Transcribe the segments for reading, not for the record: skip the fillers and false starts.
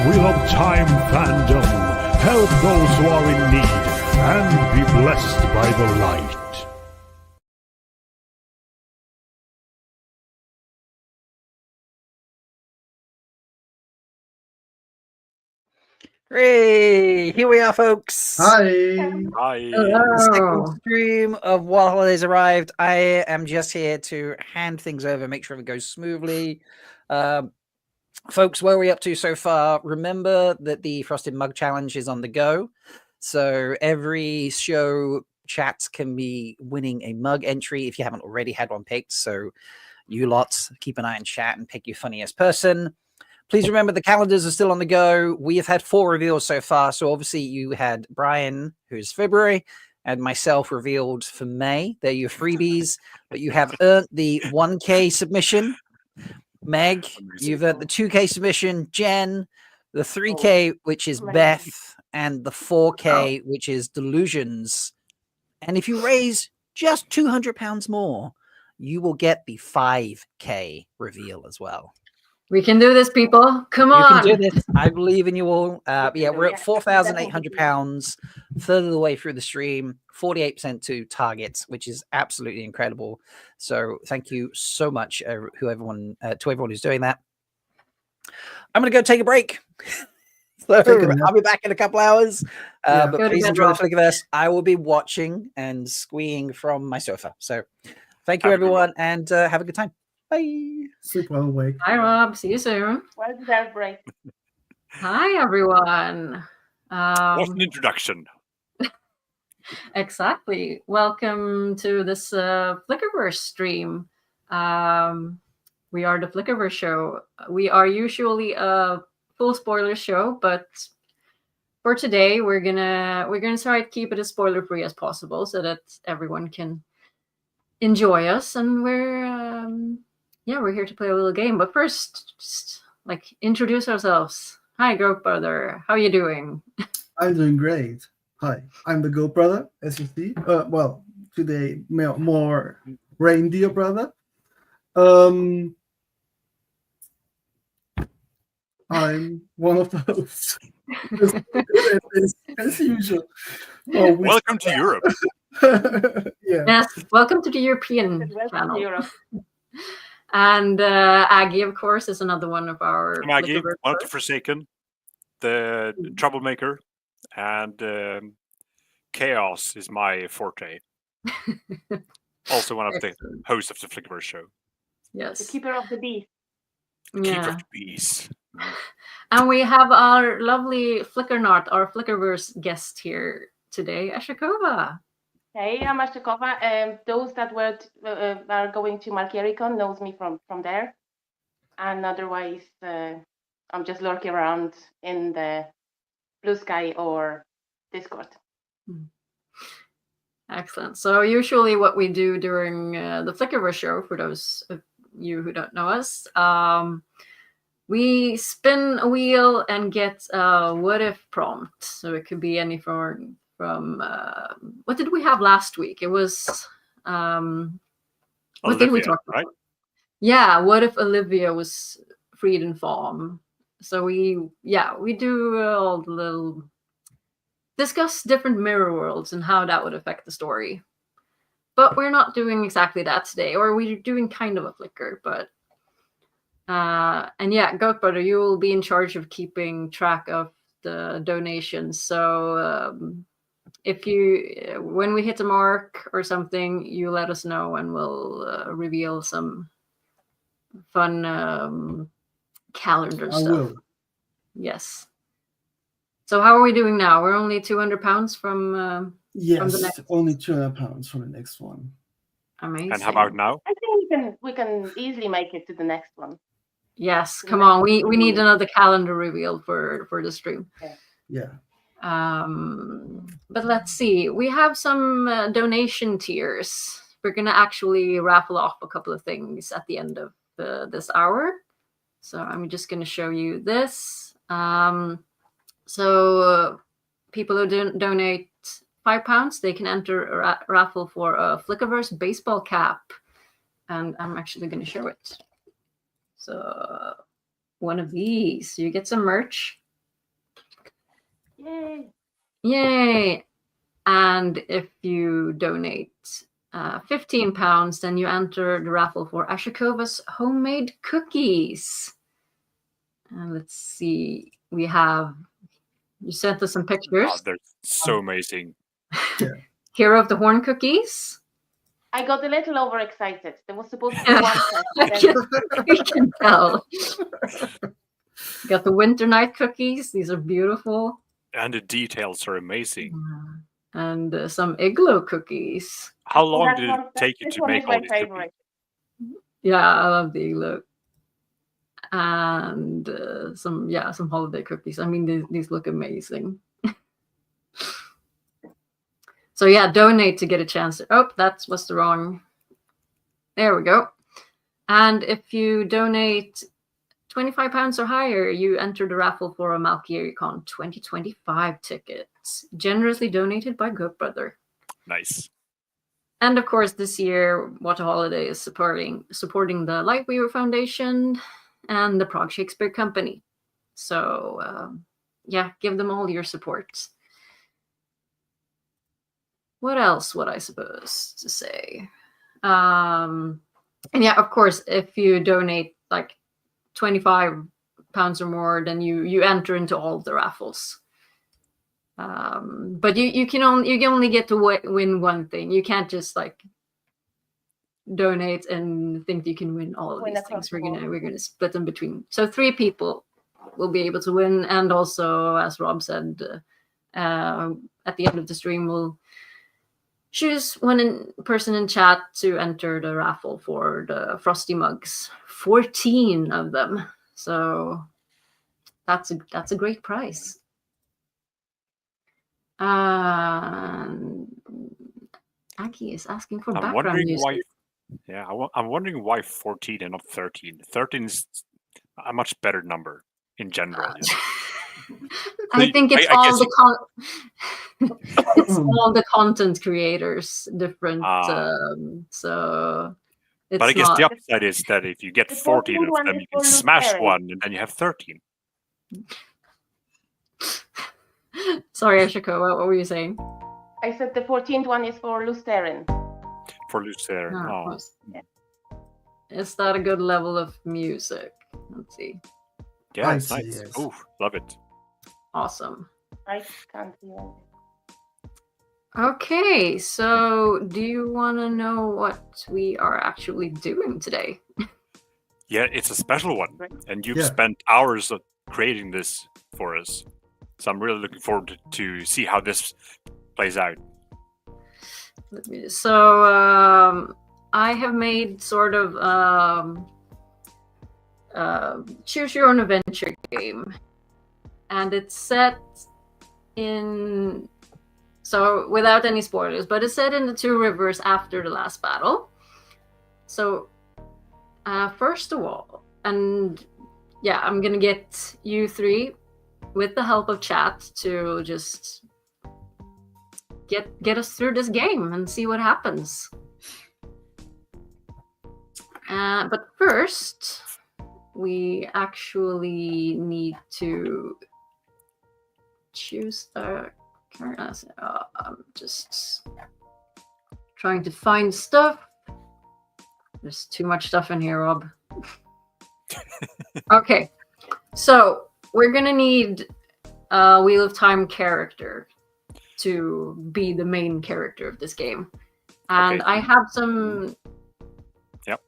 Wheel of Time fandom. Help those who are in need and be blessed by the light. Hey, here we are, folks. Hi. The second stream of WoTaHoliday's arrived. I am just here to hand things over, make sure it goes smoothly. Folks, where are we up to so far? Remember that the Frosted Mug Challenge is on the go. So every show, chats can be winning a mug entry if you haven't already had one picked. So you lots, keep an eye on chat and pick your funniest person. Please remember the calendars are still on the go. We have had 4 reveals so far. So obviously you had Brian, who's February, and myself revealed for May. They're your freebies, but you have earned the 1K submission. Meg, you've earned the 2K submission. Jen, the 3K, which is Beth, and the 4K, which is Delusions. And if you raise just £200 more, you will get the 5K reveal as well. We can do this, people. Come on. You can do this. I believe in you all. Yeah, we're at £4,800, third of the way through the stream, 48% to targets, which is absolutely incredible. So thank you so much to everyone who's doing that. I'm going to go take a break. So I'll be back in a couple hours. But please enjoy the Flickerverse. I will be watching and squeeing from my sofa. So thank you, everyone, and have a good time. Bye. Sleep well awake. Hi, Rob. See you soon. Well deserved break. Hi, everyone. What an introduction. Exactly. Welcome to this Flickerverse stream. We are the Flickerverse show. We are usually a full spoiler show, but for today we're gonna try to keep it as spoiler free as possible so that everyone can enjoy us. And we're here to play a little game. But first, just introduce ourselves. Hi, Goat Brother. How are you doing? I'm doing great. Hi, I'm the Goat Brother, as you see. Well, today more Reindeer Brother. I'm one of the hosts, as usual. Welcome to Europe. Yeah. Yes, welcome to the European channel. Europe. And Aggie, of course, is another one of our. I'm Aggie, one of the Forsaken, the troublemaker, and chaos is my forte. Also one of the hosts of the Flickerverse show. Yes. The keeper of the beast. Keeper of the beast. And we have our lovely Flickernot, our Flickerverse guest here today, Ashikova. Hey, I'm Ashikova. Those that are going to Malkier knows me from there. And otherwise, I'm just lurking around in the Blue Sky or Discord. Excellent. So usually what we do during the Flickerverse show, for those of you who don't know us, we spin a wheel and get a what if prompt. So it could be any from what did we have last week? It was what did we talk about? Right? Yeah, what if Olivia was freed in farm? So we do a little discuss different mirror worlds and how that would affect the story. But we're not doing exactly that today, or we're doing kind of a flicker, but and yeah, Goat Brother, you will be in charge of keeping track of the donations. So if when we hit a mark or something, you let us know and we'll reveal some fun calendar stuff. Will. Yes. So how are we doing now? We're only £200 from yes, the next... only £200 from the next one. Amazing. And how about now? I think we can easily make it to the next one. Yes, come on. We need another calendar reveal for the stream. Yeah. But let's see. We have some donation tiers. We're gonna actually raffle off a couple of things at the end of this hour. So I'm just gonna show you this. So people who donate £5, they can enter a raffle for a Flickerverse baseball cap, and I'm actually going to show it. So one of these, you get some merch. Yay! Yay! And if you donate £15, then you enter the raffle for Ashikova's homemade cookies. And let's see, you sent us some pictures. Oh, they're so amazing. Hero of the Horn cookies. I got a little overexcited. There was supposed to be one test. We can tell. Got the Winter Night cookies. These are beautiful. And the details are amazing. And some Igloo cookies. How long did it take you to make all these cookies? Yeah, I love the Igloo. And some holiday cookies. I mean, these look amazing. So yeah, donate to get a chance. That was the wrong. There we go. And if you donate £25 or higher, you enter the raffle for a Malkier 2025 tickets, generously donated by Goat Brother. Nice. And of course, this year, WoTaHoliday is supporting the Lightweaver Foundation and the Prague Shakespear Company. So give them all your support. What else would I suppose to say? And yeah, of course, if you donate like £25 or more, then you enter into all of the raffles. But you can only get to win one thing. You can't just like donate and think you can win all of these things. We're gonna split them between. So 3 people will be able to win, and also, as Rob said, at the end of the stream, we'll choose one person in chat to enter the raffle for the frosty mugs. 14 of them. So that's a great prize. Aki is asking for background music. I'm wondering why 14 and not 13. 13 is a much better number in general. I think it's all the content creators different. So it's but I guess the upside is that if you get 14 of them, you can smash one, and then you have 13. Sorry, Ashiko, what were you saying? I said the 14th one is for Luceren. For Luceren. Oh. Yeah. Is that a good level of music? Let's see. Yeah, it's nice. Yes. Oh, love it. Awesome. I can't hear. Okay, so do you want to know what we are actually doing today? Yeah, it's a special one, and you've spent hours of creating this for us. So I'm really looking forward to see how this plays out. So I have made sort of choose your own adventure game, and it's set in, so without any spoilers, but it's set in the 2 rivers after the last battle. So first of all, and yeah, I'm gonna get you 3 with the help of chat to just get us through this game and see what happens. But first, we actually need to choose a character. I'm just trying to find stuff. There's too much stuff in here, Rob. Okay, so we're gonna need a Wheel of Time character to be the main character of this game. And I have some... Yep.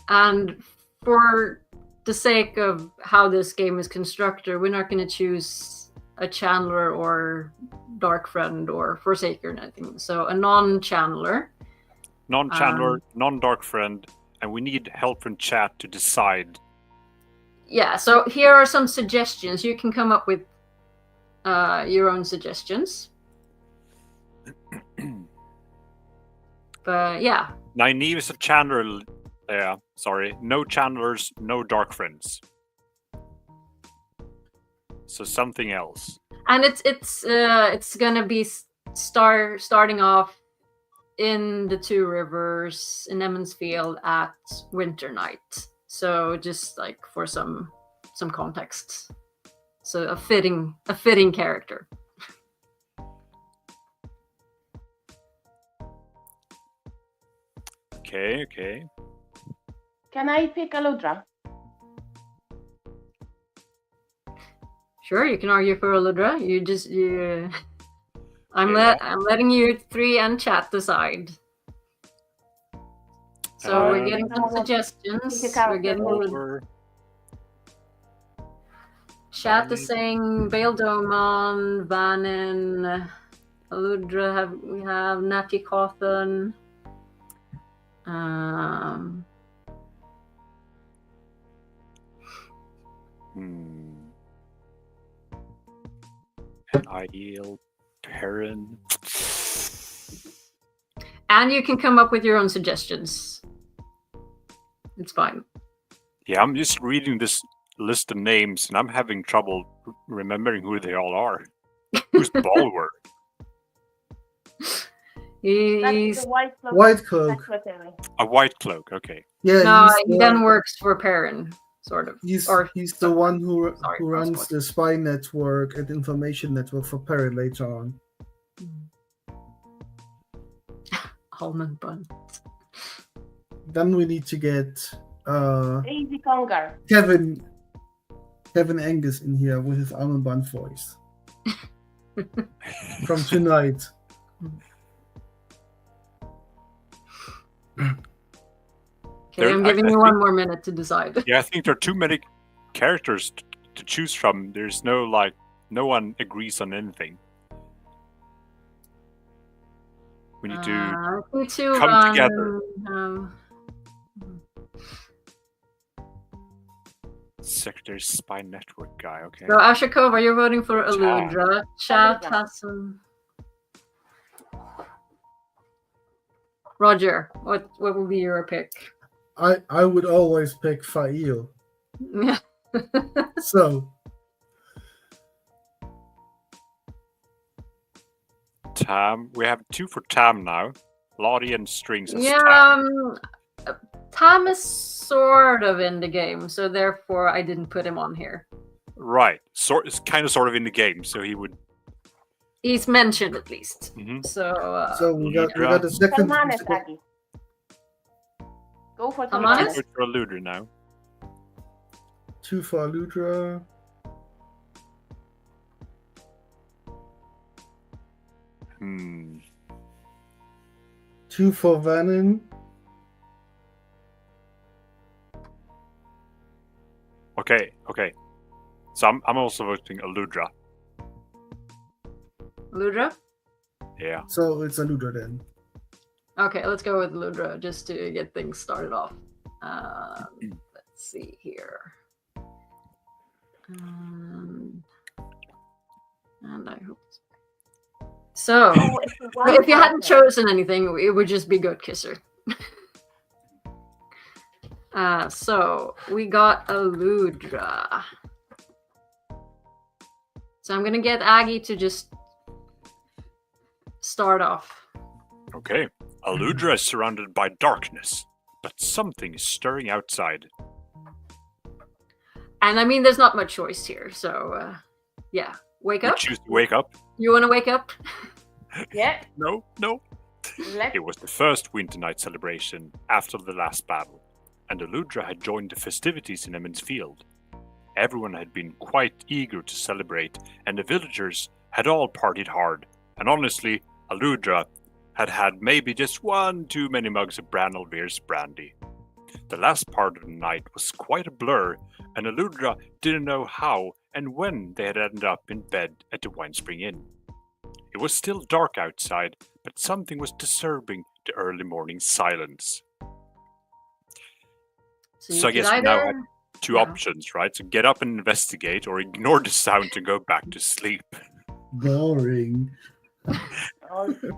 And for the sake of how this game is constructed, we're not going to choose a Chandler or Dark Friend or Forsaker or anything. So a non-Chandler. Non-Chandler, non-Dark Friend, and we need help from chat to decide. Yeah, so here are some suggestions. You can come up with your own suggestions. But yeah. Nynaeve is a Chandler. Sorry. No Chandlers, no Dark Friends. So something else. And it's gonna be starting off in the 2 rivers in Emmonsfield at winter night. So just like for some context. So a fitting character. Okay. Can I pick a Ludra? Sure, you can argue for Oludra. I'm letting you three and chat decide. So we're getting some suggestions. We're getting chat is saying Baeldomon, Vanin, Oludra. We have Nati Cawthon. An ideal Perrin. And you can come up with your own suggestions. It's fine. Yeah, I'm just reading this list of names and I'm having trouble remembering who they all are. Who's Balwer? He's the white cloak. White cloak. A white cloak, okay. Yeah, no, he's he then works for Perrin, sort of. He's the one who runs the spy network and information network for Perry later on. Almond bun. Then we need to get Daisy Congar. Kevin Angus in here with his almond bun voice from tonight. Okay, I'm giving you one more minute to decide. Yeah, I think there are too many characters to choose from. There's no one agrees on anything. We need to come together. Secretary Spy Network guy, okay. So Ashikova, you're voting for Oludra. Chat has some. Roger, what will be your pick? I would always pick Fail. So Tam, we have 2 for Tam now. Lottie and Strings as Tam is sort of in the game, so therefore I didn't put him on here. Right, it's kind of sort of in the game, so he would. He's mentioned at least. Mm-hmm. So we got a second. Go for Tamanes? Go for Oludra now. 2 for Oludra. Hmm. 2 for Vanin. Okay. So I'm also voting Oludra. Oludra? Yeah. So it's Oludra then. Okay, let's go with Oludra just to get things started off. Let's see here. And I hope. So, if you hadn't chosen anything, it would just be Goat Kisser. So we got Oludra. So I'm gonna get Aggie to just start off. Okay. Oludra is surrounded by darkness, but something is stirring outside. And I mean, there's not much choice here, so yeah. Wake up. Choose to wake up. You want to wake up? Yeah. No. It was the first Winter Night celebration after the last battle, and Oludra had joined the festivities in Emond's Field. Everyone had been quite eager to celebrate, and the villagers had all partied hard. And honestly, Oludra had maybe just 1 too many mugs of Branelvere's brandy. The last part of the night was quite a blur, and Oludra didn't know how and when they had ended up in bed at the Winespring Inn. It was still dark outside, but something was disturbing the early morning silence. So I guess we now have 2 options, right? So get up and investigate, or ignore the sound to go back to sleep. Boring.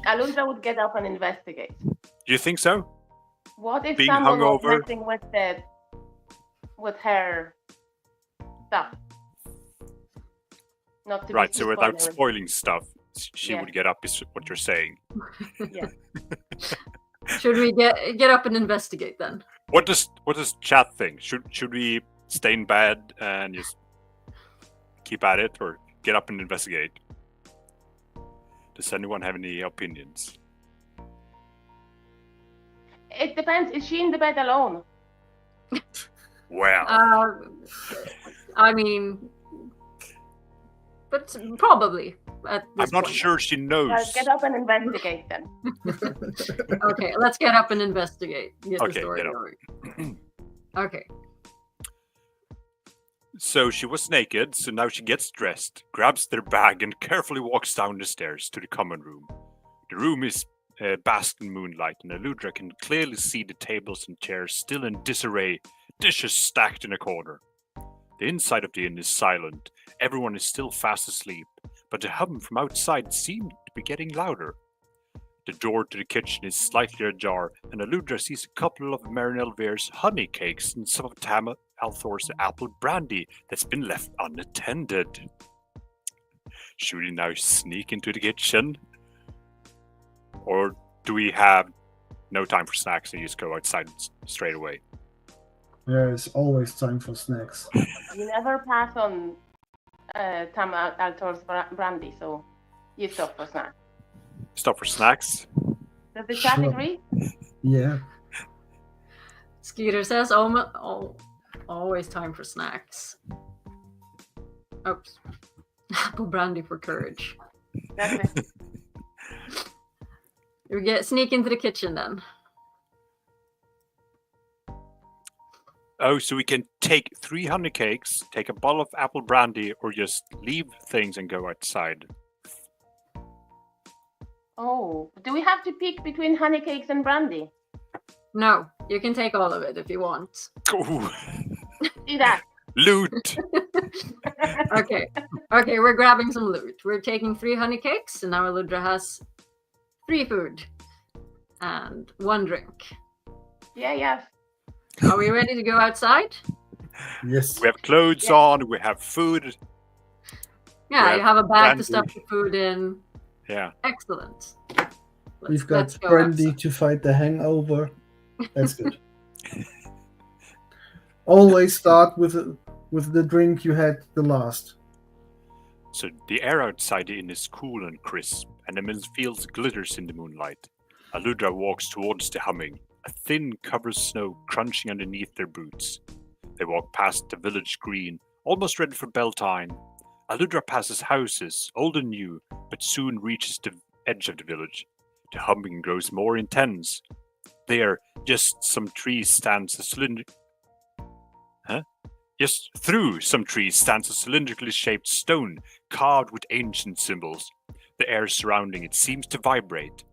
Oludra would get up and investigate. Do you think so? What if Being someone was hungover? messing with her stuff? Not to be Right, too so without spoilery. spoiling stuff, she would get up, is what you're saying. Yeah. Should we get up and investigate then? What does chat think? Should we stay in bed and just keep at it or get up and investigate? Does anyone have any opinions? It depends. Is she in the bed alone? Well, I mean, but probably at this I'm not point. sure she knows. Let's get up and investigate then. Okay, let's get up and investigate. Get the Okay, story get up. going. Okay. So she was naked, so now she gets dressed, grabs their bag, and carefully walks down the stairs to the common room. The room is basked in moonlight, and Aludra can clearly see the tables and chairs still in disarray, dishes stacked in a corner. The inside of the inn is silent. Everyone is still fast asleep, but the hum from outside seemed to be getting louder. The door to the kitchen is slightly ajar, and Aludra sees a couple of Marinelvere's honey cakes and some of Tam Althor's apple brandy that's been left unattended. Should we now sneak into the kitchen? Or do we have no time for snacks and just go outside straight away? There's always time for snacks. You never pass on Tam Althor's brandy, so you stop for snacks. Stop for snacks? Does the chat Sure. agree? Yeah. Skeeter says always time for snacks. Oops. Apple brandy for courage. That's it. We sneak into the kitchen then. Oh, so we can take 3 honey cakes, take a bottle of apple brandy, or just leave things and go outside. Oh, do we have to pick between honey cakes and brandy? No, you can take all of it if you want. Ooh, Do that. loot! Okay, we're grabbing some loot. We're taking 3 honey cakes, and now Aludra has 3 food and 1 drink. Yeah. Are we ready to go outside? Yes. We have clothes on, we have food. Yeah, Yeah, you have a bag brandy. to stuff the food in. Yeah. Excellent. We've let's got go brandy outside. to fight the hangover. That's good. Always start with the drink you had the last. So the air outside the inn is cool and crisp, and the fields glitters in the moonlight. Aludra walks towards the humming, a thin cover of snow crunching underneath their boots. They walk past the village green, almost ready for bell time. Aludra passes houses, old and new, but soon reaches the edge of the village. The humming grows more intense. There, just some trees stands a Just through some trees stands a cylindrically shaped stone, carved with ancient symbols. The air surrounding it seems to vibrate.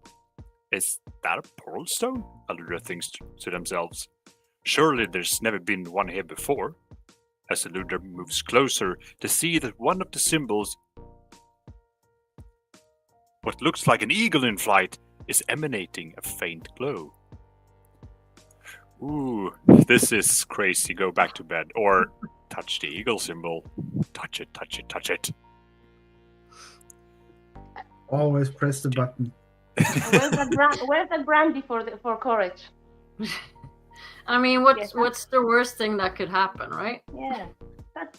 Is that a pearl stone? Aludra thinks to themselves. Surely there's never been one here before. As Aludra moves closer to see that one of the symbols, what looks like an eagle in flight, is emanating a faint glow. Ooh, this is crazy. Go back to bed. Or touch the eagle symbol. Touch it, touch it, touch it. Always press the button. Where's that brandy for courage? I mean, what's the worst thing that could happen, right? Yeah,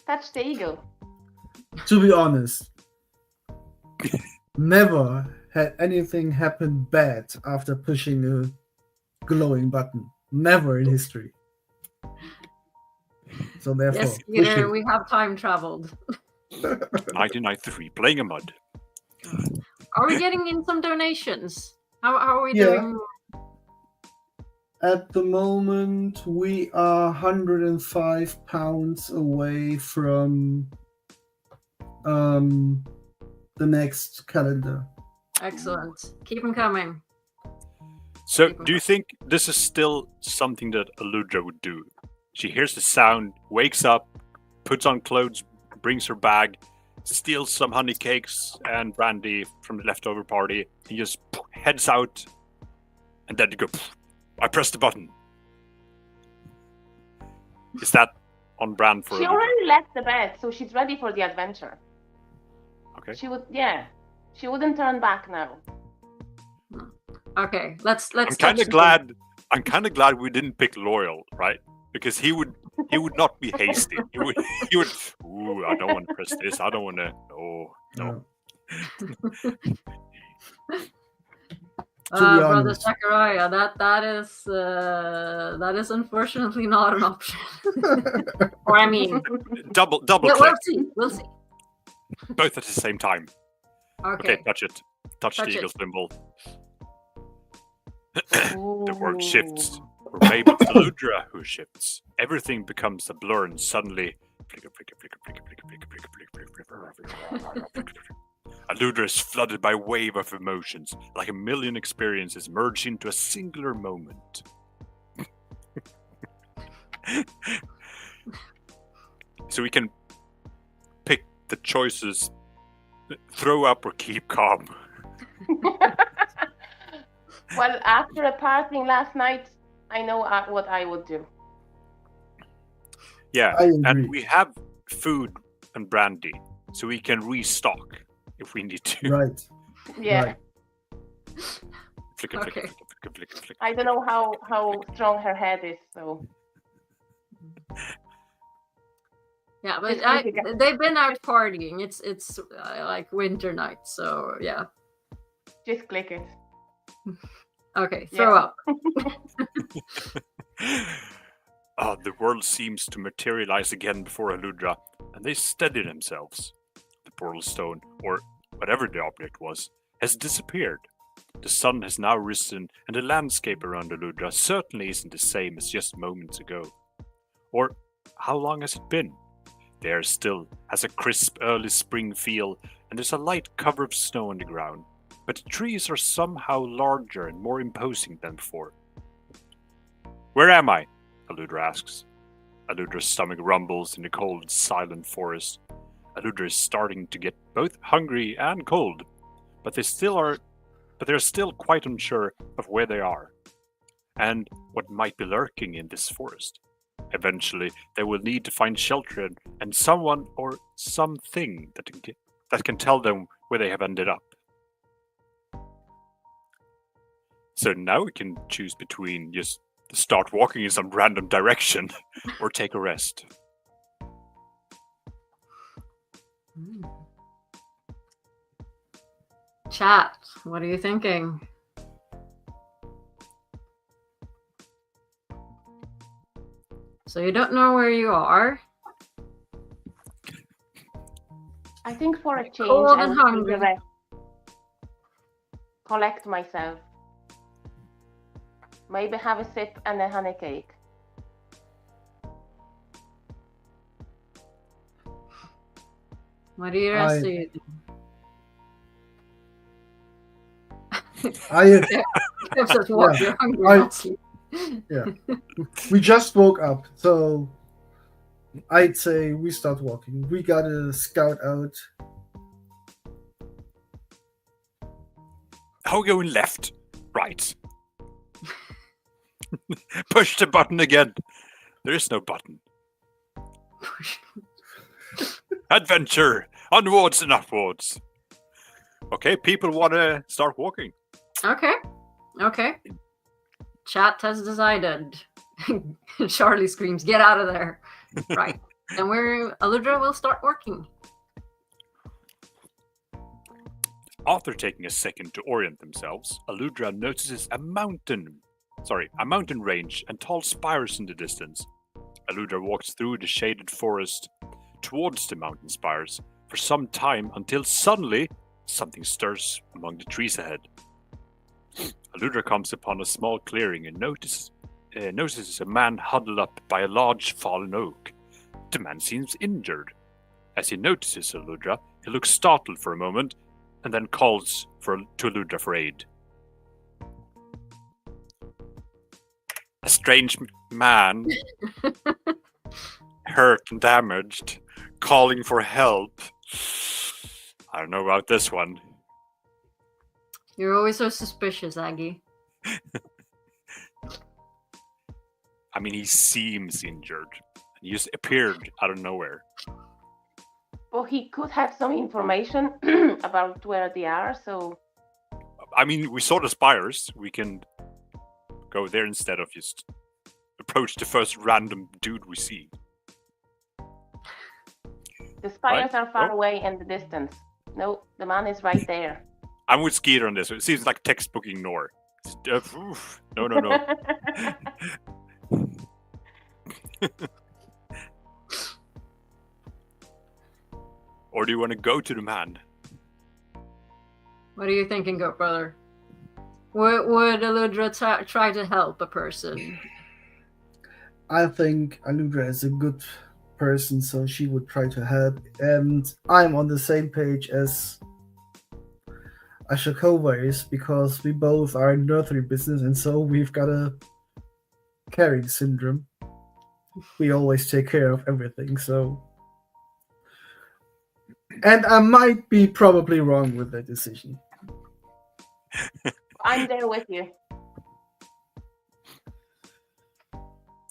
touch the eagle. To be honest, never had anything happen bad after pushing a glowing button. Never in history. So therefore, Yes, push Skeeter, it. we have time traveled. 1993, playing a mud. Are we getting in some donations? How are we Yeah. doing? At the moment, we are 105 pounds away from the next calendar. Excellent. Keep them coming. So, do you think this is still something that Aludra would do? She hears the sound, wakes up, puts on clothes, brings her bag, steals some honey cakes and brandy from the leftover party, and just heads out, and then you go, I press the button. Is that on brand for She Aludra? already left the bed, so she's ready for the adventure. Okay. She wouldn't turn back now. Okay, let's. I'm kind of glad we didn't pick Loyal, right? because he would not be hasty. He would. Ooh, I don't want to press this. I don't want to. No. Brother honest. Zachariah, that is unfortunately not an option. Or I mean, Double yeah, click. we'll see. Both at the same time. Okay. Touch it. Touch the Touch eagle it. symbol. The world shifts. Or maybe it's Aludra who shifts. Everything becomes a blur and suddenly flicker, flicker, flicker, flicker, flicker, flicker, flicker, flicker, flicker, flicker. Aludra is flooded by a wave of emotions, like a million experiences merge into a singular moment. So we can pick the choices: throw up or keep calm. Well, after a partying last night, I know what I would do. Yeah, I agree. and we have food and brandy, so we can restock if we need to. Right. Yeah. Right. Flicker, Okay. flicker, flicker, flicker, flicker. I don't know how strong her head is, so. Yeah, but Just click it. they've been out partying. It's like winter night, so yeah. Just click it. Okay, throw Yeah. up. The world seems to materialize again before Aludra, and they steady themselves. The portal stone, or whatever the object was, has disappeared. The sun has now risen, and the landscape around Aludra certainly isn't the same as just moments ago. Or how long has it been? The air still has a crisp early spring feel, and there's a light cover of snow on the ground, but the trees are somehow larger and more imposing than before. Where am I? Aludra asks. Aludra's stomach rumbles in the cold, silent forest. Aludra is starting to get both hungry and cold, but they're still quite unsure of where they are and what might be lurking in this forest. Eventually, they will need to find shelter and someone or something that can tell them where they have ended up. So now we can choose between just start walking in some random direction or take a rest. Chat, what are you thinking? So you don't know where you are. I think for a change, Cold I and would take hungry. a rest. Collect myself. Maybe have a sip and a honey cake. What do you rest you? Just walk, you're hungry, I- not sleep. Yeah. We just woke up, so I'd say we start walking. We gotta scout out. How going left? Right. Push the button again. There is no button. Adventure! Onwards and upwards. Okay, people want to start walking. Okay. Chat has decided. Charlie screams, "Get out of there!" Right. And Aludra will start working. After taking a second to orient themselves, Aludra notices a mountain range and tall spires in the distance. Aludra walks through the shaded forest towards the mountain spires for some time until suddenly something stirs among the trees ahead. Aludra comes upon a small clearing and notices a man huddled up by a large fallen oak. The man seems injured. As he notices Aludra, he looks startled for a moment and then calls to Aludra for aid. A strange man, hurt and damaged, calling for help. I don't know about this one. You're always so suspicious, Aggie. I mean, he seems injured. He just appeared out of nowhere. Well, he could have some information about where they are, so... I mean, we saw the spires. We can go there instead of just approach the first random dude we see. The spires Right. are far Oh. away in the distance. No, the man is right there. I'm with Skeeter on this. It seems like textbook ignore. Oof. No. Or do you want to go to the man? What are you thinking, Goat Brother? Would Aludra try to help a person? I think Aludra is a good person, so she would try to help. And I'm on the same page as Ashakova is, because we both are in nursery business, and so we've got a caring syndrome. We always take care of everything, so... And I might be probably wrong with that decision. I'm there with you.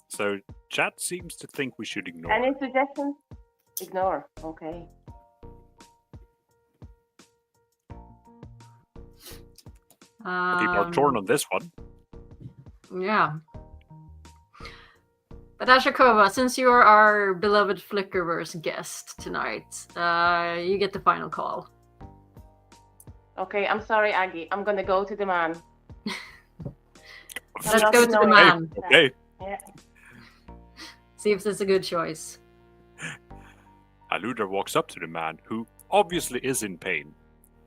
So chat seems to think we should ignore. Any suggestions? Ignore. Okay. People are torn on this one. Yeah. But Ashakova, since you're our beloved Flickerverse guest tonight, you get the final call. Okay, I'm sorry, Aggie. I'm gonna go to the man. Let's go to the man. Okay. Yeah. See if it's a good choice. Aludra walks up to the man, who obviously is in pain.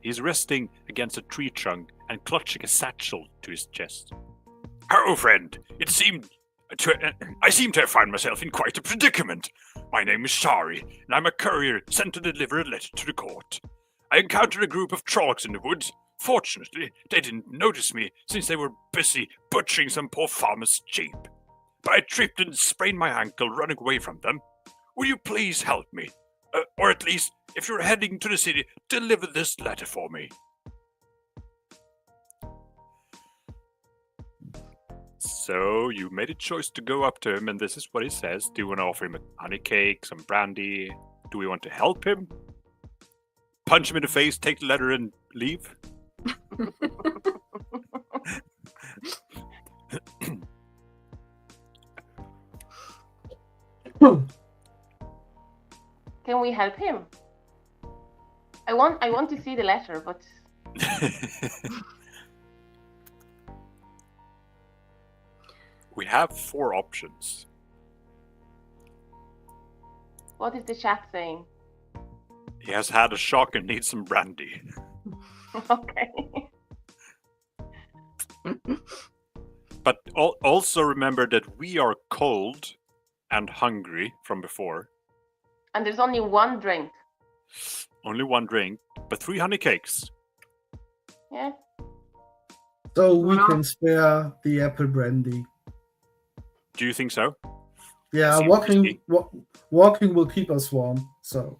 He's resting against a tree trunk and clutching a satchel to his chest. Hello, friend. I seem to have found myself in quite a predicament. My name is Shari, and I'm a courier sent to deliver a letter to the court. I encountered a group of trolls in the woods. Fortunately, they didn't notice me since they were busy butchering some poor farmer's sheep. But I tripped and sprained my ankle running away from them. Will you please help me? Or at least, if you're heading to the city, deliver this letter for me. So you made a choice to go up to him, and this is what he says. Do you want to offer him a honey cake, some brandy? Do we want to help him? Punch him in the face, take the letter, and leave? Can we help him? I want to see the letter, but We have 4 options. what is the chat saying? He has had a shock and needs some brandy. Okay. But also remember that we are cold and hungry from before. And there's only one drink. Only 1 drink, but 3 honey cakes. Yeah. So we Wow. can spare the apple brandy. Do you think so? Yeah, Seems risky. walking will keep us warm. So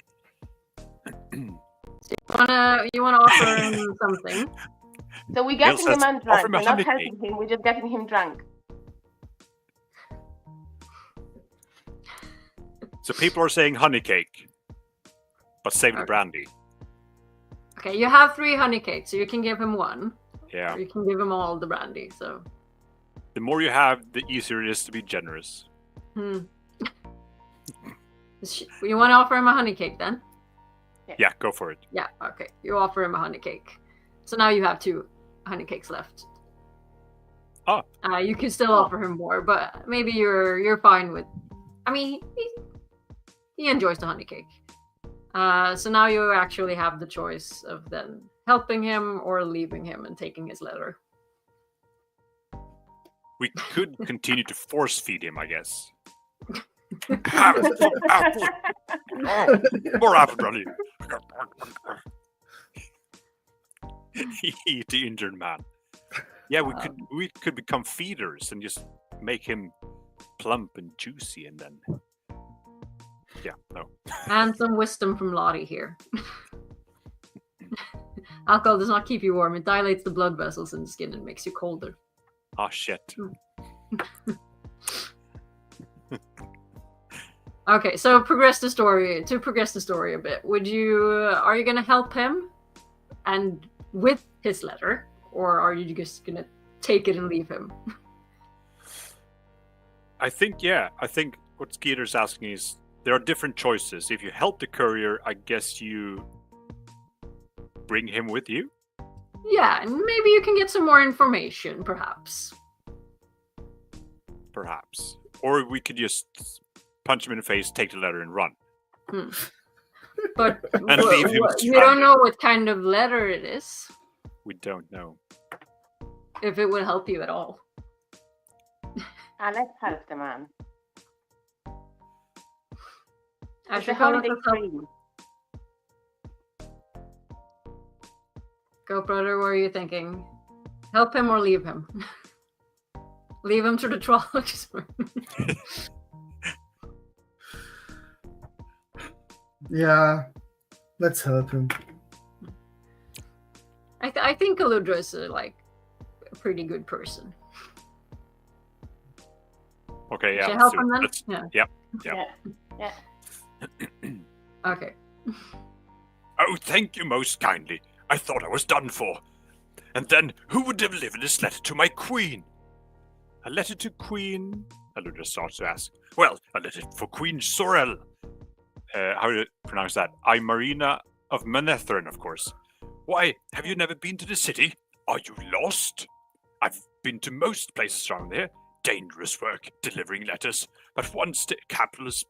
You wanna offer him something? So we're getting says, the man "Offer drunk. him a We're not honey helping him. We're just getting him drunk. So people are saying honey cake, but save the Okay. brandy. Okay, you have 3 honey cakes, so you can give him 1. Yeah. Or you can give him all the brandy, so... The more you have, the easier it is to be generous. You want to offer him a honey cake then? Yeah, go for it. Yeah, okay. You offer him a honey cake. So now you have 2 honey cakes left. Oh. You can still offer him more, but maybe you're fine with... I mean, he enjoys the honey cake. So now you actually have the choice of then helping him or leaving him and taking his letter. We could continue to force feed him, I guess. Apple, apple. Oh, more apple brandy. Eat the injured man. Yeah, we could become feeders and just make him plump and juicy, and then no. And some wisdom from Lottie here. Alcohol does not keep you warm. It dilates the blood vessels in the skin and makes you colder. Ah, shit. Okay, so progress the story. To progress the story a bit, are you gonna help him and with his letter, or are you just gonna take it and leave him? I think what Skeeter's asking is there are different choices. If you help the courier, I guess you bring him with you? Yeah, and maybe you can get some more information, perhaps. Perhaps. Or we could just punch him in the face, take the letter, and run. But And leave him you don't stranded. know what kind of letter it is, We don't know. if it would help you at all. Let's help the man. I It's should a go holiday with help. dream. Go, brother, what are you thinking? Help him or leave him? Leave him to the trolls. Yeah, let's help him. I think Aludra is a pretty good person. Okay, yeah. Should I let's help do it. him then? Let's- Yeah. Yeah. Okay. Oh, thank you most kindly. I thought I was done for. And then, who would deliver this letter to my queen? A letter to Queen. Aludra starts to ask. Well, a letter for Queen Sorel. How do you pronounce that? I'm Marina of Manetheren, of course. Why, have you never been to the city? Are you lost? I've been to most places around here. Dangerous work, delivering letters. But once the capital is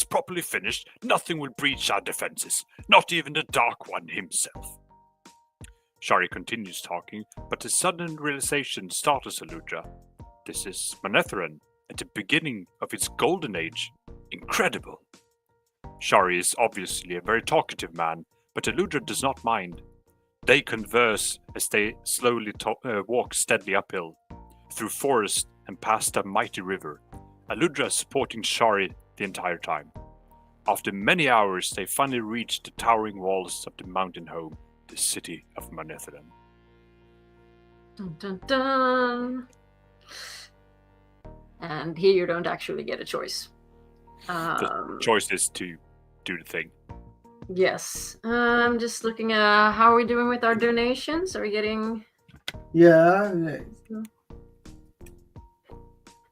properly finished, nothing will breach our defenses. Not even the Dark One himself. Shari continues talking, but a sudden realization startles Aludra. This is Manetheren, at the beginning of its golden age. Incredible. Shari is obviously a very talkative man, but Aludra does not mind. They converse as they slowly walk steadily uphill, through forest and past a mighty river, Aludra supporting Shari the entire time. After many hours, they finally reach the towering walls of the mountain home, the city of Manetheren. Dun, dun, dun. And here you don't actually get a choice. The choice is to do the thing. Yes. I'm just looking at how are we doing with our donations? Are we getting... Yeah.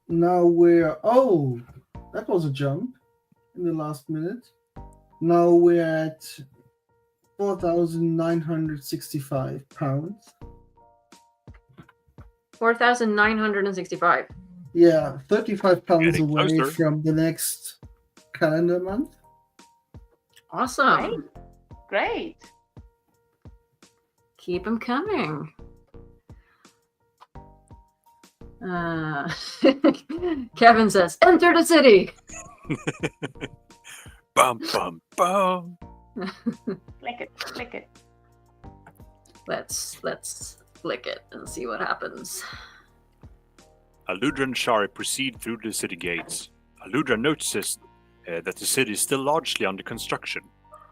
Now we're... Oh, that was a jump in the last minute. Now we're at £4,965. 4,965. Yeah, £35 Getting away closer. from the next calendar month. Awesome. Great. Keep them coming. Kevin says, enter the city. Bum, bum, bum. Click it. Let's flick it and see what happens. Aludra and Shari proceed through the city gates. Aludra notices that the city is still largely under construction.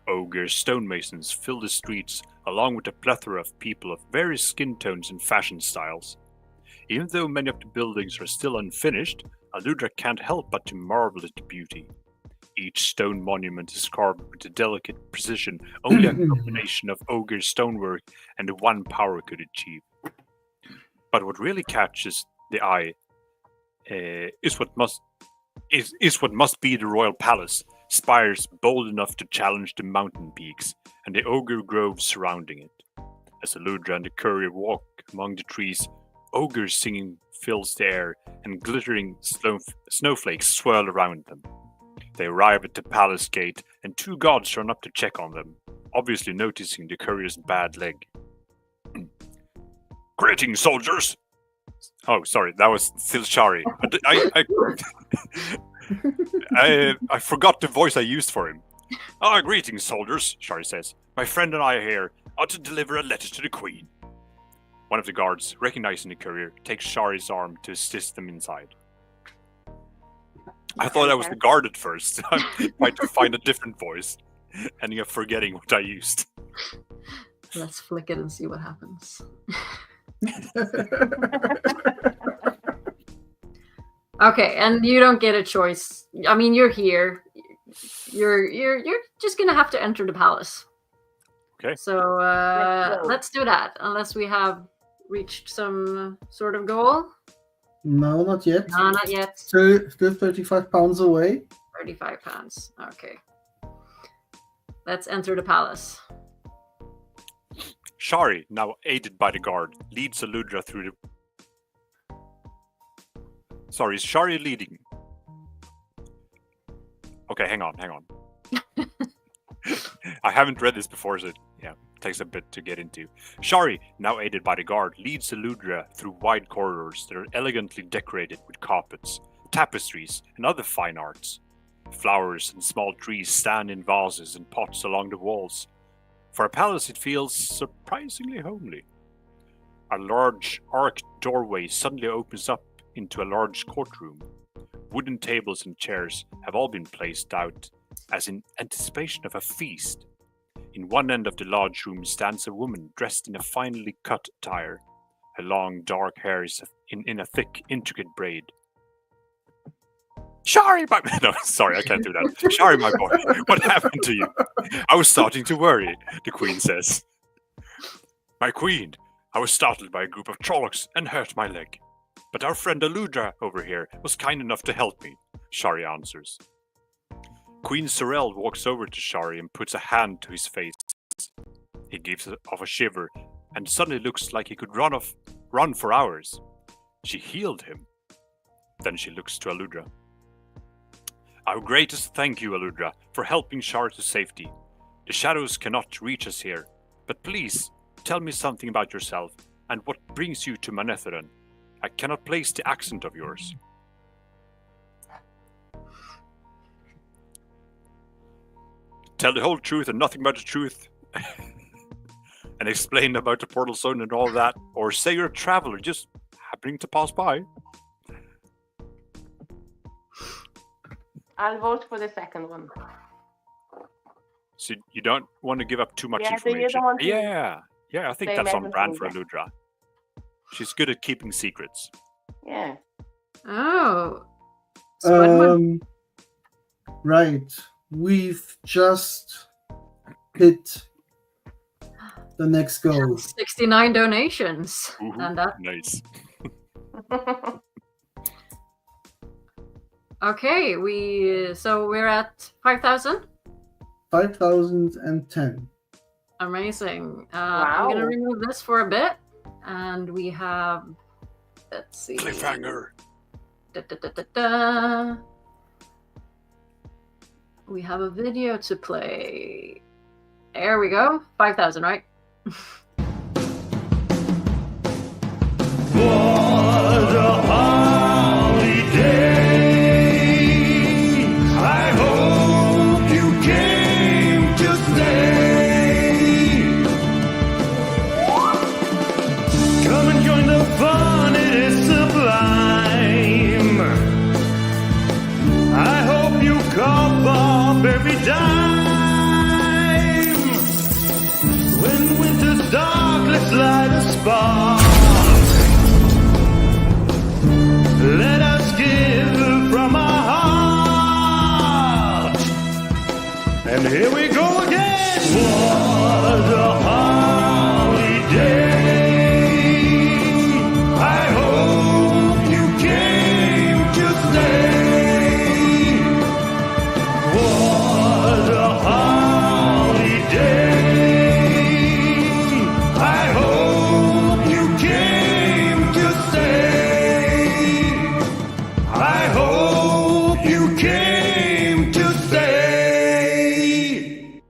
Ogres, stonemasons fill the streets, along with a plethora of people of various skin tones and fashion styles. Even though many of the buildings are still unfinished, Aludra can't help but to marvel at the beauty. Each stone monument is carved with a delicate precision only a combination of ogre stonework and the one power could achieve. But what really catches the eye is what must be the royal palace, spires bold enough to challenge the mountain peaks and the ogre groves surrounding it. As Aludra and the courier walk among the trees, ogre singing fills the air and glittering snowflakes swirl around them. They arrive at the palace gate and two guards run up to check on them, obviously noticing the courier's bad leg. Greetings, soldiers! Oh, sorry, that was still Shari. I forgot the voice I used for him. Greetings, soldiers, Shari says. My friend and I are here to deliver a letter to the Queen. One of the guards, recognizing the courier, takes Shari's arm to assist them inside. I thought I was the guard at first. I'm trying to find a different voice, ending up forgetting what I used. Let's flick it and see what happens. Okay, and you don't get a choice. I mean, you're here. You're just gonna have to enter the palace. Okay. So let's do that. Unless we have reached some sort of goal. No, not yet. No, not yet. Still 35 pounds away. 35 pounds. Okay. Let's enter the palace. Shari, now aided by the guard, leads Aludra through the... Sorry, is Shari leading? Okay, hang on. I haven't read this before, so yeah, it takes a bit to get into. Shari, now aided by the guard, leads Aludra through wide corridors that are elegantly decorated with carpets, tapestries, and other fine arts. Flowers and small trees stand in vases and pots along the walls. For a palace, it feels surprisingly homely. A large arched doorway suddenly opens up into a large courtroom. Wooden tables and chairs have all been placed out as in anticipation of a feast. In one end of the large room stands a woman dressed in a finely cut attire. Her long dark hair is in a thick, intricate braid. Shari, my... No, sorry, I can't do that. Shari, my boy, what happened to you? I was starting to worry, the queen says. My queen, I was startled by a group of Trollocs and hurt my leg. But our friend Aludra over here was kind enough to help me, Shari answers. Queen Sorel walks over to Shari and puts a hand to his face. He gives off a shiver and suddenly looks like he could run for hours. She healed him. Then she looks to Aludra. Our greatest thank you, Aludra, for helping Shari to safety. The shadows cannot reach us here, but please tell me something about yourself and what brings you to Manetheren. I cannot place the accent of yours. Tell the whole truth and nothing but the truth. And explain about the portal zone and all that. Or say you're a traveler just happening to pass by. I'll vote for the second one. So you don't want to give up too much Yeah, so you information. don't want to Yeah, I think say that's on brand for everything, Aludra. She's good at keeping secrets. Yeah. Oh. Squidward. Right. We've just hit the next goal. 69 donations. Ooh, And that. nice. Okay, so we're at 5,000. 5,010. Amazing. Wow. I'm gonna remove this for a bit, and we have. Let's see. Cliffhanger. We have a video to play. There we go. 5,000, right? What a holiday! I hope you came to stay. Come and join the fun, it is sublime. I hope you cough up every dime. When winter's dark, let's light a spark. Let us give from our heart. And here we go again. What a holiday. I hope you came to stay. What a holiday. I hope you came to stay. I hope you came to stay.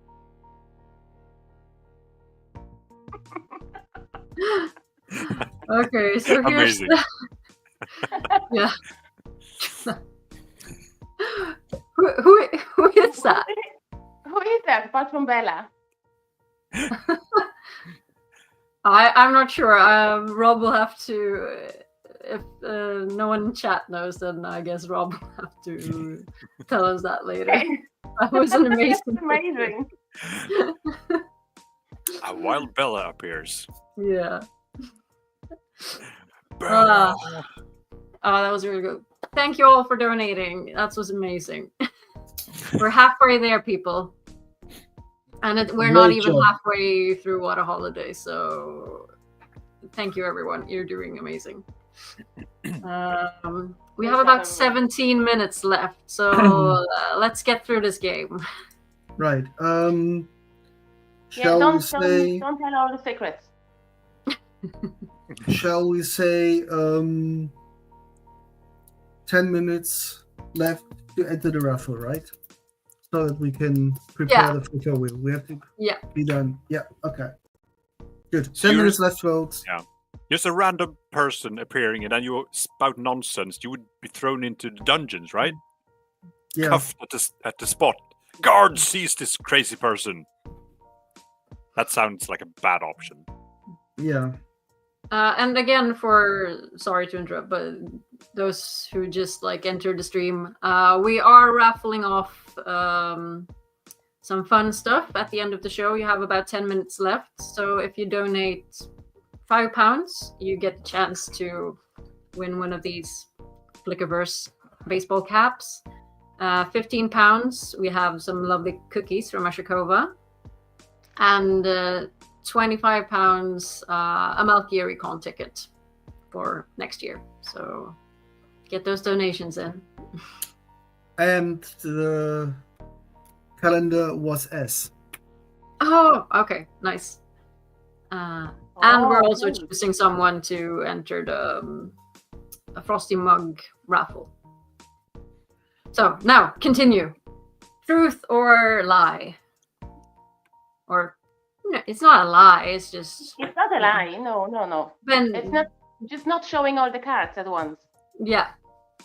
Okay, so here's Amazing. yeah. who is that? Who is that apart from Bella? I'm not sure. Rob will have to. If no one in chat knows, then I guess Rob will have to tell us that later. That was an amazing. That's amazing. A wild Bella appears. Yeah. Bella. Oh, that was really good. Thank you all for donating. That was amazing. We're halfway there, people. And we're not Great even job. halfway through WoTaHoliday, so thank you, everyone. You're doing amazing. We have about 17 minutes left, so let's get through this game. Right. Yeah, Shall we say? don't tell all the secrets. Shall we say 10 minutes left to enter the raffle, right? So that we can prepare the photo wheel. We have to be done. Yeah, okay. Good. 10 minutes left, folks. Yeah. Just a random person appearing and then you spout nonsense. You would be thrown into the dungeons, right? Yeah. Cuffed at the spot. Guard, seize this crazy person. That sounds like a bad option. Yeah. And again, sorry to interrupt, but those who just entered the stream, we are raffling off some fun stuff at the end of the show. You have about 10 minutes left, so if you donate £5, you get the chance to win one of these Flickiverse baseball caps. £15, we have some lovely cookies from Ashikova, and £25 a Malkier Con ticket for next year. So get those donations in. And the calendar was S. Oh, okay, nice. And we're also choosing someone to enter the a Frosty Mug raffle. So now continue. Truth or lie? Or no, it's not a lie. It's just. It's not a lie. No. Then it's not showing all the cards at once. Yeah.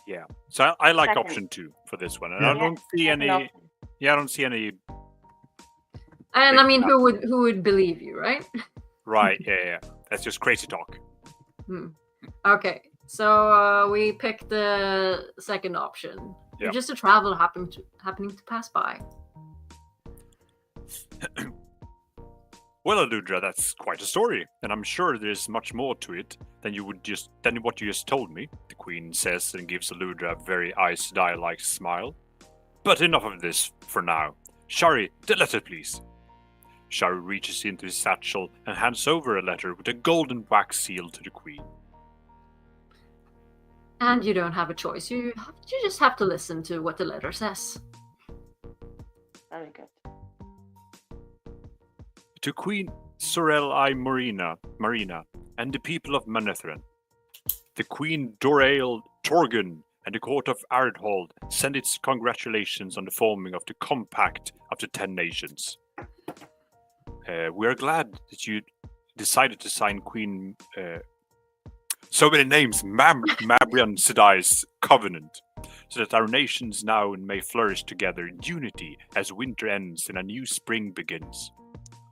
Yeah. So I like option 2 for this one, and I don't see any. Yeah, I don't see any. And I mean, who would believe you, right? Right. Yeah. That's just crazy talk. Okay. So we picked the second option. You're just a traveler happening to pass by. Well, Aludra, that's quite a story, and I'm sure there's much more to it than what you just told me, the Queen says and gives Aludra a very Ice Die-like smile. But enough of this for now. Shari, the letter, please. Shari reaches into his satchel and hands over a letter with a golden wax seal to the Queen. And you don't have a choice. You just have to listen to what the letter says. Very good. To Queen Sorel I Marina, and the people of Manetheren, the Queen Dorael Torgun and the court of Ardhold send its congratulations on the forming of the Compact of the 10 Nations. We are glad that you decided to sign Queen... so many names, Mabrian Sedai's covenant, so that our nations now may flourish together in unity as winter ends and a new spring begins.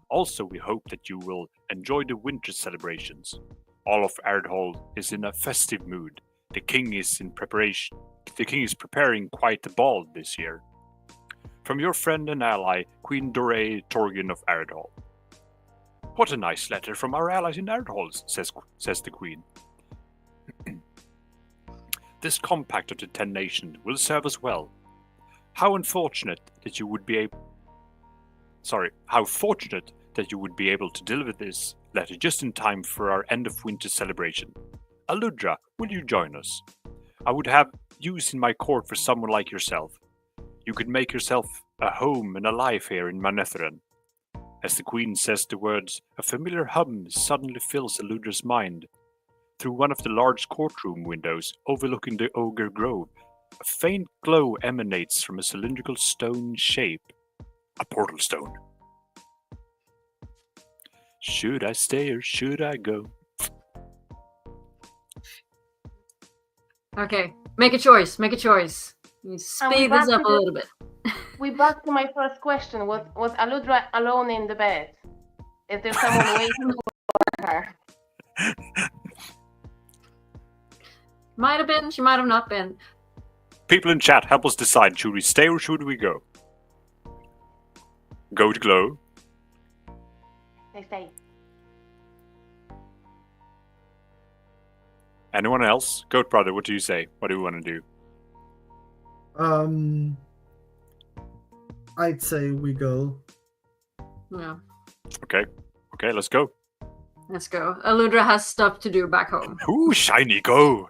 Also, we hope that you will enjoy the winter celebrations. All of Ardhold is in a festive mood. The king is preparing quite a ball this year. From your friend and ally, Queen Doré Torgin of Ardhold. What a nice letter from our allies in Ardhold, says the Queen. This compact of the 10 nations will serve us well. How fortunate that you would be able to deliver this letter just in time for our end of winter celebration. Aludra, will you join us? I would have use in my court for someone like yourself. You could make yourself a home and a life here in Manetheren. As the Queen says the words, a familiar hum suddenly fills Aludra's mind. Through one of the large courtroom windows overlooking the Ogre Grove, a faint glow emanates from a cylindrical stone shape. A portal stone. Should I stay or should I go? Okay, make a choice. You speed this up a little bit. We back to my first question. Was Aludra alone in the bed? Is there someone waiting for her? Might have been, she might have not been. People in chat, help us decide. Should we stay or should we go? Go to glow. They say. Anyone else? Goat brother, what do you say? What do we want to do? I'd say we go. Yeah. Okay, let's go. Let's go. Aludra has stuff to do back home. Ooh, shiny, go!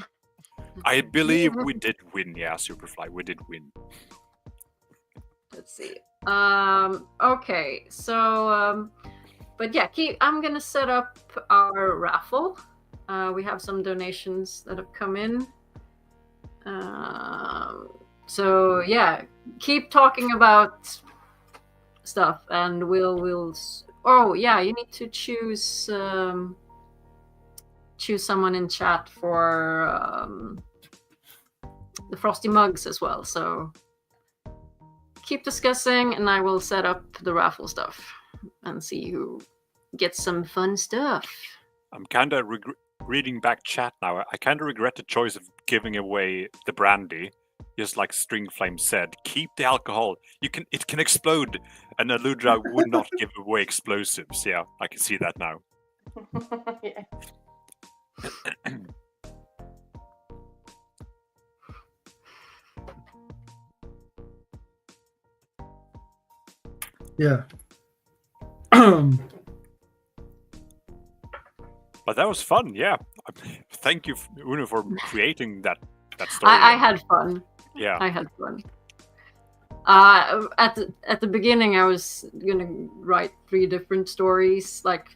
I believe we did win. Yeah, Superfly, we did win. Let's see. Okay, so but yeah, I'm gonna set up our raffle. We have some donations that have come in. So yeah, keep talking about stuff, and we'll. Oh yeah, you need to choose someone in chat for the frosty mugs as well. So keep discussing, and I will set up the raffle stuff and see who gets some fun stuff. I'm kind of reading back chat now. I kind of regret the choice of giving away the brandy. Just like String Flame said, keep the alcohol. It can explode, and Aludra would not give away explosives. Yeah, I can see that now. Yeah. Yeah. But that was fun. Yeah, thank you, Uno, for creating that story. I had fun. Yeah, I had fun. At the beginning, I was gonna write 3 different stories, like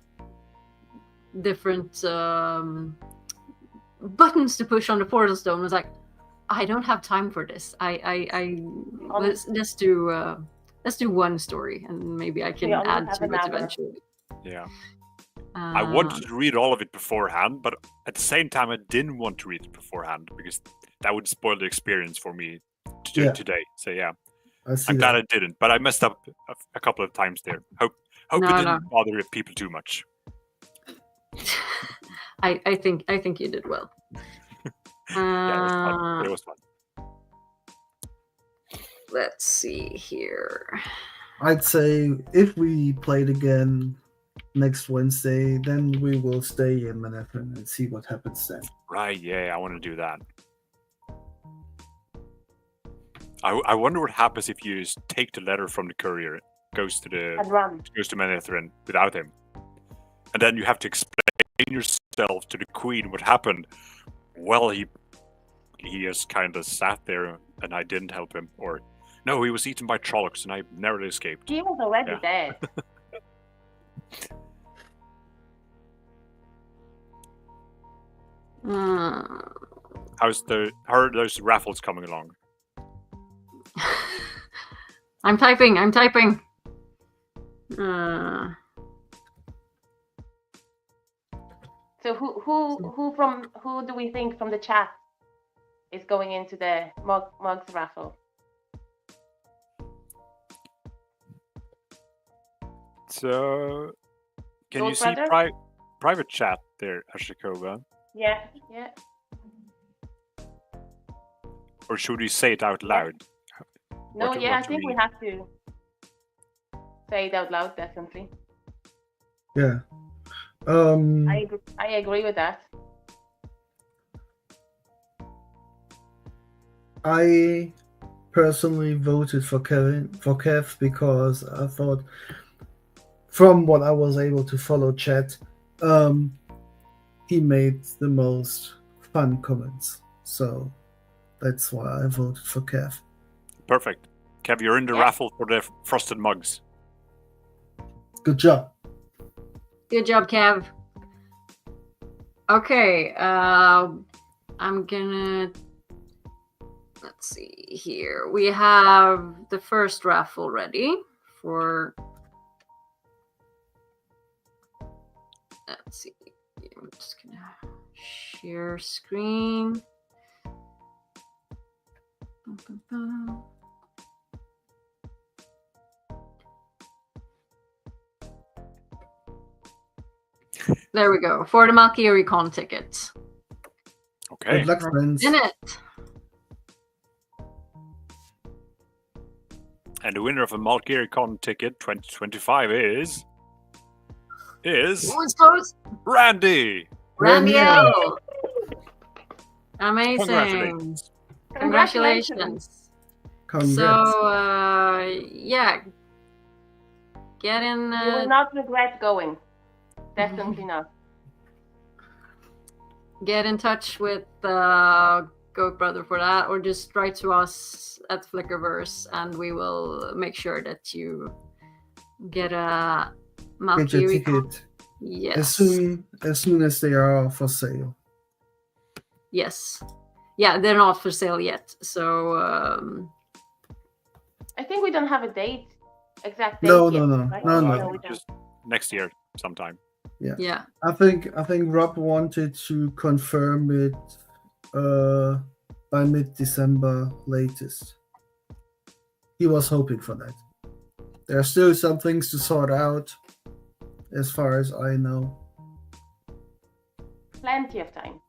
different buttons to push on the portal stone. I was like, I don't have time for this. Let's do one story, and maybe I can add to it eventually. Yeah. I wanted to read all of it beforehand, but at the same time, I didn't want to read it beforehand because that would spoil the experience for me to do it today. So yeah, I'm glad I didn't, but I messed up a couple of times there. Hope it didn't bother people too much. I think you did well. Yeah, it was fun. Let's see here. I'd say if we played again next Wednesday, then we will stay in Manetheren and see what happens then. Right, yeah, I want to do that. I wonder what happens if you take the letter from the courier, goes to Manetheren without him, and then you have to explain yourself to the queen what happened. Well, he just kind of sat there, and I didn't help him, or no, he was eaten by Trollocs, and I narrowly escaped. He was already dead. How are those raffles coming along? I'm typing. So who do we think from the chat is going into the mugs raffle? So can Gold you see brother? private chat there, Ashikova? Yeah. Or should we say it out loud? No, I think we have to say it out loud, definitely. Yeah. I agree with that. I personally voted for Kev because I thought, from what I was able to follow chat, he made the most fun comments. So that's why I voted for Kev. Perfect. Kev, you're in the raffle for the frosted mugs. Good job. Good job, Kev. Okay, I'm gonna... Let's see here. We have the first raffle ready for... Let's see. I'm just gonna share screen. There we go. For the Malkier Con ticket. Okay. Good luck, friends. In it. And the winner of a Malkier Con ticket 2025 is Who's close? Randy. Randy L. Amazing. Congratulations. Congratulations. Congrats. So, yeah. Get in. You will not regret going. Definitely not. Get in touch with Goat Brother for that, or just write to us at Flickerverse, and we will make sure that you get a Get your Malkier. ticket Yes. as soon as they are for sale. Yes. Yeah, they're not for sale yet. So I think we don't have a date, exact date No, yet, no, no, right? no, I no. think we don't. just next year sometime. yeah. I think Rob wanted to confirm it by mid-December latest. He was hoping for that. There are still some things to sort out, as far as I know. Plenty of time.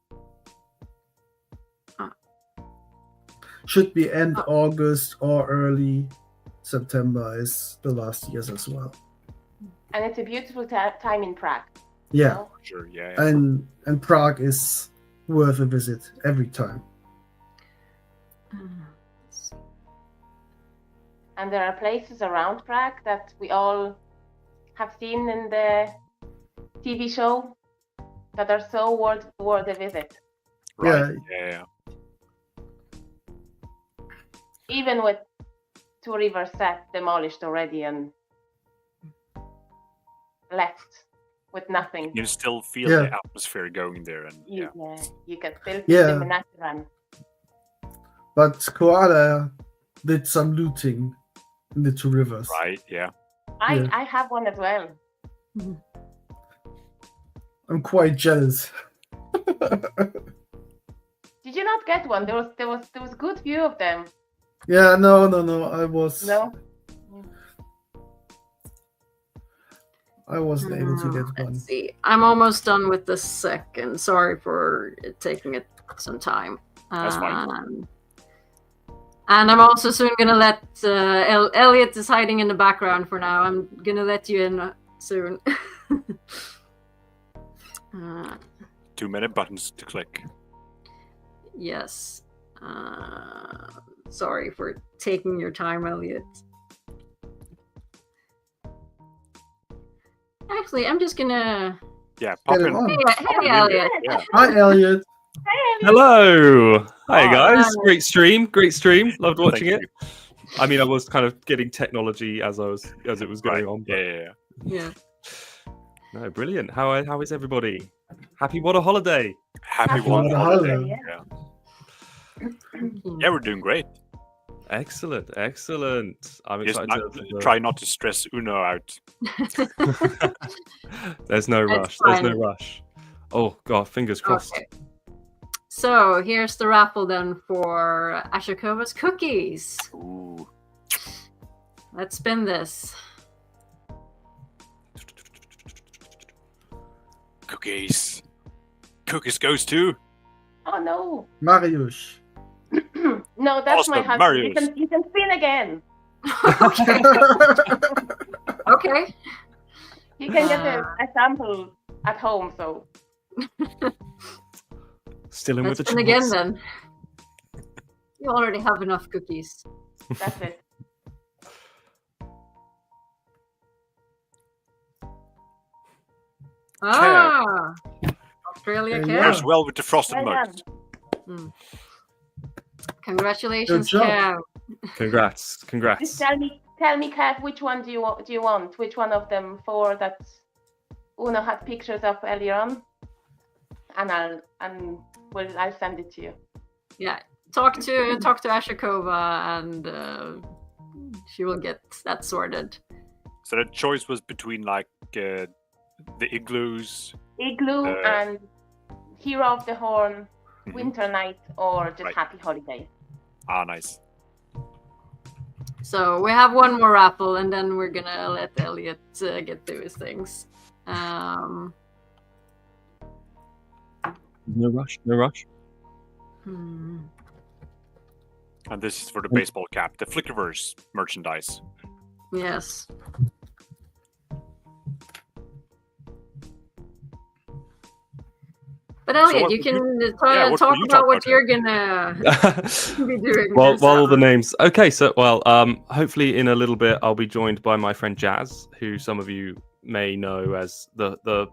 Should be end August or early September is the last years as well. And it's a beautiful time in Prague. Yeah, know? Sure, yeah. and Prague is worth a visit every time. And there are places around Prague that we all have seen in the TV show that are so worth a visit. Right. Yeah. Even with Two Rivers set demolished already and left with nothing. You still feel Yeah. the atmosphere going there, and You can still see Yeah. the Manetheren. But Koala did some looting in the Two Rivers. right, yeah. Yeah. I have one as well. I'm quite jealous. Did you not get one? There was a good view of them. Yeah, no. I wasn't able to get one. Let's see. I'm almost done with the second. Sorry for it taking it some time. That's fine. And I'm also soon gonna let Elliot is hiding in the background for now. I'm gonna let you in soon. 2 minute buttons to click. Yes. Sorry for taking your time, Elliot. Actually, I'm just gonna. Yeah, pop Get it in. on. Hey, Elliot. Yeah. Hi, Elliot. Hello. Hi Hi. guys. Great stream. Loved watching Thank it. I mean, I was kind of getting technology as it was going Right. on. But Yeah. Yeah. no, brilliant. How is everybody? Happy WoTaHoliday. Happy Happy one holiday. holiday. Yeah. Yeah, we're doing great. Excellent. I'm Just excited. try not to stress Uno out. There's no That's rush. Oh god, fingers crossed. Okay. So here's the raffle then for Ashakova's cookies. Ooh. Let's spin this. Cookies. Cookies goes to Oh no. Mariusz. No, that's my Awesome, husband. Marius. You can spin again. Okay. Okay. You can get a sample at home, so Still in Let's with the spin again choice. then. You already have enough cookies. that's it. Ah, Australia There you Kev. go. Pairs well with the frosted Well mugs. Congratulations, Good job. Kev. Congrats. Just tell me, Kat, which one do you want? Which one of them four that Uno had pictures of earlier on? And I'll send it to you. Yeah, talk to Ashakova and she will get that sorted. So the choice was between like the igloos. Igloo and Hero of the Horn, Mhm. Winter Night, or just Right. Happy Holiday. Ah, nice. So we have one more raffle, and then we're gonna let Elliot get through his things. No rush. And this is for the baseball cap, the Flickerverse merchandise. Yes. But Elliot, what you would can what talk will you about talk what about you're gonna be doing. Well, all the yourself. names. Okay, so hopefully in a little bit I'll be joined by my friend Jazz, who some of you may know as the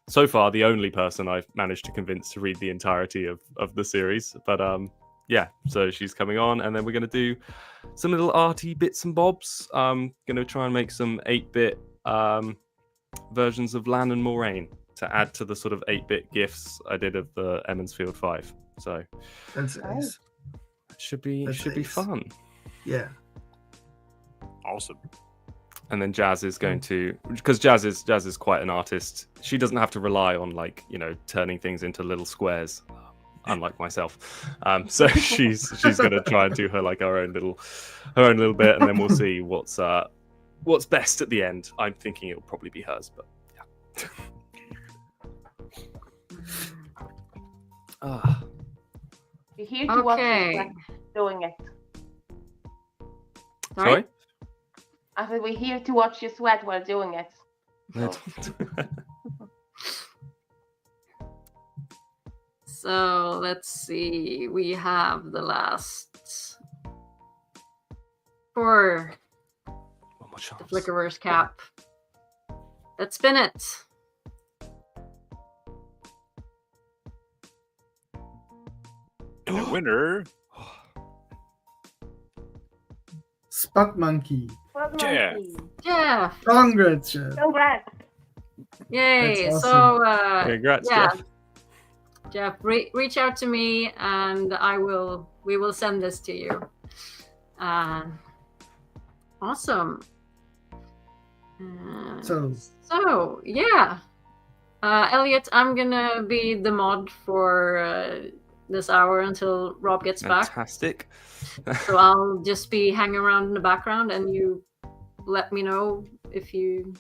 so far the only person I've managed to convince to read the entirety of the series. But yeah, so she's coming on, and then we're going to do some little arty bits and bobs. Going to try and make some 8-bit versions of Lan and Moraine to add to the sort of 8-bit gifs I did of the Emmonsfield 5. So That's nice. should be That's fun. Yeah. Awesome. And then Jazz is going to, because Jazz is quite an artist. She doesn't have to rely on turning things into little squares, unlike myself. So she's going to try and do her own little bit, and then we'll see what's best at the end. I'm thinking it'll probably be hers, but yeah. We're here to watch you doing it. Sorry? I said we're here to watch you sweat while doing it. So let's see. We have the last 4. One more chance. The Flickerverse cap. Let's spin it. And the winner, Spot Monkey. Jeff. Jeff. Congrats, Jeff. Congrats. Yay. That's So awesome. Congrats, yeah. Jeff. Jeff, reach out to me, and we will send this to you. Awesome. So yeah, Elliot, I'm gonna be the mod for this hour until Rob gets back. Fantastic. So I'll just be hanging around in the background, and you let me know if you,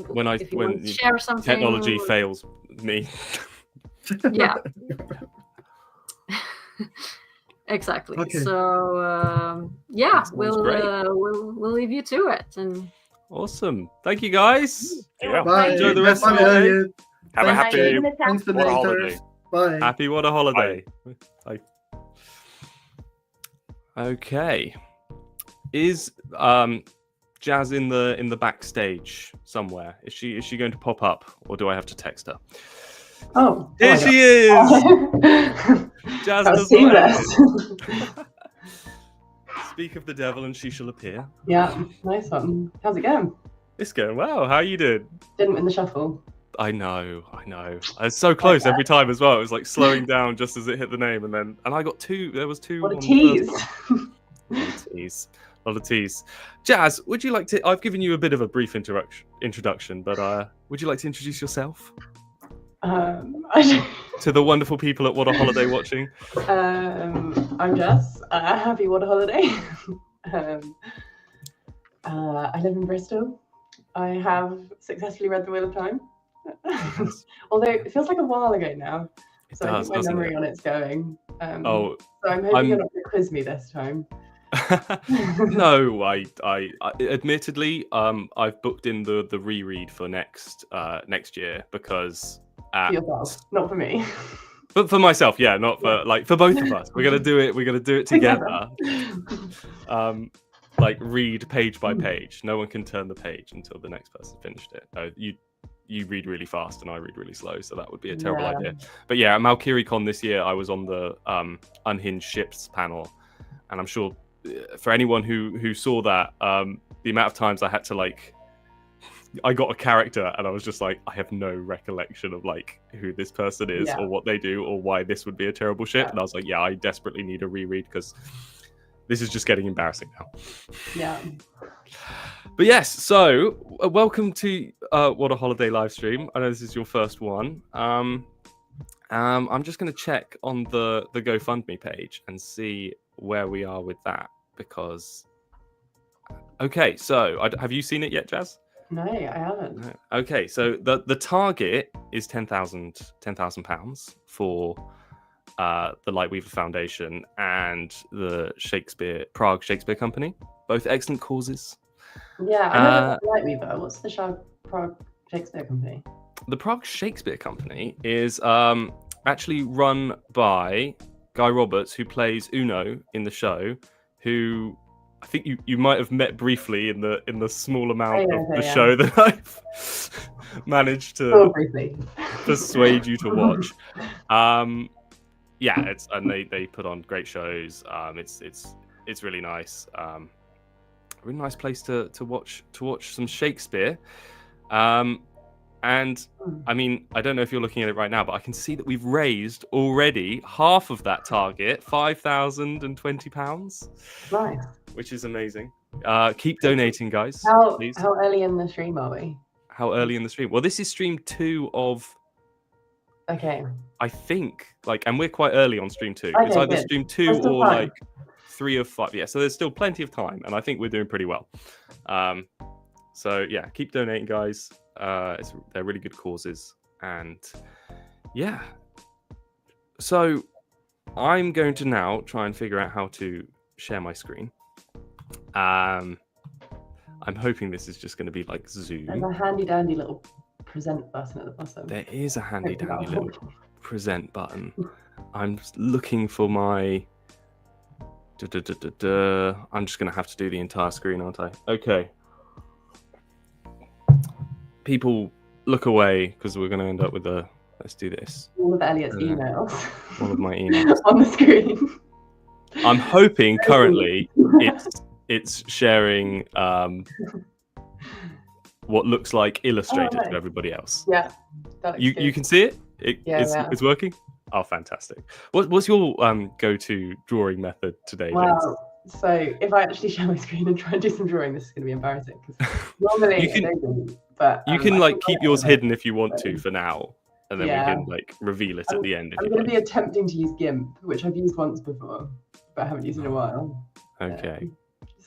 when want to share something. Technology fails me. Yeah. Exactly. Okay. So we'll leave you to it. And awesome. Thank you, guys. Yeah. Bye. Enjoy the rest Bye, of the day. Elliot. Have a happy Thanks for the WoTaHoliday. haters. Bye. Happy WoTaHoliday. Bye. Okay. Is Jazz in the backstage somewhere? Is she going to pop up, or do I have to text her? Oh, Here she is. Jazz does seamless. Speak of the devil, and she shall appear. Yeah, nice one. How's it going? It's going well. How are you doing? Didn't win the shuffle. I know. I was so close every time as well. It was like slowing down just as it hit the name, and I got 2. There was 2. What a tease! A lot of tease. Jazz, would you like to? I've given you a bit of a brief introduction, but would you like to introduce yourself to the wonderful people at WoTaHoliday watching? I'm Jess. Happy WoTaHoliday. I live in Bristol. I have successfully read The Wheel of Time. Although it feels like a while ago now. So I think my memory on it's going. So I'm hoping you're not going to quiz me this time. No, I admittedly, I've booked in the reread for next year because for yourself, not for me. But for myself, yeah, not for for both of us. We're gonna do it together. Read page by page. No one can turn the page until the next person finished it. You read really fast and I read really slow, so that would be a terrible idea. But yeah, at Malkier Con this year, I was on the Unhinged Ships panel, and I'm sure for anyone who saw that, the amount of times I had to I got a character and I was just like, I have no recollection of who this person is or what they do or why this would be a terrible ship. And I was like, I desperately need a reread because this is just getting embarrassing now. Yeah. But yes, so welcome to WoTaHoliday live stream. I know this is your first one. I'm just going to check on the GoFundMe page and see where we are with that because. Okay, so have you seen it yet, Jazz? No, I haven't. No. Okay, so the target is £10,000 for the Lightweaver Foundation and the Prague Shakespeare Company. Both excellent causes. Yeah, I know about Lightweaver. What's the Prague Shakespeare Company? The Prague Shakespeare Company is actually run by Guy Roberts, who plays Uno in the show, who I think you might have met briefly in the small amount of the show that managed to So briefly. persuade you to watch. Yeah, and they put on great shows. It's really nice. Really nice place to watch some Shakespeare. And I mean, I don't know if you're looking at it right now, but I can see that we've raised already half of that target, £5,020. Nice. Which is amazing. Keep donating, guys. Please. How early in the stream are we? How early in the stream? Well, this is stream 2 of. Okay. I think, and we're quite early on stream 2. Okay, it's either good. stream 2 or 3 of 5. Yeah, so there's still plenty of time, and I think we're doing pretty well. So yeah, keep donating, guys. They're really good causes, and yeah. So I'm going to now try and figure out how to share my screen. I'm hoping this is just going to be like Zoom. There's a handy dandy little present button at the bottom. There is a handy dandy little present button. I'm just looking for my. I'm just going to have to do the entire screen, aren't I? Okay. People, look away because we're going to end up with a. Let's do this. All of Elliot's emails. All of my emails on the screen. I'm hoping currently it's sharing what looks like Illustrator to everybody else. Yeah. You can see it? It's working? Oh, fantastic. What's your go-to drawing method today, Jess? Well, so if I actually share my screen and try and do some drawing, this is going to be embarrassing. Normally you can, I don't, but you can keep yours hidden if you want to for now. And then we can reveal it at the end. I'm going to be attempting to use GIMP, which I've used once before, but I haven't used in a while. Okay.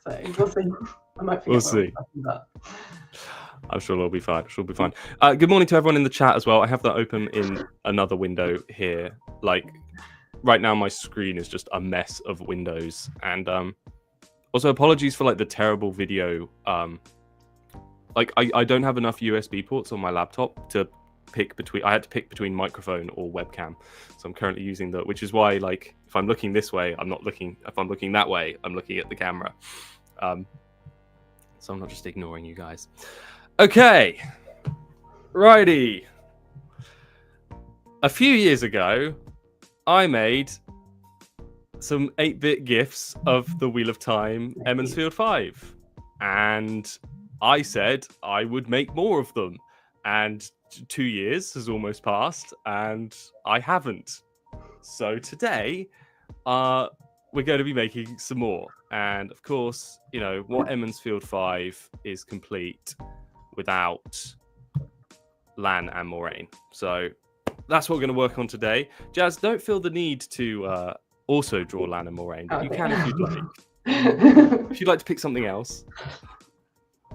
So we'll see. I might forget. We'll see. I'm sure it'll be fine. Good morning to everyone in the chat as well. I have that open in another window here. Right now, my screen is just a mess of windows, and also apologies for the terrible video. I don't have enough USB ports on my laptop to pick between. I had to pick between microphone or webcam, so I'm currently using which is why if I'm looking this way, I'm not looking. If I'm looking that way, I'm looking at the camera. So I'm not just ignoring you guys. Okay, righty. A few years ago, I made some 8-bit GIFs of the Wheel of Time Emmonsfield 5, and I said I would make more of them, and 2 years has almost passed, and I haven't. So today, we're going to be making some more. And of course, what Emmonsfield 5 is complete without Lan and Moraine. So that's what we're going to work on today. Jazz, don't feel the need to also draw Lan and Moraine, but you can if you'd like. If you'd like to pick something else.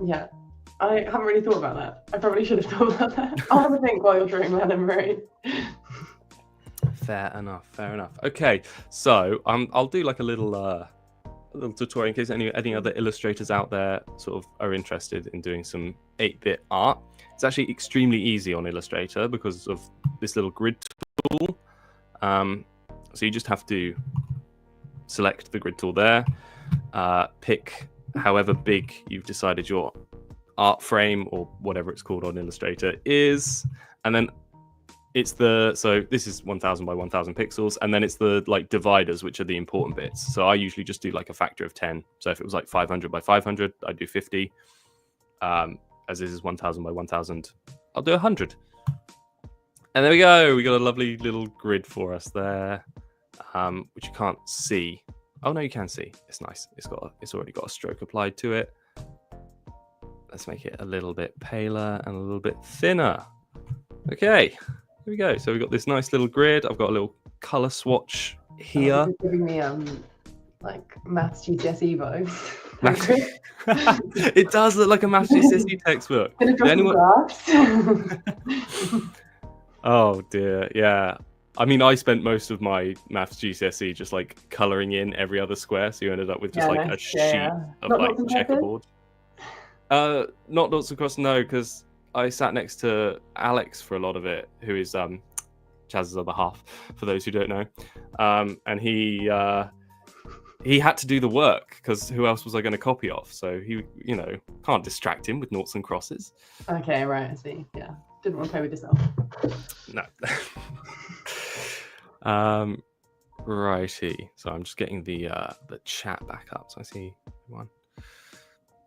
Yeah. I haven't really thought about that. I probably should have thought about that. I'll have a think while you're drawing Lan and Moraine. Fair enough. Okay, so I'll do a little tutorial in case any other illustrators out there sort of are interested in doing some 8-bit art. It's actually extremely easy on Illustrator because of this little grid tool. So you just have to select the grid tool there, pick however big you've decided your art frame or whatever it's called on Illustrator is, and then so this is 1000 by 1000 pixels, and then it's the dividers, which are the important bits. So I usually just do a factor of 10. So if it was 500 by 500, I do 50. As this is 1000 by 1000, I'll do 100. And there we go. We got a lovely little grid for us there, which you can't see. Oh no, you can see. It's nice. It's already got a stroke applied to it. Let's make it a little bit paler and a little bit thinner. Okay. Here we go. So we've got this nice little grid. I've got a little color swatch here. You're giving me maths GCSE vibes. It does look like a maths GCSE textbook. Oh dear, yeah. I mean, I spent most of my maths GCSE just coloring in every other square, so you ended up with just a sheet of checkerboard. Not noughts across, no, because I sat next to Alex for a lot of it, who is Chaz's other half, for those who don't know. And he he had to do the work because who else was I going to copy off? So he, can't distract him with noughts and crosses. Okay, right, I see. Yeah, didn't want to play with yourself. No. Righty. So I'm just getting the chat back up, so I see one.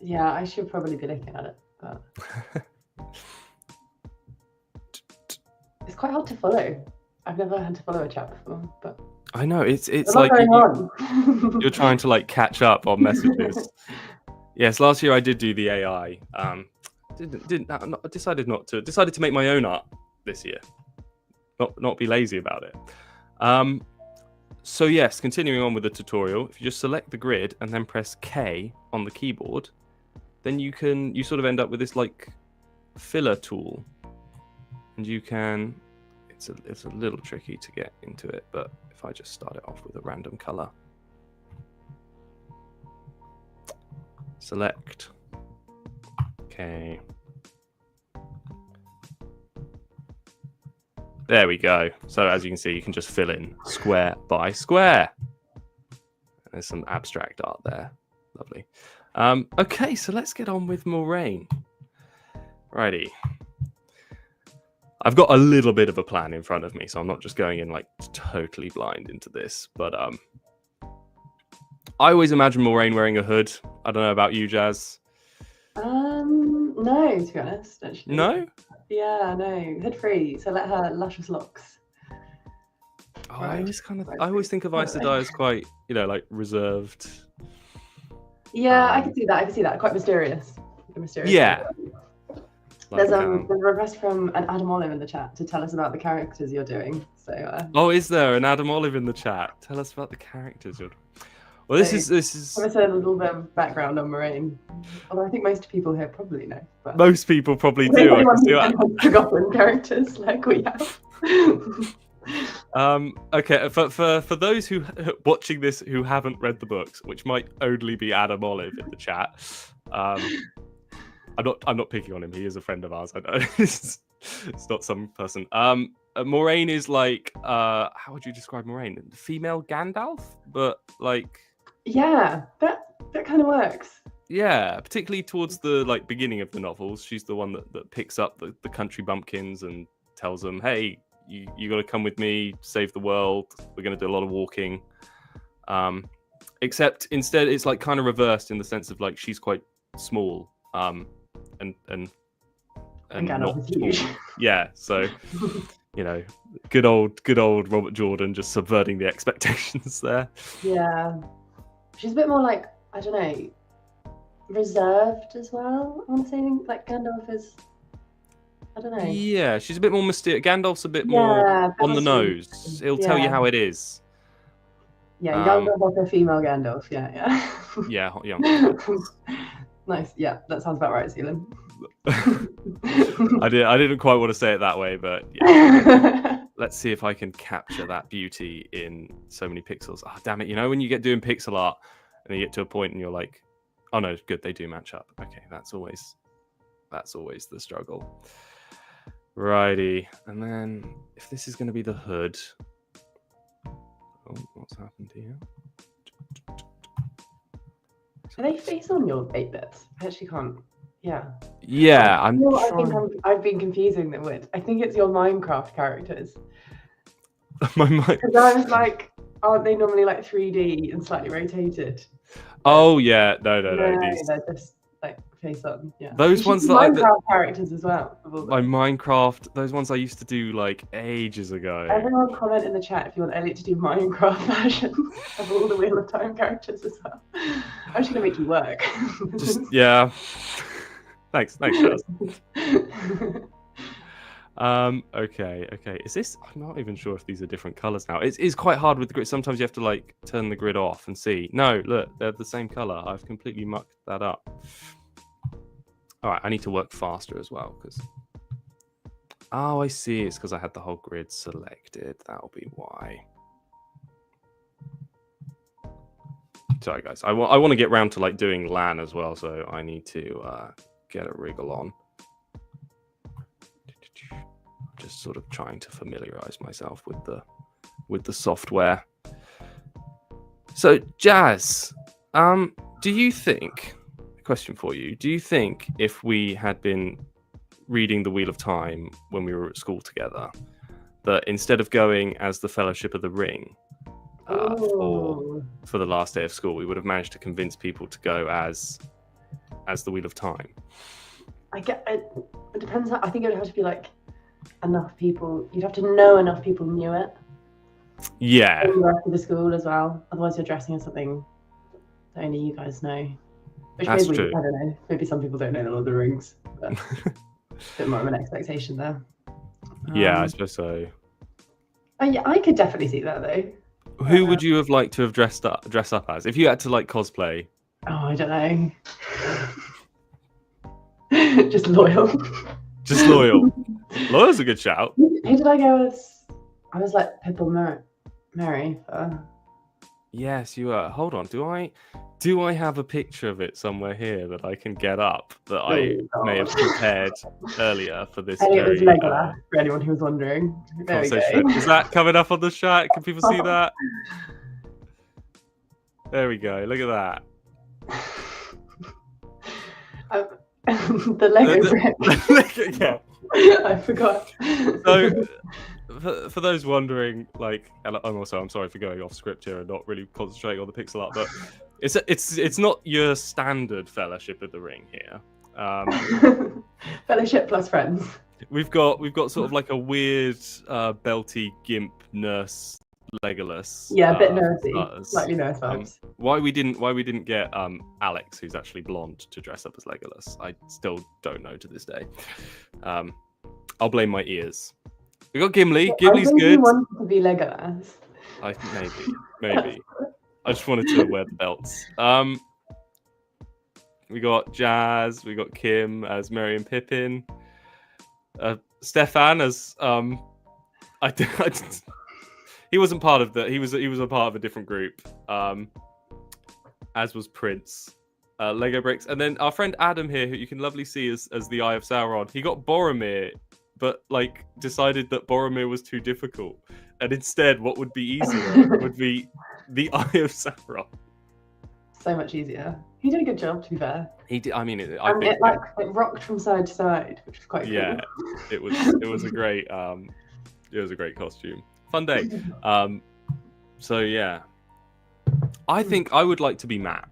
Yeah, I should probably be looking at it, but it's quite hard to follow. I've never had to follow a chat before, but I know it's like you're trying to like catch up on messages. Yes, last year I did do the AI. Decided to make my own art this year. Not be lazy about it. So yes, continuing on with the tutorial, if you just select the grid and then press K on the keyboard, then you sort of end up with this like filler tool, and you can. It's a little tricky to get into it, but if I just start it off with a random color, select, okay, there we go. So as you can see, you can just fill in square by square. There's some abstract art there, lovely. Okay, so let's get on with Moraine. Righty. I've got a little bit of a plan in front of me, so I'm not just going in like totally blind into this. But I always imagine Moraine wearing a hood. I don't know about you, Jazz. No, to be honest, actually. No? Yeah, no, hood free. So let her luscious locks. Oh, I always think of Aes Sedai as quite, like reserved. Yeah, I can see that. Quite mysterious. Yeah. There's a request from an Adam Olive in the chat to tell us about the characters you're doing. So. Is there an Adam Olive in the chat? Tell us about the characters you're doing. Well, this is. Give us a little bit of background on Moraine. Although I think most people here probably know. But most people probably do. I can see that. Forgotten characters like we have. Okay, for those who watching this who haven't read the books, which might only be Adam Olive in the chat. I'm not picking on him. He is a friend of ours. I know. It's not some person. Moraine is like how would you describe Moraine? Female Gandalf, but like. Yeah, that kind of works. Yeah, particularly towards the like beginning of the novels, she's the one that picks up the country bumpkins and tells them, "Hey, you got to come with me, save the world. We're going to do a lot of walking." Except instead, it's like kind of reversed in the sense of like she's quite small. And not huge. Yeah, so good old Robert Jordan just subverting the expectations there. Yeah, she's a bit more like, I don't know, reserved as well. I want to say like Gandalf is, I don't know. Yeah, she's a bit more mysterious. Gandalf's a bit more on the nose. He'll tell you how it is. Yeah, Gandalf like a female Gandalf. Yeah. Yeah. Nice. Yeah, that sounds about right, Seelan. I didn't quite want to say it that way, but yeah. Let's see if I can capture that beauty in so many pixels. Oh, damn it. When you get doing pixel art and you get to a point and you're like, oh no, good, they do match up. Okay, that's always the struggle. Righty. And then if this is going to be the hood. Oh, what's happened here? Are they face on your 8-bits? I actually can't. Yeah. Yeah, I've been confusing them with. I think it's your Minecraft characters. Because I was like, aren't they normally like 3D and slightly rotated? Oh yeah, no. They're just like face on. Yeah. Those ones that Minecraft characters as well. My Minecraft, those ones I used to do like ages ago. Everyone comment in the chat if you want Elliot to do Minecraft versions of all the Wheel of Time characters as well. I'm just gonna make you work. Yeah. Thanks, Charles. Okay. Is this? I'm not even sure if these are different colors now. It's quite hard with the grid. Sometimes you have to like turn the grid off and see. No, look, they're the same color. I've completely mucked that up. All right, I need to work faster as well because. Oh, I see. It's because I had the whole grid selected. That'll be why. Sorry, guys. I want to get round to like doing LAN as well, so I need to get a wriggle on. Just sort of trying to familiarize myself with the software. So, Jazz, do you think? Question for you: do you think if we had been reading The Wheel of Time when we were at school together, that instead of going as the Fellowship of the Ring for the last day of school, we would have managed to convince people to go as the Wheel of Time? It depends. I think it would have to be like enough people. You'd have to know enough people knew it. Yeah. And the rest of the school as well. Otherwise, you're dressing as something that only you guys know. Which That's maybe, true. I don't know. Maybe some people don't know Lord of the Rings. But a bit more of an expectation there. Yeah, I suppose so. I could definitely see that though. Who would you have liked to have dressed up as if you had to like cosplay? Oh, I don't know. Just loyal. Just loyal. Loyal's a good shout. Who did I go as? I was like Pipple Mary. Yes, you are. Hold on. Do I have a picture of it somewhere here that I can get up that I may have prepared earlier for this? I think it was very, Legolas, for anyone who was wondering. There we go. Is that coming up on the chat? Can people see that? There we go. Look at that. The Lego brick. Yeah. I forgot. So, for those wondering, like, and I'm sorry for going off script here and not really concentrating on the pixel art, but it's not your standard Fellowship of the Ring here. Fellowship plus friends. We've got sort of like a weird belty gimp nurse Legolas. Yeah, a bit nursey, slightly nurse vibes. Why we didn't get Alex, who's actually blonde, to dress up as Legolas, I still don't know to this day. I'll blame my ears. We got Gimli. Gimli's good. You wanted to be Legolas. Maybe. I just wanted to wear the belts. We got Jazz. We got Kim as Merry and Pippin. Stefan as he wasn't part of the. He was a part of a different group. As was Prince. Lego bricks, and then our friend Adam here, who you can lovely see as the Eye of Sauron. He got Boromir, but like decided that Boromir was too difficult, and instead, what would be easier would be the Eye of Sauron. So much easier. He did a good job, to be fair. He did. I mean, it rocked from side to side, which was quite cool. Yeah, it was a great costume. Fun day. So yeah, I think I would like to be Matt.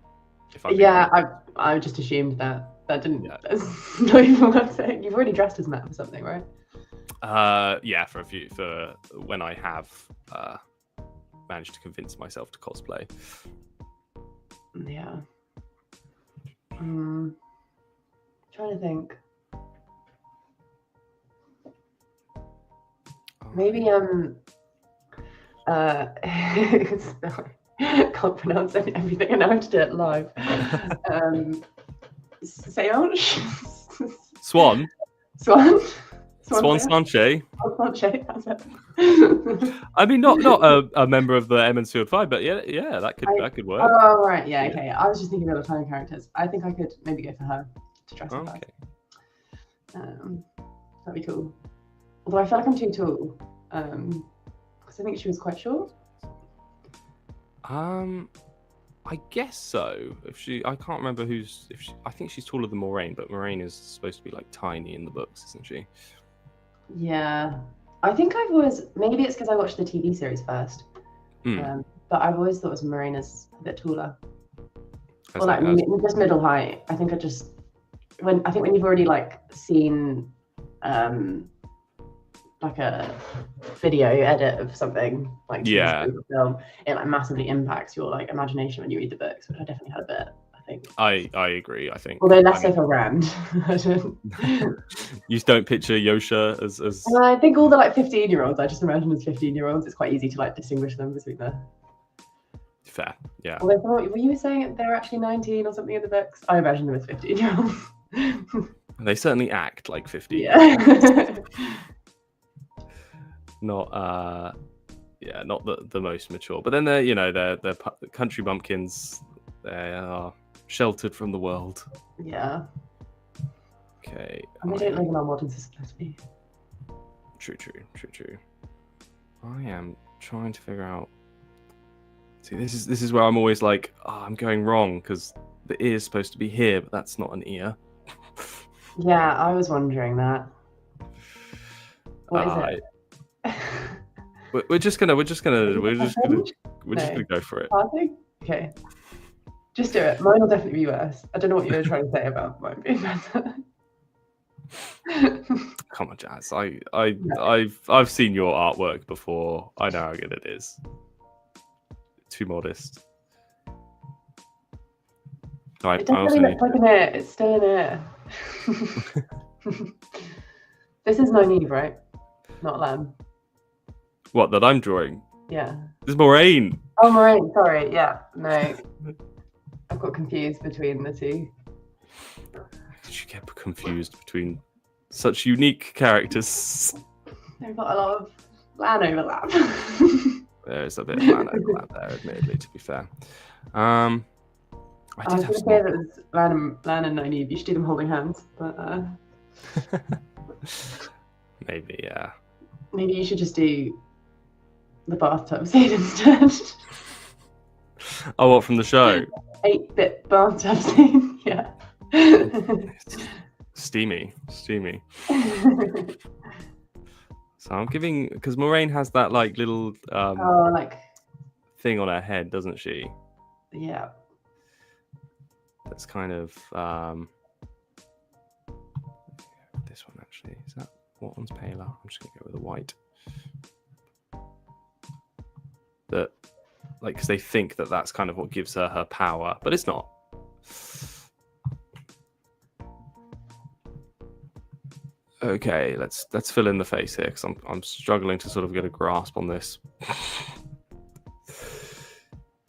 I just assumed that didn't. Yeah. That's not even worth saying. You've already dressed as Matt for something, right? Yeah, for when I have managed to convince myself to cosplay. Yeah. Trying to think. Maybe can't pronounce everything and I have to do it live. Seance? Swan Sanche. I mean, not a member of the Emmonsfield Five, but yeah, that could work. Oh right, yeah, okay. I was just thinking of the time characters. I think I could maybe go for her to dress up. Okay. That'd be cool. Although I feel like I'm too tall, because I think she was quite short. I guess so. I can't remember I think she's taller than Moraine, but Moraine is supposed to be like tiny in the books, isn't she? Yeah, I think maybe it's because I watched the TV series first. But I've always thought Moraine is a bit taller. Or like just middle height. I think when you've already like seen like a video edit of something like film, it like massively impacts your like imagination when you read the books, which I definitely had a bit. I think I agree. I think although less so for Rand. You don't picture Yosha as I think all the like 15-year-olds I just imagine as 15-year-olds. It's quite easy to like distinguish them between the fair. Yeah. Although were you saying they're actually 19 or something in the books? I imagine them as 15-year-olds. They certainly act like 15. Yeah. Not the most mature, but then they're country bumpkins. They are sheltered from the world. Yeah. Okay. And they don't live in our modern society. True. I am trying to figure out. See, this is where I'm always like, oh, I'm going wrong because the ear is supposed to be here, but that's not an ear. Yeah, I was wondering that. What is it? We're just gonna go for it. Parting? Okay. Just do it. Mine will definitely be worse. I don't know what you were trying to say about mine being better. Come on, Jazz. I've seen your artwork before. I know how good it is. Too modest. It doesn't really look like an ear. It's still an ear. This is Nynaeve, right? Not Lamb. What, that I'm drawing? Yeah. This is Moraine. Oh, Moraine. Sorry. Yeah. No. I've got confused between the two. Did you get confused between such unique characters? They've got a lot of land overlap. There is a bit of land overlap there, admittedly, to be fair. I was going to say that it was Lan and Nynaeve. You should do them holding hands, but maybe, yeah. Maybe you should just do the bathtub scene instead. Oh, what, from the show? 8-bit bathtub scene, yeah. Steamy. So I'm giving, because Moraine has that like little thing on her head, doesn't she? Yeah. That's kind of this one actually. Is that what one's paler? I'm just gonna go with the white. That, like, because they think that that's kind of what gives her power, but it's not. Okay, let's fill in the face here because I'm struggling to sort of get a grasp on this.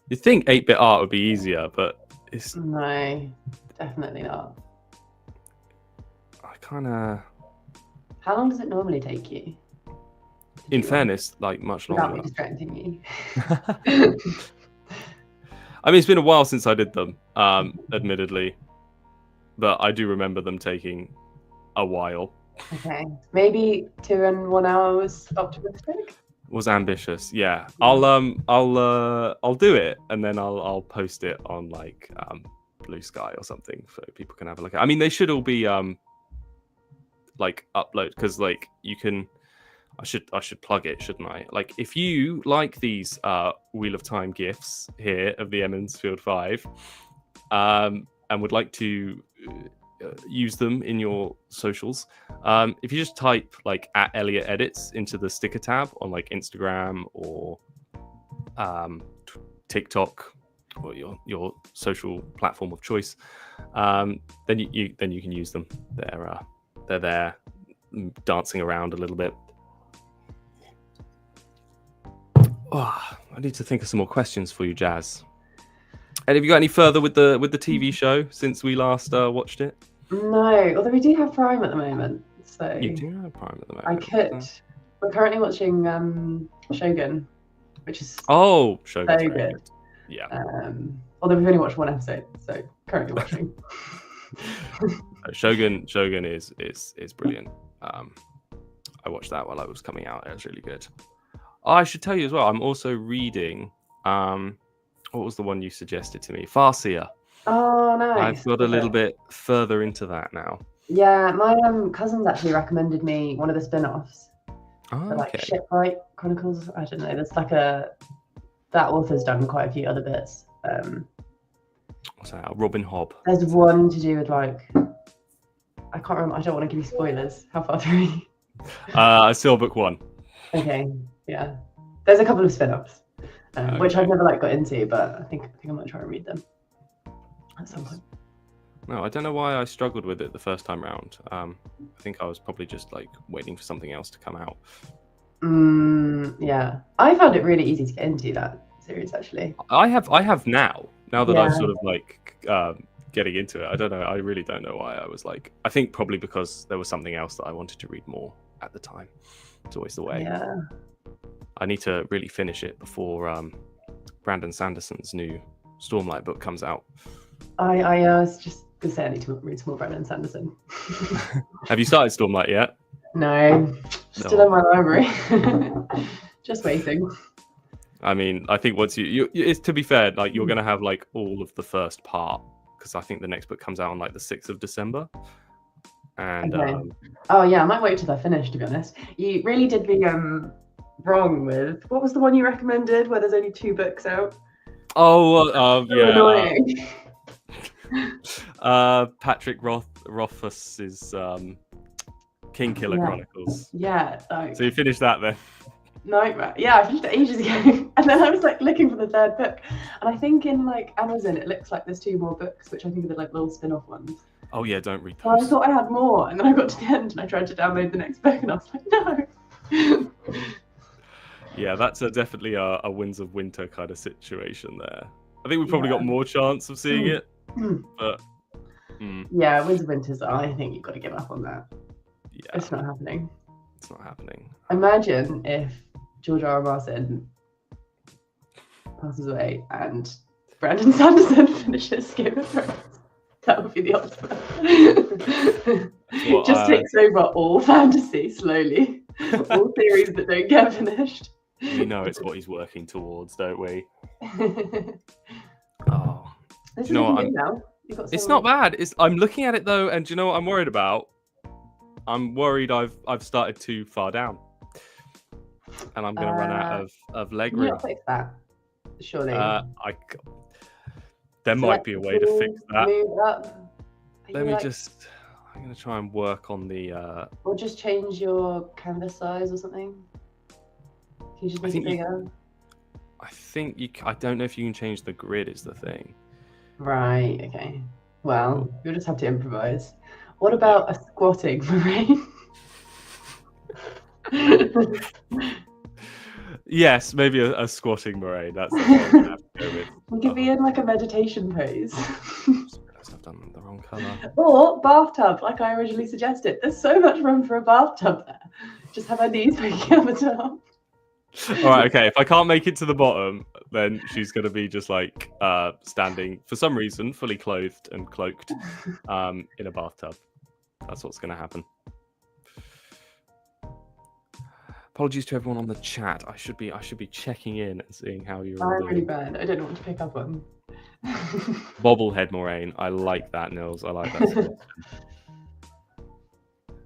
You'd think 8-bit art would be easier, but it's no, definitely not. I kind of. How long does it normally take you? In fairness, like much longer. Without me distracting you. I mean, it's been a while since I did them, admittedly, but I do remember them taking a while. Okay, maybe 2 and 1 hour was optimistic. Was ambitious, yeah. I'll do it, and then I'll post it on like Blue Sky or something so people can have a look at. I mean, they should all be like upload, because like you can. I should plug it, shouldn't I? Like, if you like these Wheel of Time gifs here of the Emmonsfield 5, and would like to use them in your socials, if you just type like @ElliotEdits into the sticker tab on like Instagram or TikTok or your social platform of choice, then you can use them. They're there dancing around a little bit. Oh, I need to think of some more questions for you, Jazz. And have you got any further with the TV show since we last watched it? No, although we do have Prime at the moment. So you do have Prime at the moment. I could. We're currently watching Shogun, which is Shogun, so good. Yeah. Although we've only watched 1 episode, so currently watching. Shogun is brilliant. I watched that while I was coming out. It was really good. Oh, I should tell you as well, I'm also reading, what was the one you suggested to me? Farseer. Oh, nice. I've got a little bit further into that now. Yeah, my cousins actually recommended me one of the spin-offs. Oh, the, like, okay. Shipwright Chronicles. I don't know. There's like that author's done quite a few other bits. What's that? Robin Hobb. There's one to do with like, I can't remember. I don't want to give you spoilers. How far through? I saw book 1. Okay. Yeah, there's a couple of spin-offs, Okay. which I've never like got into, but I think I might try and read them at some point. No, I don't know why I struggled with it the first time round. I think I was probably just like waiting for something else to come out. Yeah, I found it really easy to get into that series actually. I have now that I'm sort of like getting into it. I don't know. I really don't know why I was like. I think probably because there was something else that I wanted to read more at the time. It's always the way. Yeah. I need to really finish it before Brandon Sanderson's new Stormlight book comes out. I was just gonna say I need to read some more Brandon Sanderson. Have you started Stormlight yet? No, still in my library. Just waiting. I mean, I think once you it's, to be fair, like you're gonna have like all of the first part, because I think the next book comes out on like the 6th of December. And Okay. Oh yeah, I might wait till they're finished, to be honest. You really did me wrong with, what was the one you recommended where there's only 2 books out? Oh, So yeah. annoying. Patrick Rothfuss's King Killer Chronicles. Yeah. Like, So you finished that then? nightmare. Yeah, I finished it ages ago. And then I was like looking for the 3rd book. And I think in like Amazon it looks like there's 2 more books, which I think are the like little spin-off ones. Oh yeah, don't read So I those. thought I had more, and then I got to the end and I tried to download the next book and I was like, no. Yeah, that's definitely a Winds of Winter kind of situation there. I think we've probably got more chance of seeing it, but yeah, Winds of Winter's, I think you've got to give up on that. yeah, It's not happening. it's not happening. Imagine if George R. R. Martin passes away and Brandon Sanderson finishes Game of Thrones. That would be the ultimate. Just takes over all fantasy slowly. All theories that don't get finished. We know it's what he's working towards, don't we? Oh, This you know what? It's not bad. I'm looking at it though, and do you know what I'm worried about? I'm worried I've started too far down, and I'm going to run out of leg Can you room. not fix that? Surely. There might be a way to fix that. Move up. Let me just. I'm going to try and work on the. Or just change your canvas size or something. Can you just make it bigger? I think you. I don't know if you can change the grid. Is the thing. Right. Okay. Well, you'll just have to improvise. What about a squatting marine? Yes, maybe a squatting moraine. That's the one I'm gonna have to go with. We could be in like a meditation pose. I've done the wrong colour. Or bathtub, like I originally suggested. There's so much room for a bathtub there. Just have her knees poking out the top. All right, okay. If I can't make it to the bottom, then she's going to be just like standing, for some reason, fully clothed and cloaked in a bathtub. That's what's going to happen. Apologies to everyone on the chat. I should be checking in and seeing how you're all I'm doing. really bad. I don't know what to pick up on. Bobblehead moraine. I like that, Nils. I like that.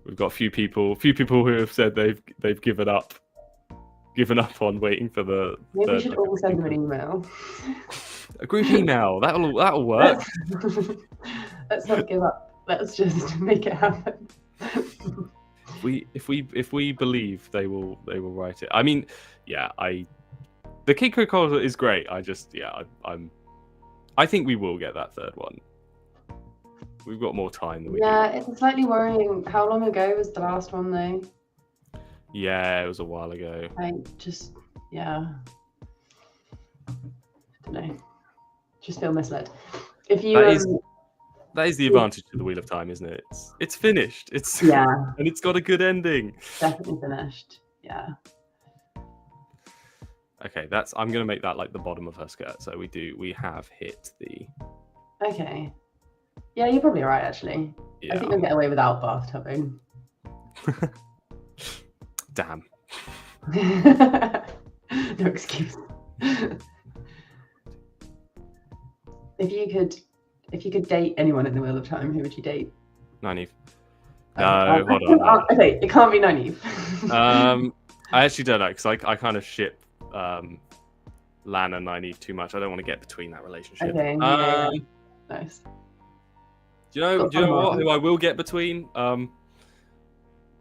We've got a few people who have said they've given up on waiting for the. Maybe we should all send them an email. A group email. That'll work. Let's not give up. Let's just make it happen. If we believe they will write it. I mean, yeah, the King Cole is great. I think we will get that 3rd one. We've got more time than we do. Yeah, it's slightly worrying. How long ago was the last one though? Yeah, it was a while ago. I don't know. Just feel misled. If you that is the advantage of the Wheel of Time, isn't it? It's finished. And it's got a good ending. Definitely finished. Yeah. Okay, I'm gonna make that like the bottom of her skirt. So we have hit the. Okay. Yeah, you're probably right actually. Yeah. I think we'll get away without bathtubing. Damn. No excuse. If you could date anyone in the Wheel of Time, who would you date? Nynaeve. No, hold on. Okay, it can't be Nynaeve. I actually don't know because I kind of ship Lan and Nynaeve too much. I don't want to get between that relationship. Okay. Yeah. Nice. Do you know what? Who I will get between?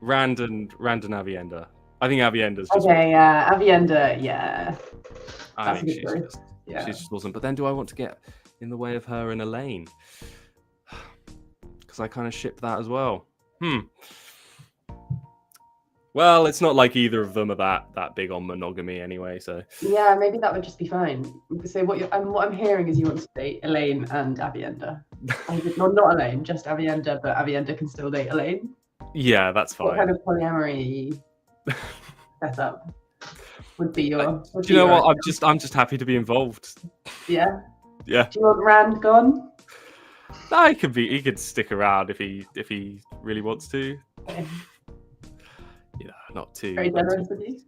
Rand and Avienda. I think Avienda's just. Okay. Yeah. Avienda. Yeah. I think she's just awesome. But then, do I want to get in the way of her and Elaine? Because I kind of ship that as well. Well, it's not like either of them are that big on monogamy anyway. So yeah, maybe that would just be fine. So what I'm hearing is you want to date Elaine and Avienda. Not Elaine, just Avienda, but Avienda can still date Elaine. Yeah, that's fine. What kind of polyamory setup would be your? Do you know what? I'm just happy to be involved. Yeah. Yeah. Do you want Rand gone? No, he could stick around if he really wants to. Okay. You know, not too. Very generous of you.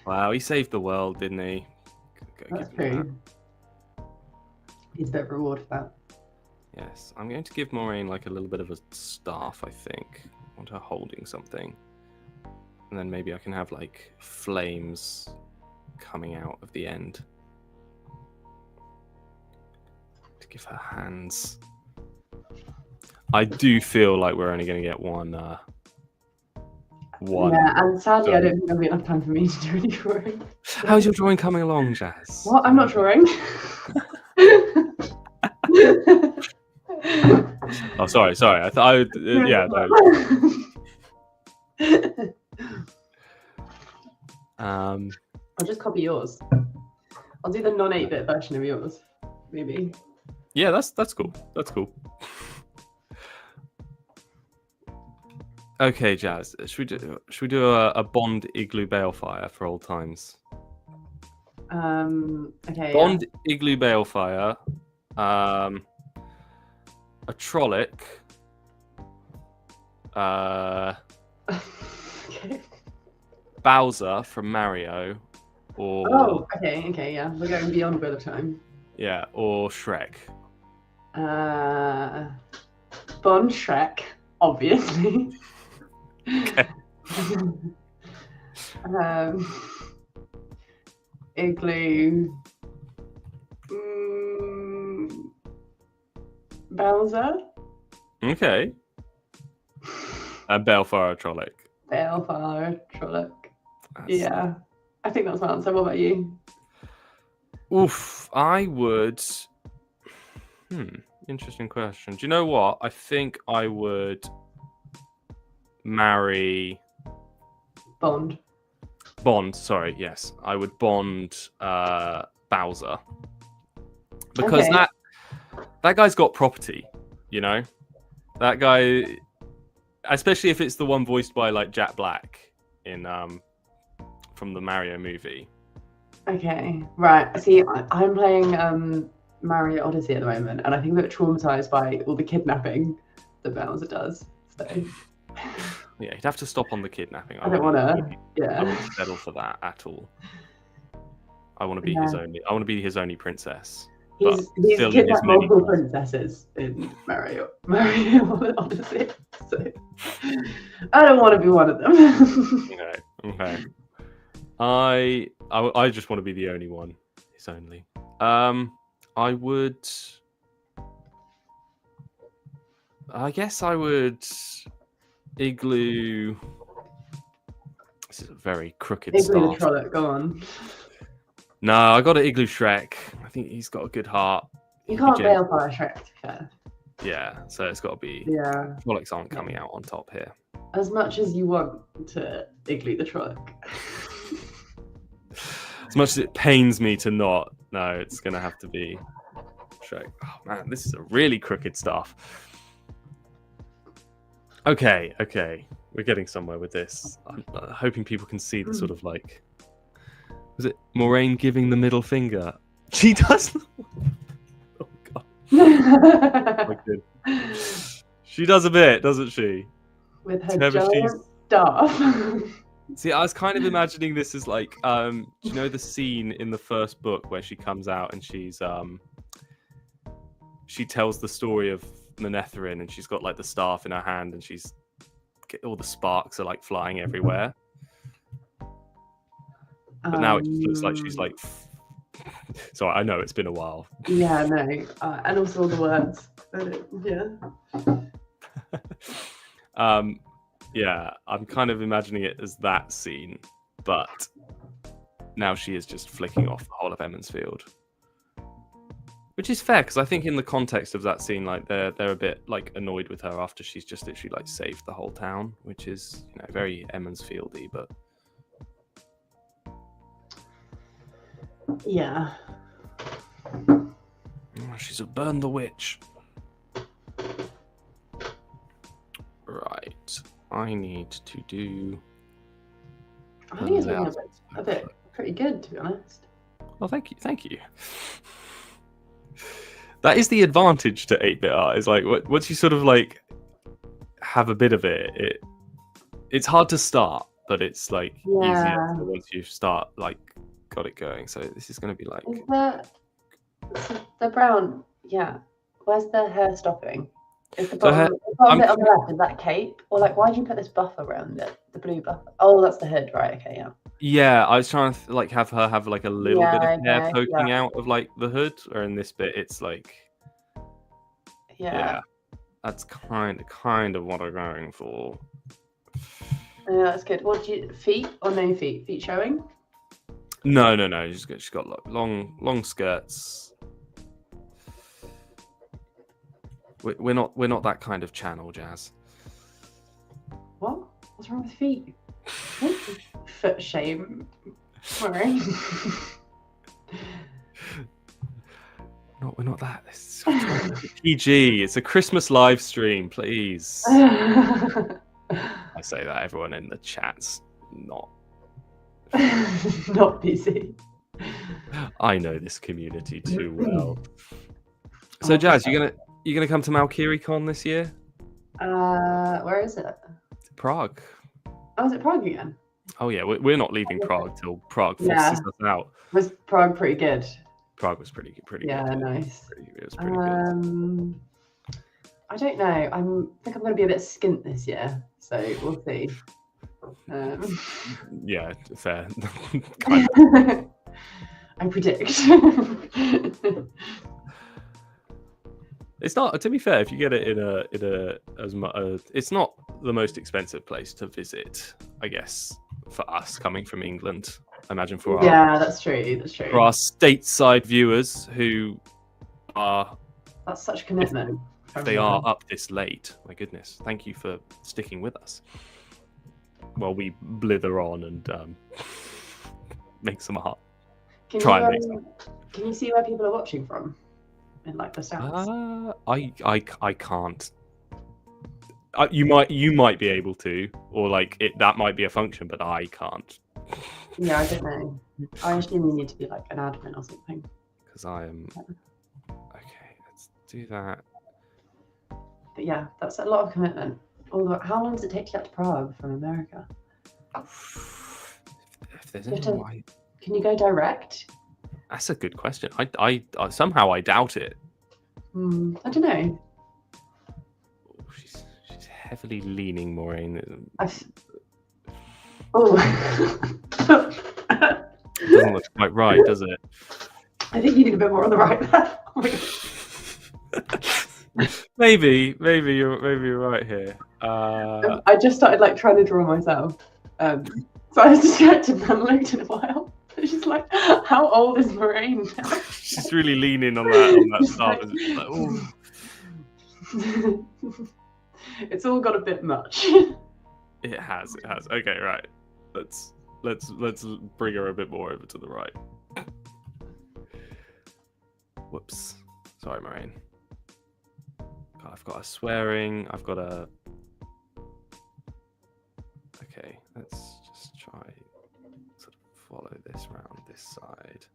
Wow, he saved the world, didn't he? That's true. He's a bit of reward for that. Yes, I'm going to give Moraine like a little bit of a staff, I think. I want her holding something. And then maybe I can have like flames coming out of the end. To give her hands. I do feel like we're only going to get one. Yeah, and sadly, I don't think there'll be enough time for me to do any drawing. How's your drawing coming along, Jazz? What? I'm not drawing. Oh, sorry. I thought, yeah. No. I'll just copy yours. I'll do the non-8-bit version of yours, maybe. Yeah, that's cool. That's cool. Okay, Jazz. Should we do a Bond igloo balefire for old times? Okay. Bond igloo balefire. A Trolloc. Okay. Bowser from Mario. Or okay, yeah. We're going beyond Wheel of Time. Yeah, or Shrek. Bond Shrek, obviously. Okay. Igloo. Bowser. Okay. And Balefire Trolloc. Balefire Trolloc. Yeah. I think that's my answer. What about you? Oof, I would. Interesting question. Do you know what? I think I would marry Bond. Sorry, yes, I would Bond Bowser because that guy's got property. You know, that guy, especially if it's the one voiced by like Jack Black in from the Mario movie. Okay, right. See, I'm playing Mario Odyssey at the moment, and I think we're traumatized by all the kidnapping that Bowser does. So yeah, he'd have to stop on the kidnapping. I don't want to. Yeah, I wouldn't settle for that at all. I want to be his only. I want to be his only princess. He's kidnapped multiple princesses in Mario Odyssey. So I don't want to be one of them. Okay. I just want to be the only one. His only. I would. I guess I would igloo. This is a very crooked start. Igloo the Trolloc, go on. No, I got to igloo Shrek. I think he's got a good heart. You can't Balefire Shrek, to be fair. Yeah, so it's got to be. Yeah. Trollocs aren't coming out on top here. As much as you want to igloo the Trolloc. As much as it pains me to not, no, it's going to have to be Shrek. Oh man, this is a really crooked stuff. Okay. We're getting somewhere with this. I'm hoping people can see the sort of like... Was it Moraine giving the middle finger? She does... Oh god. She does a bit, doesn't she? With her giant staff. See, I was kind of imagining this as like, do you know the scene in the first book where she comes out and she's, she tells the story of Manetheren and she's got like the staff in her hand and she's, all the sparks are like flying everywhere. But now it just looks like she's like, sorry, I know it's been a while. Yeah, no, and also all the words. Yeah. Yeah, I'm kind of imagining it as that scene, but now she is just flicking off the whole of Emmonsfield, which is fair because I think in the context of that scene, like they're a bit like annoyed with her after she's just literally like saved the whole town, which is very Emmonsfieldy, but yeah, she's a burn the witch. Right. I need to do. I think it's looking a bit pretty good, to be honest. Well, thank you. That is the advantage to 8-bit art. Is like once you sort of like have a bit of it, it's hard to start. but it's like easier once you start like got it going. So this is going to be like the brown. Yeah, where's the hair stopping? Is the bottom bit on the left, is that cape? Or like, why did you put this buff around it? The blue buff. Oh, that's the hood, right? Okay, yeah. Yeah, I was trying to like have her have like a little bit of hair poking out of like the hood, or in this bit, it's like, that's kind of what I'm going for. Yeah, that's good. What do you feet or no feet? Feet showing? No. She's got like long skirts. We're not that kind of channel, Jazz. What? What's wrong with feet? Foot shame. Sorry. No, we're not that. This is PG. It's a Christmas live stream, please. I say that everyone in the chat's not busy. I know this community too well. So, Jazz, you gonna come to Malkier Con this year? Where is it? Prague. Oh, is it Prague again? Oh yeah, we're not leaving Prague till Prague forces us out. Was Prague pretty good? Prague was pretty good. Yeah, nice. It was pretty good. I don't know. I think I'm going to be a bit skint this year, so we'll see. Yeah, fair. Kind of. I predict. It's not. To be fair, if you get it it's not the most expensive place to visit, I guess, for us coming from England. I imagine for that's true. For our stateside viewers who are. That's such a commitment. If they are up this late, my goodness, thank you for sticking with us while we blither on and make some art. Can you see where people are watching from in like the stats? I can't. You might be able to, or like that might be a function, but I can't. Yeah, I don't know. I assume you need to be like an admin or something. Because I am. Okay, let's do that. But yeah, that's a lot of commitment. Although, how long does it take to get to Prague from America? If there's any way... Can you go direct? That's a good question. I somehow I doubt it. I don't know. Oh, she's heavily leaning, Maureen. It doesn't look quite right, does it? I think you need a bit more on the right there. Maybe you're right here. I just started like trying to draw myself, so I was distracted and looked in a while. She's like, "How old is Maureen?" She's really leaning on that stuff. Like, it's all got a bit much. It has. Okay, right. Let's bring her a bit more over to the right. Whoops. Sorry, Maureen. I've got a swearing. I've got a. Okay, let's just try sort of follow this around this side.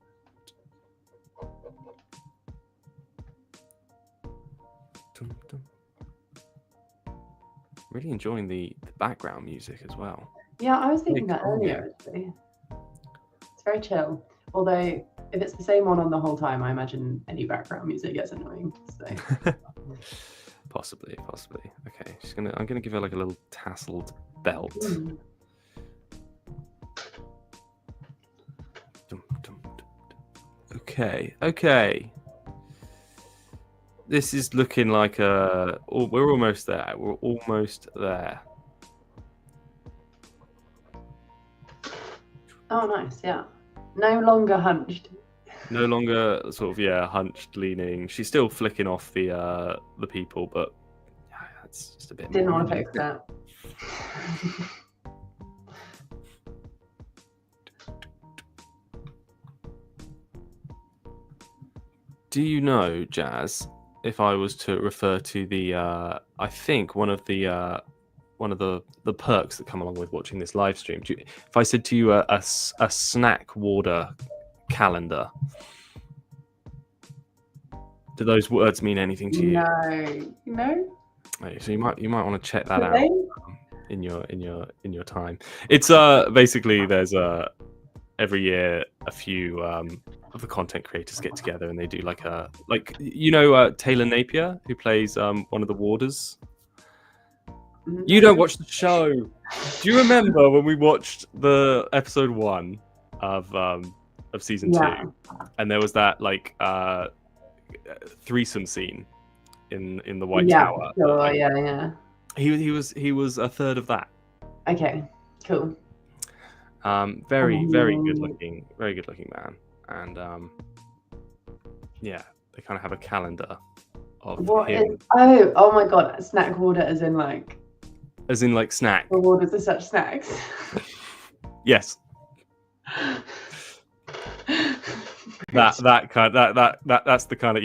Dum, dum. Really enjoying the background music as well. Yeah, I was thinking that earlier. Actually, it's very chill. Although, if it's the same one on the whole time, I imagine any background music gets annoying. So. Possibly. Okay, I'm gonna give her like a little tasseled belt. Dum, dum, dum, dum. Okay. This is looking like we're almost there. We're almost there. Oh, nice. Yeah. No longer hunched. No longer sort of hunched, leaning. She's still flicking off the people, but that's just a bit. Didn't want to fix that. Do you know, Jazz? If I was to refer to the, I think one of the perks that come along with watching this live stream. If I said to you a snack water calendar, do those words mean anything to you? No. So you might want to check that out. in your time. It's basically there's every year a few of the content creators get together and they do like Taylor Napier, who plays one of the warders. You don't watch the show. Do you remember when we watched the episode 1 of season 2, and there was that like threesome scene in the White Tower? Sure, like, yeah. He was a third of that. Okay, cool. Very good looking man, and yeah, they kind of have a calendar of him. Oh my god, snack order as in like snack. The orders are such snacks. Yes. That's the kind of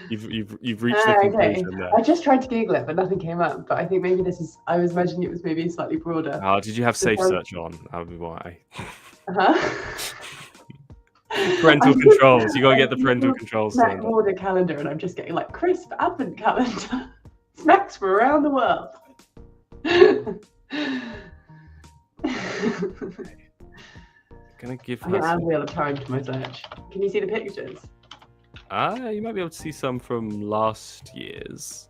You've reached the conclusion there. I just tried to Google it, but nothing came up. But I think maybe I was imagining it was maybe slightly broader. Oh, did you have safe search on? That would be why. Parental controls. You gotta get the parental controls. Snack order calendar, and I'm just getting like crisp advent calendar. Snacks from around the world. Gonna give I'm gonna add wheel of time to my search. Can you see the pictures? You might be able to see some from last year's.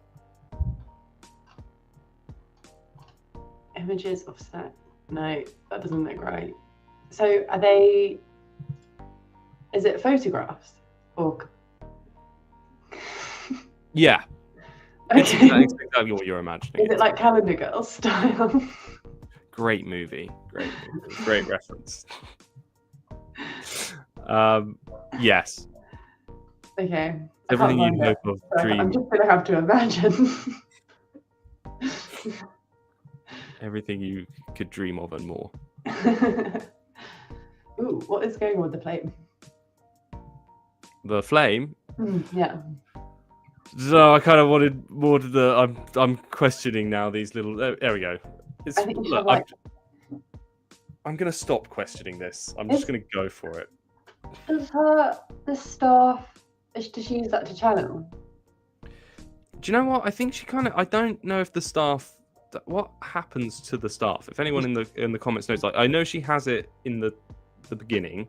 Images of snack. No, that doesn't look right. So are they? Is it photographs or? Yeah. Okay. It's exactly what you're imagining. Is it like Calendar Girl style? Great movie. Great reference. Yes. Okay. Everything you hope of dream. I'm just gonna have to imagine. Everything you could dream of and more. Ooh, what is going on with the flame? The flame? Yeah. So I kind of wanted more to the. I'm questioning now these little. There we go. I think you should like. I'm gonna stop questioning this. I'm just gonna go for it. Does the staff? Does she use that to channel? Do you know what? I think she kind of. I don't know if the staff. What happens to the staff? If anyone in the comments knows, like I know she has it in the beginning,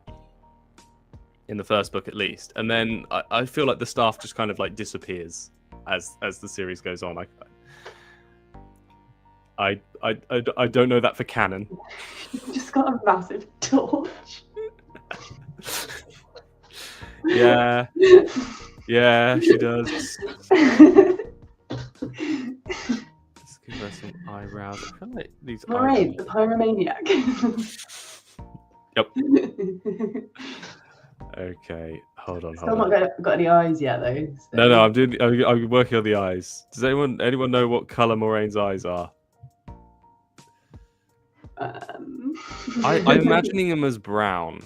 in the first book at least, and then I feel like the staff just kind of like disappears as the series goes on. I don't know that for canon. Just got a massive torch. Yeah, she does. Let's give her some eyebrows. I feel like these. All right, the pyromaniac. Yep. Okay, hold on. Still not got any eyes yet, though. So. No, I'm working on the eyes. Does anyone know what color Moraine's eyes are? I'm imagining them as brown.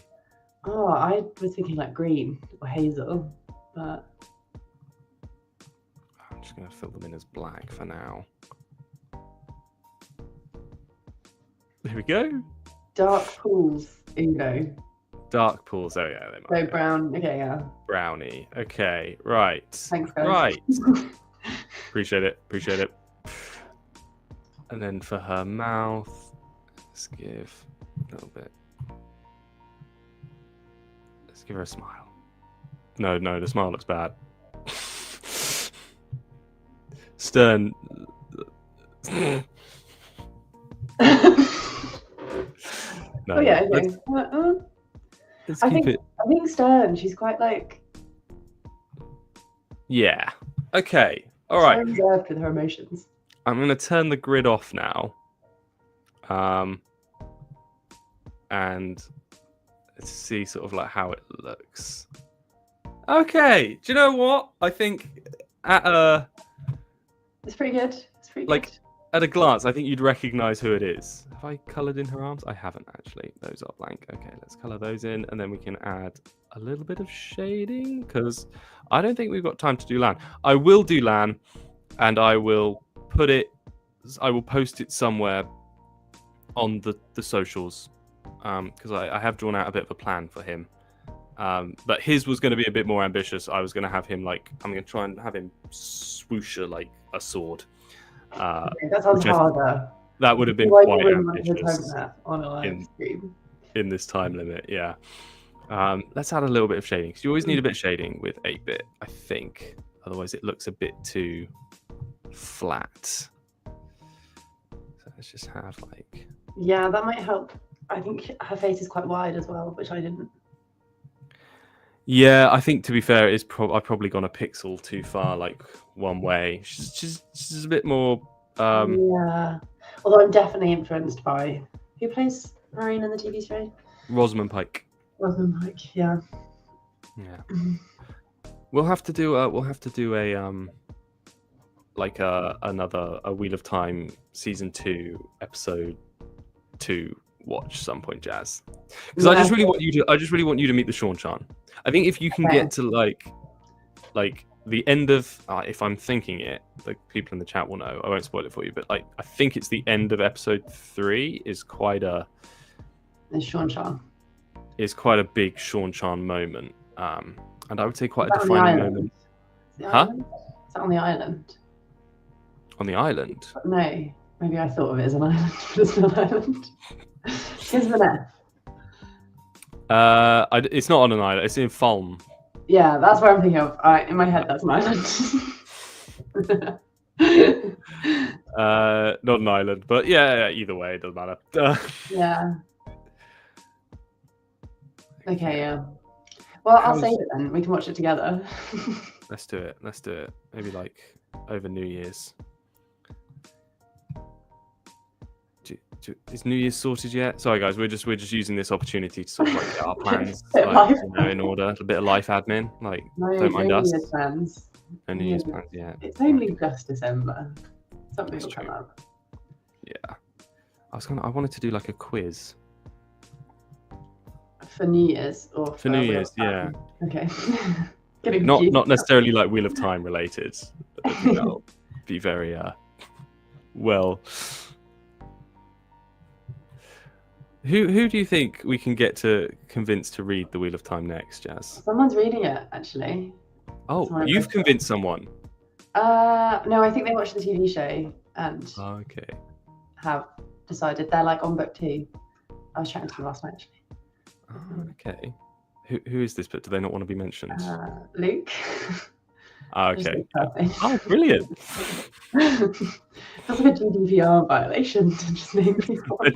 Oh, I was thinking like green or hazel, but I'm just gonna fill them in as black for now. There we go. Dark pools, Dark pools. Oh yeah, they might. So brown. Okay, yeah. Brownie. Okay, right. Thanks, guys. Right. Appreciate it. And then for her mouth, let's give a little bit. Let's give her a smile. No, the smile looks bad. Stern. No, oh yeah, okay. Let's keep it. I think Stern. She's quite like. Yeah. Okay. All right. Reserved with her emotions. I'm gonna turn the grid off now. And let's see sort of like how it looks. Okay. Do you know what? I think it's pretty good. Good. At a glance, I think you'd recognize who it is. Have I coloured in her arms? I haven't actually. Those are blank. Okay, let's colour those in, and then we can add a little bit of shading because I don't think we've got time to do Lan. I will do Lan, and I will put it. I will post it somewhere on the socials because I have drawn out a bit of a plan for him. But his was going to be a bit more ambitious. I was going to have him I'm going to try and have him swoosher like a sword. Okay, that sounds harder. That would have been Like, quite you wouldn't want to ambitious time that on a live stream. in this time limit. Yeah. Let's add a little bit of shading, because you always need a bit of shading with 8-bit, I think. Otherwise, it looks a bit too flat. So let's just have like. Yeah, that might help. I think her face is quite wide as well, which I didn't. Yeah, I think to be fair, I've probably gone a pixel too far, like one way. She's a bit more. Yeah, although I'm definitely influenced by who plays Marine in the TV show. Rosamund Pike. Rosamund Pike, yeah. Yeah. We'll have to do a another Wheel of Time season 2 episode 2 watch some point, Jazz. Because I just really want you to meet the Sean-chan. I think if you can get to like the end of if I'm thinking it, the people in the chat will know. I won't spoil it for you, but like I think it's the end of episode 3 is quite a. The Sean-chan. Is quite a big Sean-chan moment. And I would say quite a defining moment. Huh? Is that on the island? On the island? No, maybe I thought of it as an island, but it's not an island. Here's the F. It's not on an island. It's in Falm. Yeah, that's what I'm thinking of. In my head, that's an island. Not an island, but yeah, either way, it doesn't matter. Yeah. Okay, yeah. Well, I'll save it then. We can watch it together. Let's do it. Maybe like over New Year's. Is New Year's sorted yet? Sorry, guys. We're just using this opportunity to sort of like get our plans in order. A bit of life admin. Like, don't mind us. New Year's plans. No New Year's plans yet. It's only just December. Something will come up. Yeah. I wanted to do like a quiz. For New Year's or for New Year's, yeah. Okay. Not necessarily like Wheel of Time related. That'll be very well. Who do you think we can get to convince to read the Wheel of Time next, Jazz? Someone's reading it actually. Oh, you've convinced someone. No, I think they watched the TV show and have decided they're like on book 2. I was chatting to them last night actually. Oh, okay. Who is this? But do they not want to be mentioned? Luke. Okay. Oh, brilliant. That's like a GDPR violation to just name people. I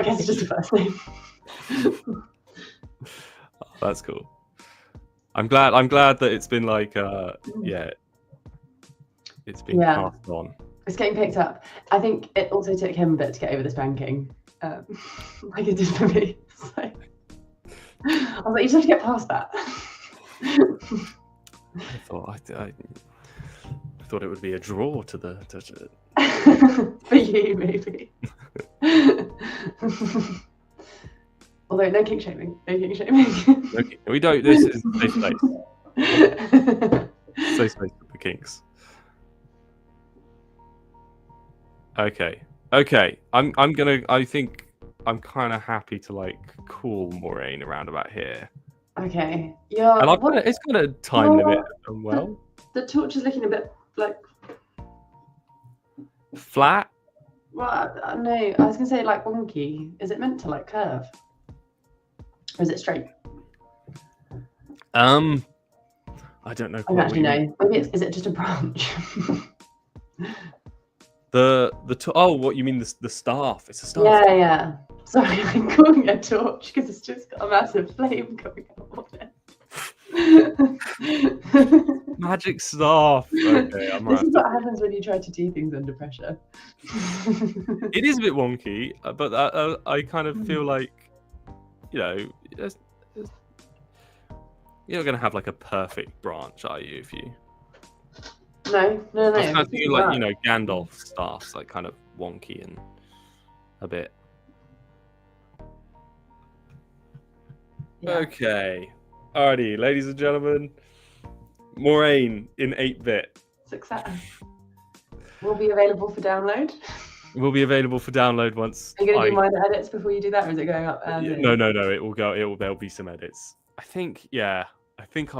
guess it's just a first name. Oh, that's cool. I'm glad that it's been like it's been passed on. It's getting picked up. I think it also took him a bit to get over the spanking. Like it did for me. So, I was like, you just have to get past that. I thought it would be a draw to the. For you, maybe. Although no king shaming. Okay, we don't. This is safe space. Safe space for the kinks. Okay. I think I'm kind of happy to like call Moraine around about here. Okay. Yeah. And it's got a time limit as well. The torch is looking a bit like flat. Well, no. I was gonna say like wonky. Is it meant to like curve, or is it straight? I don't know. I don't actually know. Maybe is it just a branch? What you mean the staff? It's a staff. Yeah. Sorry, I'm calling it a torch because it's just got a massive flame coming out of it. Magic staff. Okay, this is what happens when you try to do things under pressure. It is a bit wonky, but I kind of feel like, you're not going to have like a perfect branch, are you? If you. No. I was kind of thinking like, Gandalf's staff's like kind of wonky and a bit. Yeah. Okay. Alrighty, ladies and gentlemen. Moraine in 8-bit. Success. Will be available for download. Will be available for download once. Are you going to do minor edits before you do that, or is it going up? No. It will go. There'll be some edits. I think I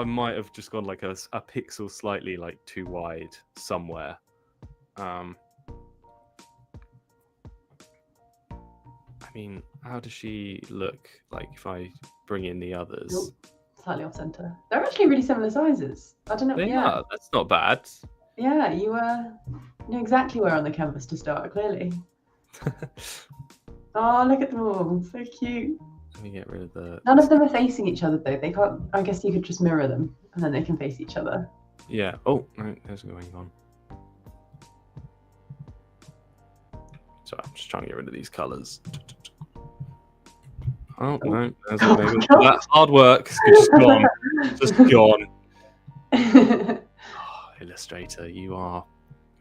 might have just gone like a pixel slightly like too wide somewhere. mean, how does she look like if I bring in the others? Nope. Slightly off center. They're actually really similar sizes. I don't know. They are. That's not bad. Yeah, you know exactly where on the canvas to start, clearly. Oh, look at them all. So cute. Let me get rid of the... None of them are facing each other, though. They can't... I guess you could just mirror them, and then they can face each other. Yeah. Oh, no, there's going on. So I'm just trying to get rid of these colours. Oh, no. That's hard work. It's just gone. Just gone. Oh, Illustrator, you are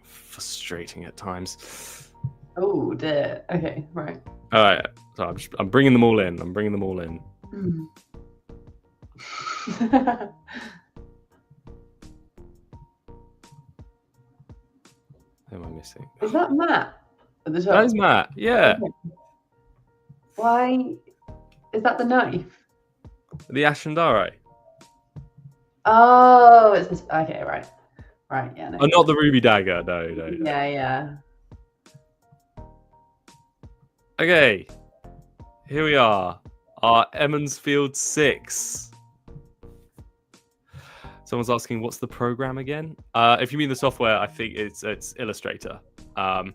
frustrating at times. Oh, dear. Okay, right. All right. So I'm bringing them all in. I'm bringing them all in. Mm. Who am I missing? Is that Matt at the top? That is Matt. Yeah. Okay. Why is that the knife? The Ashendare. Oh, it's this. Okay, right. Right, yeah. No. Oh, not the ruby dagger. No. Yeah. Okay. Here we are. Our Emmonsfield 6. Someone's asking, what's the program again? If you mean the software, I think it's Illustrator. And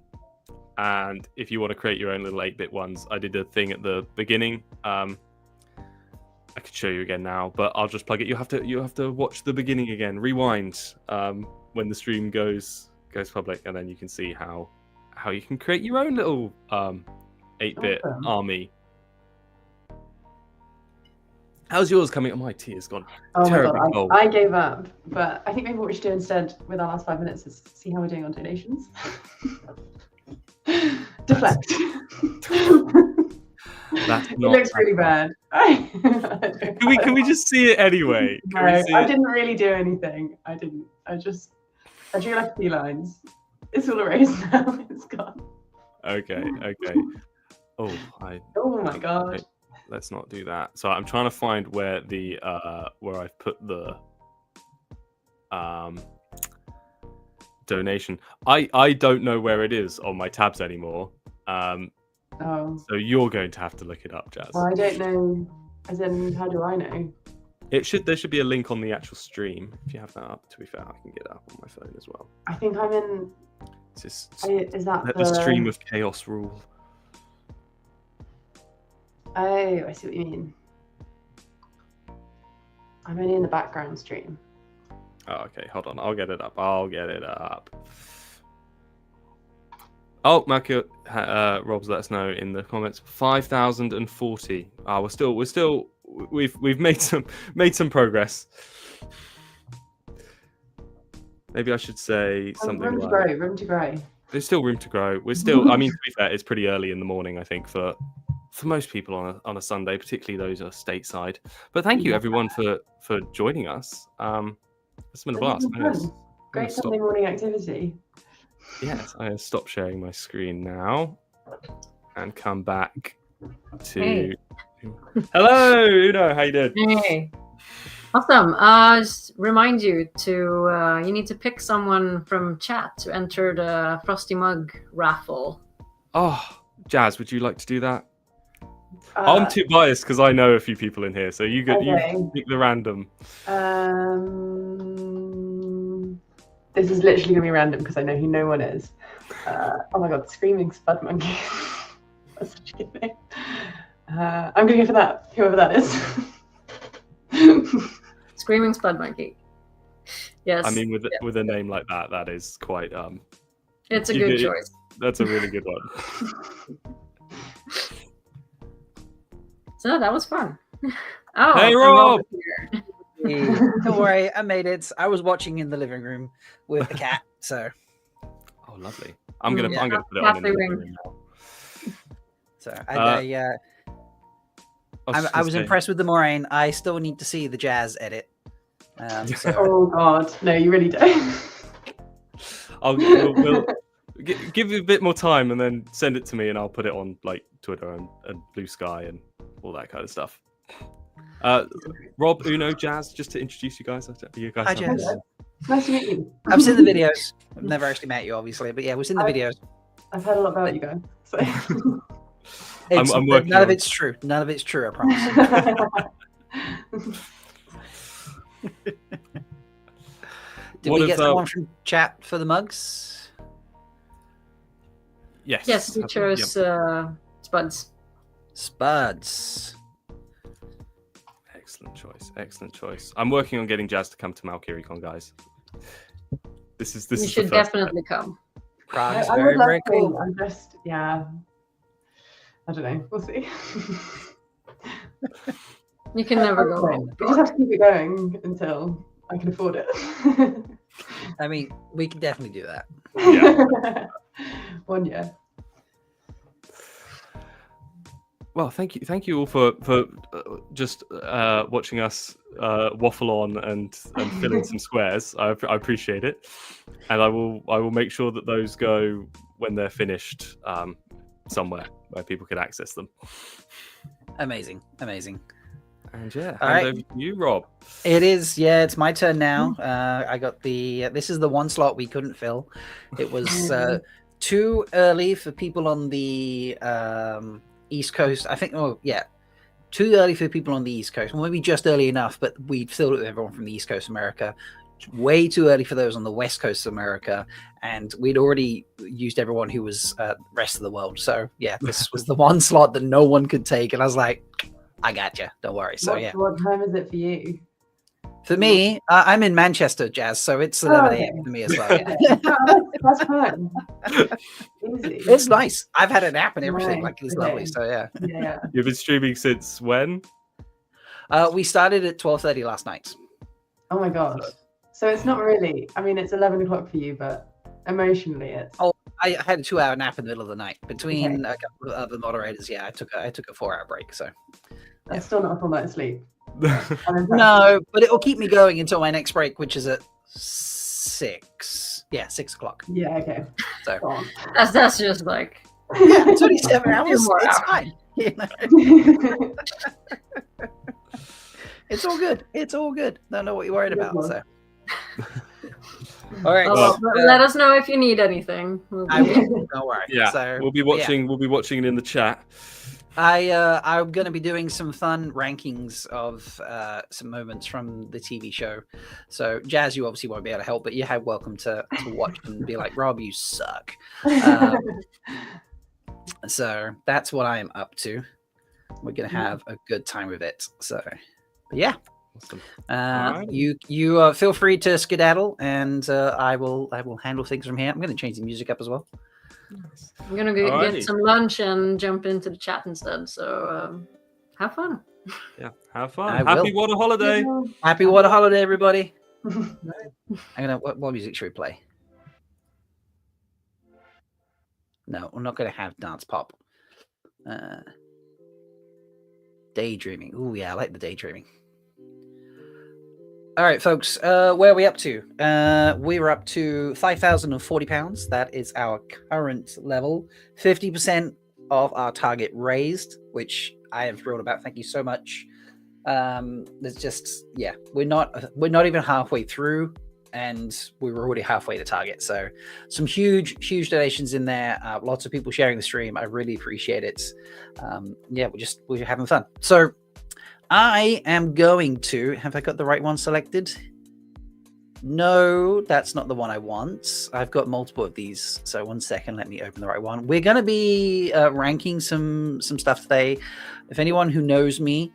if you want to create your own little 8-bit ones, I did a thing at the beginning. I could show you again now, but I'll just plug it. You have to watch the beginning again. Rewind when the stream goes public, and then you can see how you can create your own little 8-bit army. How's yours coming? Oh, my tea has gone terribly cold. I gave up, but I think maybe what we should do instead with our last 5 minutes is see how we're doing on donations. Deflect. That's it looks really bad. Can we just see it anyway? I didn't really do anything. I didn't. I drew like a few lines. It's all erased now. It's gone. Okay. Oh my god. Okay. Let's not do that. So I'm trying to find where the where I've put the donation. I don't know where it is on my tabs anymore. So you're going to have to look it up, Jazz. Well, I don't know. As in, how do I know? There should be a link on the actual stream. If you have that up, to be fair, I can get it up on my phone as well. I think I'm in. Is that the stream of chaos rule? Oh, I see what you mean. I'm only in the background stream. Oh, okay. Hold on. I'll get it up. Oh, Malkier, Rob's let us know in the comments. 5,040. We've made some progress. Maybe I should say something room to grow. There's still room to grow. We're still. I mean, to be fair, it's pretty early in the morning, I think, for most people on a Sunday, particularly those are stateside. But thank you everyone for joining us. It's been a blast. Great Sunday morning activity. Yes, I'm going to stop sharing my screen now and come back to. Hey. Hello, Uno. How you doing? Hey. Awesome. Just remind you to you need to pick someone from chat to enter the Frosty Mug raffle. Oh, Jazz, would you like to do that? I'm too biased because I know a few people in here, so you pick the random. This is literally going to be random because I know who no one is. Oh my god, Screaming Spud Monkey. That's such a good name. I'm going to go for that, whoever that is. Screaming Spud Monkey. Yes. I mean, with a name like that, that is quite. It's a good choice. That's a really good one. So that was fun. Oh, hey, Rob! Don't worry, I made it. I was watching in the living room with the cat, so. Oh, lovely! I'm gonna put it on in the living room now. So I was impressed with the moraine. I still need to see the Jazz edit. Oh God, no, you really don't. We'll give you a bit more time and then send it to me, and I'll put it on like Twitter and Blue Sky and all that kind of stuff. Rob, Uno, Jazz, just to introduce you guys. Hi, Jazz. Nice to meet you. I've seen the videos. I've never actually met you, obviously, but yeah, we've seen the videos. I've heard a lot about you guys. So. I'm working. None of it's true. None of it's true. I promise. Did we get someone from chat for the mugs? Yes. Yes, we chose Spuds. Spuds. Excellent choice. Excellent choice. I'm working on getting Jazz to come to MalkierCon, guys. This is You should definitely come. Prague is I very, would love very to. cool. I'm just, I don't know. We'll see. You can never go wrong. We just have to keep it going until I can afford it. I mean, we can definitely do that. Yeah. 1 year. Well, thank you all for just watching us waffle on and fill in some squares. I appreciate it, and I will make sure that those go when they're finished somewhere where people can access them. Amazing. And yeah, All hand right. over to you, Rob. It is, it's my turn now. I got the. This is the one slot we couldn't fill. It was too early for people on the East Coast. I think. Oh yeah, too early for people on the East Coast. Well, maybe just early enough, but we filled it with everyone from the East Coast of America. Way too early for those on the West Coast of America, and we'd already used everyone who was rest of the world. So yeah, this was the one slot that no one could take, and I was like, I gotcha. Don't worry. So yeah. What time is it for you? For me, I'm in Manchester, Jazz, so it's 11 a.m. for me as well. That's fine. Easy. It's nice. I've had a nap and everything. Nice. Like, it's lovely. So yeah. Yeah. You've been streaming since when? We started at 12:30 last night. Oh my gosh. So it's not really. I mean, it's 11 o'clock for you, but emotionally, it's. Oh, I had a 2-hour nap in the middle of the night between a couple of other moderators. Yeah, I took a 4-hour break. So That's still not a full night's sleep. no, but it will keep me going until my next break, which is at 6. Yeah, 6 o'clock. Yeah. Okay. So That's just like. yeah, it's only 7 hours. more It's hours. fine. You know? It's all good. It's all good. Don't know what you're worried about. So. All right. Oh, let us know if you need anything. I will. Don't worry. Yeah, So, we'll be watching. We'll be watching it in the chat. I'm going to be doing some fun rankings of some moments from the TV show. So, Jazz, you obviously won't be able to help, but you're welcome to watch and be like, Rob, you suck. So that's what I am up to. We're going to have a good time with it. So, but yeah. Awesome. You feel free to skedaddle, and I will handle things from here. I'm going to change the music up as well. I'm gonna get some lunch and jump into the chat instead. So have fun. Yeah, have fun. Happy WoTaHoliday. Happy WoTaHoliday, everybody. What music should we play? No, we're not going to have dance pop. Daydreaming. Oh yeah, I like the daydreaming. All right, folks, where are we up to? We were up to £5,040. That is our current level. 50% of our target raised, which I am thrilled about. Thank you so much. There's just, we're not even halfway through, and we were already halfway to target. So some huge donations in there. Lots of people sharing the stream. I really appreciate it. We're having fun. So I am going to, have I got the right one selected? No, that's not the one I want. I've got multiple of these. So 1 second, let me open the right one. We're going to be ranking some stuff today. If anyone who knows me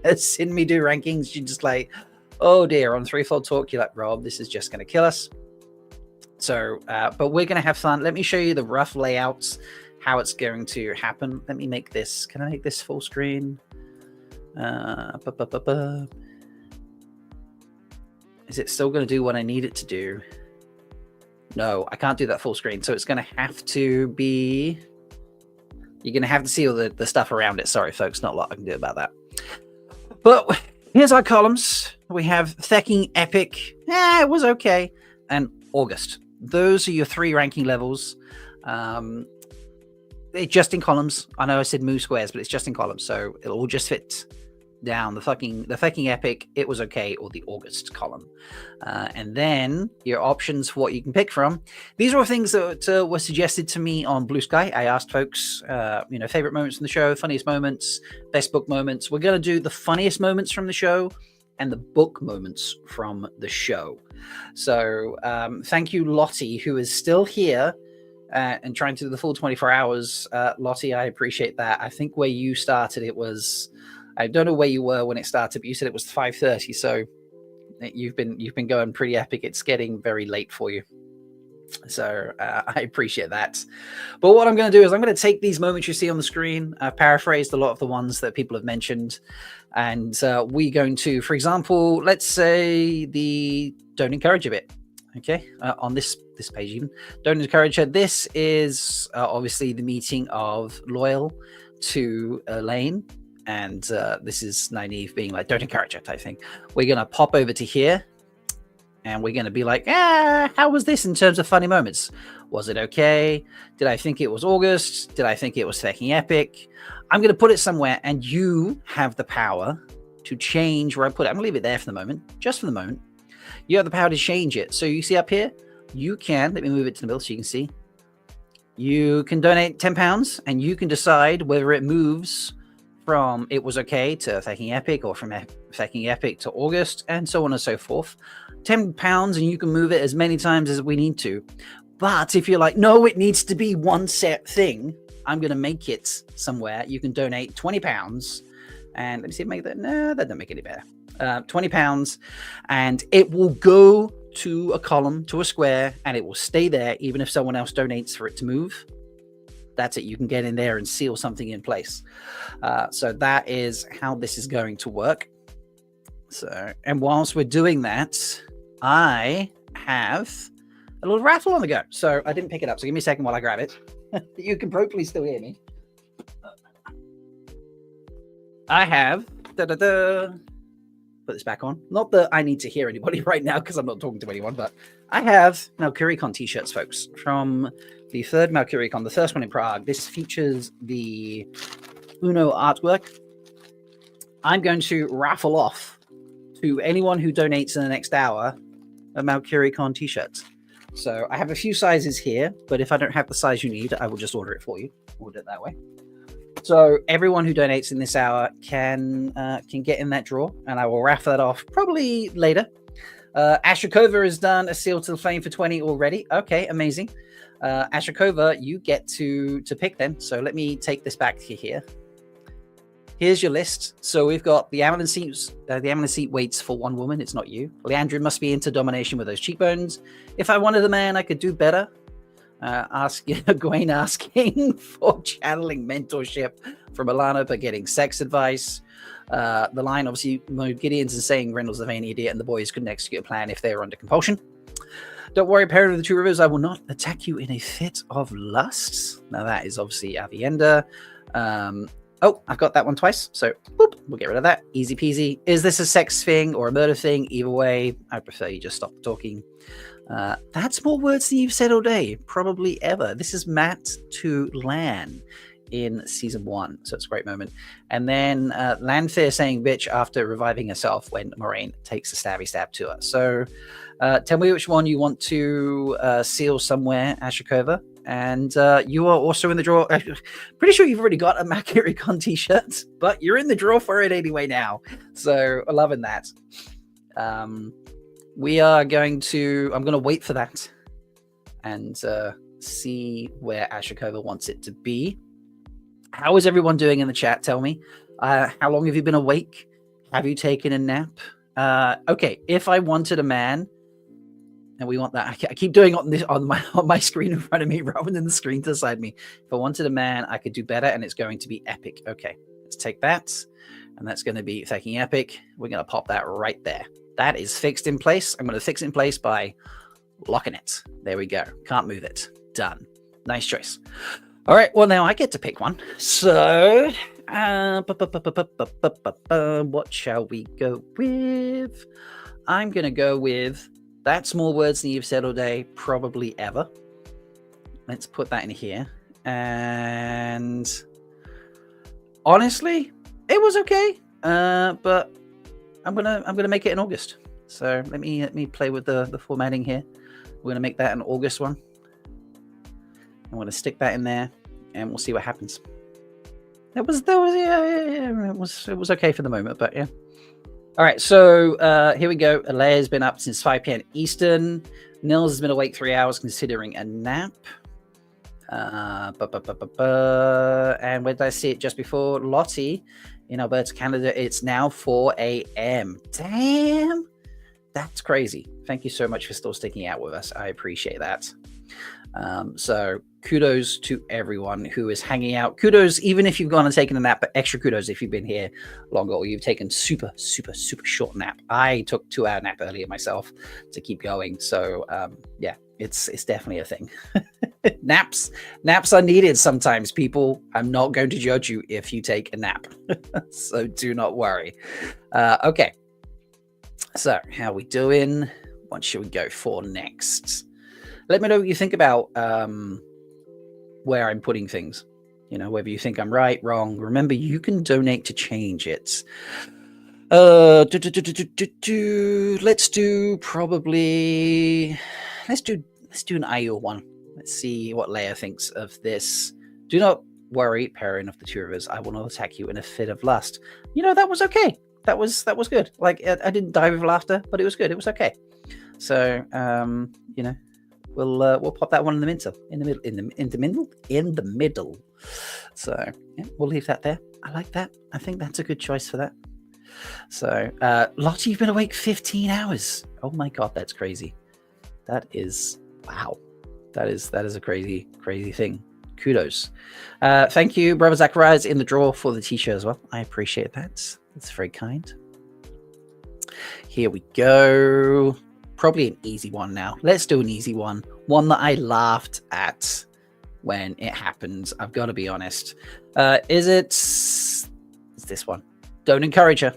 has seen me do rankings, you're just like, oh dear, on Threefold Talk, you're like, Rob, this is just going to kill us. So, but we're going to have fun. Let me show you the rough layouts, how it's going to happen. Let me make this, can I make this full screen? Is it still going to do what I need it to do? No, I can't do that full screen. So it's going to have to be, you're going to have to see all the stuff around it. Sorry, folks, not a lot I can do about that. But here's our columns. We have Thecking Epic. It was okay. And August. Those are your 3 ranking levels. It's just in columns. I know I said move squares, but it's just in columns. So it'll all just fit down the fucking epic, it was okay, or the August column. And then your options for what you can pick from. These are all things that were suggested to me on Blue Sky. I asked folks, favorite moments from the show, funniest moments, best book moments. We're going to do the funniest moments from the show and the book moments from the show. So thank you, Lottie, who is still here and trying to do the full 24 hours. Lottie, I appreciate that. I think where you started, it was, I don't know where you were when it started, but you said it was 5:30. So you've been going pretty epic. It's getting very late for you. So I appreciate that. But what I'm going to do is I'm going to take these moments you see on the screen. I've paraphrased a lot of the ones that people have mentioned. And we're going to, for example, let's say the don't encourage a bit. Okay, on this page even. Don't encourage her. This is obviously the meeting of Loyal to Elaine. And this is Nynaeve being like, don't encourage her type thing. We're going to pop over to here. And we're going to be like, how was this in terms of funny moments? Was it okay? Did I think it was August? Did I think it was fucking epic? I'm going to put it somewhere, and you have the power to change where I put it. I'm going to leave it there for the moment, just for the moment. You have the power to change it. So you see up here, you can, let me move it to the middle so you can see. You can donate £10, and you can decide whether it moves from it was okay to fucking epic, or from fucking epic to August, and so on and so forth. £10, and you can move it as many times as we need to. But if you're like, no, it needs to be one set thing, I'm going to make it somewhere. You can donate £20, and let me see if I make that. No, that doesn't make it any better. £20, and it will go to a column, to a square, and it will stay there even if someone else donates for it to move. That's it. You can get in there and seal something in place. So that is how this is going to work. So, and whilst we're doing that, I have a little raffle on the go. So I didn't pick it up. So give me a second while I grab it. You can probably still hear me. I have put this back on. Not that I need to hear anybody right now because I'm not talking to anyone, but I have Malkier t-shirts, folks, from the third Malkier, the first one in Prague. This features the Uno artwork. I'm going to raffle off to anyone who donates in the next hour a Malkier t-shirt. So I have a few sizes here, but if I don't have the size you need, I will just order it for you. We'll do it that way. So everyone who donates in this hour can get in that draw, and I will raffle that off probably later. Ashikova has done a seal to the flame for 20 already. Okay, amazing. Ashikova, you get to pick then. So let me take this back to here. Here's your list. So we've got the Amelin seats. The Amelin seat waits for one woman. It's not you. Leandrin must be into domination with those cheekbones. If I wanted a man, I could do better. Gwen asking for channeling mentorship from Alana, but getting sex advice. The line, obviously, Gideon's is saying Reynolds the vain idiot and the boys couldn't execute a plan if they were under compulsion. Don't worry, parent of the two rivers, I will not attack you in a fit of lust. Now that is obviously Avienda. Oh, I've got that one twice, so boop, we'll get rid of that. Easy peasy. Is this a sex thing or a murder thing? Either way, I prefer you just stop talking. That's more words than you've said all day, probably ever. This is Matt to Lan in season 1, so it's a great moment. And then Lanfear saying bitch after reviving herself when Moraine takes a stabby stab to her. So tell me which one you want to seal somewhere, Ashikova. And you are also in the draw. Pretty sure you've already got a Malkier t-shirt, but you're in the draw for it anyway now. So I'm loving that. We are going to, I'm going to wait for that and see where Ashikova wants it to be. How is everyone doing in the chat? Tell me. How long have you been awake? Have you taken a nap? Okay, if I wanted a man, and we want that, I keep doing it on my screen in front of me rather than the screen to the side of me. If I wanted a man, I could do better, and it's going to be epic. Okay, let's take that, and that's going to be fucking epic. We're going to pop that right there. That is fixed in place. I'm going to fix it in place by locking it. There we go. Can't move it. Done. Nice choice. All right. Well, now I get to pick one. So, what shall we go with? I'm going to go with that's more words than you've said all day, probably ever. Let's put that in here. And honestly, it was okay. but I'm gonna make it in August. So let me play with the formatting here. We're gonna make that an August one. I'm gonna stick that in there, and we'll see what happens. It was it was okay for the moment, but yeah. All right, so here we go. Alea's been up since 5 p.m. Eastern. Nils has been awake 3 hours considering a nap. And where did I see it just before? Lottie in Alberta, Canada. It's now 4 a.m. Damn, that's crazy. Thank you so much for still sticking out with us. I appreciate that. So kudos to everyone who is hanging out. Kudos, even if you've gone and taken a nap, but extra kudos if you've been here longer or you've taken super short nap. I took 2-hour nap earlier myself to keep going. So yeah, it's definitely a thing. Naps are needed sometimes, people. I'm not going to judge you if you take a nap. So do not worry. Okay. So how are we doing? What should we go for next? Let me know what you think about where I'm putting things. You know, whether you think I'm right, wrong. Remember, you can donate to change it. Let's do an IO one. Let's see what Leia thinks of this. Do not worry, parent of the two of us. I will not attack you in a fit of lust. You know, that was okay. That was good. Like, I didn't die with laughter, but it was good. It was okay. So, you know, we'll pop that one in the middle. So yeah, we'll leave that there. I like that. I think that's a good choice for that. So, Lottie, you've been awake 15 hours. Oh my God, that's crazy. That is, wow. That is a crazy thing. Kudos. Thank you, Brother Zacharias, in the draw for the t-shirt as well. I appreciate that. That's very kind. Here we go. Probably an easy one now. Let's do an easy one. One that I laughed at when it happened. I've got to be honest. It's this one. Don't encourage her.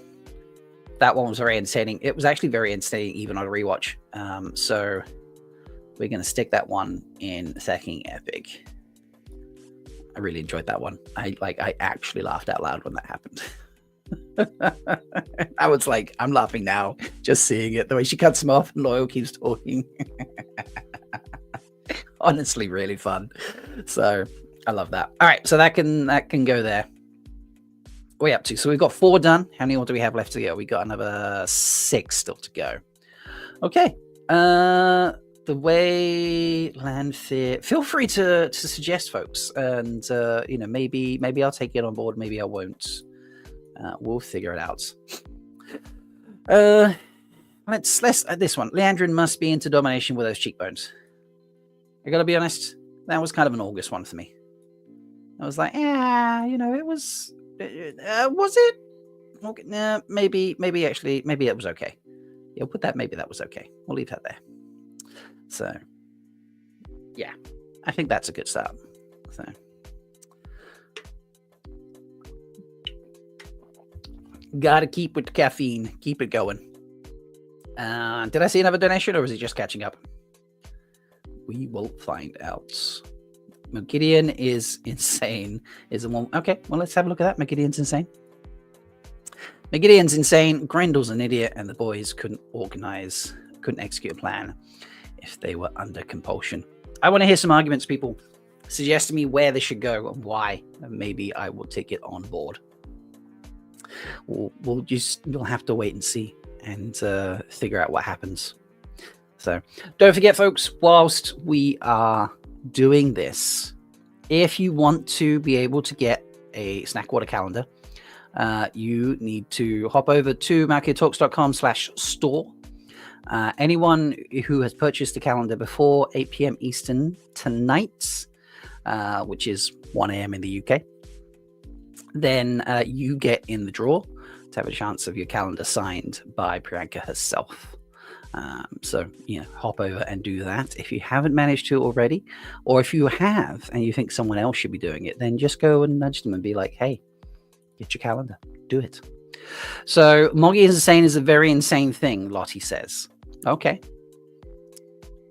That one was very entertaining. It was actually very entertaining even on a rewatch. So we're going to stick that one in Thecking Epic. I really enjoyed that one. I actually laughed out loud when that happened. I was like, I'm laughing now, just seeing it. The way she cuts him off and Loyal keeps talking. Honestly, really fun. So I love that. All right, so that can go there. What are we up to? So we've got 4 done. How many more do we have left to go? We got another 6 still to go. Okay. The way Landfear. Feel free to suggest, folks, and you know, maybe I'll take it on board. Maybe I won't. We'll figure it out. Let's this one. Leandrin must be into domination with those cheekbones. I gotta be honest, that was kind of an August one for me. I was like, yeah, you know, it was. Was it? Okay, nah, maybe it was okay. Yeah, we'll put that. Maybe that was okay. We'll leave that there. So, yeah, I think that's a good start. So. Gotta keep with the caffeine. Keep it going. Did I see another donation or is it just catching up? We will find out. Gideon is insane. Is the one. Okay, well, let's have a look at that. Gideon's insane. Gideon's insane. Grendel's an idiot, and the boys couldn't execute a plan if they were under compulsion. I want to hear some arguments, people. Suggest to me where they should go and why, and maybe I will take it on board. We'll have to wait and see and figure out what happens. So don't forget, folks, whilst we are doing this, if you want to be able to get a snack water calendar, you need to hop over to malkiertalks.com/store. Anyone who has purchased the calendar before 8 p.m. Eastern tonight, which is 1 a.m. in the UK, then you get in the draw to have a chance of your calendar signed by Priyanka herself. So, you know, hop over and do that. If you haven't managed to already, or if you have and you think someone else should be doing it, then just go and nudge them and be like, hey, get your calendar, do it. So Moggy is insane is a very insane thing, Lottie says. Okay.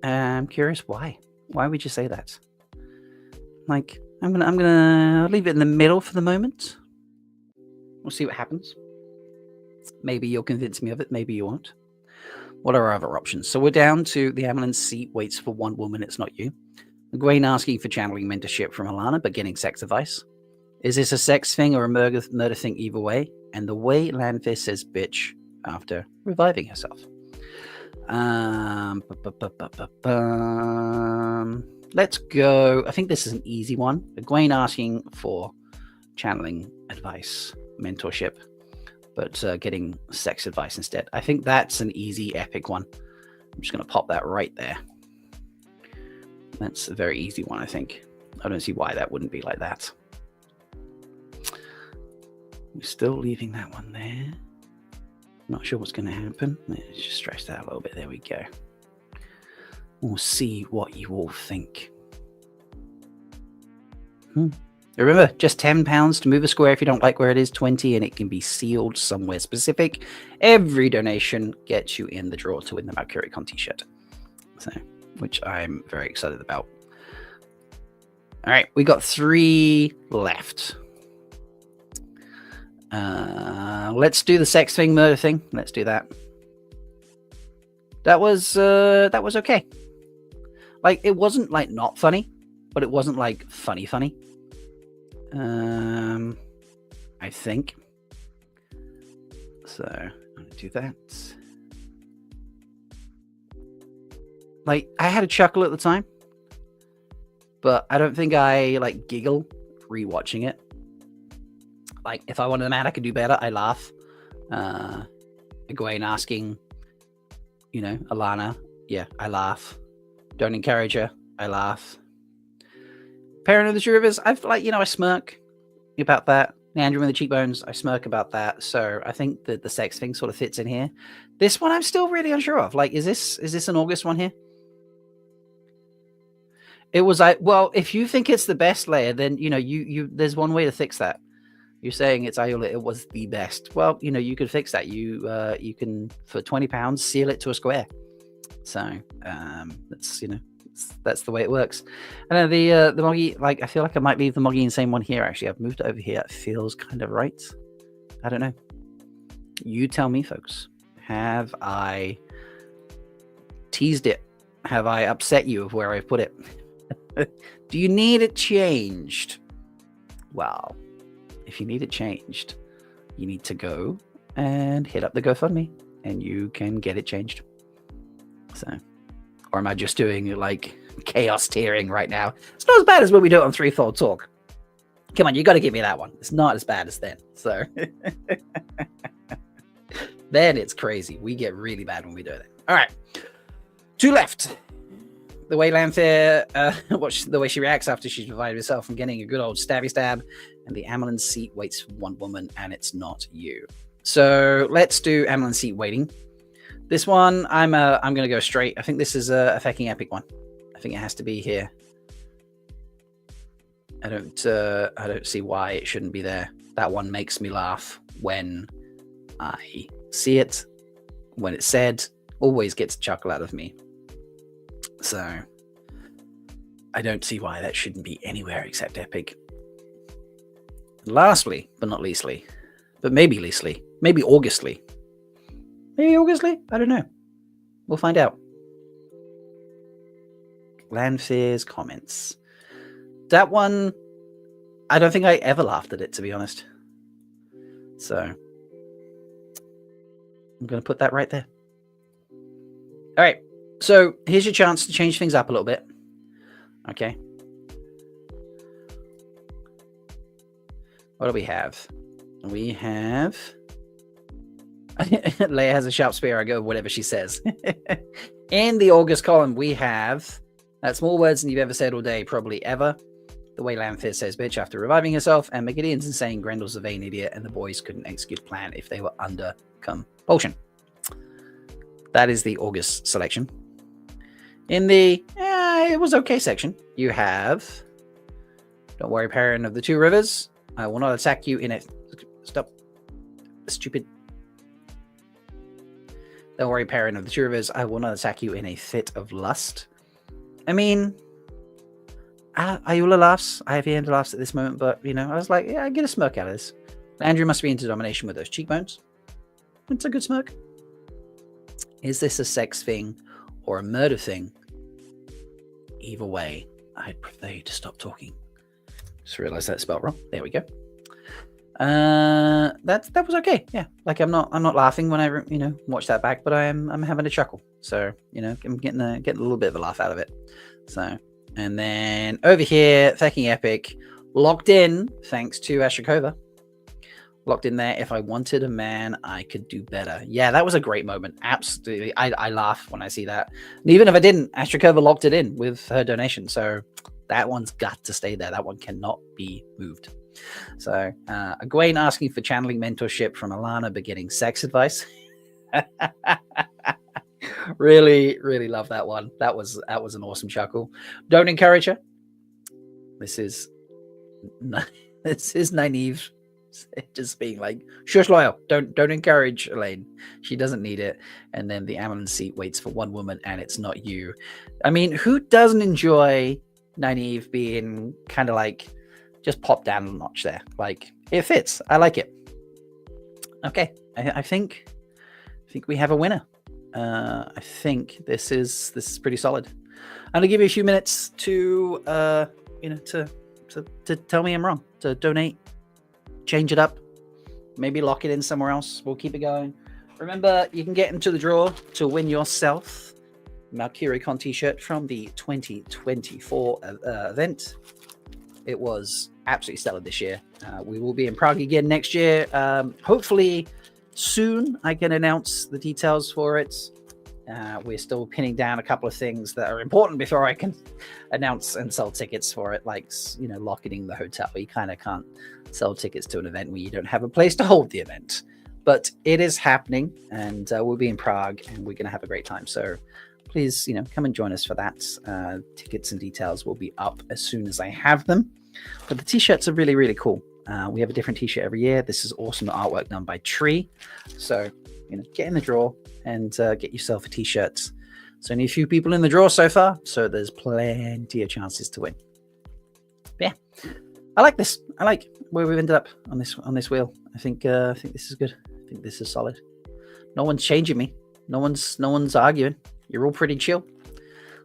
I'm curious why. Why would you say that? Like, I'm gonna leave it in the middle for the moment. We'll see what happens. Maybe you'll convince me of it. Maybe you won't. What are our other options? So we're down to the Amelin seat waits for one woman. It's not you. Egwene asking for channeling mentorship from Alana, but getting sex advice. Is this a sex thing or a murder thing? Either way. And the way Lanfear says bitch after reviving herself. Let's go. I think this is an easy one. Egwene asking for channeling advice, mentorship, but getting sex advice instead. I think that's an easy, epic one. I'm just going to pop that right there. That's a very easy one, I think. I don't see why that wouldn't be like that. We're still leaving that one there. Not sure what's going to happen. Let's just stretch that a little bit. There we go. We'll see what you all think. Remember, just £10 to move a square if you don't like where it is, 20, and it can be sealed somewhere specific. Every donation gets you in the draw to win the Malkier t-shirt. So, which I'm very excited about. All right, we got 3 left. Let's do the sex thing, murder thing. Let's do that. That was okay. Like, it wasn't like not funny, but it wasn't like funny. I think. So I'm gonna do that. Like, I had a chuckle at the time, but I don't think I like giggle rewatching it. Like, if I wanted a man I could do better, I laugh. Egwene asking, you know, Alana, yeah, I laugh. Don't encourage her, I laugh. Parent of the Two Rivers, I've like, you know, I smirk about that. Andrew and the cheekbones, I smirk about that. So I think that the sex thing sort of fits in here. This one I'm still really unsure of. Like, is this an August one here? It was like, well, if you think it's the best layer, then you know, there's one way to fix that. You're saying it's Ayula, it was the best. Well, you know, you could fix that. You can, for £20, seal it to a square. So that's, you know, that's the way it works. And then the Moggy, like, I feel like I might leave the Moggy in the same one here. Actually, I've moved it over here. It feels kind of right. I don't know. You tell me, folks. Have I teased it? Have I upset you of where I've put it? Do you need it changed? Well, if you need it changed, you need to go and hit up the GoFundMe and you can get it changed. So, or am I just doing like chaos tiering right now? It's not as bad as when we do it on Threefold Talk. Come on, you got to give me that one. It's not as bad as then. So, then it's crazy. We get really bad when we do it. All right, 2 left. The way Lanfear, the way she reacts after she's provided herself from getting a good old stabby stab, and the Amelin seat waits for one woman, and it's not you. So let's do Amelin seat waiting. This one, I'm gonna go straight. I think this is a fucking epic one. I think it has to be here. I don't see why it shouldn't be there. That one makes me laugh when I see it. When it's said, always gets a chuckle out of me. So I don't see why that shouldn't be anywhere except epic. Lastly, but not leastly, but maybe leastly, maybe Augustly. Maybe Augustly? I don't know. We'll find out. Lanfear's comments. That one, I don't think I ever laughed at it, to be honest. So I'm going to put that right there. All right. So here's your chance to change things up a little bit. Okay. What do we have? We have... Leia has a sharp spear. I go whatever she says. In the August column, we have... That's more words than you've ever said all day, probably ever. The way Lanfear says bitch after reviving herself. And McGideon's insane. Grendel's a vain idiot. And the boys couldn't execute a plan if they were under compulsion. That is the August selection. In the it was okay section, you have don't worry, parent of the Two Rivers. I will not attack you in a stop. Stupid. Don't worry, parent of the Two Rivers. I will not attack you in a fit of lust. I mean, Ayula laughs. I have the end laughs at this moment, but you know, I was like, yeah, I get a smirk out of this. Andrew must be into domination with those cheekbones. It's a good smirk. Is this a sex thing or a murder thing? Either way, I'd prefer you to stop talking. Just realized that spelled wrong. There we go. That was okay. Yeah, like I'm not laughing when I watch that back, but I'm having a chuckle. So I'm getting a little bit of a laugh out of it. So, and then over here, fucking epic, locked in thanks to Ashikova. Locked in there. If I wanted a man, I could do better. Yeah, that was a great moment. Absolutely, I laugh when I see that. And even if I didn't, Ashikova locked it in with her donation. So that one's got to stay there. That one cannot be moved. So Egwene asking for channeling mentorship from Alana, but getting sex advice. Really, really love that one. That was an awesome chuckle. Don't encourage her. This is Nynaeve just being like, shush, loyal. Don't encourage Elaine. She doesn't need it. And then the Amelin seat waits for one woman, and it's not you. I mean, who doesn't enjoy Nynaeve being kind of like just pop down a notch there? Like, it fits. I like it. Okay, I think we have a winner. I think this is pretty solid. I'm gonna give you a few minutes to to tell me I'm wrong, to donate, change it up, maybe lock it in somewhere else. We'll keep it going. Remember, you can get into the draw to win yourself Malkier Con t-shirt from the 2024 event. It was absolutely stellar this year. We will be in Prague again next year. Hopefully soon I can announce the details for it. We're still pinning down a couple of things that are important before I can announce and sell tickets for it, like locking the hotel. You kind of can't sell tickets to an event where you don't have a place to hold the event. But it is happening, and we'll be in Prague, and we're going to have a great time. So please, come and join us for that. Tickets and details will be up as soon as I have them. But the t-shirts are really, really cool. We have a different t-shirt every year. This is awesome artwork done by Tree. So, get in the draw and get yourself a t-shirt. There's only a few people in the draw so far, so there's plenty of chances to win. But yeah, I like this. I like where we've ended up on this wheel. I think this is good. I think this is solid. No one's changing me. No one's arguing. You're all pretty chill.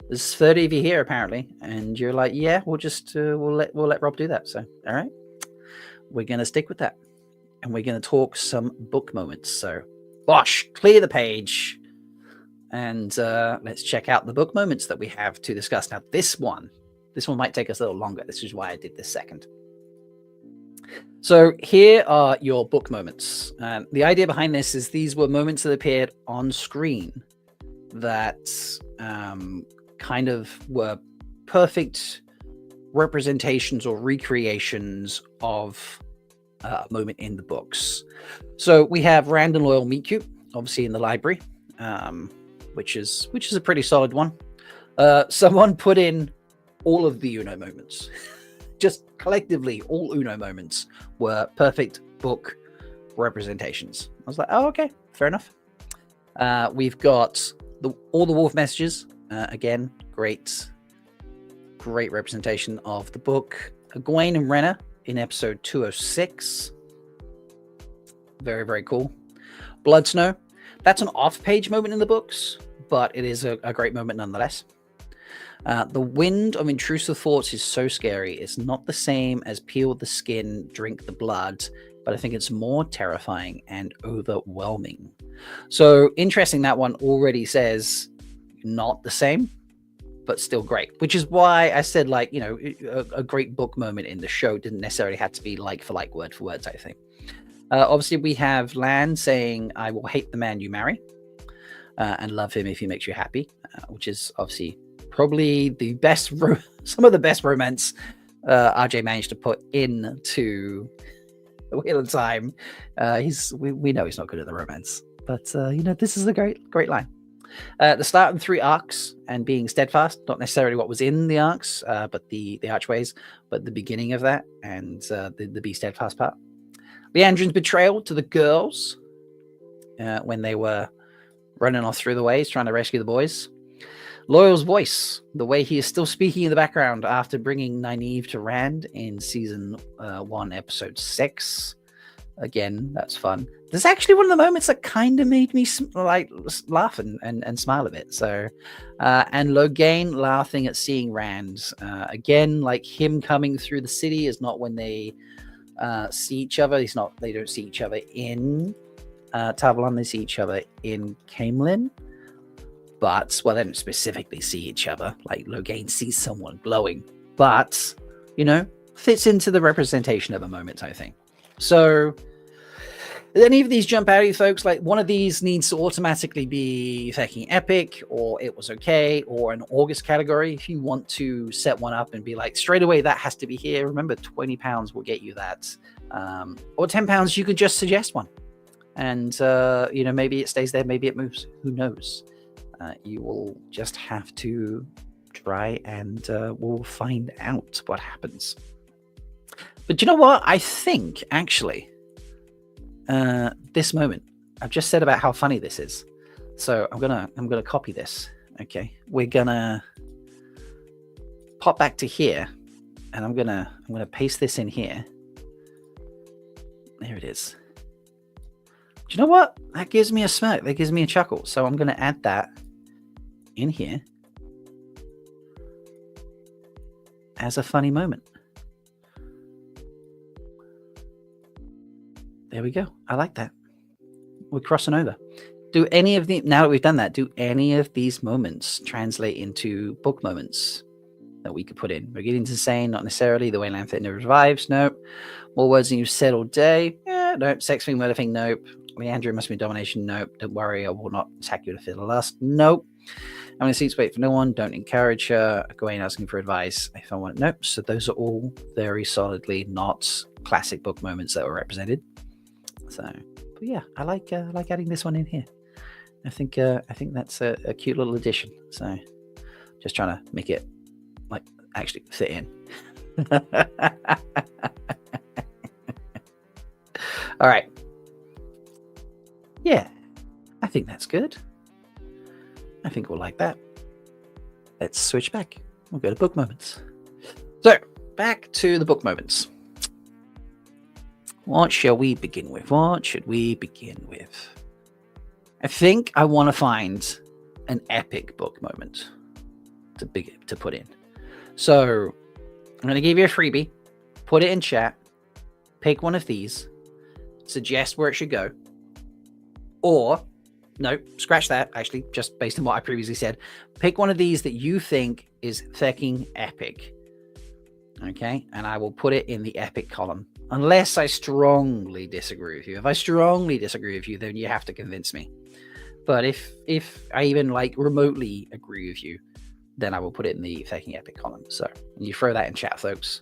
There's 30 of you here apparently, and you're like, yeah, we'll just we'll let Rob do that. So all right, we're gonna stick with that, and we're gonna talk some book moments. So Bosh, clear the page, and let's check out the book moments that we have to discuss. Now this one might take us a little longer. This is why I did this second. So here are your book moments. The idea behind this is these were moments that appeared on screen that kind of were perfect representations or recreations of a moment in the books. So we have Rand and Loyal meet cute, obviously in the library, which is a pretty solid one. Someone put in all of the Uno moments. Just collectively, all Uno moments were perfect book representations. I was like, oh, okay, fair enough. We've got all the wolf messages. Again, great representation of the book. Egwene and Renna in episode 206. Very, very cool. Blood Snow. That's an off-page moment in the books, but it is a great moment nonetheless. The wind of intrusive thoughts is so scary. It's not the same as peel the skin, drink the blood, but I think it's more terrifying and overwhelming. So interesting, that one already says not the same, but still great, which is why I said, like, a great book moment in the show didn't necessarily have to be like for like, word for word type thing. Obviously, we have Lan saying, I will hate the man you marry and love him if he makes you happy, which is obviously probably the best, some of the best romance RJ managed to put into the Wheel of Time. We know he's not good at the romance, but this is a great line. The start of the 3 arcs and being steadfast, not necessarily what was in the arcs, but the archways, but the beginning of that and the be steadfast part. Leandrin's betrayal to the girls when they were running off through the ways trying to rescue the boys. Loyal's voice, the way he is still speaking in the background after bringing Nynaeve to Rand in season 1, episode 6. Again, that's fun. There's actually one of the moments that kind of made me like laugh and smile a bit. So, and Logain laughing at seeing Rand. Again, like him coming through the city is not when they see each other. They don't see each other in Tavalon. They see each other in Camelin. But, well, they don't specifically see each other. Like Logain sees someone glowing. But, fits into the representation of a moment, I think. So, did any of these jump out at you folks? Like, one of these needs to automatically be fucking epic, or it was okay, or an August category. If you want to set one up and be like, straight away, that has to be here. Remember, £20 will get you that. Or £10, you could just suggest one. And, maybe it stays there, maybe it moves. Who knows? You will just have to try and we'll find out what happens. But you know what? I think actually this moment I've just said about how funny this is. So I'm gonna copy this. Okay, we're gonna pop back to here, and I'm gonna paste this in here. There it is. Do you know what? That gives me a smirk. That gives me a chuckle. So I'm gonna add that in here as a funny moment. There we go. I like that. We're crossing over. Do any of the, now that we've done that, do any of these moments translate into book moments that we could put in? We're getting to saying, not necessarily. The way Lanthet never revives. Nope. More words than you've said all day. Yeah, nope. Sex thing, murder thing. Nope. Leandria must be domination. Nope. Don't worry. I will not attack you to feel the lust. Nope. I'm going to seats wait for no one. Don't encourage her. Gawain asking for advice. If I want, nope. So those are all very solidly not classic book moments that were represented. So, but yeah, I like adding this one in here. I think that's a cute little addition. So, just trying to make it like actually fit in. All right. Yeah, I think that's good. I think we'll like that. Let's switch back. We'll go to book moments. So, back to the book moments. What shall we begin with? What should we begin with? I think I want to find an epic book moment to put in. So, I'm going to give you a freebie. Put it in chat. Pick one of these. Suggest where it should go. Or, no, scratch that, actually, just based on what I previously said. Pick one of these that you think is fucking epic. Okay? And I will put it in the epic column. Unless I strongly disagree with you. If I strongly disagree with you, then you have to convince me. But if I even like remotely agree with you, then I will put it in the fucking epic column. So you throw that in chat, folks.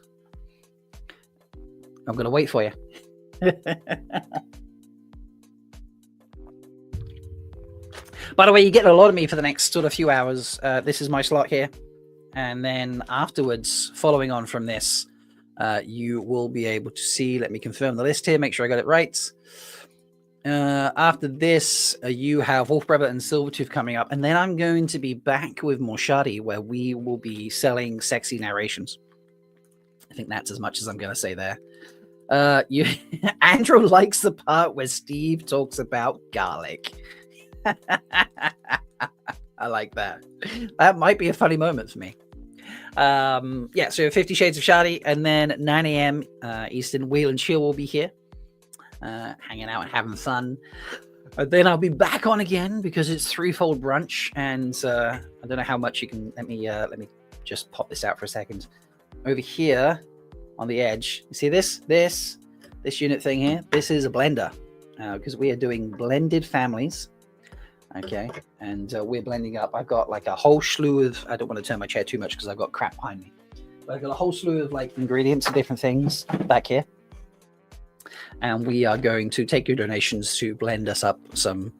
I'm going to wait for you. By the way, you get a lot of me for the next sort of few hours. This is my slot here. And then afterwards, following on from this, you will be able to see, let me confirm the list here, make sure I got it right. After this, you have Wolfbrother and Silvertooth coming up. And then I'm going to be back with Morshadi, where we will be selling sexy narrations. I think that's as much as I'm going to say there. Andrew likes the part where Steve talks about garlic. I like that. That might be a funny moment for me. Yeah, so 50 Shades of Shadi, and then 9 a.m. Eastern, Wheel and Chill will be here, hanging out and having fun. Then I'll be back on again because it's threefold brunch, and I don't know how much you can. Let me just pop this out for a second. Over here on the edge, you see this unit thing here? This is a blender because we are doing blended families. Okay, and we're blending up. I've got like a whole slew of, I don't want to turn my chair too much because I've got crap behind me, but I've got a whole slew of like ingredients and different things back here. And we are going to take your donations to blend us up some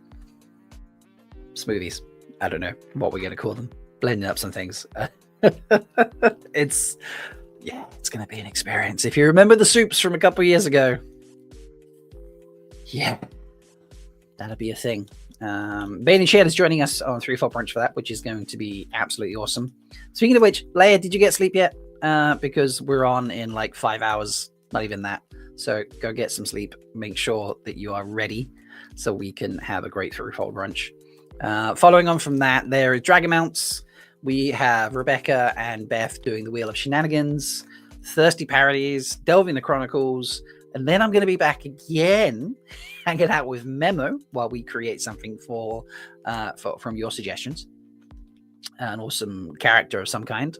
smoothies. I don't know what we're going to call them. Blending up some things. It's going to be an experience. If you remember the soups from a couple of years ago, yeah, that'll be a thing. Bane and Shed is joining us on 3-4 Brunch for that, which is going to be absolutely awesome. Speaking of which, Leia, did you get sleep yet? Because we're on in like 5 hours, not even that. So go get some sleep. Make sure that you are ready so we can have a great threefold brunch. Following on from that, there is Dragon Mounts. We have Rebecca and Beth doing the Wheel of Shenanigans, Thirsty Parodies, Delving the Chronicles, and then I'm going to be back again, hanging out with Memo while we create something from your suggestions. An awesome character of some kind.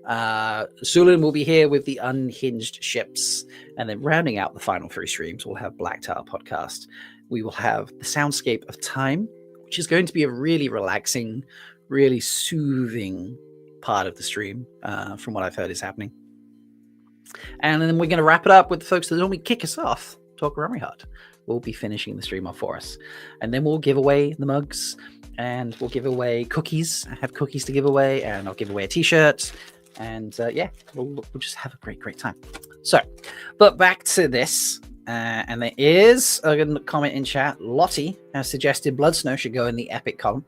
Sulin will be here with the Unhinged Ships, and then rounding out the final 3 streams, we'll have Blacktail Podcast. We will have the Soundscape of Time, which is going to be a really relaxing, really soothing part of the stream, from what I've heard is happening. And then we're going to wrap it up with the folks that normally kick us off. Talk Rummy Heart will be finishing the stream off for us, and then we'll give away the mugs. And we'll give away cookies. I have cookies to give away, and I'll give away a t-shirt. And yeah, we'll just have a great time. So, but back to this. And there is a comment in chat. Lottie has suggested Blood Snow should go in the epic column.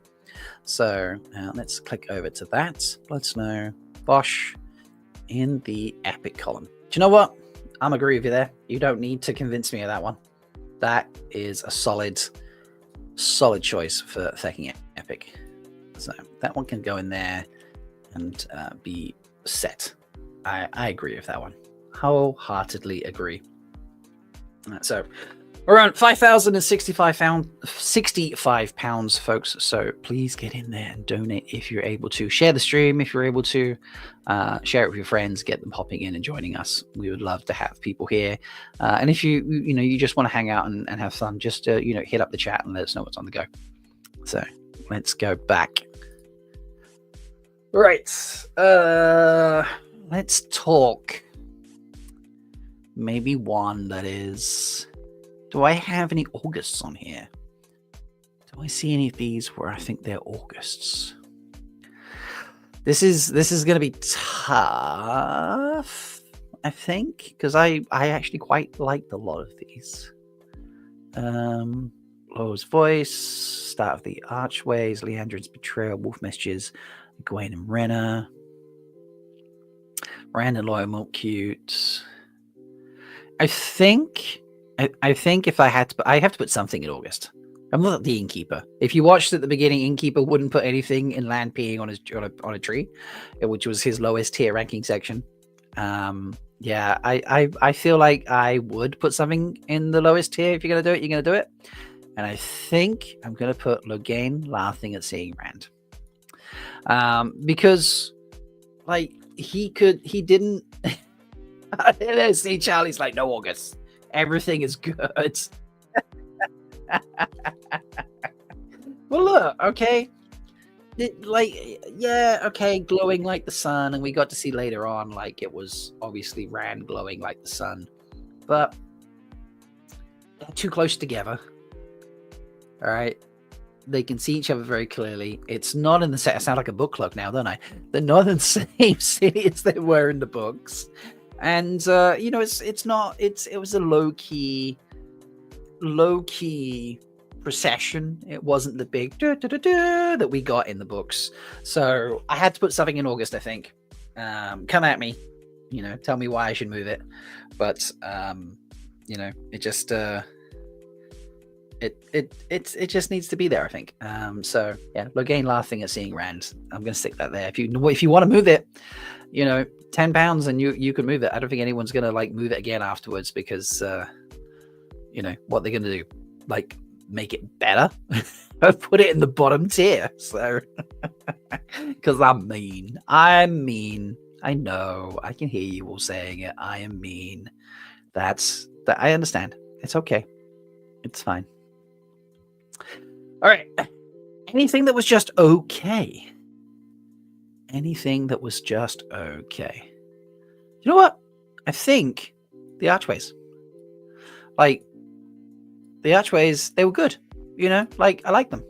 So let's click over to that. Blood Snow, Bosch in the epic column. Do you know what? I'm agree with you there. You don't need to convince me of that one. That is a solid choice for Thecking Epic. So that one can go in there and be set. I agree with that one. Wholeheartedly agree. So around £5,065, folks. So please get in there and donate if you're able to. Share the stream if you're able to. Share it with your friends. Get them popping in and joining us. We would love to have people here. And if you just want to hang out and have fun, just hit up the chat and let us know what's on the go. So let's go back. Right. Let's talk. Maybe one that is. Do I have any Augusts on here? Do I see any of these where I think they're Augusts? This is going to be tough, I think, because I actually quite liked a lot of these. Lowe's Voice, Start of the Archways, Leandrin's Betrayal, Wolf Messages, Gawain and Renner, Rand and Loyal Milk Cute. I think if I had to, I have to put something in August. I'm not the Innkeeper. If you watched at the beginning, Innkeeper wouldn't put anything in land peeing on a tree, which was his lowest tier ranking section. Yeah, I feel like I would put something in the lowest tier. If you're gonna do it, you're gonna do it. And I think I'm gonna put Logain laughing at seeing Rand, because like he didn't. See, Charlie's like, no August. Everything is good. Well, look, okay. Okay, glowing like the sun, and we got to see later on, like, it was obviously Rand glowing like the sun, but they're too close together. All right, they can see each other very clearly. It's not in the set. I sound like a book club now, don't I? They're not in the same city as they were in the books. And it's not. It was a low key procession. It wasn't the big that we got in the books. So I had to put something in August. I think. Come at me, tell me why I should move it. But it just it just needs to be there. I think. So yeah, Logain laughing at seeing Rand. I'm gonna stick that there. If you want to move it, £10 and you can move it. I don't think anyone's gonna move it again afterwards, because what they're gonna do, make it better. Put it in the bottom tier. So because I'm mean. I know, I can hear you all saying it. I am mean. That's that. I understand. It's okay. It's fine. All right. Anything that was just okay. Anything that was just okay. You know what? I think the Archways. The Archways, they were good. I like them.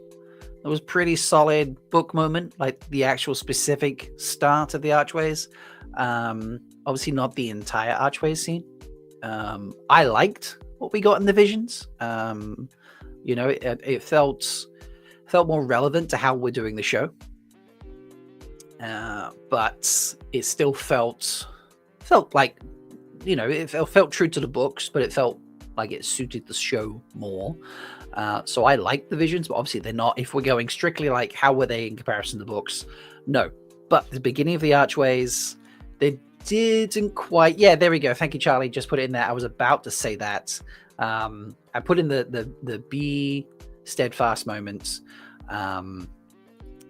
It was pretty solid book moment, the actual specific start of the Archways. Obviously not the entire Archways scene. I liked what we got in the visions. It felt more relevant to how we're doing the show. But it still felt like it felt true to the books, but it felt like it suited the show more. So I like the visions, but obviously they're not. If we're going strictly like how were they in comparison to the books, no. But the beginning of the archways, they didn't quite. Yeah, there we go. Thank you, Charlie. Just put it in there. I was about to say that. I put in the be steadfast moments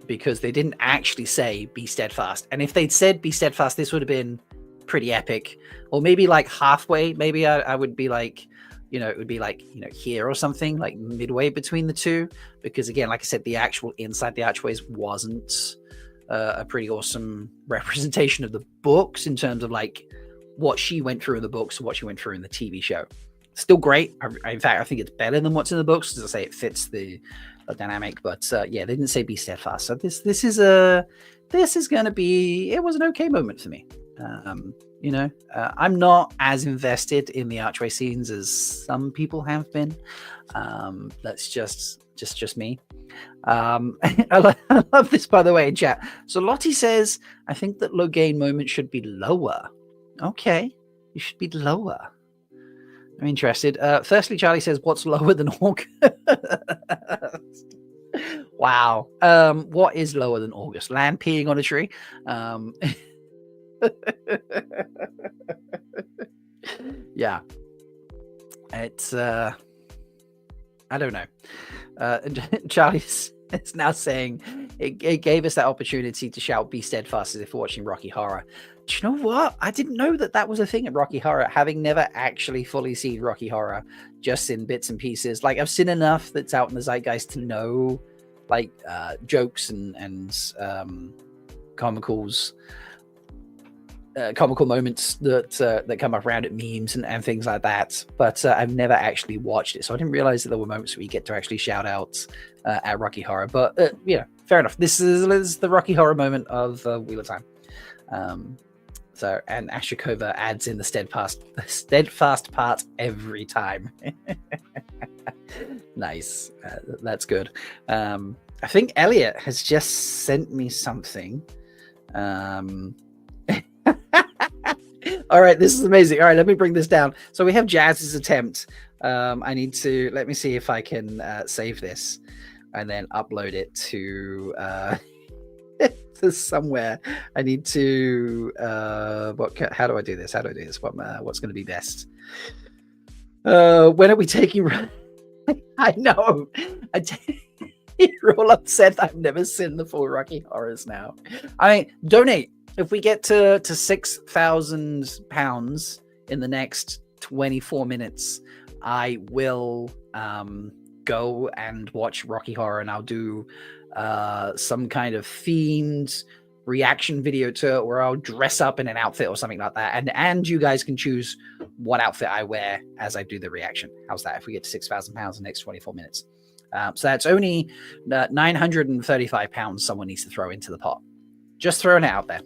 because they didn't actually say be steadfast. And if they'd said be steadfast, this would have been pretty epic. Or maybe like halfway. Maybe I would be like, it would be like, here or something, like midway between the two. Because again, like I said, the actual inside the archways wasn't a pretty awesome representation of the books in terms of like what she went through in the books and what she went through in the TV show. Still great. In fact, I think it's better than what's in the books. As I say, it fits the dynamic. But yeah, they didn't say be steadfast. So this is going to be. It was an okay moment for me. I'm not as invested in the archway scenes as some people have been. That's just me. I love this, by the way, in chat. So Lottie says, I think that Logain moment should be lower. Okay, you should be lower. I'm interested. Firstly, Charlie says, what's lower than August? Wow. What is lower than August? Land peeing on a tree? Yeah. It's, I don't know. Charlie is now saying it gave us that opportunity to shout be steadfast as if watching Rocky Horror. Do you know what? I didn't know that was a thing at Rocky Horror, having never actually fully seen Rocky Horror, just in bits and pieces. Like, I've seen enough that's out in the zeitgeist to know, like, jokes and comical moments that come up around it, memes and things like that. But I've never actually watched it, so I didn't realize that there were moments where you get to actually shout out at Rocky Horror. But fair enough. This is the Rocky Horror moment of Wheel of Time. And Ashikova adds in the steadfast part every time. Nice. That's good. I think Elliot has just sent me something. All right, this is amazing. All right, let me bring this down. So we have Jazz's attempt. Let me see if I can save this and then upload it to to somewhere. I need to how do I do this? What's going to be best? When are we taking I know. You're all upset I've never seen the full Rocky Horrors now. I mean, donate. If we get to £6,000 in the next 24 minutes, I will go and watch Rocky Horror, and I'll do some kind of themed reaction video to it where I'll dress up in an outfit or something like that. And you guys can choose what outfit I wear as I do the reaction. How's that if we get to £6,000 in the next 24 minutes? So that's only £935 someone needs to throw into the pot. Just throwing it out there.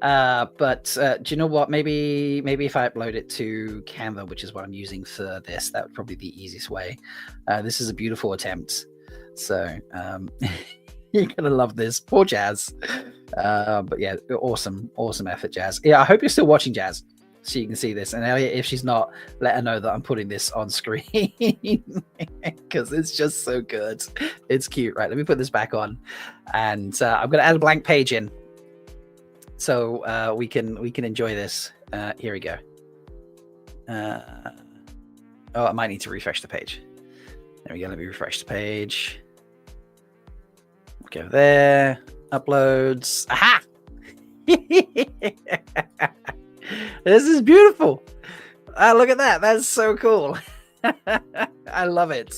But do you know what? Maybe if I upload it to Canva, which is what I'm using for this, that would probably be the easiest way. This is a beautiful attempt. So you're gonna love this. Poor Jazz. But yeah, awesome effort, Jazz. Yeah, I hope you're still watching, Jazz, so you can see this. And Elliot, if she's not, let her know that I'm putting this on screen because it's just so good. It's cute. Right, let me put this back on, and I'm gonna add a blank page in so we can enjoy this. Here we go. I might need to refresh the page. There we go. Let me refresh the page. Go there. Uploads. Aha! This is beautiful. Look at that. That's so cool. I love it.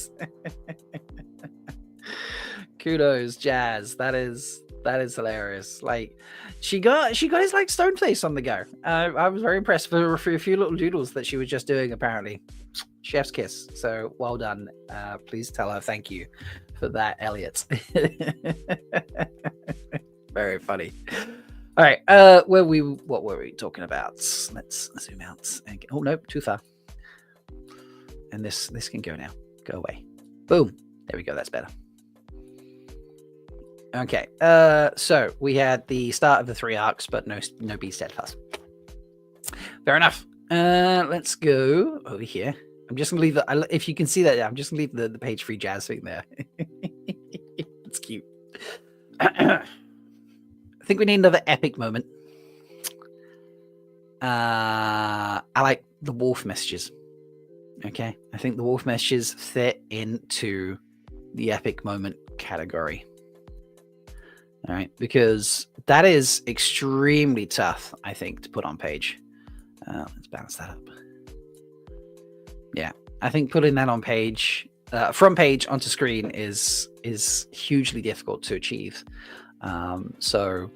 Kudos, Jazz. That is hilarious. Like, she got his like stone face on the go. I was very impressed for a few little doodles that she was just doing. Apparently, chef's kiss. So well done. Please tell her thank you for that, Elliot. Very funny. All right, what were we talking about? Let's zoom out. Oh nope, too far. And this can go now. Go away. Boom. There we go. That's better. Okay. So we had the start of the 3 arcs, but no be steadfast. Fair enough. Let's go over here. I'm just gonna leave the. If you can see that, I'm just gonna leave the page free jazz thing there. It's cute. I think we need another epic moment. I like the wolf messages. Okay, I think the wolf messages fit into the epic moment category. All right, because that is extremely tough, I think, to put on page. Let's balance that up. Yeah, I think putting that on page, from page onto screen is hugely difficult to achieve. So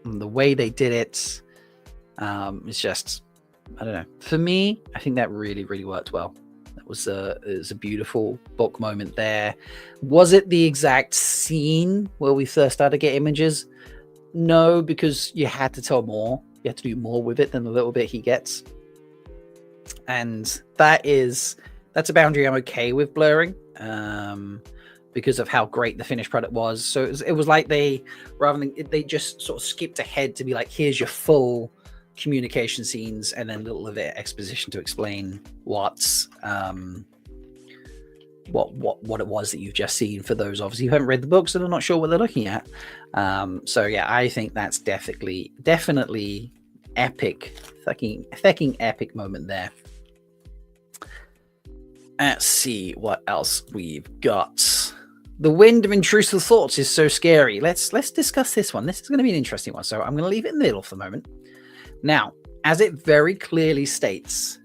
the way they did it is just, I don't know. For me, I think that really, really worked well. It was a beautiful book moment there. Was it the exact scene where we first started to get images? No, because you had to tell more. You had to do more with it than the little bit he gets. And that's a boundary I'm okay with blurring, because of how great the finished product was. So it was like they just sort of skipped ahead to be like, here's your full communication scenes and then a little bit of exposition to explain what it was that you've just seen, for those obviously who haven't read the books and are not sure what they're looking at. So yeah, I think that's definitely epic, fucking epic moment there. Let's see what else we've got. The wind of intrusive thoughts is so scary. Let's discuss this one. This is going to be an interesting one. So I'm going to leave it in the middle for the moment. Now, as it very clearly states,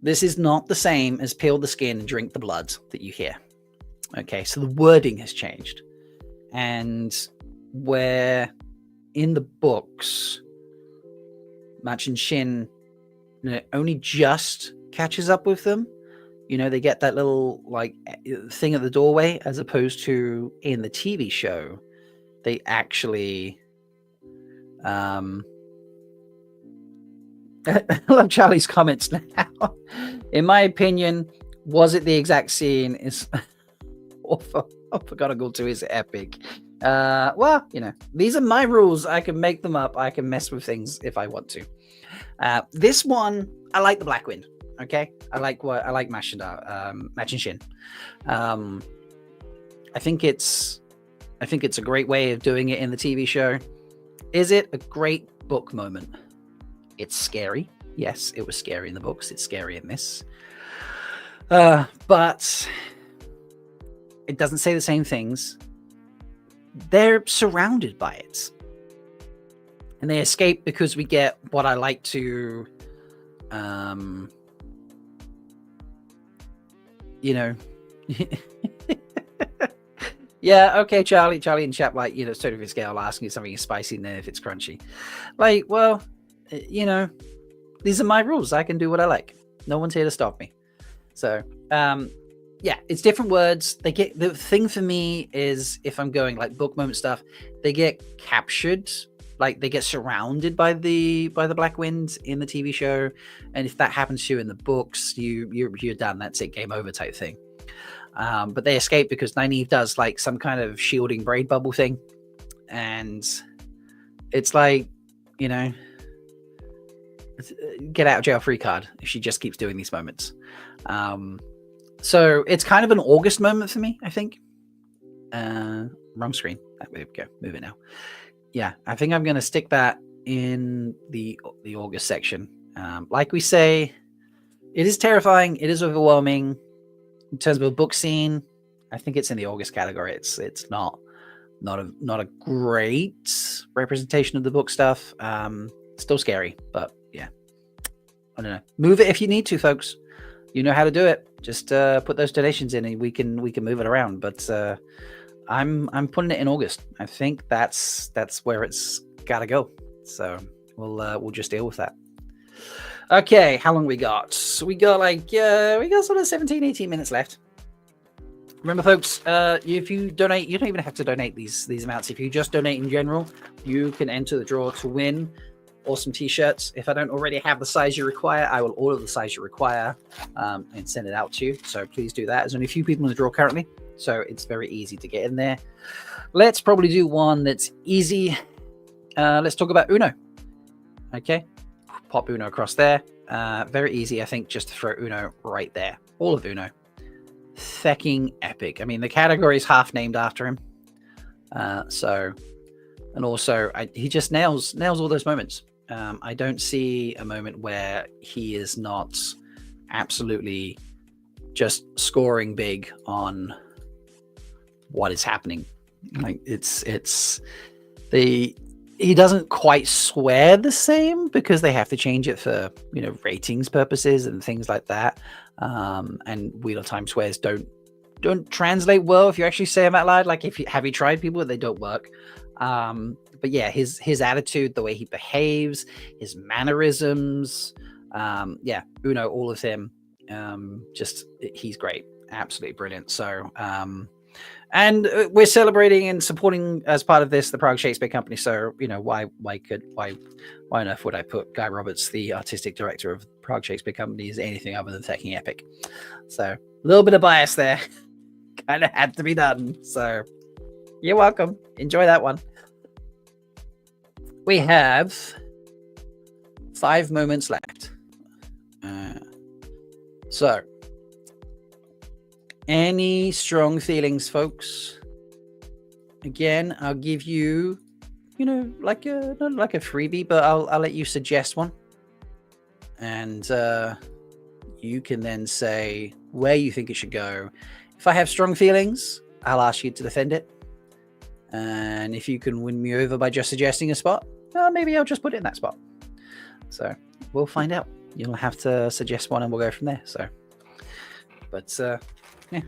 this is not the same as peel the skin and drink the blood that you hear. Okay, so the wording has changed. And where in the books, Machin Shin only just catches up with them. You know, they get that little like thing at the doorway, as opposed to in the TV show, they actually I love Charlie's comments now. In my opinion, was it the exact scene? Is Forgotten Gold 2 is epic. Well, you know, these are my rules. I can make them up. I can mess with things if I want to. This one, I like the Black Wind. Okay, I like Machin Shin. I think it's a great way of doing it in the TV show. Is it a great book moment? It's scary. Yes, it was scary in the books. It's scary in this. But it doesn't say the same things. They're surrounded by it. And they escape because we get what I like to, you know. Yeah, okay, Charlie and chat, like, you know, sort of his scale asking if something is spicy and then if it's crunchy. Like, well, you know, these are my rules. I can do what I like. No one's here to stop me. So, yeah, it's different words. They get, the thing for me is, if I'm going like book moment stuff, they get captured, like they get surrounded by the Black Wind in the TV show. And if that happens to you in the books, you're done. That's it, game over type thing. But they escape because Nynaeve does like some kind of shielding braid bubble thing. And it's like, you know, get out of jail free card if she just keeps doing these moments. So it's kind of an August moment for me, I think. Wrong screen. There we go. Move it now. Yeah, I think I'm going to stick that in the August section. Like we say, it is terrifying. It is overwhelming. In terms of a book scene, I think it's in the August category. It's not a great representation of the book stuff. Still scary, but yeah, I don't know. Move it if you need to, folks. You know how to do it. Just put those donations in, and we can move it around. But I'm putting it in August. I think that's where it's got to go. So we'll just deal with that. Okay, how long we got? So we got sort of 17, 18 minutes left. Remember, folks, if you donate, you don't even have to donate these amounts. If you just donate in general, you can enter the draw to win awesome t-shirts. If I don't already have the size you require, I will order the size you require and send it out to you. So please do that. There's only a few people in the draw currently, so it's very easy to get in there. Let's probably do one that's easy. Let's talk about Uno. Okay. pop Uno across there. Very easy, I think, just to throw Uno right there. All of Uno. Fecking epic. I mean, the category is half named after him. And also, he just nails all those moments. I don't see a moment where he is not absolutely just scoring big on what is happening. Like he doesn't quite swear the same because they have to change it for, ratings purposes and things like that. And Wheel of Time swears don't translate well if you actually say them out loud. Like, have you tried people? They don't work. But yeah, his attitude, the way he behaves, his mannerisms, Uno, all of him, he's great, absolutely brilliant. So, and we're celebrating and supporting as part of this the Prague Shakespeare Company. So, why on earth would I put Guy Roberts, the artistic director of Prague Shakespeare Company, as anything other than fucking epic? So, a little bit of bias there, kind of had to be done. So, you're welcome. Enjoy that one. We have 5 moments left. So, any strong feelings, folks? Again, I'll give you, not like a freebie, but I'll let you suggest one, and you can then say where you think it should go. If I have strong feelings, I'll ask you to defend it, and if you can win me over by just suggesting a spot, well, maybe I'll just put it in that spot. So we'll find out. You'll have to suggest one, and we'll go from there. So, but yeah.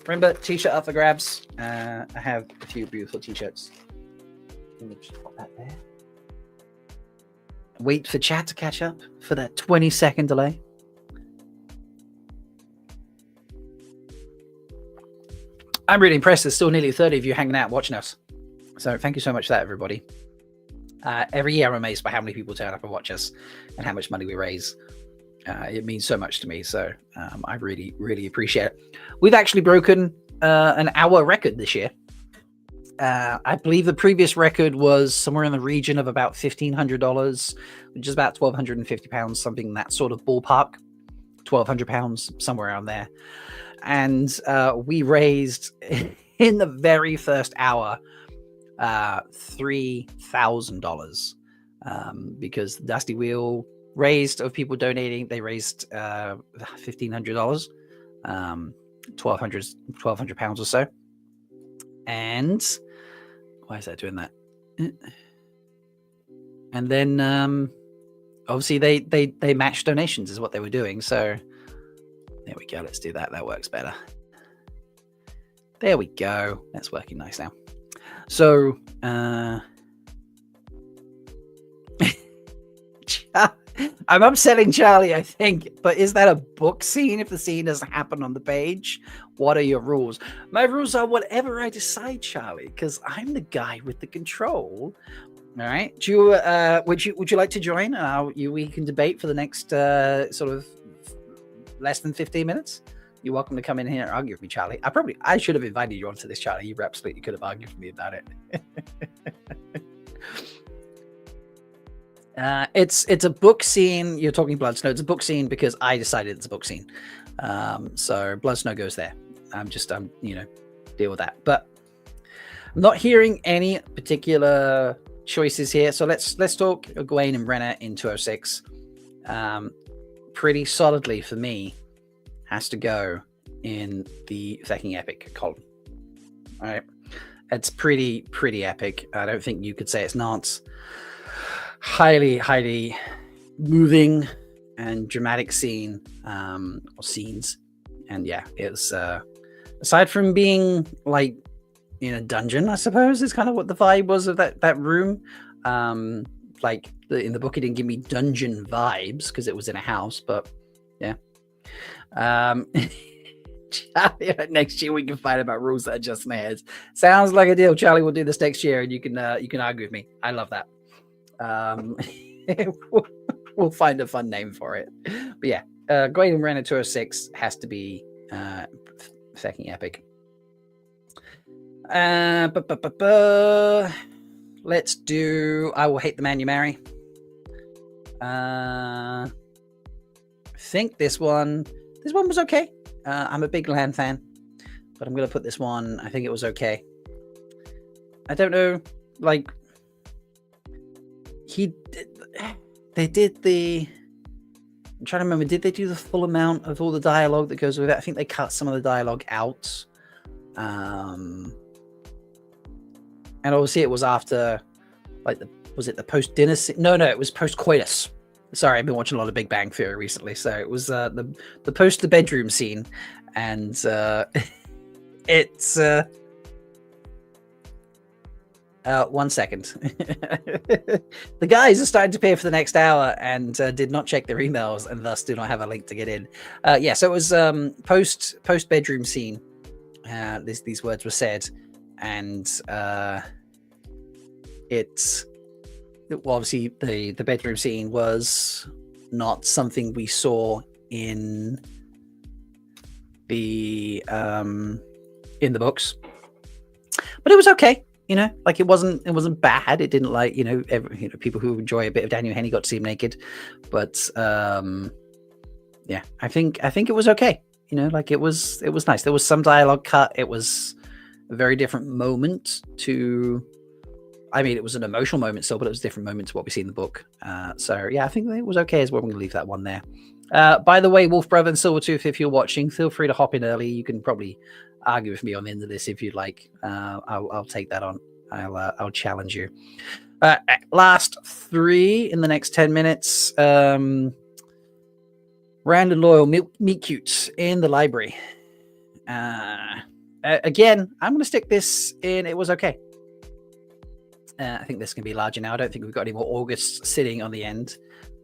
Remember, t-shirt up for grabs. I have a few beautiful t-shirts. Let me just put that there. Wait for chat to catch up for that 20-second delay. I'm really impressed. There's still nearly 30 of you hanging out watching us. So thank you so much for that, everybody. Every year I'm amazed by how many people turn up and watch us and how much money we raise. It means so much to me. So I really, really appreciate it. We've actually broken an hour record this year. I believe the previous record was somewhere in the region of about $1,500, which is about £1,250, something in that sort of ballpark. £1,200, somewhere around there. And we raised in the very first hour $3,000 because Dusty Wheel raised, of people donating, they raised $1,500, £1,200 or so. And why is that doing that? And then obviously they matched donations is what they were doing. So there we go. Let's do that. That works better. There we go. That's working nice now. So I'm upsetting Charlie, I think, but is that a book scene if the scene doesn't happen on the page? What are your rules? My rules are whatever I decide, Charlie, because I'm the guy with the control. All right. Do you would you like to join? We can debate for the next sort of less than 15 minutes. You're welcome to come in here and argue with me, Charlie. I should have invited you onto this, Charlie. You absolutely could have argued with me about it. It's a book scene. You're talking Blood Snow. It's a book scene because I decided it's a book scene. So Blood Snow goes there. I'm deal with that. But I'm not hearing any particular choices here. So let's talk Egwene and Brenna in 206. Pretty solidly for me has to go in the fucking epic column. All right. It's pretty epic. I don't think you could say it's not. Highly moving and dramatic scene or scenes. And yeah, it's aside from being like in a dungeon, I suppose is kind of what the vibe was of that room. Like in the book, it didn't give me dungeon vibes because it was in a house, but yeah. Charlie, next year we can fight about rules that are just in my head. Sounds like a deal. Charlie, we'll do this next year, and you can argue with me. I love that. We'll find a fun name for it. But yeah, Egwene and Brenna 206 has to be fucking epic. Let's do I Will Hate the Man You Marry. I think this one was okay. I'm a big land fan, but I'm gonna put this one. I think it was okay. I don't know, like they did the. I'm trying to remember. Did they do the full amount of all the dialogue that goes with it? I think they cut some of the dialogue out. And obviously it was after, like, was it the post dinner scene? No, it was post coitus. Sorry, I've been watching a lot of Big Bang Theory recently, so it was the post the bedroom scene, and it's 1 second. The guys are starting to pay for the next hour and did not check their emails and thus do not have a link to get in. Yeah, so it was post bedroom scene. These words were said, and obviously the bedroom scene was not something we saw in the books, but it was okay. You know, like it wasn't bad. It didn't, like, people who enjoy a bit of Daniel Henney got to see him naked, but yeah, I think it was okay. You know, like it was nice. There was some dialogue cut. It was a very different moment to. I mean, it was an emotional moment still, but it was a different moment to what we see in the book. So yeah, I think it was okay as well. I'm going to leave that one there. By the way, Wolf Brother and Silvertooth, if you're watching, feel free to hop in early. You can probably argue with me on the end of this if you'd like. I'll take that on. I'll challenge you. Last 3 in the next 10 minutes. Rand and Loyal meet cute in the library. Again, I'm going to stick this in. It was okay. I think this can be larger now. I don't think we've got any more Augusts sitting on the end.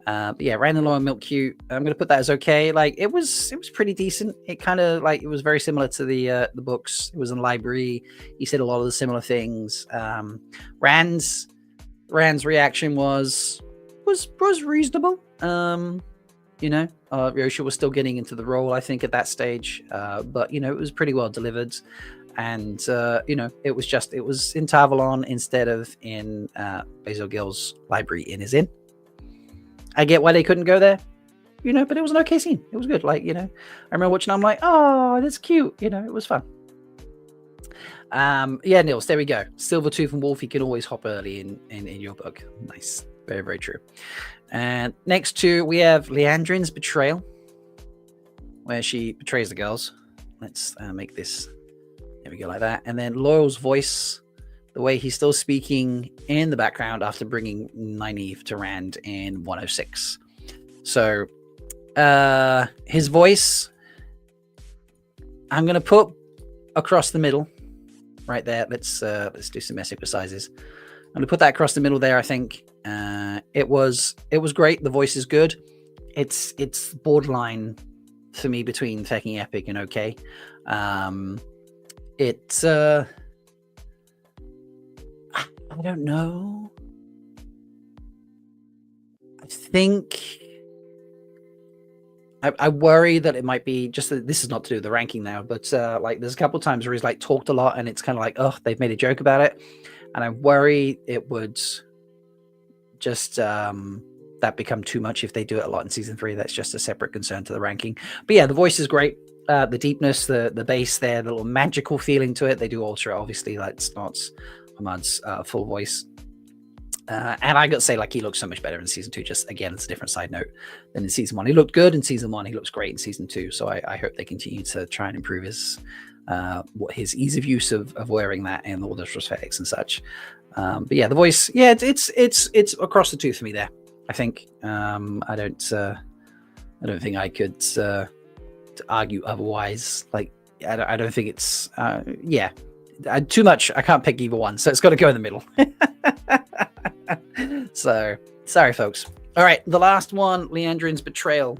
But yeah, Rand and Loyal milk cute. I'm going to put that as okay. Like it was pretty decent. It kind of like, it was very similar to the books. It was in the library. He said a lot of the similar things. Rand's reaction was reasonable. Ryosha was still getting into the role, I think, at that stage. But it was pretty well delivered. And it was in Tarvalon instead of in Basil Gill's library in his inn. I get why they couldn't go there, but it was an okay scene. It was good. Like, I remember watching, I'm like, oh, that's cute. It was fun. Yeah, Nils, there we go. Silvertooth and Wolf, you can always hop early in your book. Nice. Very, very true. And next to, we have Leandrin's betrayal, where she betrays the girls. Let's make this. There we go, like that. And then Loyal's voice, the way he's still speaking in the background after bringing Nynaeve to Rand in 106. So his voice, I'm going to put across the middle right there. Let's do symmetric sizes. I'm going to put that across the middle there, I think. It was great. The voice is good. It's borderline for me between fucking epic and okay. I don't know. I think I worry that it might be just that this is not to do with the ranking now, but like there's a couple of times where he's like talked a lot and it's kind of like, oh, they've made a joke about it. And I worry it would just that become too much if they do it a lot in season 3. That's just a separate concern to the ranking. But yeah, the voice is great. The deepness, the bass there, the little magical feeling to it. They do alter it, obviously. Like it's not Ahmad's full voice. And I got to say, like, he looks so much better in season 2. Just again, it's a different side note than in season 1. He looked good in season 1. He looks great in season 2. So I hope they continue to try and improve his ease of use of wearing that and all the prosthetics and such. But yeah, the voice, yeah, it's across the two for me there. I think I don't think I could argue otherwise. Like I don't think it's too much. I can't pick either one, so it's got to go in the middle. So sorry, folks. All right, the last one, Leandrin's betrayal,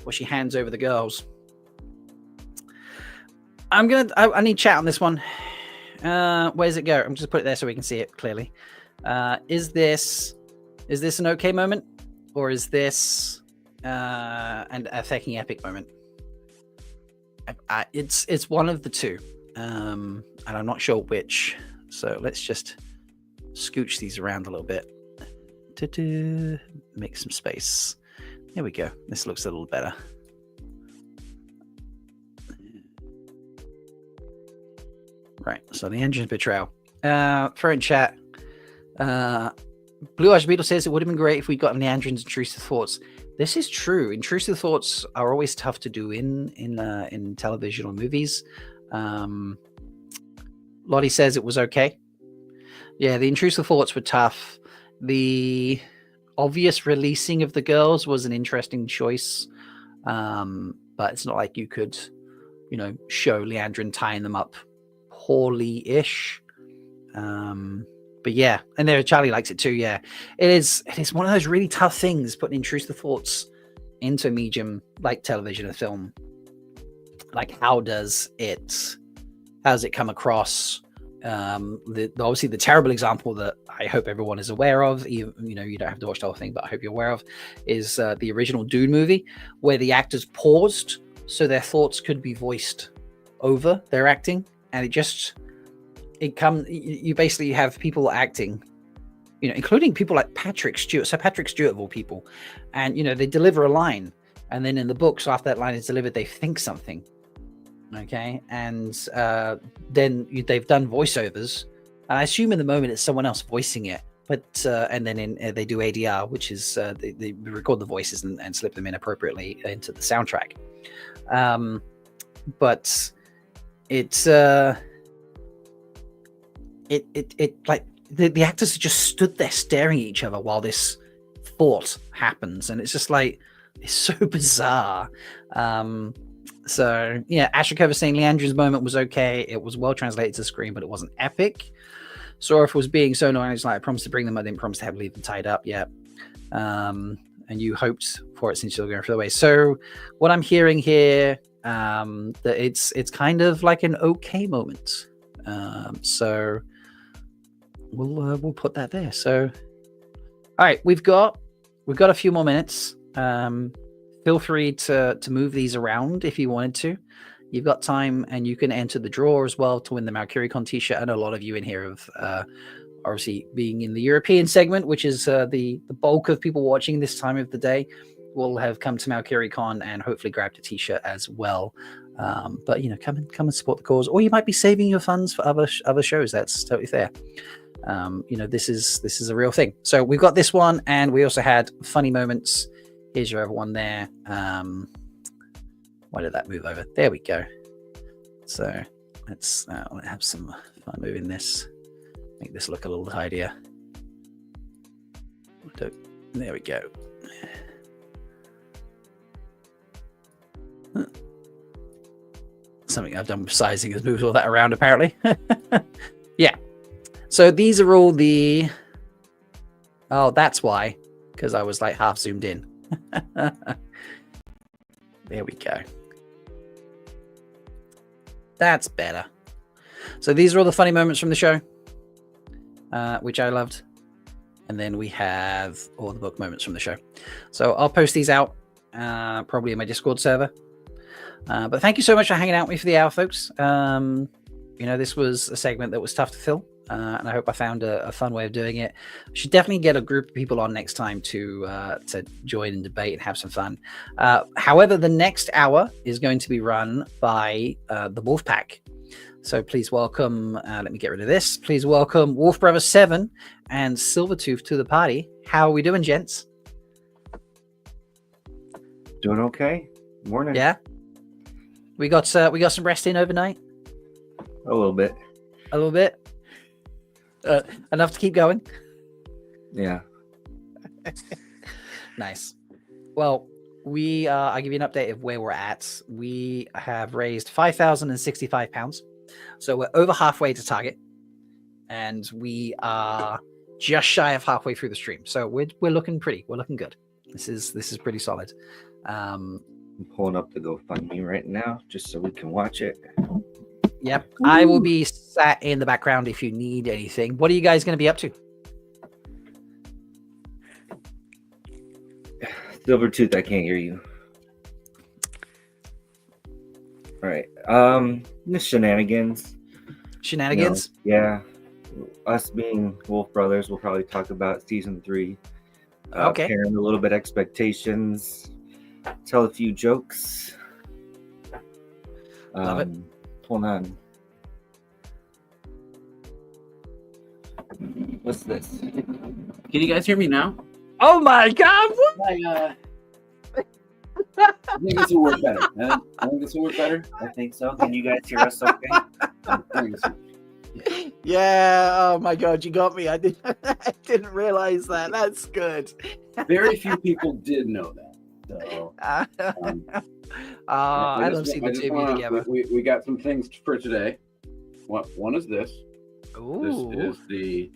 where she hands over the girls. I need chat on this one. Where does it go? I'm just put it there so we can see it clearly. Is this an okay moment, or is this a fucking epic moment? It's one of the two, and I'm not sure which. So let's just scooch these around a little bit. Make some space. There we go. This looks a little better. Right, so the engine's betrayal. For in chat, Blue Eyes Beetle says it would have been great if we got Leandrin's intrusive thoughts. This is true. Intrusive thoughts are always tough to do in television or movies. Lottie says it was okay. Yeah, the intrusive thoughts were tough. The obvious releasing of the girls was an interesting choice, but it's not like you could, show Leandrin tying them up poorly-ish. But yeah, and there Charlie likes it too. Yeah, it is one of those really tough things, putting intrusive thoughts into a medium like television or film. Like, how does it come across? Obviously the terrible example that I hope everyone is aware of, you don't have to watch the whole thing, but I hope you're aware of, is the original Dune movie, where the actors paused so their thoughts could be voiced over their acting, and you basically have people acting, including people like Patrick Stewart. So Patrick Stewart of all people, and they deliver a line, and then in the books after that line is delivered, they think something. Okay, and then they've done voiceovers, and I assume in the moment it's someone else voicing it, but and then they do ADR, which is they record the voices and slip them in appropriately into the soundtrack. But it's it like the actors just stood there staring at each other while this thought happens, and it's just like, it's so bizarre. So yeah, Ashikover saying Leandrin's moment was okay. It was well translated to screen, but it wasn't epic. Sorrowful was being so annoying. It's like, I promised to bring them. I didn't promise to have leave them tied up yet. And you hoped for it since you're going for the way. So what I'm hearing here, that it's kind of like an okay moment. So we'll put that there. So all right, we've got a few more minutes. Feel free to move these around if you wanted to. You've got time, and you can enter the draw as well to win the MalkierCon t-shirt. I know a lot of you in here have obviously, being in the European segment, which is the bulk of people watching this time of the day, will have come to MalkierCon and hopefully grabbed a t-shirt as well. But come and support the cause, or you might be saving your funds for other shows. That's totally fair. This is a real thing. So we've got this one, and we also had funny moments. Here's your other one there. Why did that move over? There we go. So let's have some fun moving this. Make this look a little tidier. There we go. Something I've done with sizing has moved all that around, apparently. Yeah. So these are all the... Oh, that's why. Because I was like half zoomed in. There we go. That's better. So these are all the funny moments from the show, which I loved. And then we have all the book moments from the show. So I'll post these out probably in my Discord server. But thank you so much for hanging out with me for the hour, folks. This was a segment that was tough to fill. And I hope I found a fun way of doing it. I should definitely get a group of people on next time to join and debate and have some fun. However, the next hour is going to be run by the Wolf Pack. So please welcome, let me get rid of this. Please welcome Wolf Brother 7 and Silvertooth to the party. How are we doing, gents? Doing okay. Morning. Yeah. We got some rest in overnight. A little bit. A little bit. Enough to keep going. Yeah. Nice. Well, I'll give you an update of where we're at. We have raised £5,065. So we're over halfway to target, and we are just shy of halfway through the stream. So we're looking pretty. We're looking good. This is pretty solid. I'm pulling up the GoFundMe right now just so we can watch it. Yep. Ooh. I will be sat in the background if you need anything. What are you guys going to be up to? Silvertooth, I can't hear you. All right. Just shenanigans. Shenanigans? Yeah. Us being Wolf Brothers, we'll probably talk about season 3 Okay. Pairing a little bit expectations, tell a few jokes. Love it. Hold on. What's this? Can you guys hear me now? Oh my god! I think this will work better. I think this will work better. I think so. Can you guys hear us okay? Yeah. Oh my god, you got me. I didn't realize that. That's good. Very few people did know that. So, I love seeing the two of you together. We got some things for today. One is this. Ooh. This is the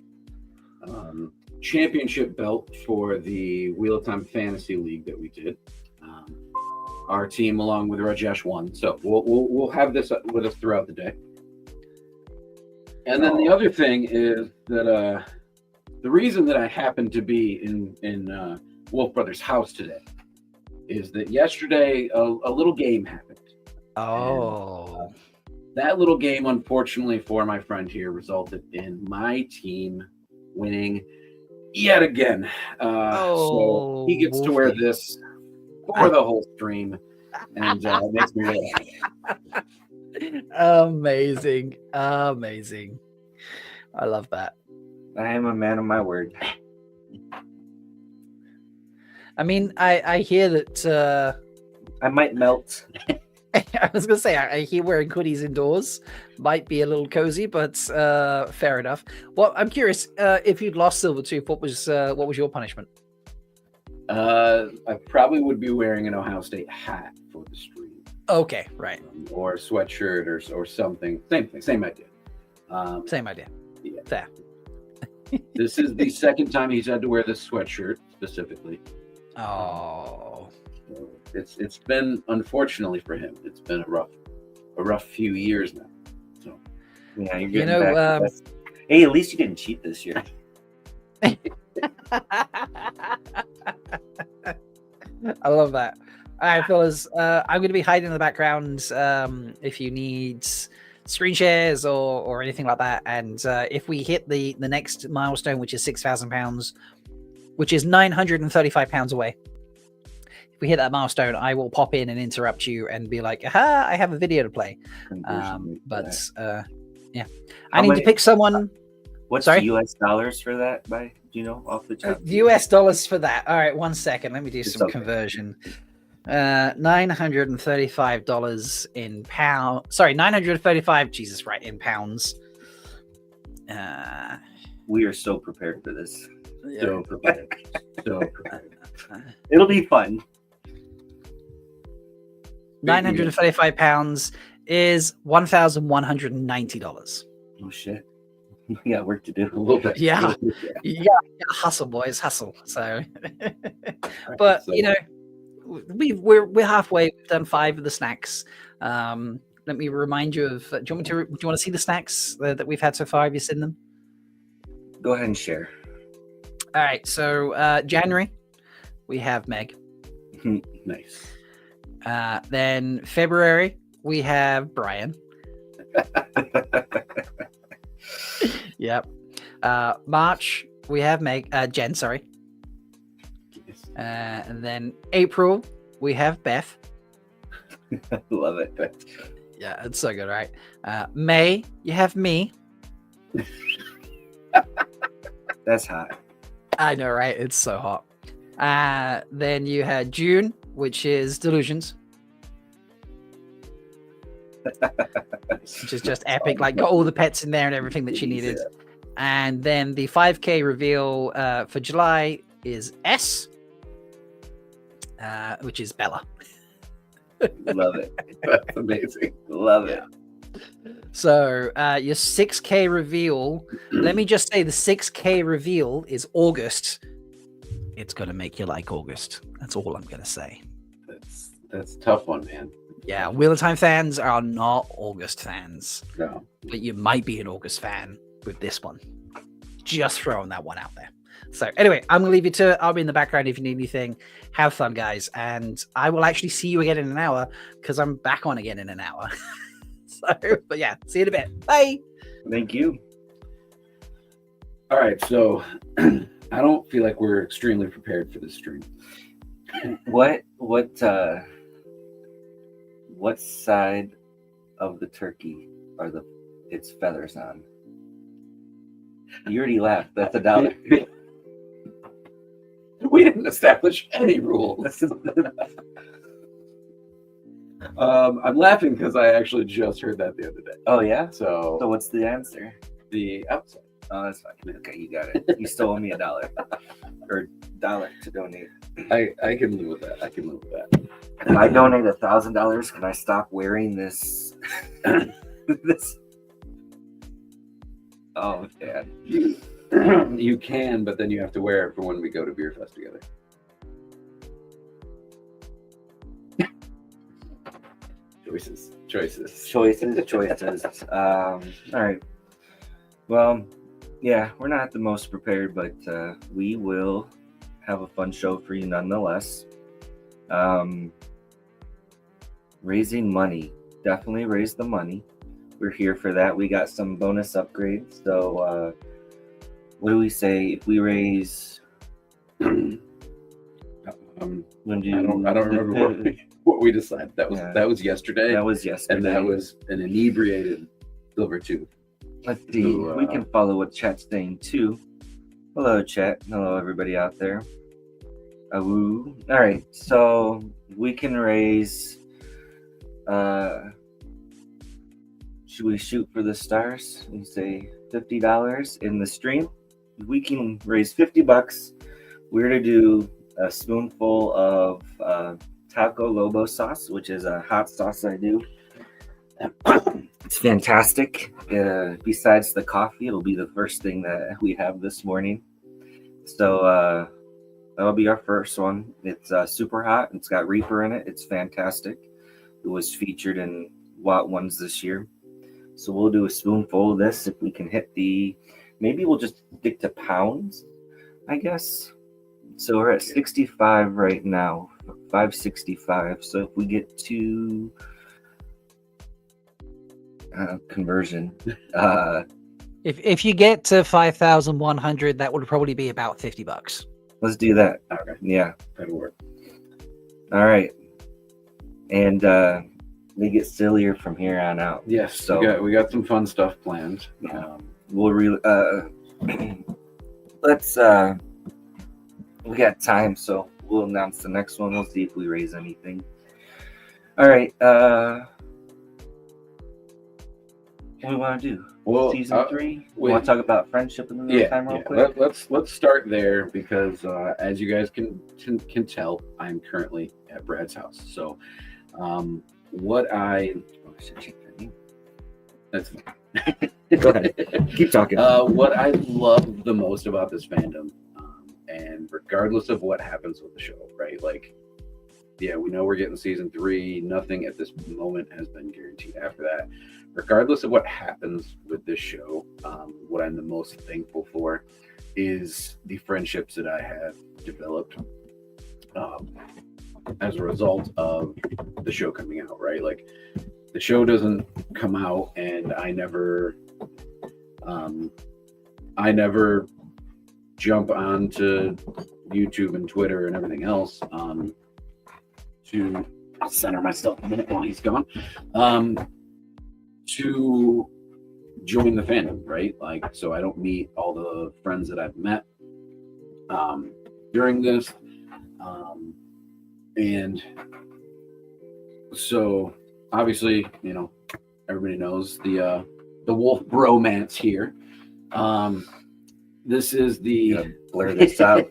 championship belt for the Wheel of Time Fantasy League that we did. Our team, along with Rajesh, won. So we'll have this with us throughout the day. And then the other thing is that the reason that I happened to be in Wolf Brothers' house today is that yesterday a little game happened. Oh. And that little game, unfortunately for my friend here, resulted in my team winning yet again. So he gets to wear this for the whole stream, and it makes me really happy. Amazing. I love that. I am a man of my word. I mean, I hear that I might melt. I was gonna say I hear wearing hoodies indoors might be a little cozy, but fair enough. Well, I'm curious if you'd lost Silvertooth, what was your punishment? I probably would be wearing an Ohio State hat for the stream. Okay, right. Or a sweatshirt or something. Same thing, same idea. Same idea. Yeah. Fair. This is the second time he's had to wear this sweatshirt specifically. Oh. So it's been, unfortunately for him, it's been a rough few years now. So yeah, you're getting back. Hey, at least you didn't cheat this year. I love that. All right, fellas, I'm going to be hiding in the background if you need screen shares or anything like that. And if we hit the next milestone, which is £6,000, which is £935 away, if we hit that milestone, I will pop in and interrupt you and be like, aha, I have a video to play. Yeah, I need to pick someone. What's the US dollars for that? Do you know off the top? US dollars for that. All right, 1 second. Let me do some conversion. $935 in pounds. Sorry, 935. Jesus, right, in pounds. We are so prepared for this. Yeah. So prepared. So prepared. It'll be fun. £935 is $1,190. Oh shit. We got work to do a little bit. Yeah. You gotta hustle, boys. Hustle. So but you know, we're halfway. We've done 5 of the snacks. Let me remind you of do you want to see the snacks that we've had so far? Have you seen them? Go ahead and share. All right, so January we have Meg. Nice. Then February we have Brian. Yep. March we have Jen, sorry. And then April we have Beth. Love it. Yeah, it's so good, right? May you have me. That's hot. I know, right? It's so hot. Then you had June, which is Delusions. Which is just epic. Like, got all the pets in there and everything that she needed. Yeah. And then the 5K reveal for July is S, which is Bella. Love it. That's amazing. Love it. So your 6K reveal, let me just say the 6K reveal is August. It's going to make you like August. That's all I'm going to say. That's a tough one, man. Yeah, Wheel of Time fans are not August fans. No. But you might be an August fan with this one. Just throwing that one out there. So anyway, I'm going to leave you to it. I'll be in the background if you need anything. Have fun, guys. And I will actually see you again in an hour because I'm back on again in an hour. But yeah, see you in a bit. Bye. Thank you. All right, so I don't feel like we're extremely prepared for this stream. What side of the turkey are its feathers on? You already laughed. That's $1. We didn't establish any rules. I'm laughing because I actually just heard that the other day. Oh yeah? So what's the answer? The outside. Oh, that's fine. Okay, you got it. You still owe me $1 or $1 to donate. I can live with that. If I donate $1,000, can I stop wearing this? this? Oh, Dad. You can, but then you have to wear it for when we go to Beer Fest together. Choices. All right. Well, yeah, we're not the most prepared, but we will have a fun show for you nonetheless. Raising money. Definitely raise the money. We're here for that. We got some bonus upgrades. So what do we say if we raise I don't remember what we decided. That was yesterday. That was yesterday. And that was an inebriated Silvertooth. Let's see. We can follow what chat's saying too. Hello, chat. Hello, everybody out there. All right. So we can raise. Should we shoot for the stars and say $50 in the stream? We can raise $50. We're to do a spoonful of Taco Lobo sauce, which is a hot sauce I do. It's fantastic. Besides the coffee, it'll be the first thing that we have this morning. So that'll be our first one. It's super hot. It's got Reaper in it. It's fantastic. It was featured in WOT ones this year. So we'll do a spoonful of this if we can hit maybe we'll just stick to pounds, I guess. So we're at 65 right now, 565. So if we get to conversion, if you get to 5,100, that would probably be about $50. Let's do that. Okay. Yeah, that'll work. All right, and they get sillier from here on out. Yes, so we got some fun stuff planned. We'll let's we got time, so we'll announce the next one. We'll see if we raise anything. All right. What do we want to do? Well, season 3. We want to talk about friendship in the meantime, real quick. Let's start there because as you guys can tell, I'm currently at Brad's house. So, that's fine. Go ahead. Keep talking. What I love the most about this fandom, and regardless of what happens with the show, right? Like, yeah, we know we're getting season 3. Nothing at this moment has been guaranteed after that. Regardless of what happens with this show, what I'm the most thankful for is the friendships that I have developed as a result of the show coming out, right? Like, the show doesn't come out and I never jump onto YouTube and Twitter and everything else to center myself a minute while he's gone, to join the fandom, right? Like, so I don't meet all the friends that I've met during this, and so obviously, you know, everybody knows the wolf bromance here. This is blur this out.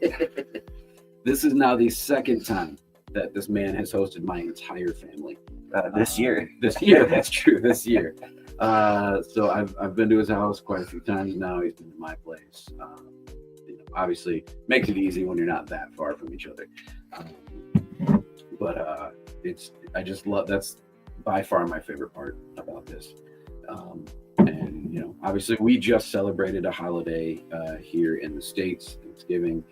This is now the second time that this man has hosted my entire family. This year, that's true. This year. So I've been to his house quite a few times now. He's been to my place. You know, obviously, makes it easy when you're not that far from each other. But I just love, that's by far my favorite part about this. And you know, obviously, we just celebrated a holiday here in the States, Thanksgiving,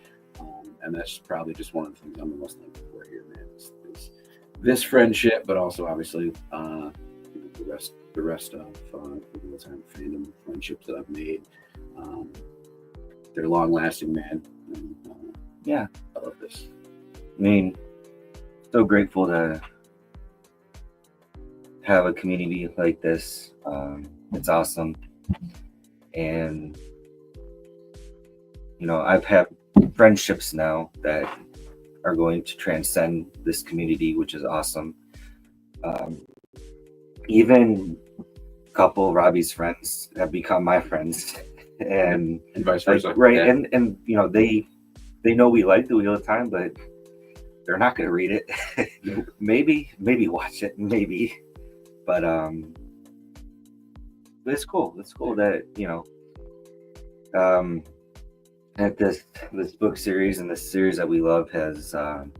and that's probably just one of the things I'm the most thankful for here, man. Is this friendship, but also obviously the rest of the time fandom friendships that I've made. they're long lasting, man. And, Yeah, I love this. I mean, so grateful to have a community like this. It's awesome. And, you know, I've had friendships now that are going to transcend this community, which is awesome. Even a couple of Robbie's friends have become my friends. And vice versa. Right. Yeah. And you know, they know we like the Wheel of Time, but they're not going to read it. maybe watch it, maybe. But it's cool. It's cool that, you know, that this book series and this series that we love has, you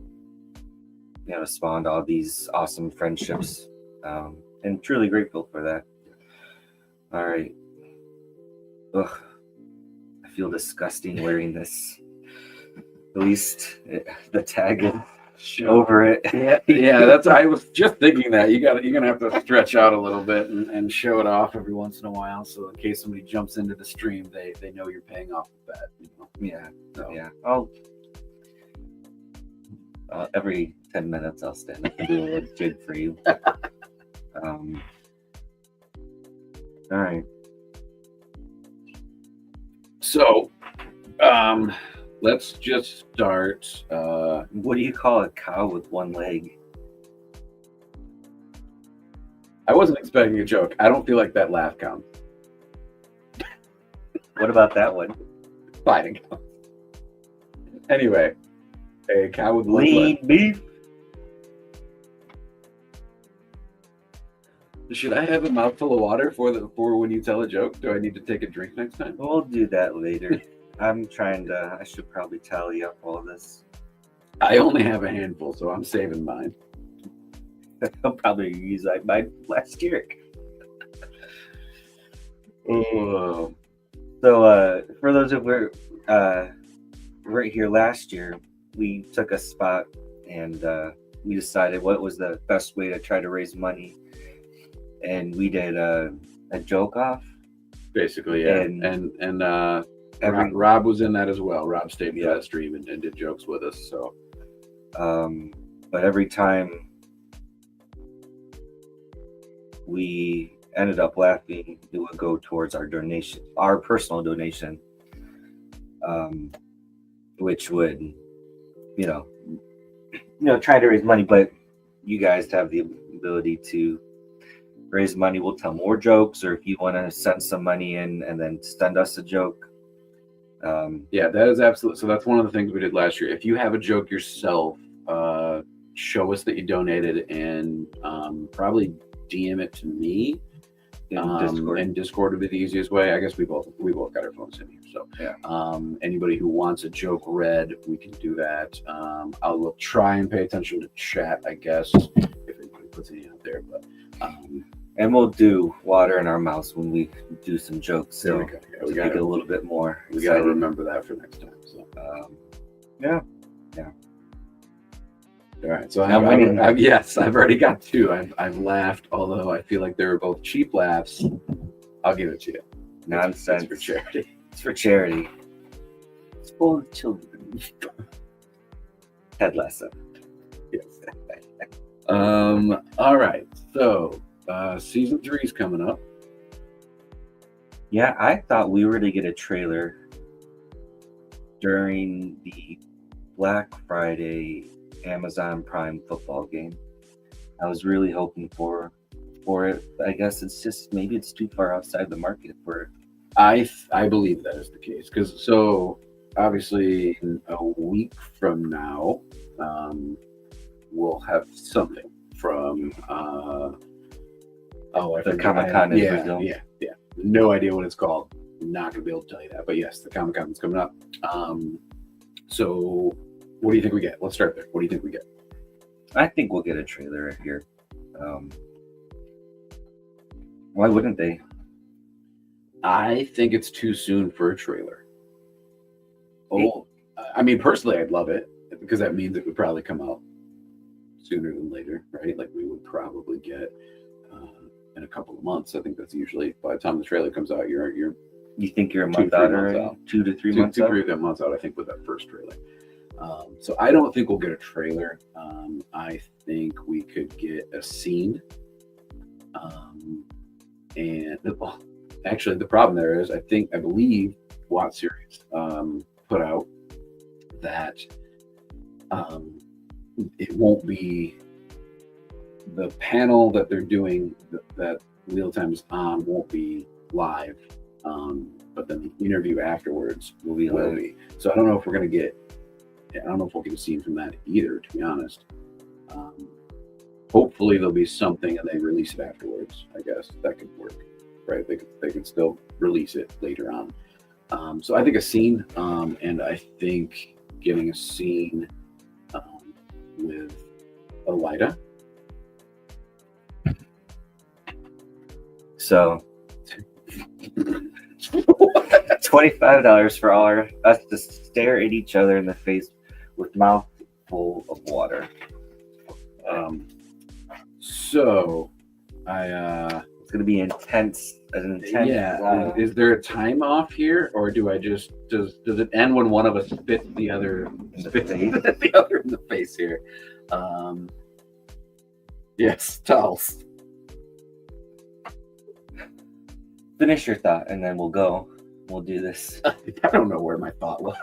know, spawned all these awesome friendships. And truly grateful for that. All right. Ugh. I feel disgusting wearing this. At least the tag is over it. Yeah. That's. I was just thinking that you're gonna have to stretch out a little bit and show it off every once in a while, so in case somebody jumps into the stream, they know you're paying off the bet. You know? Yeah. So. Yeah. Every 10 minutes I'll stand up and do a little jig for you. All right. So, let's just start. What do you call a cow with one leg? I wasn't expecting a joke. I don't feel like that laugh counts. What about that one? Fighting. Anyway, a cow with one lean leg. beef. Should I have a mouthful of water for when you tell a joke? Do I need to take a drink next time? We'll do that later. I should probably tally up all this. I only have a handful, so I'm saving mine. I'll probably use like my last year. Oh. So for those of you right here last year, we took a spot and we decided what was the best way to try to raise money. And we did a joke off. Basically, yeah. And Rob was in that as well. Rob stayed for that stream and did jokes with us. So, but every time we ended up laughing, it would go towards our donation, our personal donation, which would, you know, try to raise money. But you guys have the ability to raise money. We'll tell more jokes, or if you want to send some money in and then send us a joke. Yeah, that is absolutely. So that's one of the things we did last year. If you have a joke yourself, show us that you donated and probably DM it to me. Discord. And Discord would be the easiest way. I guess we both got our phones in here. So yeah. Anybody who wants a joke read, we can do that. I will try and pay attention to chat, I guess, if anybody puts any out there. But and we'll do water in our mouths when we do some jokes. So there we go. Yeah, we got got a little bit more. We got to remember that for next time. So yeah. All right. So I've already got two. I've laughed, although I feel like they were both cheap laughs. I'll give it to you. Nonsense. It's for charity. It's for charity. It's for children. Ted Lasso. Yes. All right. So season 3 is coming up. Yeah, I thought we were to get a trailer during the Black Friday Amazon Prime football game. I was really hoping for it. I guess it's just maybe it's too far outside the market for it. I believe that is the case because obviously in a week from now we'll have something from the Comic-Con in Brazil. Yeah. No idea what it's called. I'm not gonna be able to tell you that, but yes, the Comic-Con is coming up. So what do you think we get? Let's start there. What do you think we get? I think we'll get a trailer right here. Why wouldn't they? I think it's too soon for a trailer. Oh, I mean, personally, I'd love it because that means it would probably come out sooner than later, right? Like we would probably get in a couple of months. I think that's usually by the time the trailer comes out, you're You think you're a month out already? 2 to 3 months out? 2 to 3 months out, I think, with that first trailer. So I don't think we'll get a trailer. I think we could get a scene. Actually, the problem there is, I believe WoT Series put out that it won't be the panel that they're doing that Wheel of Time is on won't be live, but then the interview afterwards will be. So I don't know if we'll get a scene from that either, to be honest. Hopefully there'll be something and they release it afterwards. I guess that could work, right? They could still release it later on. So I think a scene, and I think getting a scene with Elida. So $25 for us to stare at each other in the face with mouth full of water. So it's gonna be intense. Yeah. Is there a time off here, or do I does it end when one of us spits the other in the face here? Yes, Tals. Finish your thought, and then we'll go. We'll do this. I don't know where my thought was.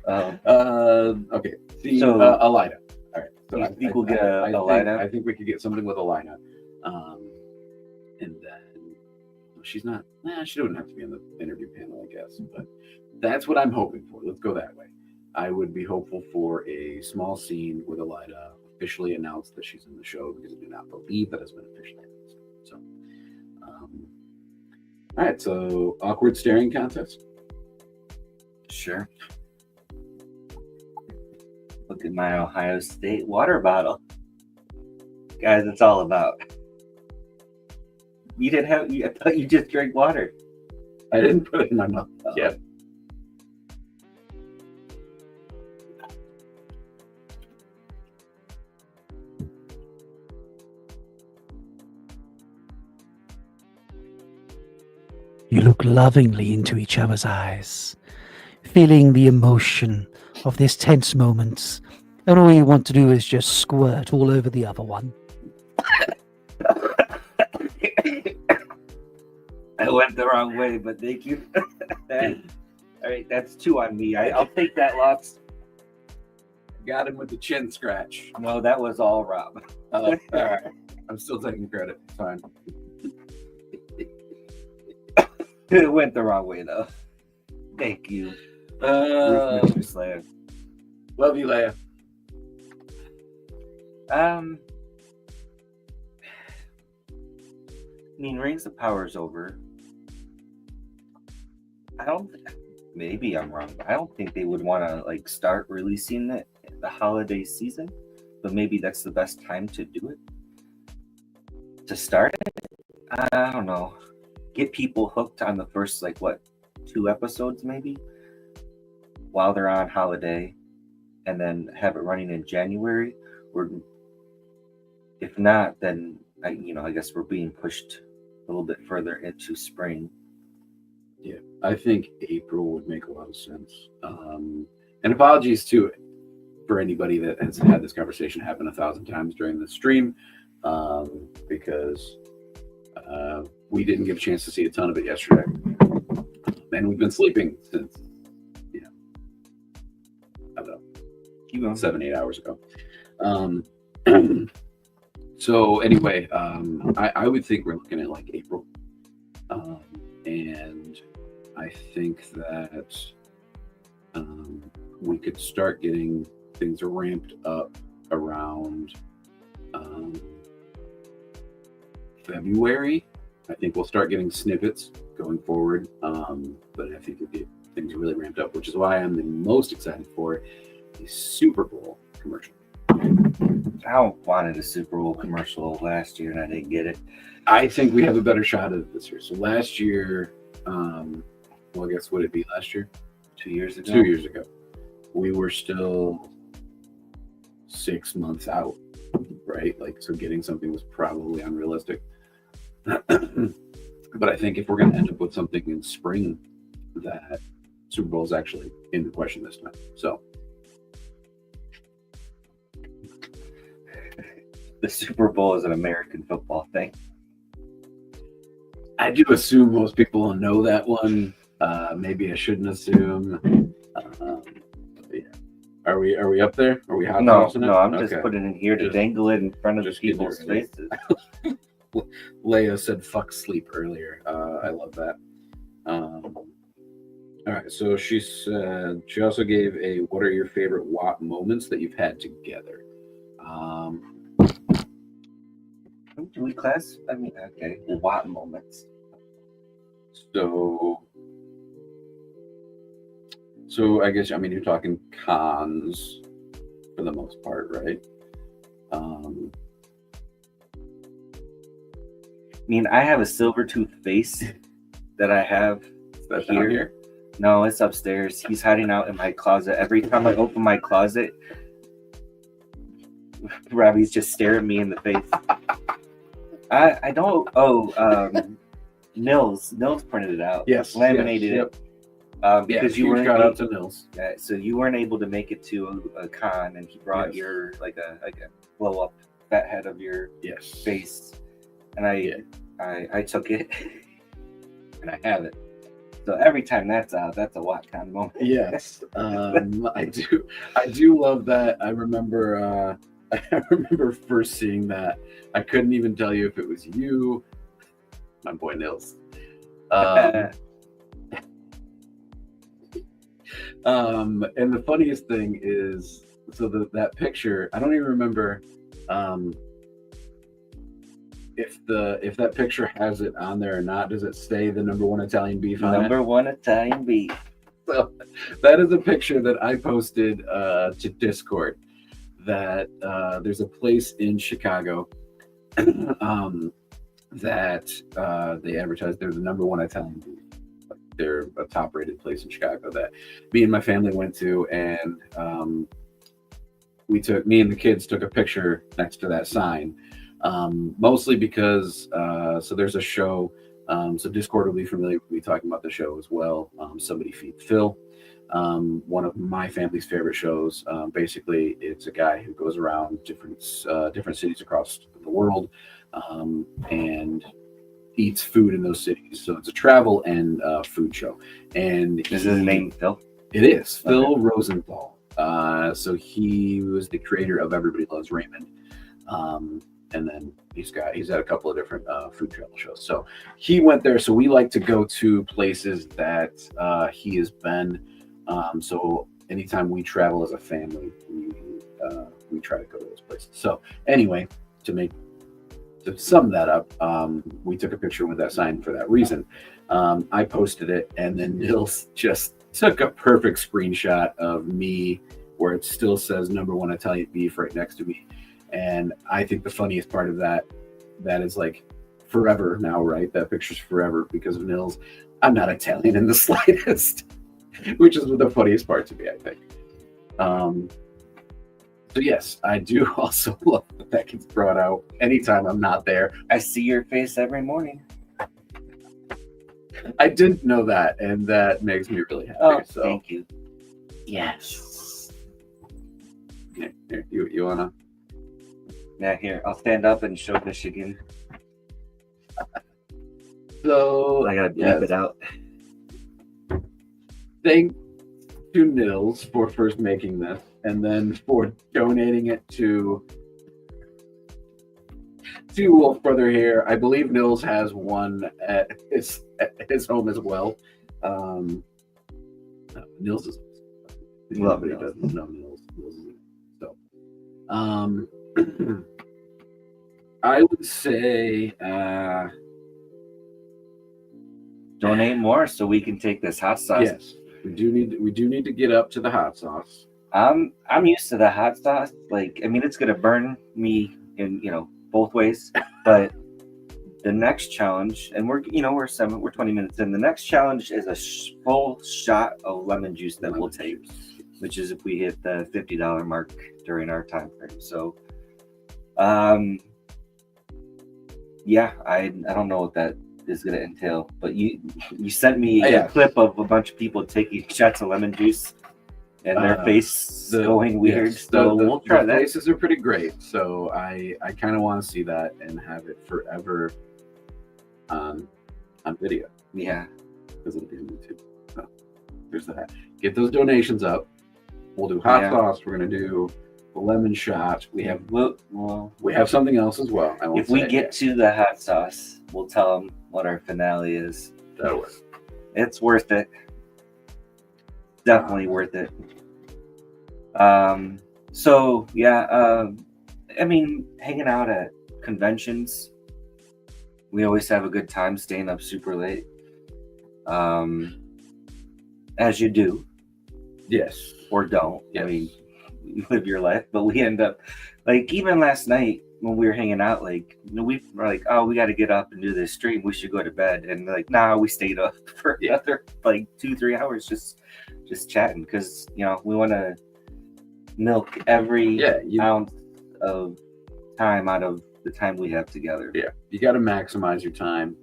Okay. So Elida. All right. So I think we'll get Elida. I think we could get something with Elida. And then she's not. She doesn't have to be on the interview panel, I guess. But that's what I'm hoping for. Let's go that way. I would be hopeful for a small scene with Elida officially announced that she's in the show, because I do not believe that has been officially announced. So, all right. So awkward staring contest. Sure. Look at my Ohio State water bottle. Guys, it's all about. I thought you just drank water. I didn't put it in my mouth. Yeah. You look lovingly into each other's eyes, feeling the emotion of this tense moment, and all you want to do is just squirt all over the other one. I went the wrong way, but thank you. All right, that's 2 on me. I'll take that loss. Got him with the chin scratch. No, that was all Rob. All right. I'm still taking credit. Fine. It went the wrong way, though. Thank you. Mr. Slayer. Love you, Leia. I mean, Rings of Power's over. Maybe I'm wrong, but I don't think they would want to start releasing it the holiday season, but maybe that's the best time to do it. To start it? I don't know. Get people hooked on the first 2 episodes maybe while they're on holiday, and then have it running in January. Or if not, then I guess we're being pushed a little bit further into spring. Yeah, I think April would make a lot of sense. And apologies for anybody that has had this conversation happen 1,000 times during the stream, because we didn't get a chance to see a ton of it yesterday, and we've been sleeping since I don't know, 7-8 hours ago. So anyway, I would think we're looking at April, and I think that we could start getting things ramped up around February. I think we'll start getting snippets going forward, but I think we'll get things really ramped up, which is why I'm the most excited for a Super Bowl commercial. I wanted a Super Bowl commercial last year and I didn't get it. I think we have a better shot at it this year. So last year, I guess what did it be last year? 2 years ago. 2 years ago. We were still 6 months out, right? So getting something was probably unrealistic. But I think if we're going to end up with something in spring, that Super Bowl is actually in the question this time. So the Super Bowl is an American football thing. I do assume most people know that one. Maybe I shouldn't assume. Yeah. Are we up there? Are we hot? No, I'm just putting it in here to dangle it in front of the people's faces. Leia said "fuck sleep" earlier. I love that. All right, so she said she also gave a "What are your favorite WOT moments that you've had together?" Do we class? I mean, okay, WOT moments. So I guess you're talking cons for the most part, right? I mean, I have a Silvertooth face that I have here. No, it's upstairs. He's hiding out in my closet. Every time I open my closet, Robbie's just staring me in the face. I don't. Nils printed it out. Yes, laminated it. Because you weren't out to Nils. So you weren't able to make it to a con, and he brought your like a blow up fat head of your face, and I took it, and I have it. So every time that's out, that's a WOT con moment. Yes, I do love that. I remember first seeing that. I couldn't even tell you if it was you, my boy Nils. And the funniest thing is, so that picture, I don't even remember if that picture has it on there or not. Does it say the #1 Italian beef on it? #1 Italian beef. So that is a picture that I posted to Discord. That there's a place in Chicago that they advertise they're the #1 Italian beef. They're a top-rated place in Chicago that me and my family went to, and me and the kids took a picture next to that sign, mostly because so there's a show. So Discord will be familiar with me talking about the show as well. Somebody Feed Phil, one of my family's favorite shows. Basically, it's a guy who goes around different cities across the world and eats food in those cities. So it's a travel and food show. And is his name Phil? It is Phil Rosenthal. So he was the creator of Everybody Loves Raymond. And then he's had a couple of different food travel shows. So he went there. So we like to go to places that he has been. So anytime we travel as a family, we try to go to those places. So anyway, to sum that up, we took a picture with that sign for that reason. I posted it, and then Nils just took a perfect screenshot of me where it still says #1 Italian beef right next to me. And I think the funniest part of that is like forever now, right? That picture's forever because of Nils. I'm not Italian in the slightest, which is the funniest part to me, I think. So yes, I do also love that gets brought out anytime I'm not there. I see your face every morning. I didn't know that, and that makes me really happy. Oh, so. Thank you. Yes. Here, you wanna? Yeah, here. I'll stand up and show Michigan. So I gotta bleep it out. Thank to Nils for first making this, and then for donating it to Wolf Brother here. I believe Nils has one at his home as well. Nils is lovely. Doesn't know Nils. So, I would say donate more so we can take this hot sauce. Yes, we do need to get up to the hot sauce. I'm used to the hot sauce. Like, I mean, it's gonna burn me in both ways. But the next challenge, and we're 20 minutes in. The next challenge is a full shot of lemon juice that we'll take, which is if we hit the $50 mark during our time frame. So, yeah, I don't know what that is going to entail. But you sent me a clip of a bunch of people taking shots of lemon juice and their face going weird. Yes, so we'll try the that. faces are pretty great. So I kind of want to see that and have it forever on video. Yeah, because it'll be on YouTube. So there's that. Get those donations up. We'll do hot sauce. We're gonna do the lemon shot. We have we have something else as well. If we get to the hot sauce, we'll tell them what our finale is. That'll work. It's worth it. Definitely worth it. So yeah, I mean, hanging out at conventions, we always have a good time staying up super late. As you do. Yes. Or don't. Yes. I mean, you live your life, but we end up, like, even last night when we were hanging out, like, we were like, oh, we got to get up and do this stream. We should go to bed. And like, nah, we stayed up for another like 2-3 hours just chatting because, you know, we want to milk every ounce of time out of the time we have together. Yeah, you got to maximize your time.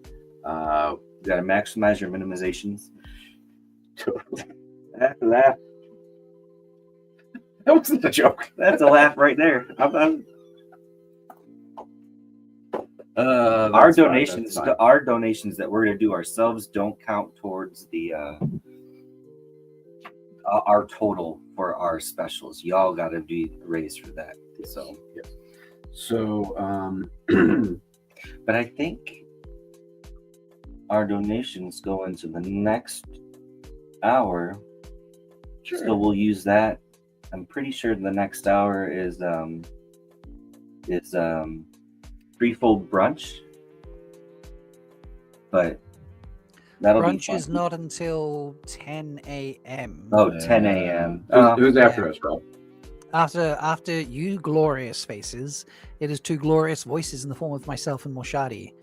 You got to maximize your minimizations. That's a laugh. That wasn't a joke. That's a laugh right there. Our donations that we're going to do ourselves don't count towards the our total for our specials. Y'all got to be raised for that. So yeah. So but I think our donations go into the next hour. Sure. So we'll use that. I'm pretty sure the next hour is threefold brunch. But that'll brunch be is not until 10 a.m. Oh, 10 a.m. Who's after us, Rob? After you glorious faces, it is two glorious voices in the form of myself and Moshadi,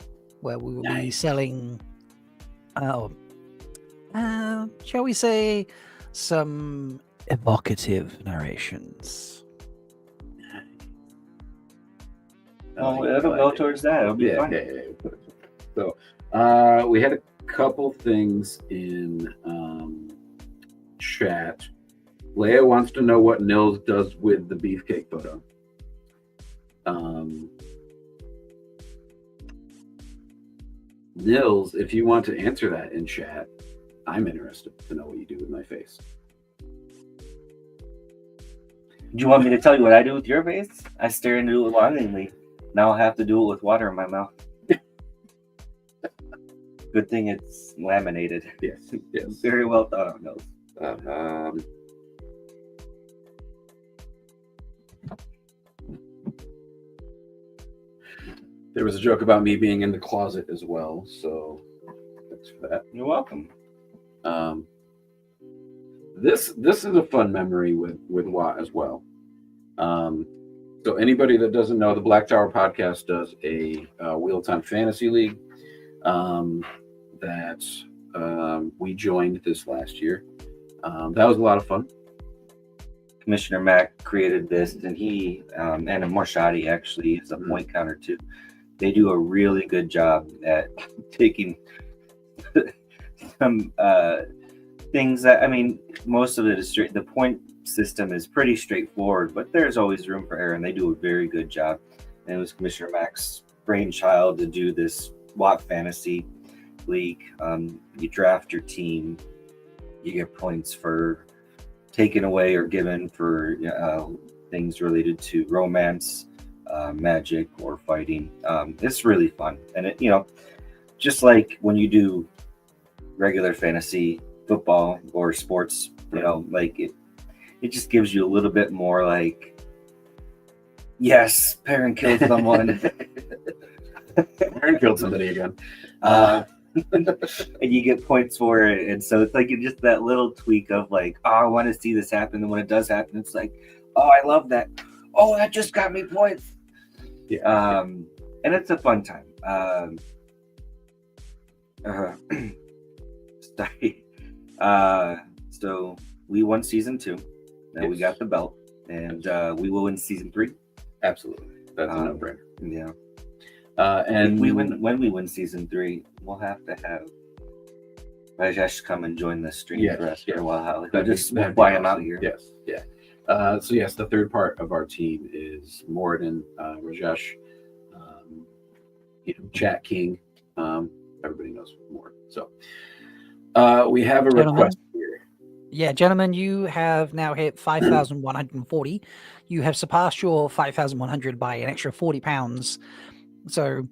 where we will be selling shall we say, some evocative narrations. Oh, it'll go towards that. It'll be fun. Yeah. So, we had a couple things in chat. Leia wants to know what Nils does with the beefcake photo. Nils, if you want to answer that in chat, I'm interested to know what you do with my face. Do you want me to tell you what I do with your face? I stare into it longingly. Now I have to do it with water in my mouth. Good thing it's laminated. Yes. Very well thought out, Nils. There was a joke about me being in the closet as well, so thanks for that. You're welcome. This is a fun memory with Watt as well. So anybody that doesn't know, the Black Tower podcast does a Wheel of Time Fantasy League that we joined this last year. That was a lot of fun. Commissioner Mac created this, and he and Morshadi actually is a point counter too. They do a really good job at taking some things that, I mean, most of it is straight. The point system is pretty straightforward, but there's always room for error, and they do a very good job. And it was Commissioner Mac's brainchild to do this WoT Fantasy League. You draft your team, you get points for taken away or given for things related to romance, magic, or fighting. It's really fun, and it, just like when you do regular fantasy football or sports, like it just gives you a little bit more like, yes, Perrin killed someone. Perrin killed somebody again. And you get points for it, and so it's like just that little tweak of like, oh, I want to see this happen, and when it does happen, it's like, oh, I love that. Oh, that just got me points. Yeah. And it's a fun time. Sorry. So we won season 2, and we got the belt, and we will win season 3. Absolutely, that's a no-brainer. Yeah. And when we win season 3, we'll have to have Rajesh come and join the stream for us for a while. We'll fly him out here. Yes, yeah. So yes, the third part of our team is Morden, Rajesh, Chat King. Everybody knows more. So we have a request here. Yeah, gentlemen, you have now hit 5,140. You have surpassed your 5,100 by an extra £40. So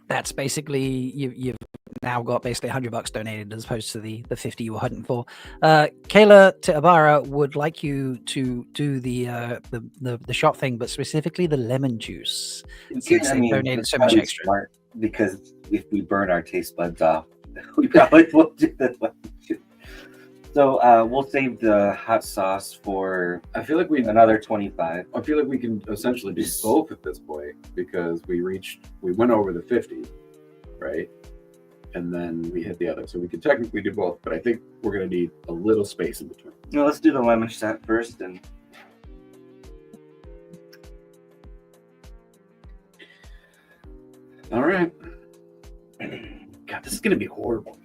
that's basically you've now got basically $100 donated as opposed to the 50 you were hunting for. Kayla Tiabara would like you to do the shop thing, but specifically the lemon juice. Since they donated so much extra. Smart, because if we burn our taste buds off, we probably won't do the lemon juice. So we'll save the hot sauce for. I feel like another 25. I feel like we can essentially do both at this point because we went over the 50, right? And then we hit the other, so we can technically do both. But I think we're gonna need a little space in between. No, let's do the lemon shot first, and. All right. God, this is gonna be horrible.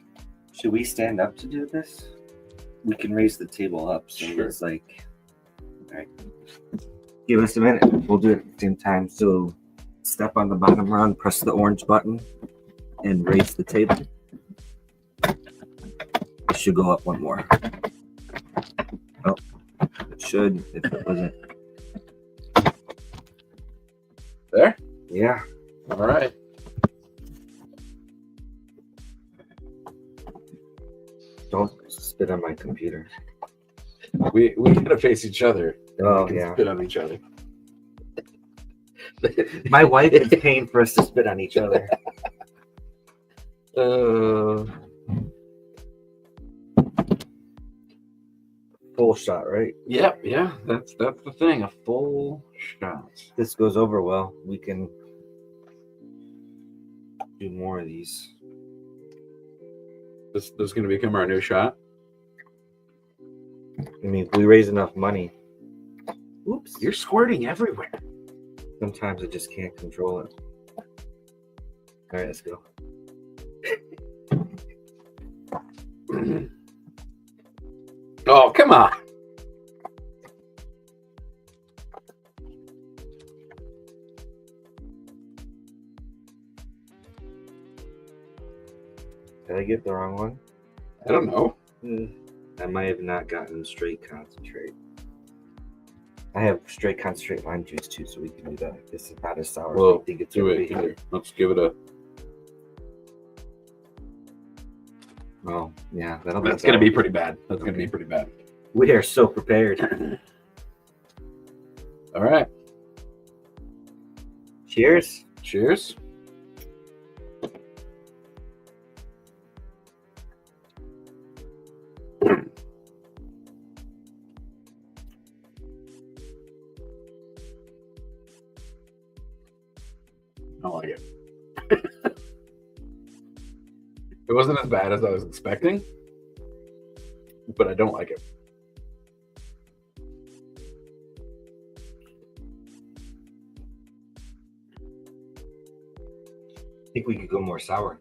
Should we stand up to do this? We can raise the table up, so it's like, all right. Give us a minute. We'll do it at the same time. So, step on the bottom rung, press the orange button, and raise the table. It should go up one more. Oh, it should if it wasn't. There? Yeah. All right. Don't spit on my computer. We gotta face each other. Oh yeah. Spit on each other. My wife is paying for us to spit on each other. Full shot, right? Yep, yeah. That's the thing. A full shot. This goes over well. We can do more of these. This is going to become our new shot. I mean, if we raise enough money. Oops, you're squirting everywhere. Sometimes I just can't control it. All right, let's go. Oh, come on. Did I get the wrong one? I don't know. I might have not gotten straight concentrate. I have straight concentrate lime juice too, so we can do that. This is not as sour as I think it's going to be. Here. Let's give it a. Oh, yeah. That's going to be pretty bad. That's going to be pretty bad. We are so prepared. All right. Cheers. Cheers. I like it. It wasn't as bad as I was expecting, but I don't like it. I think we could go more sour.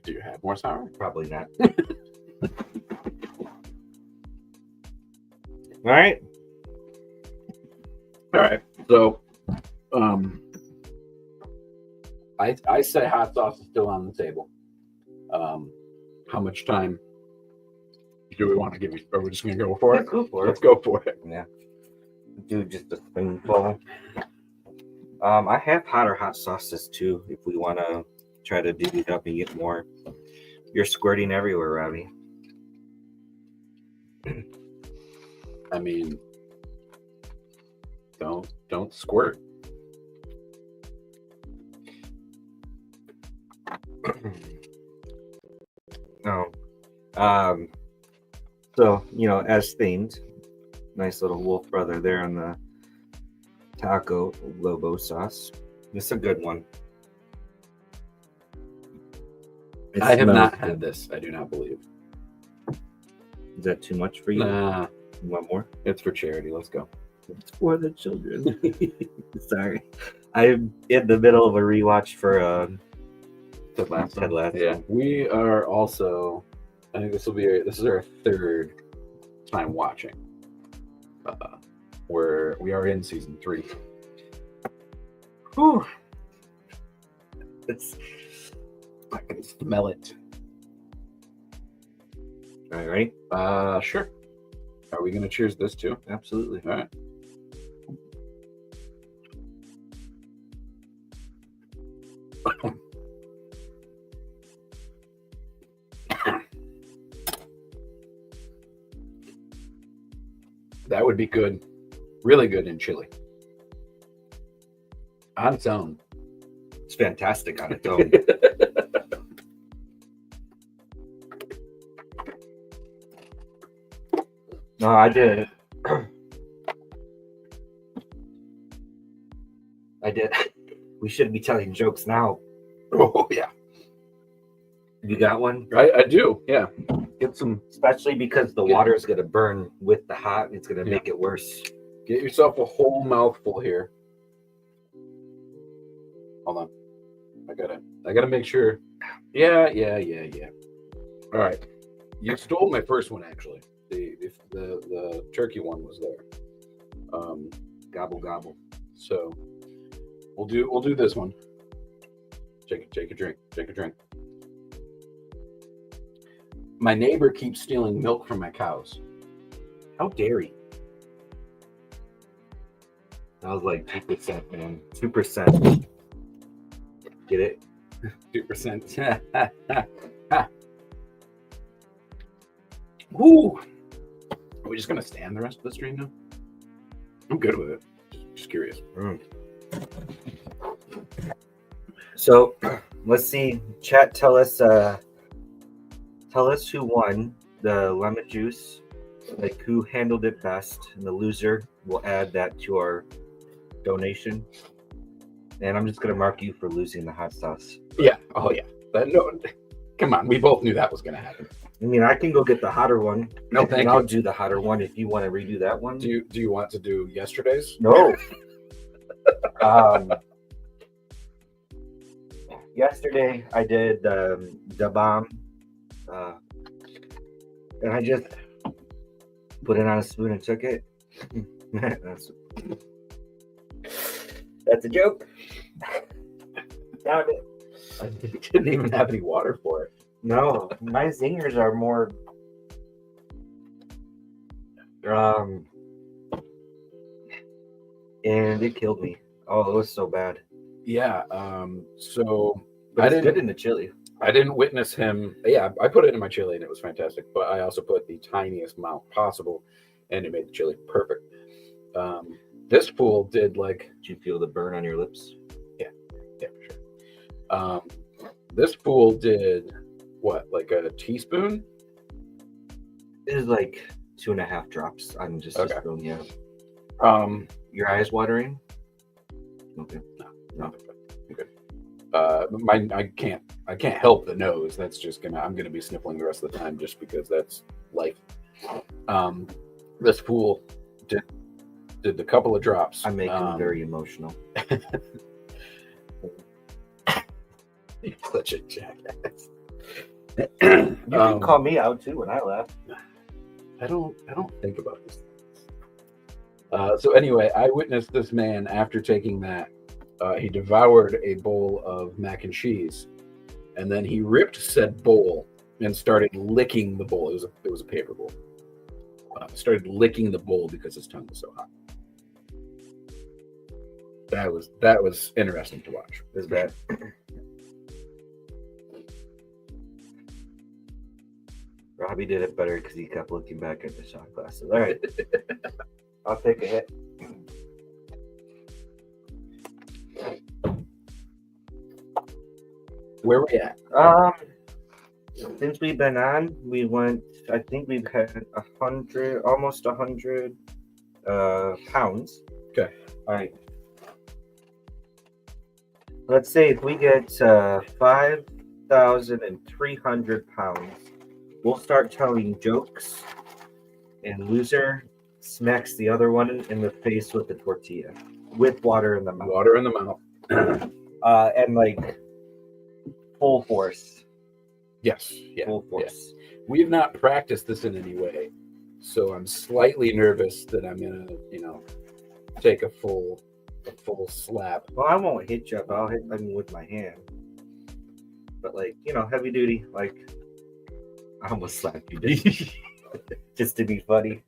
Do you have more sour? Probably not. All right. All right. So, I say hot sauce is still on the table. How much time do we want to give you? Are we just going to go for it? Let's go for it. Yeah. Do just a spoonful. I have hotter hot sauces too. If we want to try to divvy it up and get more. You're squirting everywhere, Robbie. I mean, don't squirt. No. So, as themed, nice little wolf brother there on the taco Lobo sauce. It's a good one. I have not had this. I do not believe. Is that too much for you? Nah. You want more? It's for charity. Let's go. It's for the children. Sorry. I'm in the middle of a rewatch for Ted Lasso. Ted Lasso. Yeah, we are also. I think this is our third time watching. Where we are in season 3. Whew. I can smell it. All right, Sure. Are we gonna cheers this too? absolutely. All right. That would be good. Really good in chili. On its own. It's fantastic on its own. No, I did. I did. We should be telling jokes now. Oh yeah. You got one? I do, yeah. Get some, Especially because the water is going to burn with the hot. It's going to make it worse. get yourself a whole mouthful here. Hold on. I gotta make sure. Yeah. All right. You stole my first one actually. The turkey one was there. Gobble, gobble. So we'll do this one. Take a drink. My neighbor keeps stealing milk from my cows. How dare he? That was like 2%, man. 2%. Get it? 2%. Woo! Are we just gonna stand the rest of the stream now? I'm good with it. Just curious. So let's see. Chat, tell us who won the lemon juice, like who handled it best, and the loser will add that to our donation. And I'm just gonna mark you for losing the hot sauce. Yeah. Oh yeah. No, come on. We both knew that was gonna happen. I mean, I can go get the hotter one. No, thank you. I'll do the hotter one if you want to redo that one. Do you want to do yesterday's? No. Yesterday I did the bomb, and I just put it on a spoon and took it. That's a joke. Found it. I didn't even have any water for it. No, my zingers are more. And it killed me. Oh, it was so bad. Yeah. So But I it's didn't good in the chili. I didn't witness him. Yeah, I put it in my chili and it was fantastic. But I also put the tiniest amount possible, and it made the chili perfect. This fool did like. Did you feel the burn on your lips? Yeah, for sure. This fool did what, like a teaspoon? It was like 2.5 drops on just a spoon. Yeah. Your eyes watering? Okay. No. Good. I can't help the nose. That's just I'm gonna be sniffling the rest of the time just because that's life. This fool did a couple of drops. I make him very emotional. You're such a jackass. You can call me out too when I laugh. I don't think about this. So anyway, I witnessed this man after taking that. He devoured a bowl of mac and cheese, and then he ripped said bowl and started licking the bowl. It was a paper bowl. Started licking the bowl because his tongue was so hot. That was interesting to watch. It was bad. Robbie did it better because he kept looking back at the shot glasses. All right, I'll take a hit. Where we at? Since we've been on, we went. I think we've had almost 100 pounds. Okay. All right. Let's say if we get 5,300 pounds, we'll start telling jokes, and loser smacks the other one in the face with the tortilla. with water in the mouth. Water in the mouth. And like full force. Yes. Yeah. Full force. Yeah. We have not practiced this in any way, so I'm slightly nervous that I'm gonna, take a full slap. Well, I won't hit you, but I'll hit with my hand. But like, heavy duty. Like, I almost slapped you just to be funny.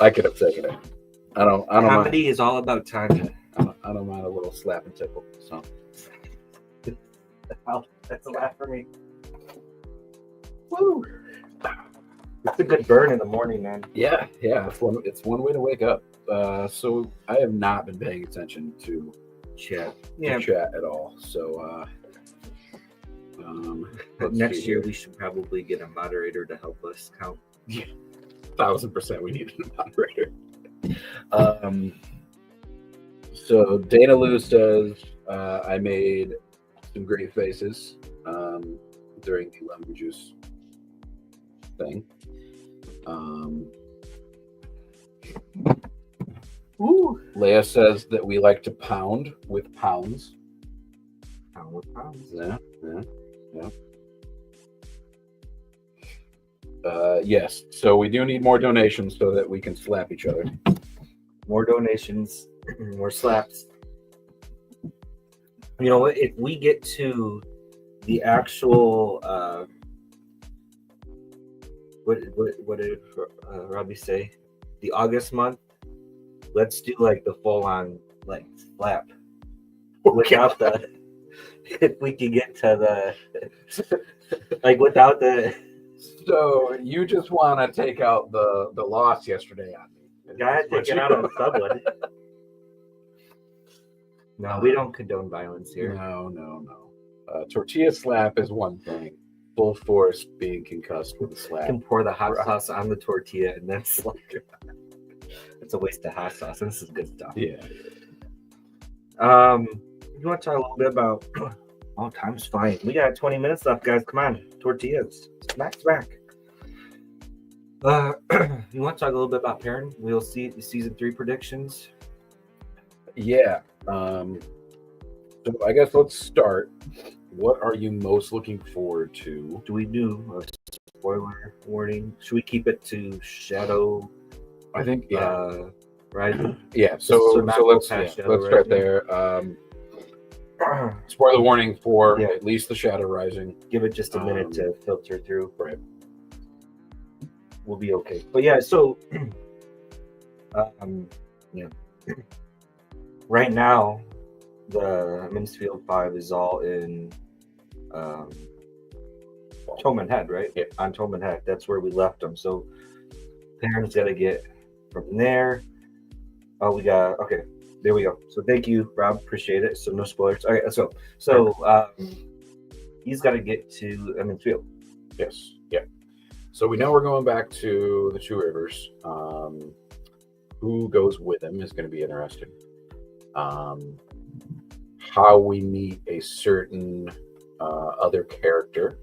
I could have taken it. I don't Comedy mind. is all about timing. I don't mind a little slap and tickle. So that's a laugh for me. Woo! It's a good burn in the morning, man. Yeah. It's one way to wake up. So I have not been paying attention to Chat. chat at all. So next year we should probably get a moderator to help us count. 1000% we need a moderator. So Dana Lou says I made some great faces during the lemon juice thing. Leia says that we like to pound with pounds. Pound with pounds. Yeah. Yes. So we do need more donations so that we can slap each other. More donations, more slaps. You know what? If we get to the actual, what did Robbie say? The August month. Let's do like the full on like slap without the. If we can get to the like without the. So you just want to take out the loss yesterday on me? Gotta take it out on someone. No, we don't condone violence here. No. Tortilla slap is one thing. Full force being concussed with a slap. You can pour the hot sauce on the tortilla and then slap it. It's a waste of hot sauce. This is good stuff. Yeah. You want to talk a little bit about? Oh, time's flying. We got 20 minutes left, guys. Come on, tortillas, smack. You want to talk a little bit about Perrin? We'll see season 3 predictions. Yeah. So I guess let's start. What are you most looking forward to? Do we do a spoiler warning? Should we keep it to Shadow? I think Rising. Yeah. So let's start there. Spoiler warning for at least the Shadow Rising. Give it just a minute to filter through. Right. We'll be okay. But yeah, so right now the Mansfield 5 is all in Tolman Head, right? Yeah. On Tolman Head. That's where we left them. So Perrin's got to get from there. Oh, there we go. So thank you, Rob. Appreciate it. So no spoilers. All right, let's go. So he's got to get to Mansfield. Yes. Yeah. So we know we're going back to the Two Rivers. Who goes with him is going to be interesting. How we meet a certain other character,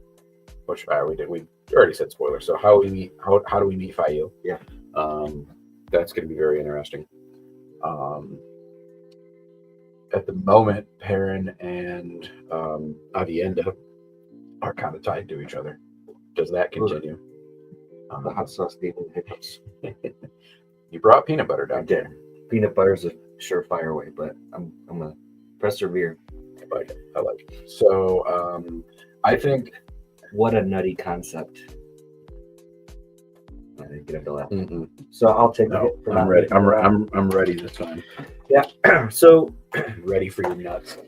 which we already said spoiler. So how do we meet Fayo? Yeah. That's going to be very interesting. At the moment, Perrin and Avienda are kind of tied to each other. Does that continue? The hot sauce gave me the hiccups. You brought peanut butter down there. Peanut butter's a surefire way, but I'm gonna persevere. I like it. So I think what a nutty concept. I didn't get a laugh. Mm-hmm. So I'll take it. I'm ready. I'm ready this time. Yeah. So ready for your nuts.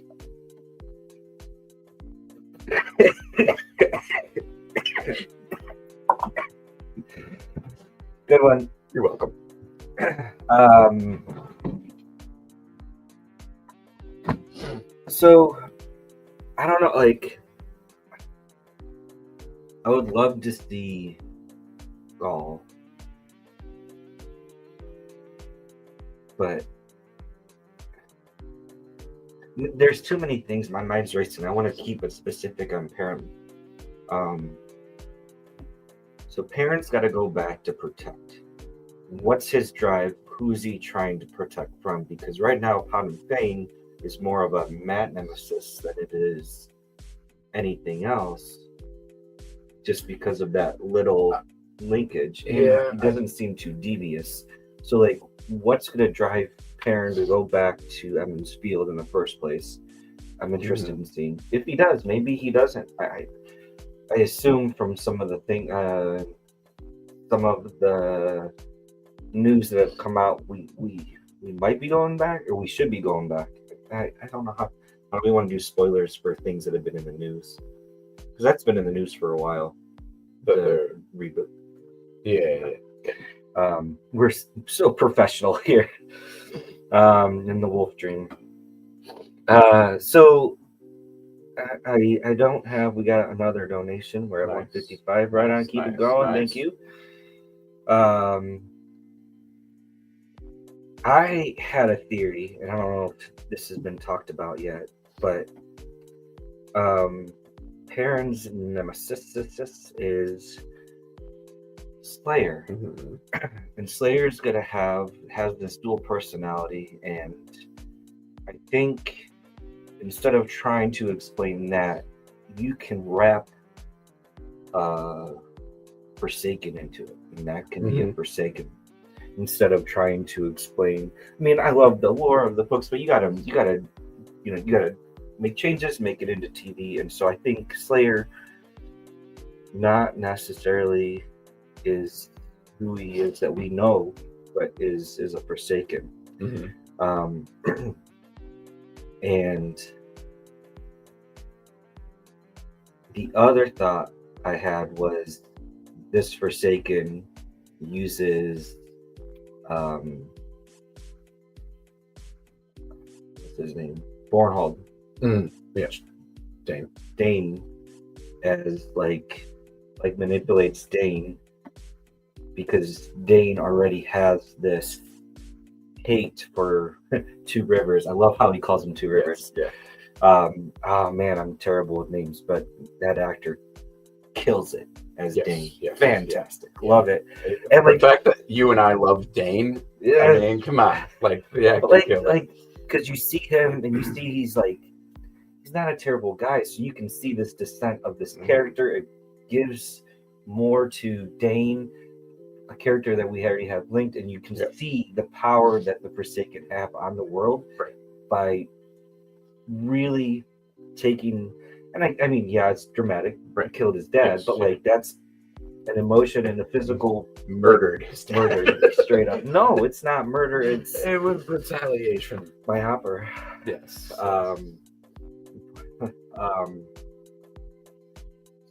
Good one. You're welcome. So I don't know, like I would love to see but there's too many things. My mind's racing. I want to keep it specific on Perrin. So Perrin's got to go back to protect what's his drive? Who's he trying to protect from? Because right now, Pound and Fane is more of a Matt nemesis than it is anything else, just because of that little linkage. And he doesn't seem too devious. So, like, what's going to drive Perrin to go back to Emmons Field in the first place? I'm interested in seeing. If he does, maybe he doesn't. I assume from some of the news that have come out, we might be going back, or we should be going back. I don't know how do we want to do spoilers for things that have been in the news, because that's been in the news for a while. The reboot. Yeah. We're so professional here in the Wolf Dream. So I don't have. We got another donation. We're at 155. Right on. Keep it going. Thank you. I had a theory, and I don't know if this has been talked about yet, but Perrin's nemesis is Slayer. And Slayer's gonna has this dual personality, and I think instead of trying to explain that, you can wrap Forsaken into it, and that can be a Forsaken. Instead of trying to explain, I mean, I love the lore of the books, but you gotta make changes, make it into TV, and so I think Slayer not necessarily is who he is that we know, but is a Forsaken. And the other thought I had was this Forsaken uses what's his name? Bornhold. Yes. Dane as like manipulates Dane, because Dane already has this hate for Two Rivers. I love how he calls him Two Rivers. Yeah. Oh man, I'm terrible with names, but that actor kills it as Dane. Yes, fantastic. Love it. And the fact that you and I love Dane, I mean, come on. Like because you see him and you see he's not a terrible guy, so you can see this descent of this character. It gives more to Dane, a character that we already have linked, and you can see the power that the Forsaken have on the world by really taking. And I mean, yeah, it's dramatic. Brett killed his dad, but like that's an emotion and a physical murdered his dad. Murdered straight up. No, it's not murder. It was retaliation by Hopper. Yes.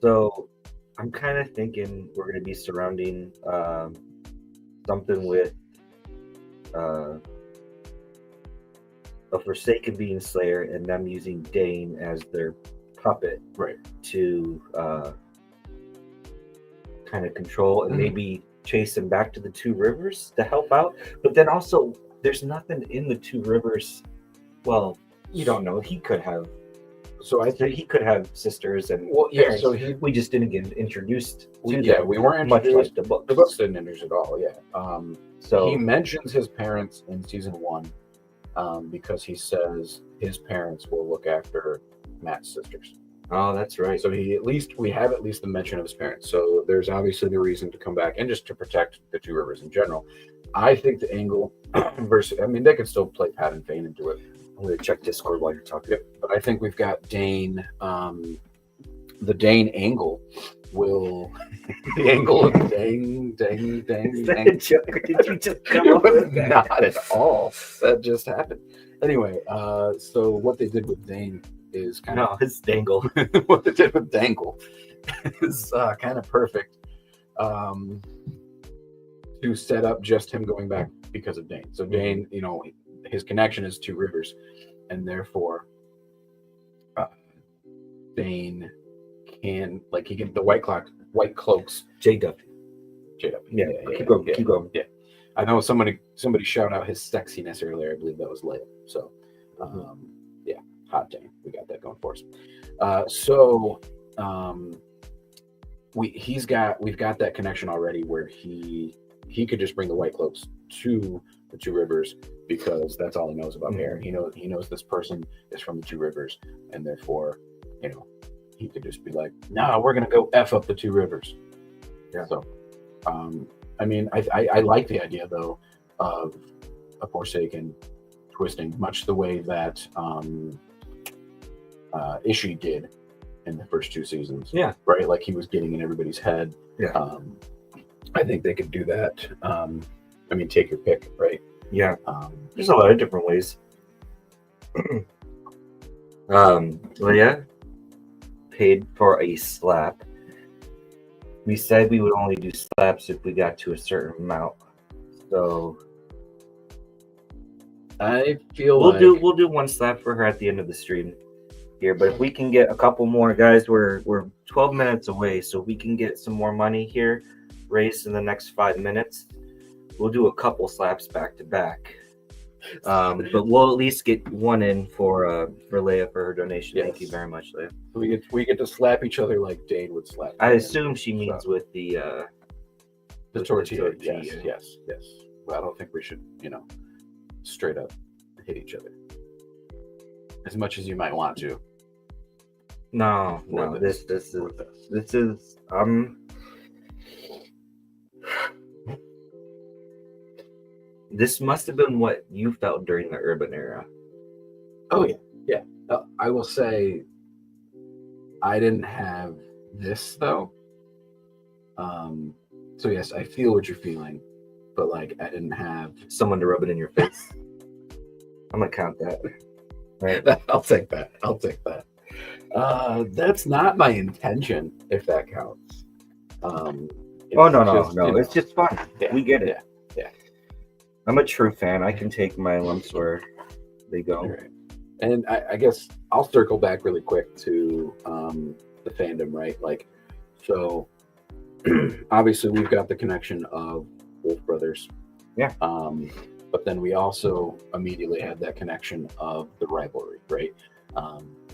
So I'm kind of thinking we're going to be surrounding something with a Forsaken being Slayer and them using Dane as their puppet to kind of control and maybe chase him back to the Two Rivers to help out. But then also there's nothing in the Two Rivers. Well, you don't know. He could have. So I think he could have sisters and parents. So we just didn't get introduced. We weren't much introduced. like the book. The books didn't introduce at all. Yeah. So he mentions his parents in season 1 because he says his parents will look after Matt's sisters. Oh, that's right. So we have at least the mention of his parents. So there's obviously the reason to come back and just to protect the Two Rivers in general. I think the angle versus, I mean, they could still play Pat and Fane into it. I'm going to check Discord while you're talking. But I think we've got Dane, the Dane angle will, the angle of Dane. Is that a joke, or did you just come up with that? Not at all. That just happened. Anyway, so what they did with Dane is kind of his dangle. What they did with Dangle is kind of perfect to set up just him going back because of Dane. So Dane, you know, his connection is Two Rivers, and therefore Dane can he get the white cloaks. JW. Yeah. Keep going. Yeah. I know somebody shout out his sexiness earlier. I believe that was Leia. So yeah, hot Dane. We got that going for us. We've got that connection already where he he could just bring the white cloaks to the Two Rivers because that's all he knows about hair. He knows this person is from the Two Rivers, and therefore, he could just be like, "No, we're gonna go F up the Two Rivers." Yeah. So, I mean, I like the idea though of a Forsaken twisting, much the way that Ishii did in the first 2 seasons. Yeah. Right? Like he was getting in everybody's head. Yeah. I think they could do that. I mean, take your pick, right? Yeah. There's a lot of different ways. Leia paid for a slap. We said we would only do slaps if we got to a certain amount. So I feel we'll do 1 slap for her at the end of the stream here. But if we can get a couple more guys, we're 12 minutes away, so we can get some more money here raised in the next 5 minutes. We'll do a couple slaps back to back. But we'll at least get 1 in for Leia for her donation. Yes. Thank you very much, Leia. We get to slap each other like Dane would slap. I assume she means with the tortilla. tortilla. Yes. Well, I don't think we should, straight up hit each other as much as you might want to. No. This is This must have been what you felt during the urban era. Oh yeah. I will say, I didn't have this though. So yes, I feel what you're feeling, but like I didn't have someone to rub it in your face. I'm gonna count that. Right. I'll take that. That's not my intention, if that counts. No. It's just fun. Yeah, we get it. Yeah. I'm a true fan. I can take my lumps where they go. Right. And I guess I'll circle back really quick to the fandom, right? Like, so obviously we've got the connection of Wolf Brothers. Yeah. But then we also immediately had that connection of the rivalry, right?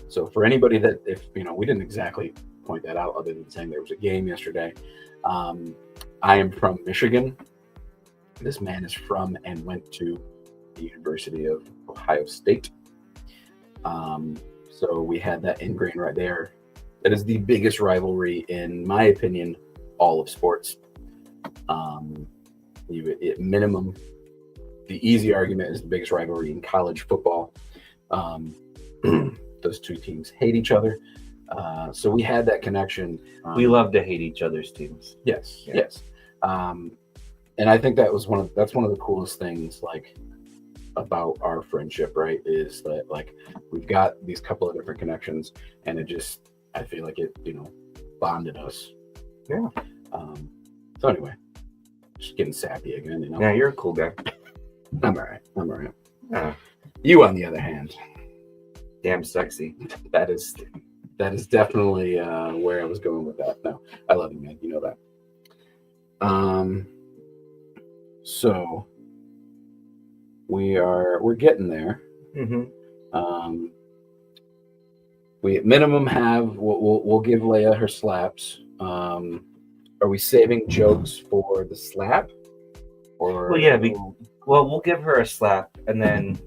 So for anybody that, if we didn't exactly point that out other than saying there was a game yesterday. I am from Michigan. This man is from and went to the University of Ohio State. So we had that ingrained right there. That is the biggest rivalry, in my opinion, all of sports. At minimum, the easy argument is the biggest rivalry in college football. Those two teams hate each other. So we had that connection. We love to hate each other's teams. Yes, Yeah. yes. And I think that's one of the coolest things, like, about our friendship, right? Is that, like, we've got these couple of different connections, and I feel like it, bonded us. Yeah. So anyway, just getting sappy again, Yeah, you're a cool guy. I'm all right. You, on the other hand, damn sexy. That is definitely where I was going with that. No, I love you, man. You know that. So we're getting there. Mm-hmm. We at minimum have we'll give Leia her slaps. Are we saving jokes for the slap? Or Well, yeah. We'll give her a slap, and then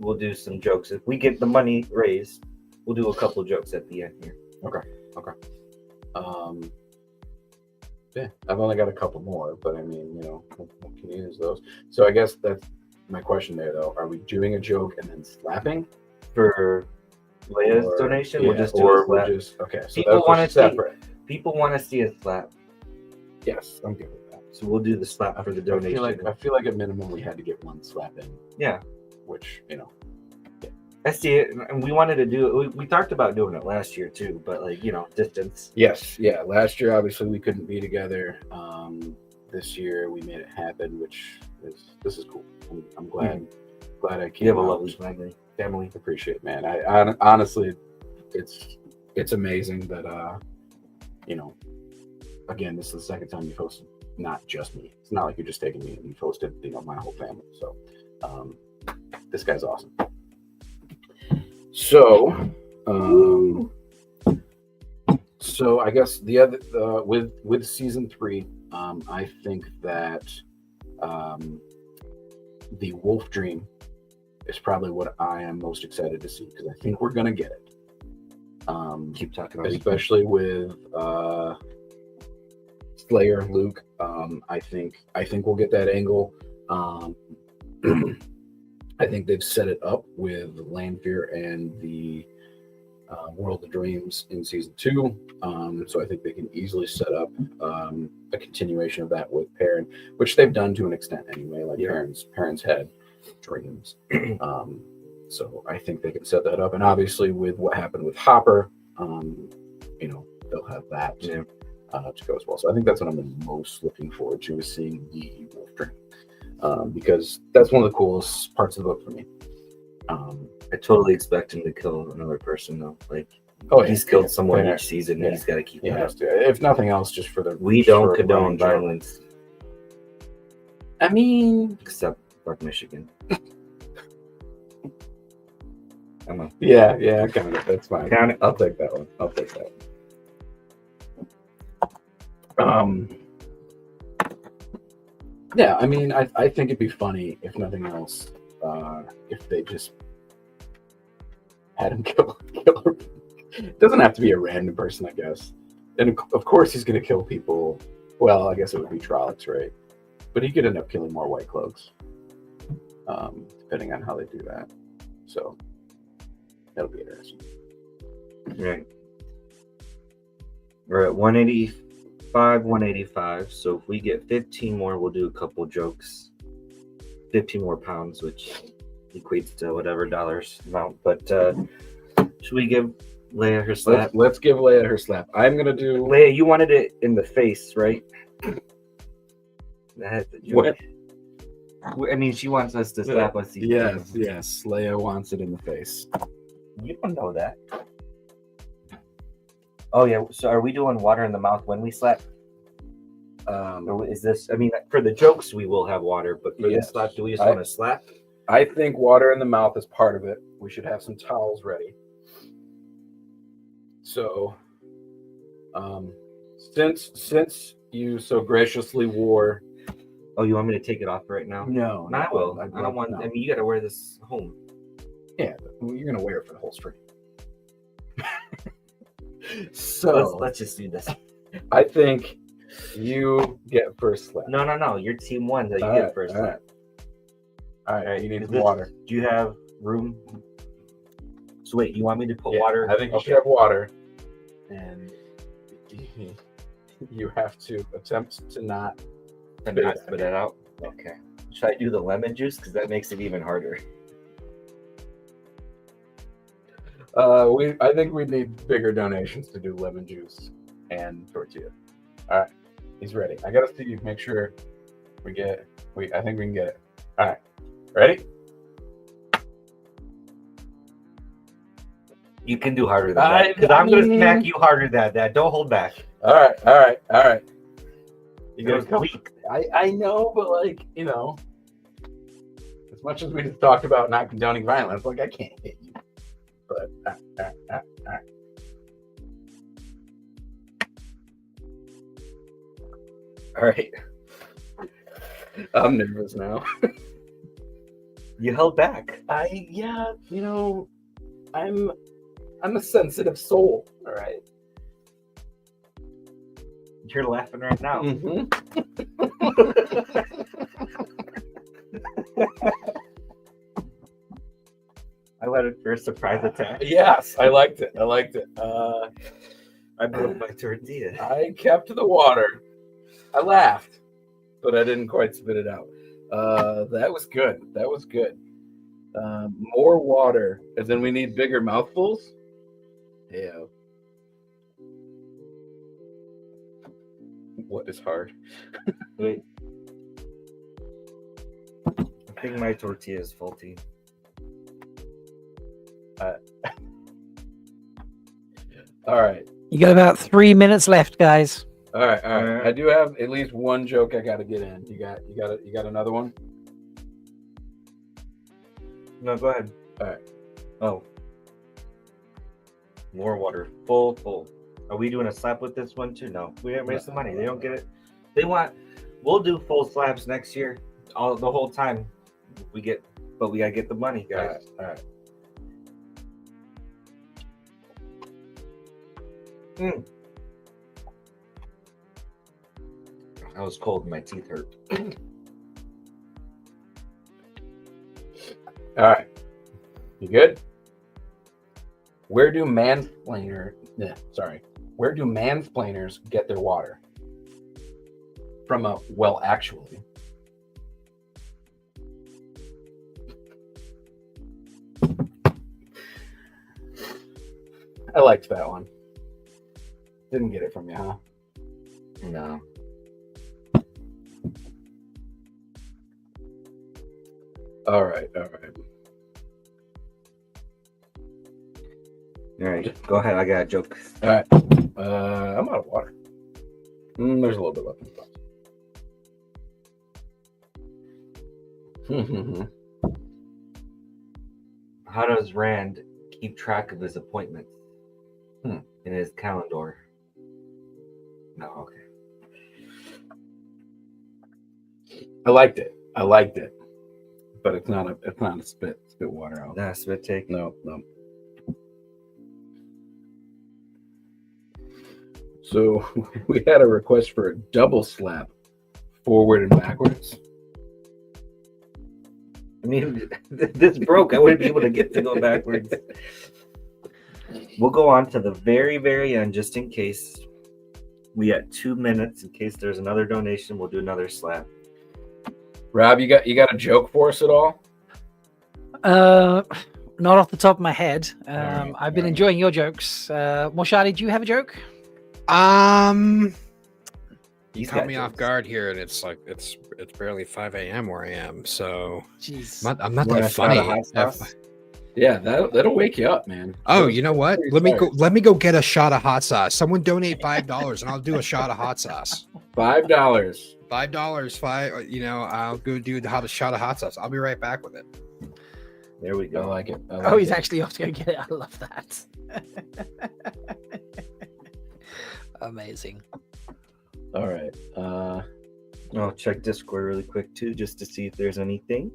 we'll do some jokes. If we get the money raised, we'll do a couple jokes at the end here. Okay. Yeah, I've only got a couple more, but I mean, we can use those. So I guess that's my question there, though. Are we doing a joke and then slapping For Leia's donation, yeah, we'll just do or a we'll slap. just okay. So People that's want to separate. People want to see a slap, Yes, I'm good with that. so we'll do the slap for the donation. I feel like at minimum we had to get one slap in, Yeah, which I see it, and we wanted to do it. We talked about doing it last year too, but distance. Yes, yeah. Last year, obviously, we couldn't be together. This year, we made it happen, which is cool. I'm glad I came. You have a out. lovely family. Appreciate it, man. I honestly, it's amazing that again, this is the second time you've hosted not just me. It's not like you're just taking me, and you've hosted my whole family. So this guy's awesome. So I guess the other with season 3, I think that the Wolf Dream is probably what I am most excited to see, because I think we're gonna get it. Keep talking about especially with Slayer Luke. I think we'll get that angle. I think they've set it up with Lanfear and the World of Dreams in season 2. So I think they can easily set up a continuation of that with Perrin, which they've done to an extent anyway. Like Perrin's had dreams. So I think they can set that up. And obviously with what happened with Hopper, they'll have that to go as well. So I think that's what I'm the most looking forward to, is seeing the Wolf Dream. Because that's one of the coolest parts of the book for me. I totally expect him to kill another person though. Like, he's killed someone each season, and he's got to keep it up. If nothing else, just for the we don't condone violence. I mean, except Park, Michigan. Yeah, kind of. That's fine. I'll take that one. Yeah, I mean, I think it'd be funny, if nothing else, if they just had him kill her. It doesn't have to be a random person, I guess. And of course he's going to kill people. Well, I guess it would be Trollocs, right? But he could end up killing more White Cloaks, depending on how they do that. So that'll be interesting. Right. We're at 185, 185. So if we get 15 more, we'll do a couple jokes. 15 more pounds, which equates to whatever dollars amount. But should we give Leia her slap? Let's give Leia her slap. I'm gonna do. Leia, you wanted it in the face, right? That's the joke. What? I mean, she wants us to slap us. Yes. Leia wants it in the face. You don't know that. Oh yeah. So are we doing water in the mouth when we slap? Or is this? I mean, for the jokes we will have water, but for this slap, do we just want to slap? I think water in the mouth is part of it. We should have some towels ready. So, since you so graciously wore. Oh, you want me to take it off right now? No, I will. I don't want. No. I mean, you got to wear this home. Yeah, you're gonna wear it for the whole stream. So let's just do this. I think you get first slap. No. You're team one. That you get first slap. All right. You need water. Do you have room? So wait, you want me to put water? I think you should have water, and you have to attempt to not spit it out. Okay. Should I do the lemon juice? Because that makes it even harder. I think we need bigger donations to do lemon juice and tortilla. All right, he's ready. I gotta see you. Make sure I think we can get it. All right, ready? You can do harder than that. Because I'm gonna smack you harder than that. Don't hold back. All right. You gotta weak. I know, but as much as we just talked about not condoning violence, I can't hit you. But all right. I'm nervous now. You held back. I'm a sensitive soul. All right. You're laughing right now. Mm-hmm. I let it for a surprise attack. Yes, I liked it. I broke my tortilla. I kept the water. I laughed, but I didn't quite spit it out. That was good. More water, and then we need bigger mouthfuls. Yeah. What is hard? Wait. I think my tortilla is faulty. All right. You got about 3 minutes left, guys. All right. I do have at least one joke I got to get in. You got another one? No, go ahead. All right. Oh. More water. Full. Are we doing a slap with this one too? No. We didn't raise the money. They don't get it. We'll do full slaps next year. all the whole time. We gotta get the money, guys. All right. I was cold and my teeth hurt. All right. You good? Where do mansplainers get their water? From a well, actually. I liked that one. Didn't get it from you, huh? No. All right. All right, go ahead. I got a joke. All right. I'm out of water. There's a little bit left in the box. How does Rand keep track of his appointments in his calendar? No, okay. I liked it, but it's not a spit water out. Nah, spit take. No. So we had a request for a double slap, forward and backwards. I mean, this broke. I wouldn't be able to get to go backwards. We'll go on to the very, very end, just in case. We got 2 minutes. In case there's another donation, we'll do another slap. Rob, you got a joke for us at all? Not off the top of my head. I've been enjoying your jokes. Moshadi, do you have a joke? You caught me off guard here, and it's like it's barely 5 a.m. where I am, so jeez. I'm not that funny. Yeah, that'll wake you up, man. Oh, you know what? Let me go get a shot of hot sauce. Someone donate $5, and I'll do a shot of hot sauce. $5. $5. I'll go do the shot of hot sauce. I'll be right back with it. There we go. I like it. He's actually off to go get it. I love that. Amazing. All right. I'll check Discord really quick too, just to see if there's anything.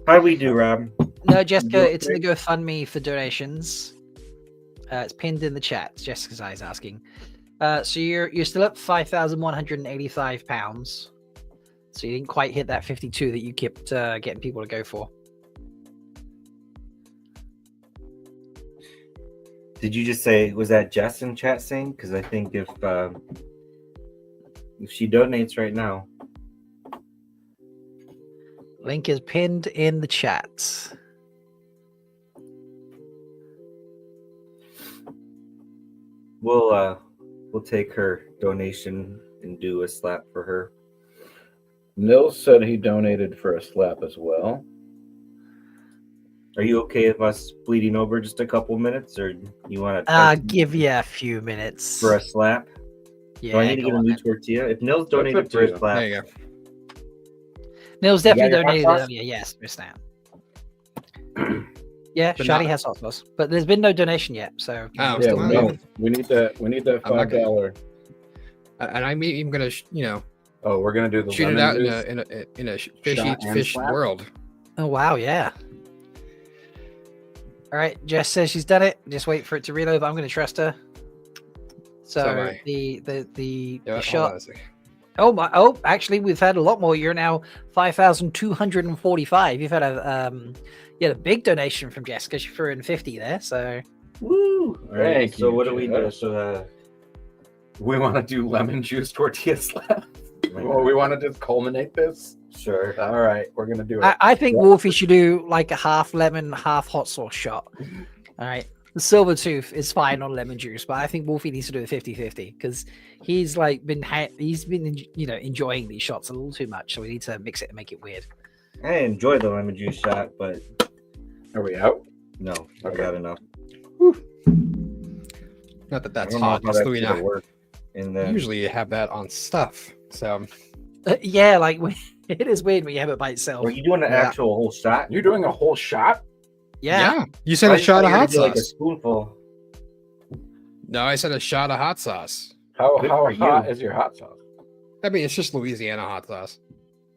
How do we do, Rob? No, Jessica, it's in the GoFundMe for donations. It's pinned in the chat. Jessica's eyes asking. So you're still up £5,185. So you didn't quite hit that 52 that you kept getting people to go for. Did you just say, was that Jess in chat saying? Because I think if she donates right now. Link is pinned in the chat. We'll take her donation and do a slap for her. Nils said he donated for a slap as well. Are you okay with us bleeding over just a couple minutes, or you want to? I'll give you a few minutes for a slap. Yeah, do I need to get a new tortilla? If Nils donated for a slap, there you go. Nils definitely donated. Yes, missed out. Yeah, Shadi has hot sauce, but there's been no donation yet. So we need that $5. And I'm even gonna, we're gonna do the shoot it out in a fish world. Oh wow, yeah. All right, Jess says she's done it. Just wait for it to reload, but I'm going to trust her. So the shot. Actually, we've had a lot more. You're now 5,245. You've had a big donation from Jessica. She threw in 50 there. So woo! All right. So what do we do? So we want to do lemon juice tortilla slap. Or we want to just culminate this. Sure. All right, we're gonna do it. I think Wolfie should do like a half lemon, half hot sauce shot. All right. The Silvertooth is fine on lemon juice, but I think Wolfie needs to do a 50-50 because he's been enjoying these shots a little too much. So we need to mix it and make it weird. I enjoy the lemon juice shot, but are we out? No, I got enough. Whew. Not that that's hot. Just so we know. Usually you have that on stuff. So it is weird when you have it by itself. Are you doing an actual whole shot? You're doing a whole shot? Yeah. You said a shot of hot sauce. Like a spoonful. No, I said a shot of hot sauce. How hot is your hot sauce? I mean, it's just Louisiana hot sauce.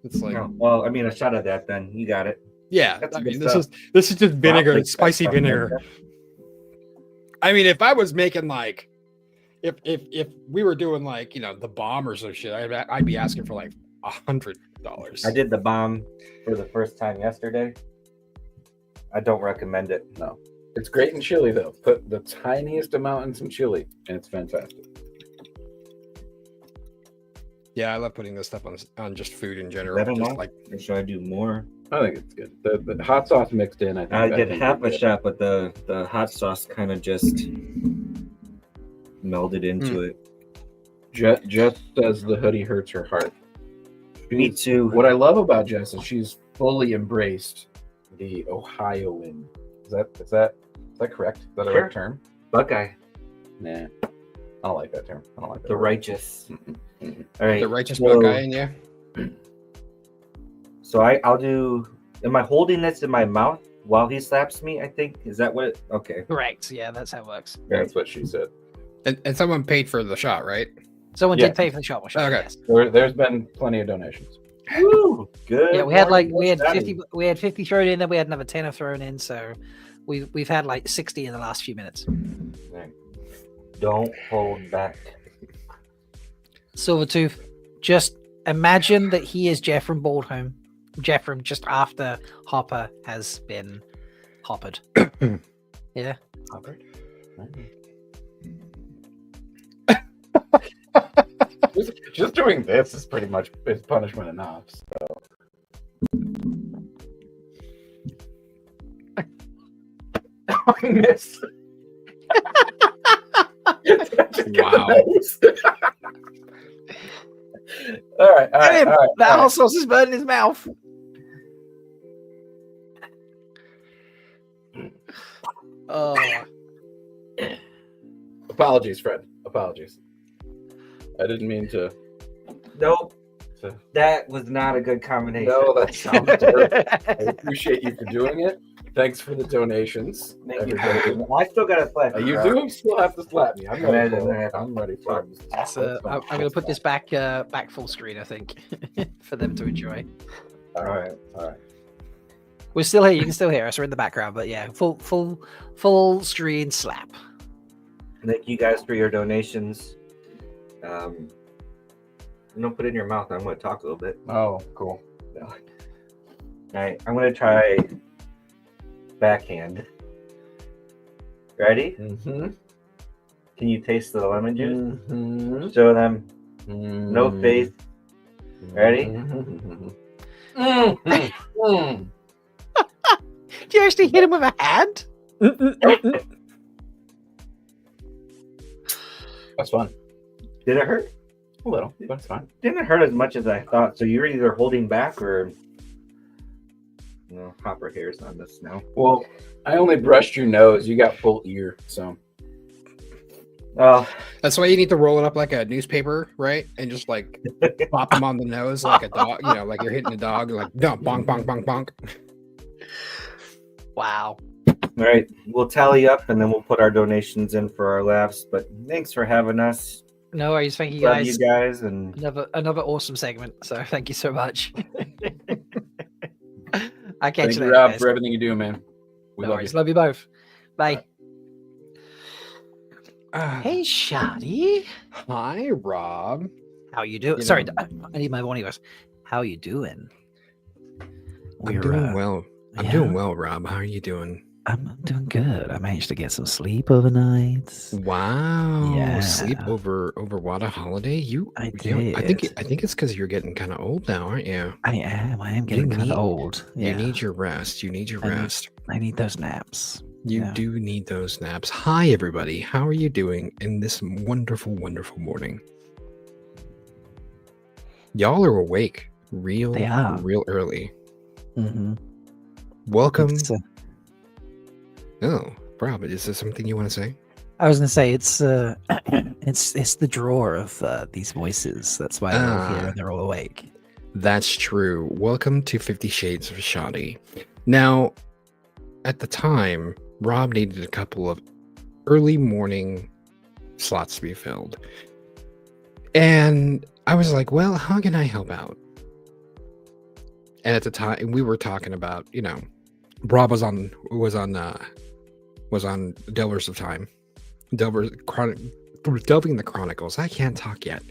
It's like, well, I mean, a shot of that. Then you got it. Yeah, That's I good mean, this stuff. is just vinegar, Wow, spicy that's vinegar. I mean, if I was making like, if we were doing like, you know, the bomb or some shit, I'd be asking for like $100. I did the bomb for the first time yesterday. I don't recommend it. No, it's great in chili though. Put the tiniest amount in some chili, and it's fantastic. Yeah, I love putting this stuff on just food in general. I don't Just know. like, Or should I do more? I think it's good. The hot sauce mixed in. I did think half it's a good. shot, but the hot sauce kind of just melded into it. Jess says the hoodie hurts her heart. Me too. What I love about Jess is she's fully embraced the Ohioan. Is that correct? Is that a Sure. right term? Buckeye. Nah, I don't like that term. I don't like that The word. righteous. All right. the righteous so- Buckeye in you. So I'll do. Am I holding this in my mouth while he slaps me? I think is that what? Okay. Correct. Yeah, that's how it works. That's what she said. And someone paid for the shot, right? Someone Yeah. did pay for the shot. Okay. Yes. There's been plenty of donations. Woo! Good. Yeah, we had morning, we had Daddy. 50 thrown in, then we had another 10 thrown in, so we've had like 60 in the last few minutes. Right. Don't hold back. Silvertooth, just imagine that he is Jeffrey Baldholm. Jeffrey just after Hopper has been hoppered. Yeah. Hoppered? Just doing this is pretty much is punishment enough. So. I missed. Wow. All right. Get him! That hot sauce is burning his mouth. Oh. Apologies, Fred. Apologies. I didn't mean to. Nope. to That was not a good combination. no, that sounds terrible. I appreciate you for doing it. Thanks for the donations. Thank you. everybody. I still got to slap You do still have to slap me. I'm ready for it. I'm I'm ready for it. I'm going to put this back full screen, I think, for them to enjoy. All right. We're still here. You can still hear us. We're in the background, but yeah, full screen slap. Thank you guys for your donations. Don't put it in your mouth. I'm going to talk a little bit. Oh, cool. No. All right, I'm going to try backhand. Ready? Mm-hmm. Can you taste the lemon juice? Mm-hmm. Show them. No face. Ready? Mm-hmm. Do you actually hit him with a hand? That's fun. Did it hurt? A little. That's fine. Didn't hurt as much as I thought. So you're either holding back or Hopper hairs on this now. Well, I only brushed your nose. You got full ear, so. Oh, That's why you need to roll it up like a newspaper, right? And just like pop him on the nose like a dog, you know, like you're hitting a dog, like bonk, bonk, bonk, bonk. Wow. all right. We'll tally up and then we'll put our donations in for our laughs. But thanks for having us. No worries. Thank you Love guys. you guys. And Another awesome segment. So thank you so much. I catch Thank you you, later, Rob, guys. for everything you do, man. We No love worries. you. Love you both. Bye. Ah, Hey, Shadi. hi, Rob. How you doing? You Sorry, know- I need my morning voice. How you doing? I'm doing well. I'm yeah. doing well, Rob. How are you doing? I'm doing good. I managed to get some sleep overnight. Wow. Yeah. Sleep over WoTaHoliday? I I think did. it's because you're getting kind of old now, aren't you? I am getting kind need- of old. You Yeah. need your rest. You need your rest. I need those naps. You Yeah. do need those naps. Hi, everybody. How are you doing in this wonderful, wonderful morning? Y'all are awake real early. Mm-hmm. Welcome. Oh, Rob, is there something you want to say? I was gonna say it's it's the draw of these voices. That's why they're all here and they're all awake. That's true. Welcome to 50 Shades of Shoddy. Now, at the time, Rob needed a couple of early morning slots to be filled. And I was like, well, how can I help out? And at the time, we were talking about, Rob was on Delvers of Time, delving the Chronicles. I can't talk yet.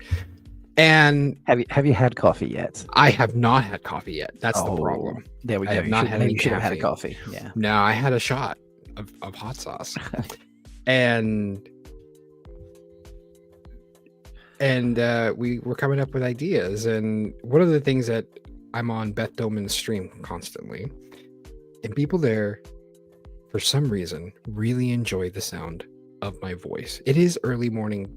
And have you had coffee yet? I have not had coffee yet. That's the problem. There we go. I have not had any should have had a caffeine. coffee. Yeah. No, I had a shot of hot sauce. and we were coming up with ideas. And one of the things that I'm on Beth Doman's stream constantly, and people there, for some reason, really enjoy the sound of my voice. It is early morning,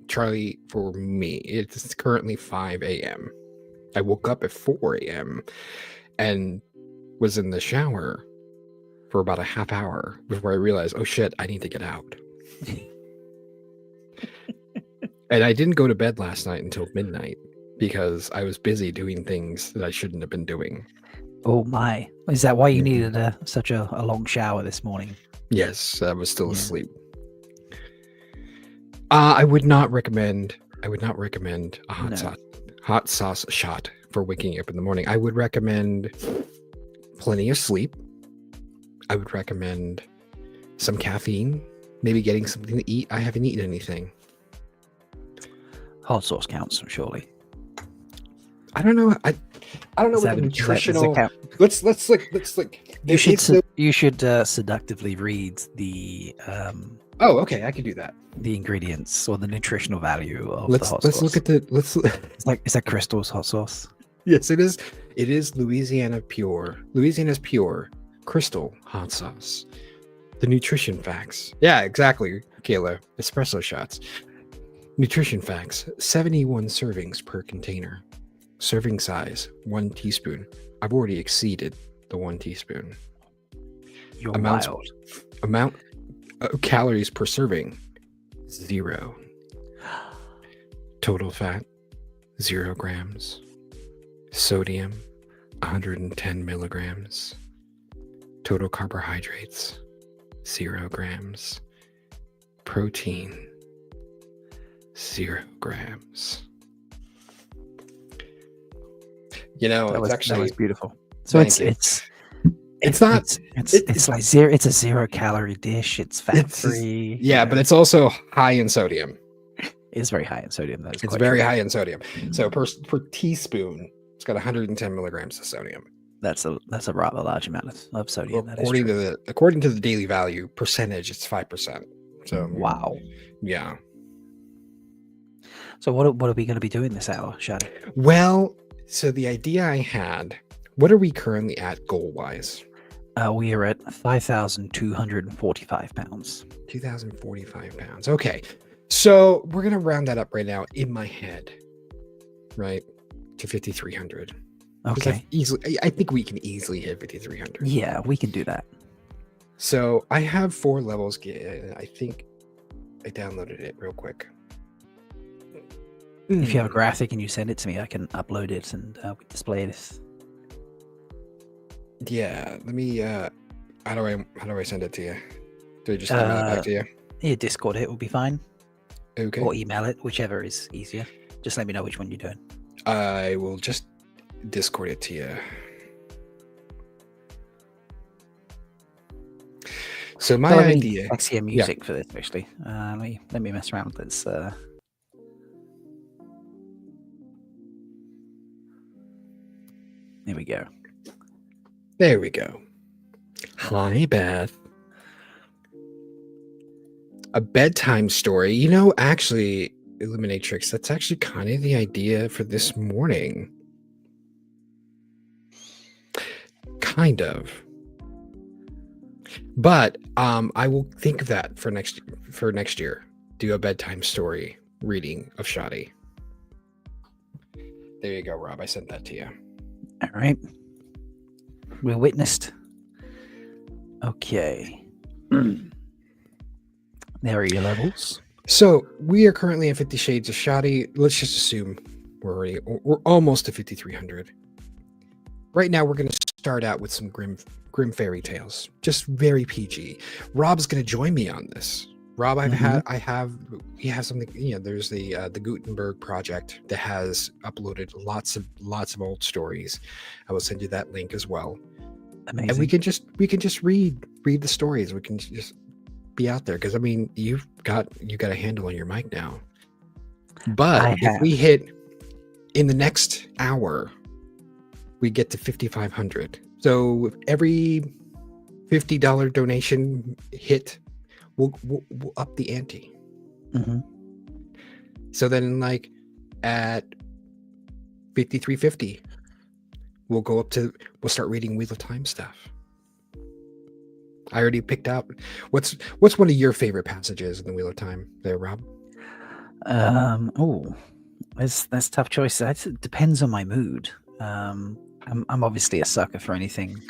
Charlie, for me. It's currently 5 a.m. I woke up at 4 a.m. and was in the shower for about a half hour before I realized, oh shit, I need to get out. And I didn't go to bed last night until midnight because I was busy doing things that I shouldn't have been doing. Oh my. Is that why you needed such a long shower this morning? Yes, I was still asleep. I would not recommend a hot sauce shot for waking up in the morning. I would recommend plenty of sleep. I would recommend some caffeine, maybe getting something to eat. I haven't eaten anything. Hot sauce counts, surely. I don't know. I don't know what the nutritional. Let's look. You should seductively read the. Oh, okay. I can do that. The ingredients or the nutritional value of the hot sauce. Let's look at the. Is that Crystal's hot sauce? Yes, it is. It is Louisiana's pure Crystal hot sauce. The nutrition facts. Yeah, exactly, Kayla. Espresso shots. Nutrition facts: 71 servings per container. Serving size: 1 teaspoon. I've already exceeded the 1 teaspoon. You're wild. Amount of calories per serving: 0. Total fat: 0 grams. Sodium: 110 milligrams. Total carbohydrates: 0 grams. Protein: 0 grams. That was beautiful. So it's like zero. It's a 0 calorie dish. It's fat free. Yeah, but it's also high in sodium. It's very high in sodium. It's very high in sodium. So per teaspoon, it's got 110 milligrams of sodium. That's a rather large amount of sodium. Well, according to the daily value percentage, it's 5%. So wow. Yeah. So what are we going to be doing this hour, Shadi? Well, so the idea I had, what are we currently at goal-wise? We are at 5,245 pounds. 2,045 pounds. Okay. So we're going to round that up right now in my head, right, to 5,300. Okay. I think we can easily hit 5,300. Yeah, we can do that. So I have 4 levels. I think I downloaded it real quick. If you have a graphic and you send it to me, I can upload it and we display it. Yeah, let me. How do I send it to you? Do I just email it back to you? Yeah, Discord it will be fine. Okay. Or email it, whichever is easier. Just let me know which one you're doing. I will just Discord it to you. So my idea. I see a music for this actually. Let me mess around with this. There we go. There we go. Hi, Beth. A bedtime story. Actually, Illuminatrix, that's actually kind of the idea for this morning. Kind of. But I will think of that for next year. Do a bedtime story reading of Shadi. There you go, Rob. I sent that to you. All right. We're witnessed. Okay. There are your levels. So we are currently at 50 Shades of Shadi. Let's just assume we're almost to 5,300. Right now, we're going to start out with some grim fairy tales. Just very PG. Rob's going to join me on this. Rob, we have something. There's the Gutenberg project that has uploaded lots of old stories. I will send you that link as well. Amazing. And we can just read the stories. We can just be out there because I mean you got a handle on your mic now. But if we hit in the next hour, we get to 5,500. So every $50 donation hit, we'll up the ante. Mm-hmm. So then, like at 5,350, we'll start reading Wheel of Time stuff. I already picked out what's one of your favorite passages in the Wheel of Time there, Rob? That's a tough choice. It depends on my mood. I'm obviously a sucker for anything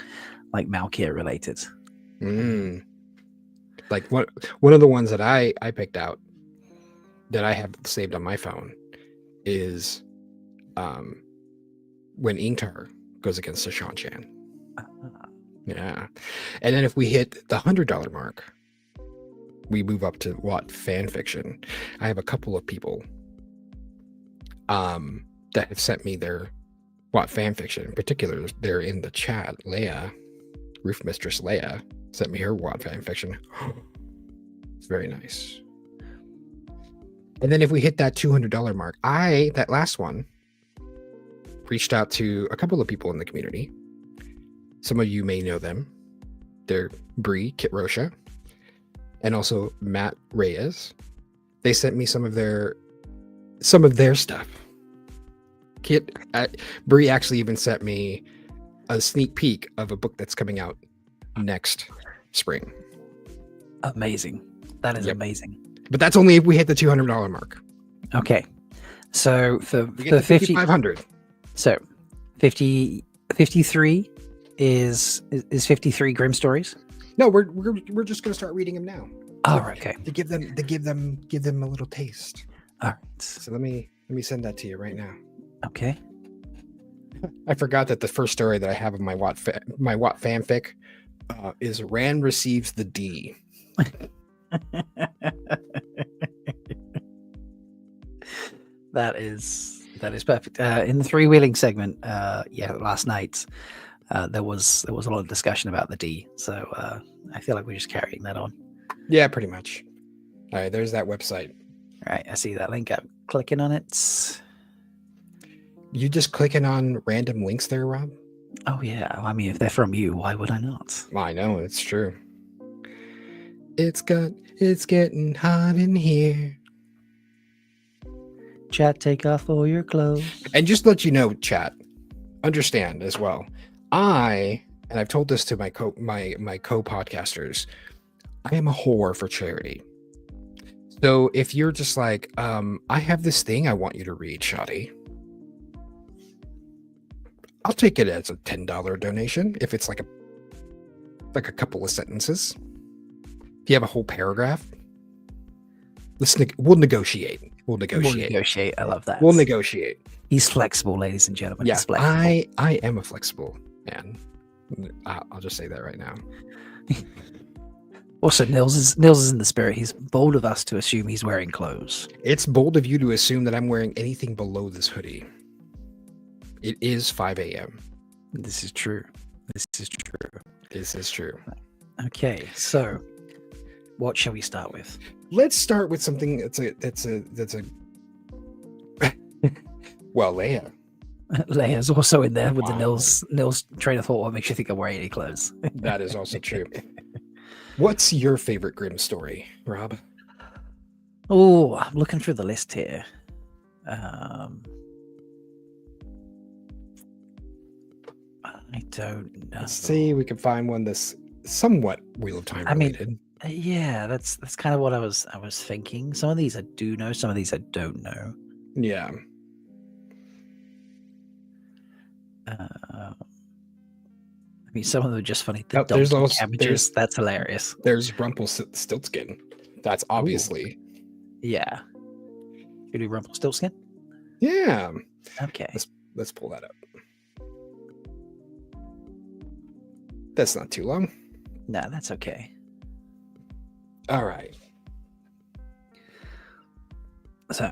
like Malkier related. Like one of the ones that I picked out that I have saved on my phone is when Ingtar goes against Sashanchan. Yeah. And then if we hit the $100 mark, we move up to fanfiction. I have a couple of people that have sent me their fanfiction. In particular, they're in the chat. Leia, Roof Mistress Leia, sent me her fanfiction. It's very nice. And then if we hit that $200 mark, that last one, reached out to a couple of people in the community. Some of you may know them. They're Bree, Kit Rosha, and also Matt Reyes. They sent me some of their stuff. Bree actually even sent me a sneak peek of a book that's coming out next spring. Amazing. That is amazing. But that's only if we hit the $200 mark. Okay. So for 5,500. So 53 is 53 Grim Stories? No, we're just going to start reading them now. Oh, okay. To give them a little taste. All right. So let me send that to you right now. Okay. I forgot that the first story that I have of my Watt fanfic is Rand receives the D. That is perfect. In the three-wheeling segment, last night, there was a lot of discussion about the D. So I feel like we're just carrying that on. Yeah, pretty much. All right, there's that website. All right, I see that link. I'm clicking on it. You just clicking on random links there, Rob? Oh yeah. I mean, if they're from you, why would I not? I know, it's true. It's getting hot in here. Chat, take off all your clothes. And just to let you know, chat, understand as well. And I've told this to my co-podcasters, I am a whore for charity. So if you're just like, I have this thing I want you to read, Shoddy, I'll take it as a $10 donation if it's like a couple of sentences. If you have a whole paragraph, we'll negotiate. We'll negotiate. I love that. We'll negotiate. He's flexible, ladies and gentlemen. Yeah, He's flexible. I am a flexible man. I'll just say that right now. Also, Nils is in the spirit. He's bold of us to assume he's wearing clothes. It's bold of you to assume that I'm wearing anything below this hoodie. It is 5 a.m. This is true. This is true. Okay, so what shall we start with? Let's start with something that's a well, Leia. Leia's also in there with the Nils train of thought. What makes you think I'm wearing any clothes? That is also true. What's your favorite Grimm story, Rob? Oh, I'm looking through the list here. I don't know. Let's see, we can find one that's somewhat Wheel of Time related. Yeah, that's kind of what I was thinking. Some of these I do know, some of these I don't know. Yeah. I mean, some of them are just funny. There's also cabbages, that's hilarious. There's Rumpelstiltskin. That's obviously. Ooh. Yeah. You do Rumpelstiltskin? Yeah. Okay. Let's pull that up. That's not too long. No, that's okay. All right. So,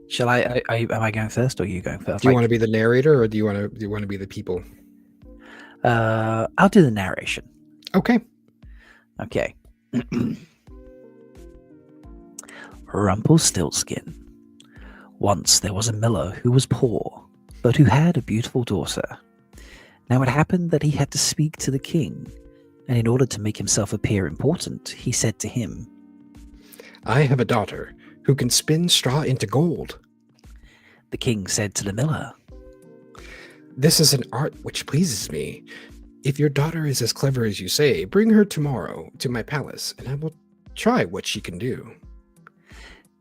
shall I am I going first or are you going first? Do you want to be the narrator or do you want to be the people? I'll do the narration. Okay. Okay. Rumpelstiltskin. Once there was a miller who was poor, but who had a beautiful daughter. Now it happened that he had to speak to the king, and in order to make himself appear important, he said to him, I have a daughter who can spin straw into gold. The king said to the miller, This is an art which pleases me. If your daughter is as clever as you say, bring her tomorrow to my palace, and I will try what she can do.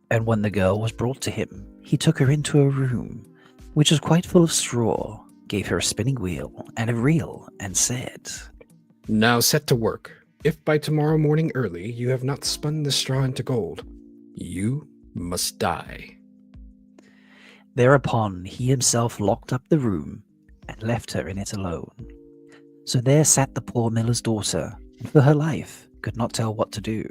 And when the girl was brought to him, he took her into a room, which was quite full of straw, gave her a spinning wheel and a reel, and said, Now set to work. If by tomorrow morning early you have not spun the straw into gold, you must die. Thereupon he himself locked up the room and left her in it alone. So there sat the poor miller's daughter, and for her life could not tell what to do.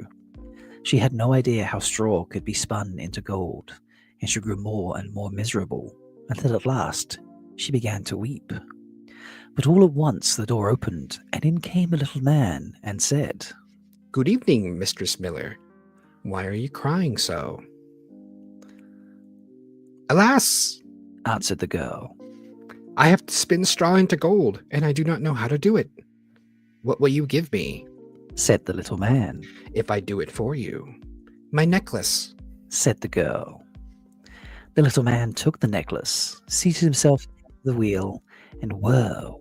She had no idea how straw could be spun into gold, and she grew more and more miserable, until at last she began to weep. But all at once the door opened, and in came a little man, and said, Good evening, Mistress Miller. Why are you crying so? Alas, answered the girl, I have to spin straw into gold, and I do not know how to do it. What will you give me? Said the little man. If I do it for you. My necklace, said the girl. The little man took the necklace, seated himself at the wheel, and whir,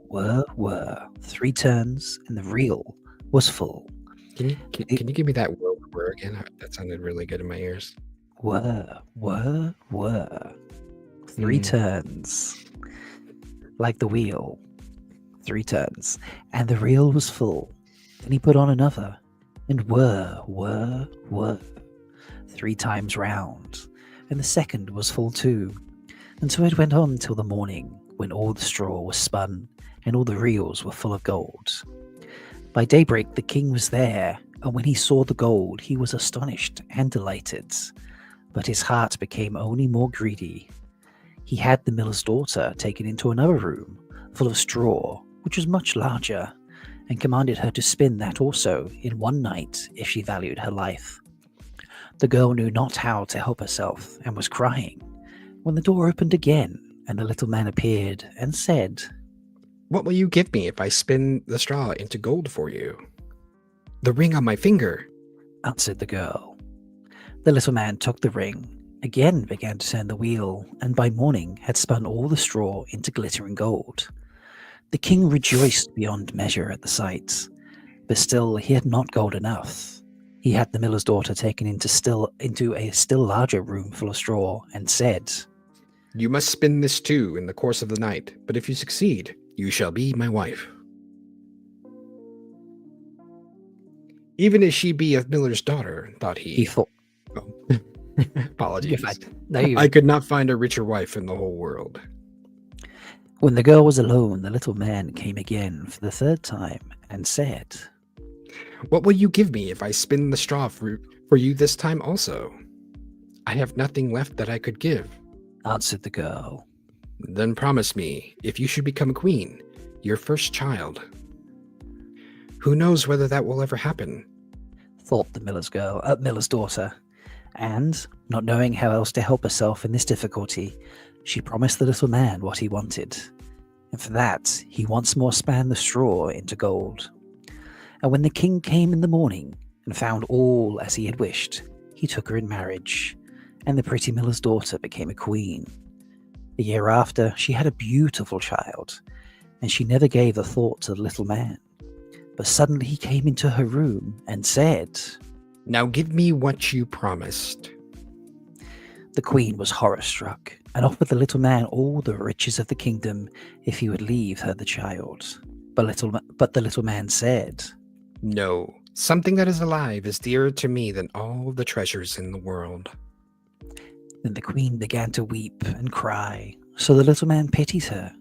3 turns, and the reel was full. Can you give me that whir again? That sounded really good in my ears. Whir. 3 turns. Like the wheel. 3 turns. And the reel was full. Then he put on another. And whir. 3 times round. And the second was full too. And so it went on till the morning, when all the straw was spun, and all the reels were full of gold. By daybreak the king was there, and when he saw the gold he was astonished and delighted. But his heart became only more greedy. He had the miller's daughter taken into another room, full of straw, which was much larger, and commanded her to spin that also in one night if she valued her life. The girl knew not how to help herself, and was crying, when the door opened again, and the little man appeared, and said, What will you give me if I spin the straw into gold for you? The ring on my finger, answered the girl. The little man took the ring, again began to turn the wheel, and by morning had spun all the straw into glittering gold. The king rejoiced beyond measure at the sight, but still he had not gold enough. He had the miller's daughter taken into a still larger room full of straw, and said, You must spin this too in the course of the night, but if you succeed, you shall be my wife. Even if she be a miller's daughter, thought he. He thought. Oh. Apologies. No, I could not find a richer wife in the whole world. When the girl was alone, the little man came again for the 3rd time, and said, What will you give me if I spin the straw for you this time also? I have nothing left that I could give, answered the girl. Then promise me, if you should become queen, your first child. Who knows whether that will ever happen? Thought the miller's daughter, and, not knowing how else to help herself in this difficulty, she promised the little man what he wanted, and for that he once more span the straw into gold. And when the king came in the morning and found all as he had wished, he took her in marriage, and the pretty miller's daughter became a queen. The year after, she had a beautiful child, and she never gave a thought to the little man. But suddenly he came into her room and said, Now give me what you promised. The queen was horror-struck, and offered the little man all the riches of the kingdom if he would leave her the child. But the little man said, No, something that is alive is dearer to me than all the treasures in the world. Then the queen began to weep and cry, so the little man pitied her.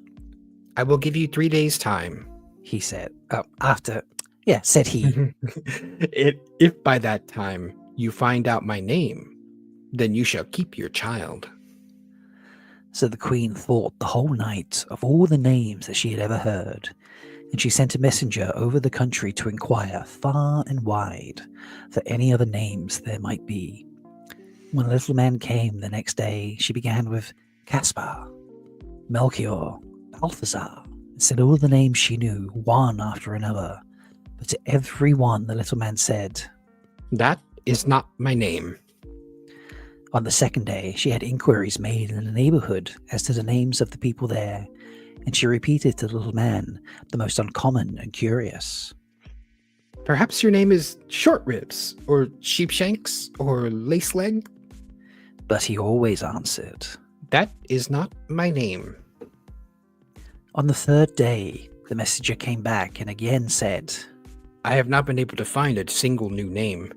I will give you 3 days' time, he said. Said he. If by that time you find out my name, Then you shall keep your child. So the queen thought the whole night of all the names that she had ever heard, and she sent a messenger over the country to inquire far and wide for any other names there might be. When the little man came the next day, she began with Caspar, Melchior, Balthazar, and said all the names she knew, one after another. But to every one the little man said, "That is not my name." On the second day, she had inquiries made in the neighborhood as to the names of the people there, and she repeated to the little man the most uncommon and curious. "Perhaps your name is Short Ribs, or Sheepshanks, or Lace Leg?" But he always answered, "That is not my name." On the third day, the messenger came back and again said, "I have not been able to find a single new name,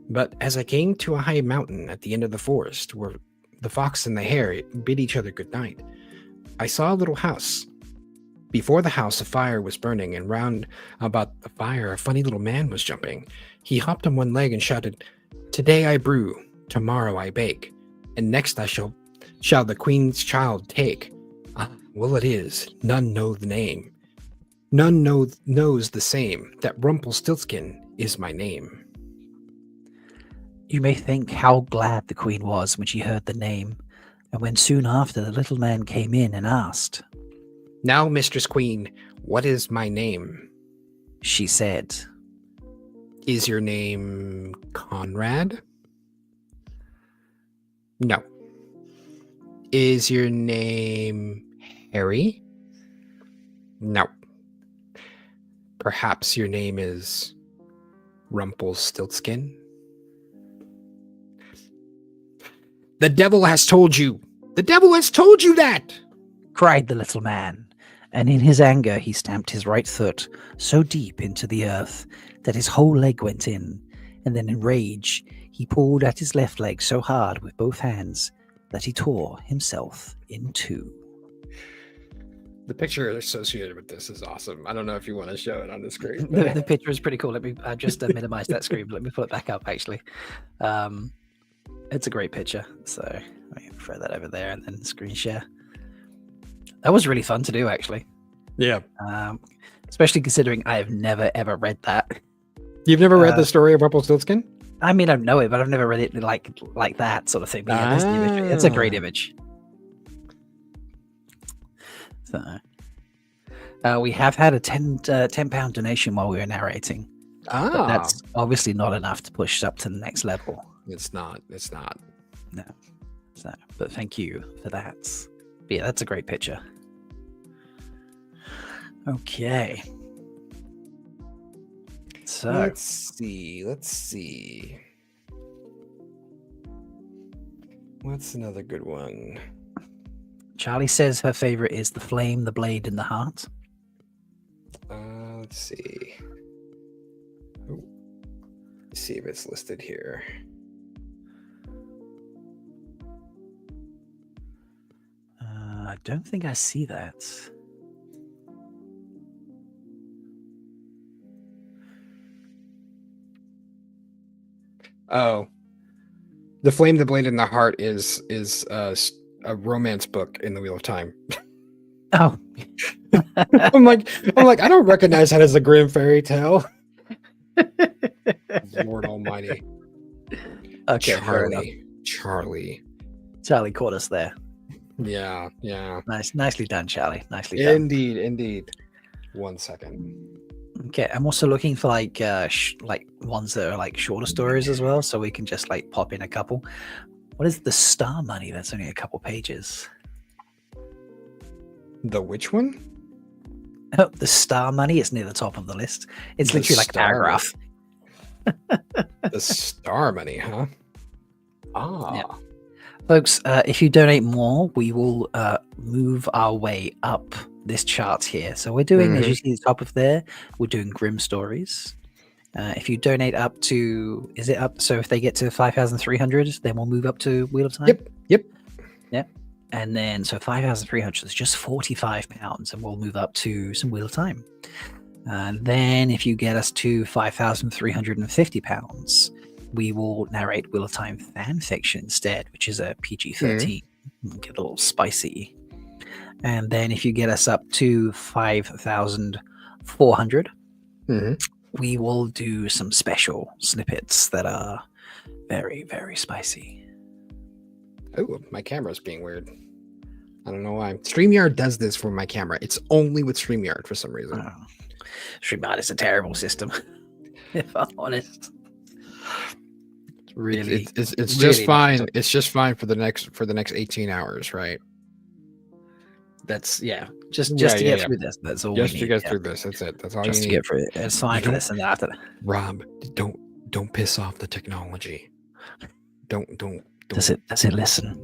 but as I came to a high mountain at the end of the forest where the fox and the hare bid each other good night, I saw a little house. Before the house a fire was burning, and round about the fire a funny little man was jumping. He hopped on one leg and shouted, 'Today I brew, tomorrow I bake, and next I shall the queen's child take.' Well, it is, none know the name. None knows the same, that Rumpelstiltskin is my name." You may think how glad the queen was when she heard the name, and when soon after the little man came in and asked, "Now, Mistress Queen, what is my name?" She said, "Is your name Conrad?" "No." "Is your name Harry?" "No." "Perhaps your name is Rumpelstiltskin?" "The devil has told you! The devil has told you that!" cried the little man, and in his anger he stamped his right foot so deep into the earth that his whole leg went in, and then in rage he pulled at his left leg so hard with both hands that he tore himself in two. The picture associated with this is awesome. I don't know if you want to show it on the screen. The picture is pretty cool. Let me just minimize that screen. Let me put it back up, actually. It's a great picture. So let me throw that over there and then screen share. That was really fun to do, actually. Yeah. Especially considering I have never, ever read that. You've never read the story of Rumpelstiltskin? I mean, I know it, but I've never read it like that sort of thing. But yeah, there's the imagery. It's a great image. So, we have had a £10 donation while we were narrating. But that's obviously not enough to push up to the next level. It's not. No. So, but thank you for that. But yeah, that's a great picture. Okay. So let's see. What's another good one? Charlie says her favorite is The Flame, the Blade, and the Heart. Let's see. Ooh. Let's see if it's listed here. I don't think I see that. Oh, The Flame, the Blade, and the Heart is a romance book in the Wheel of Time. Oh, I'm like, I don't recognize that as a grim fairy tale. Lord Almighty. Okay, Charlie caught us there. Yeah. Nicely done, Charlie. Nicely done. Indeed. 1 second. Okay, I'm also looking for like ones that are like shorter stories as well, so we can just like pop in a couple. What is the Star Money? That's only a couple pages. The which one? Oh, the Star Money. It's near the top of the list. It's literally like a paragraph. The Star Money, huh? Yeah. Folks, if you donate more, we will move our way up this chart here. So we're doing, as you see, the top of there, we're doing grim stories. If you donate up to, is it up? So if they get to 5,300, then we'll move up to Wheel of Time. Yep. And then, so 5,300 is just £45, and we'll move up to some Wheel of Time. And then if you get us to £5,350, we will narrate Wheel of Time fanfiction instead, which is a PG-13. Get a little spicy. And then if you get us up to 5,400, we will do some special snippets that are very, very spicy. Oh, my camera's being weird. I don't know why. StreamYard does this for my camera. It's only with StreamYard for some reason. StreamYard is a terrible system, if I'm honest. Really, it's really just fine. It's just fine for the next 18 hours, right? That's just to get through this. That's all. Just we to need, get through this. That's it. That's all just you to need. get through it. It's fine for this and after that. Rob, don't piss off the technology. Don't. Does it listen?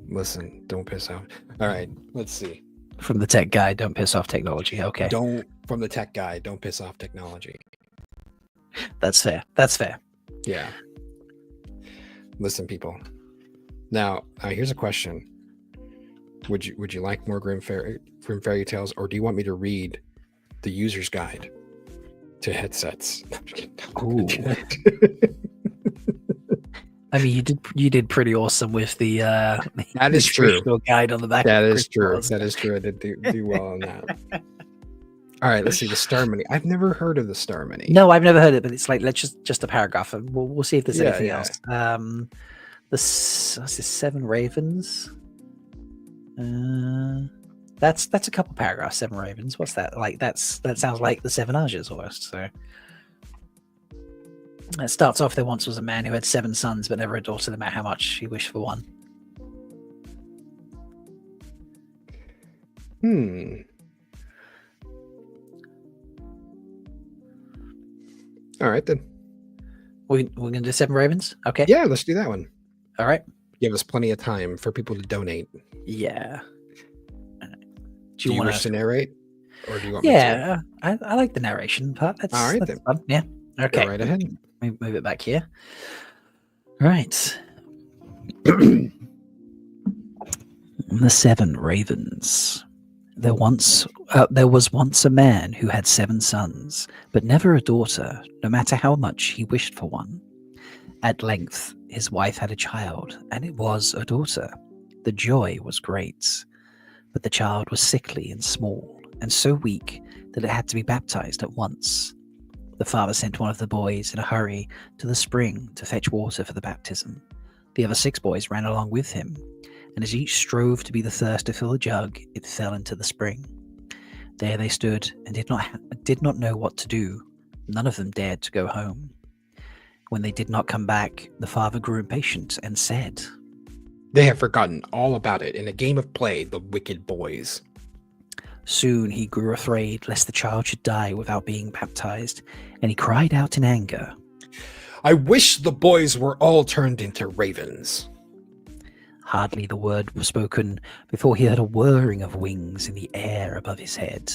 Listen, don't piss off. All right, let's see. From the tech guy, don't piss off technology. Okay. From the tech guy, don't piss off technology. That's fair. That's fair. Yeah. Listen, people. Now, here's a question. Would you like more Grim Fairy Tales, or do you want me to read the user's guide to headsets? Ooh. I mean, you did pretty awesome with the that is true guide on the back. That is true. That is true. I did do well on that. All right, let's see the Star Mini. I've never heard of the Star Mini. No, I've never heard it, but it's like just a paragraph, and we'll see if there's anything else. The 7 Ravens. That's a couple paragraphs. 7 Ravens. What's that? Like that sounds like the 7 Argers almost. So it starts off. There once was a man who had 7 sons, but never a daughter, no matter how much he wished for one. All right then. We're gonna do 7 Ravens. Okay. Yeah, let's do that one. All right. Give us plenty of time for people to donate. Yeah. Do you wish to narrate, or do you want me to? Yeah, I like the narration part. That's all right. That's then. fun. Yeah. Okay. Go right ahead. Move it back here. Right. The 7 Ravens. There was once a man who had 7 sons, but never a daughter, no matter how much he wished for one. At length, his wife had a child, and it was a daughter. The joy was great, but the child was sickly and small, and so weak that it had to be baptized at once. The father sent one of the boys in a hurry to the spring to fetch water for the baptism. The other 6 boys ran along with him, and as each strove to be the first to fill the jug, it fell into the spring. There they stood and did not know what to do. None of them dared to go home. When they did not come back, the father grew impatient and said, "They have forgotten all about it in a game of play, the wicked boys." Soon he grew afraid lest the child should die without being baptized, and he cried out in anger, "I wish the boys were all turned into ravens." Hardly the word was spoken before he heard a whirring of wings in the air above his head.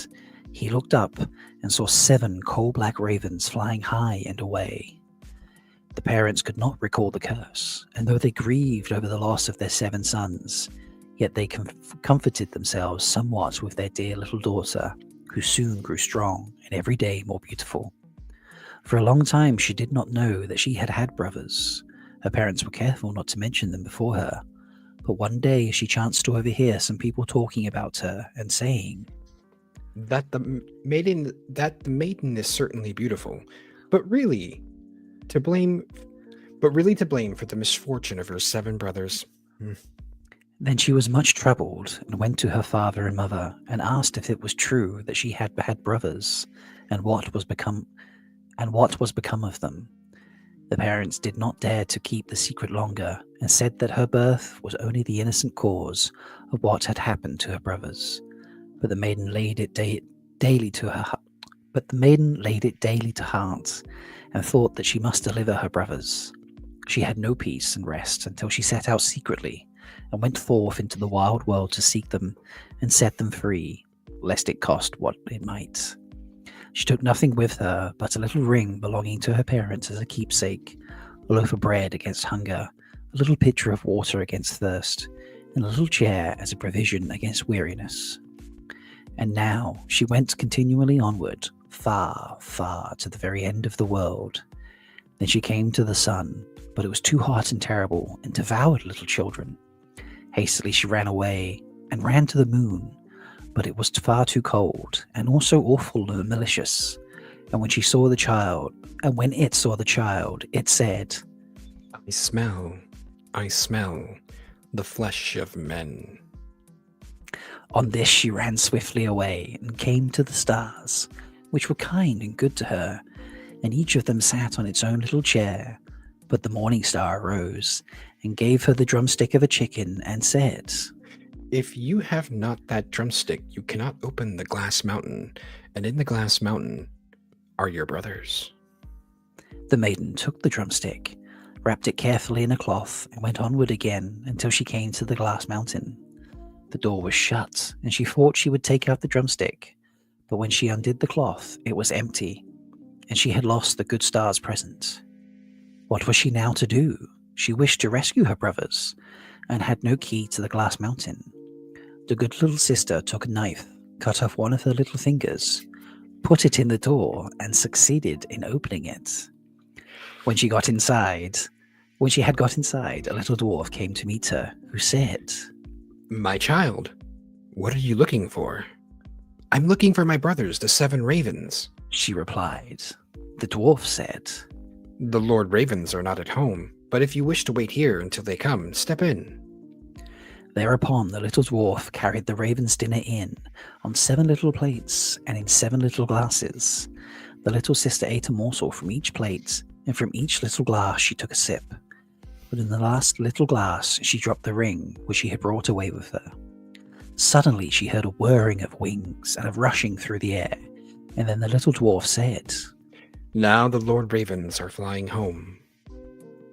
He looked up and saw 7 coal-black ravens flying high and away. The parents could not recall the curse, and though they grieved over the loss of their 7 sons, yet they comforted themselves somewhat with their dear little daughter, who soon grew strong and every day more beautiful. For a long time she did not know that she had had brothers. Her parents were careful not to mention them before her, but one day she chanced to overhear some people talking about her and saying, that the maiden is certainly beautiful, but really to blame for the misfortune of her 7 brothers. Then she was much troubled and went to her father and mother and asked if it was true that she had brothers, and what was become of them. The parents did not dare to keep the secret longer, and said that her birth was only the innocent cause of what had happened to her brothers. But the maiden laid it daily to heart, and thought that she must deliver her brothers. She had no peace and rest until she set out secretly, and went forth into the wild world to seek them and set them free, lest it cost what it might. She took nothing with her but a little ring belonging to her parents as a keepsake, a loaf of bread against hunger, a little pitcher of water against thirst, and a little chair as a provision against weariness. And now she went continually onward, far, far to the very end of the world. Then she came to the sun, but it was too hot and terrible and devoured little children. Hastily she ran away and ran to the moon, but it was far too cold and also awful and malicious. And when it saw the child, it said, I smell the flesh of men. On this she ran swiftly away and came to the stars, which were kind and good to her, and each of them sat on its own little chair. But the morning star arose and gave her the drumstick of a chicken and said, If you have not that drumstick, you cannot open the glass mountain, and in the glass mountain are your brothers. The maiden took the drumstick, wrapped it carefully in a cloth, and went onward again until she came to the glass mountain. The door was shut, and she thought she would take out the drumstick, but when she undid the cloth, it was empty, and she had lost the good star's present. What was she now to do? She wished to rescue her brothers, and had no key to the glass mountain. The good little sister took a knife, cut off one of her little fingers, put it in the door, and succeeded in opening it. When she had got inside, a little dwarf came to meet her, who said, My child, what are you looking for? I'm looking for my brothers, the 7 ravens. She replied. The dwarf said, The Lord Ravens are not at home, but if you wish to wait here until they come, step in. Thereupon the little dwarf carried the raven's dinner in on 7 little plates and in 7 little glasses. The little sister ate a morsel from each plate, and from each little glass she took a sip. But in the last little glass she dropped the ring which she had brought away with her. Suddenly she heard a whirring of wings and a rushing through the air, and then the little dwarf said, Now the Lord Ravens are flying home.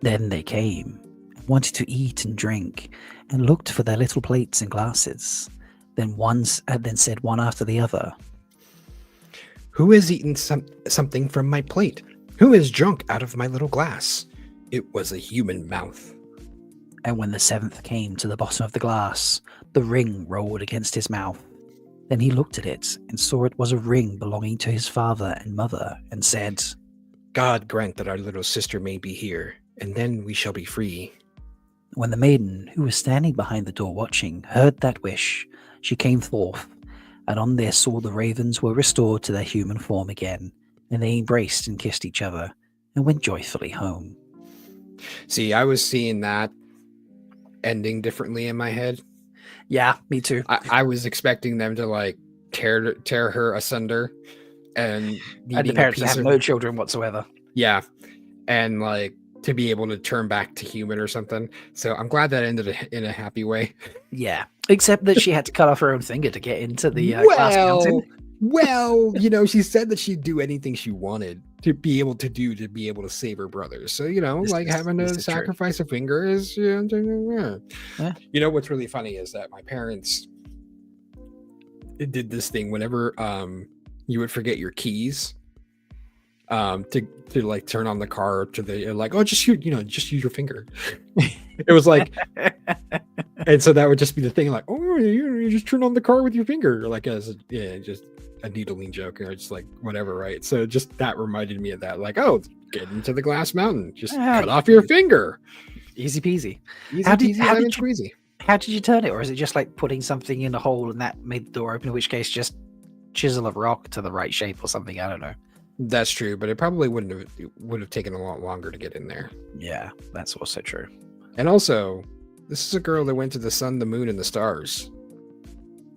Then they came, wanted to eat and drink, and looked for their little plates and glasses. Then said one after the other, Who has eaten something from my plate? Who has drunk out of my little glass? It was a human mouth. And when the 7th came to the bottom of the glass, the ring rolled against his mouth. Then he looked at it and saw it was a ring belonging to his father and mother, and said, God grant that our little sister may be here, and then we shall be free. When the maiden, who was standing behind the door watching, heard that wish, she came forth, and on this saw the ravens were restored to their human form again, and they embraced and kissed each other, and went joyfully home. See, I was seeing that ending differently in my head. Yeah, me too. I was expecting them to like tear her asunder, and the parents have no children whatsoever. Yeah, and like to be able to turn back to human or something. So I'm glad that ended in a happy way. Yeah, except that she had to cut off her own finger to get into the glass mountain. Well, she said that she'd do anything she wanted to be able to save her brothers. So, having to sacrifice a finger is, yeah. You know, what's really funny is that my parents did this thing whenever you would forget your keys to like turn on the car to the like, oh, just use your finger. It was like, and so that would just be the thing, like, oh, you just turn on the car with your finger, like just a needling joke, or just like whatever, right? So just that reminded me of that, like, oh, get into the glass mountain, just cut off your finger, easy peasy. How did you turn it, or is it just like putting something in a hole and that made the door open? In which case, just chisel a rock to the right shape or something. I don't know. That's true, but it probably would have taken a lot longer to get in there. Yeah, that's also true. And also, this is a girl that went to the sun, the moon, and the stars.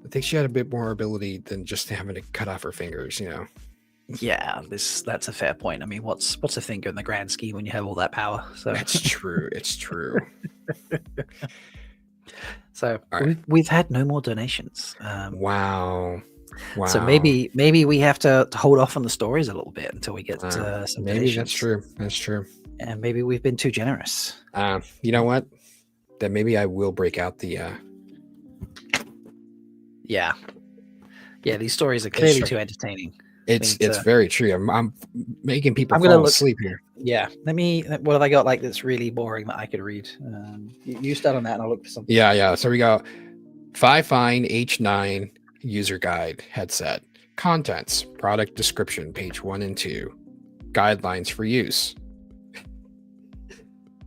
I think she had a bit more ability than just having to cut off her fingers, Yeah, that's a fair point. I mean, what's a finger in the grand scheme when you have all that power? So that's true. It's true. So right. we've had no more donations. Wow. So maybe we have to hold off on the stories a little bit until we get some maybe donations. That's true. And maybe we've been too generous. You know what? Then maybe I will break out the. Yeah. These stories are clearly too entertaining. It's very true. I'm making people fall asleep here. Yeah. What have I got like that's really boring that I could read? You start on that and I'll look for something. Yeah. So we got 5Fine H9 user guide headset. Contents, product description, page 1 and 2. Guidelines for use.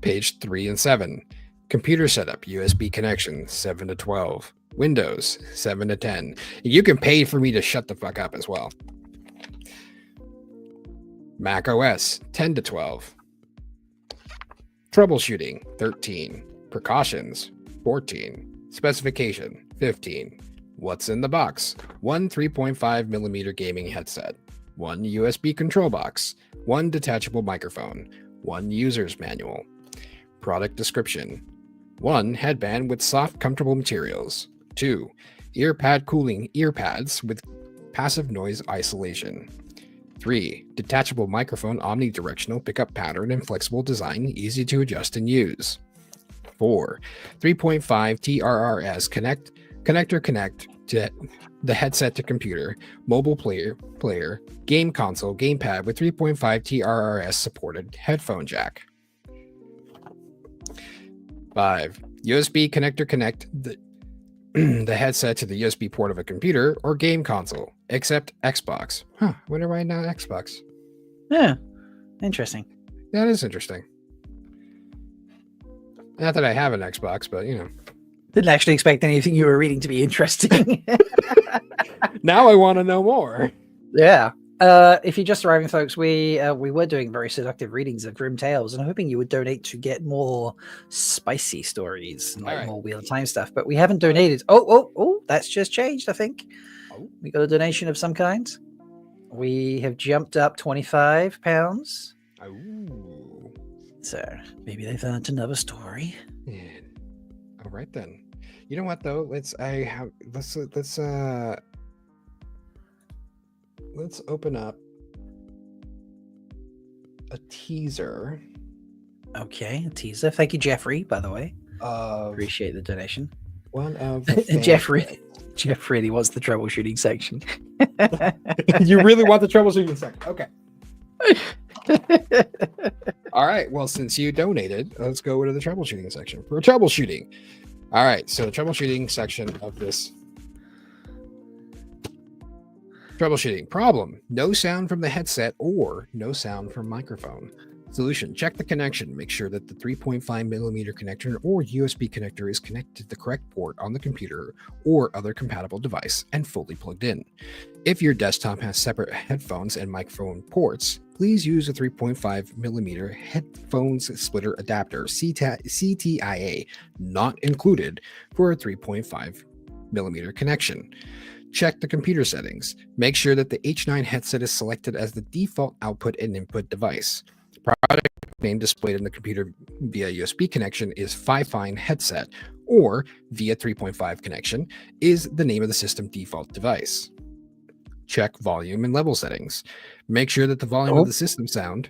page 3 and 7. Computer setup, USB connection, 7 to 12. Windows, 7 to 10. You can pay for me to shut the fuck up as well. Mac OS, 10 to 12. Troubleshooting, 13. Precautions, 14. Specification, 15. What's in the box? 1 3.5 millimeter gaming headset, 1 USB control box, 1 detachable microphone, 1 user's manual. Product description: 1 headband with soft, comfortable materials. 2 earpad cooling earpads with passive noise isolation. 3 detachable microphone, omnidirectional pickup pattern and flexible design, easy to adjust and use. 4 3.5 TRRS connector connect to the headset to computer, mobile player, game console, gamepad with 3.5 TRRS supported headphone jack. 5 USB connector connect the headset to the USB port of a computer or game console, except Xbox. Huh, wonder why not Xbox? Yeah, interesting. That is interesting. Not that I have an Xbox, but you know. Didn't actually expect anything you were reading to be interesting. Now I want to know more. Yeah. If you're just arriving, folks, we were doing very seductive readings of Grim Tales, and I'm hoping you would donate to get more spicy stories and like more Wheel of Time stuff. But we haven't donated. Oh, that's just changed, I think. We got a donation of some kind. We have jumped up £25. Oh. So maybe they've learned another story. Yeah. All right then. You know what though? Let's open up a teaser. Okay, a teaser. Thank you, Jeffrey, by the way. Appreciate the donation. One of Jeff really wants the troubleshooting section. You really want the troubleshooting section? Okay. All right. Well, since you donated, let's go to the troubleshooting section for troubleshooting. All right. So the troubleshooting section of this. Troubleshooting problem: no sound from the headset or no sound from microphone. Solution: check the connection. Make sure that the 3.5 millimeter connector or USB connector is connected to the correct port on the computer or other compatible device and fully plugged in. If your desktop has separate headphones and microphone ports, please use a 3.5 millimeter headphones splitter adapter, CTIA, not included, for a 3.5 millimeter connection. Check the computer settings. Make sure that the H9 headset is selected as the default output and input device. Product name displayed in the computer via USB connection is Fifine headset, or via 3.5 connection is the name of the system default device. Check volume and level settings. Make sure that the volume of the system sound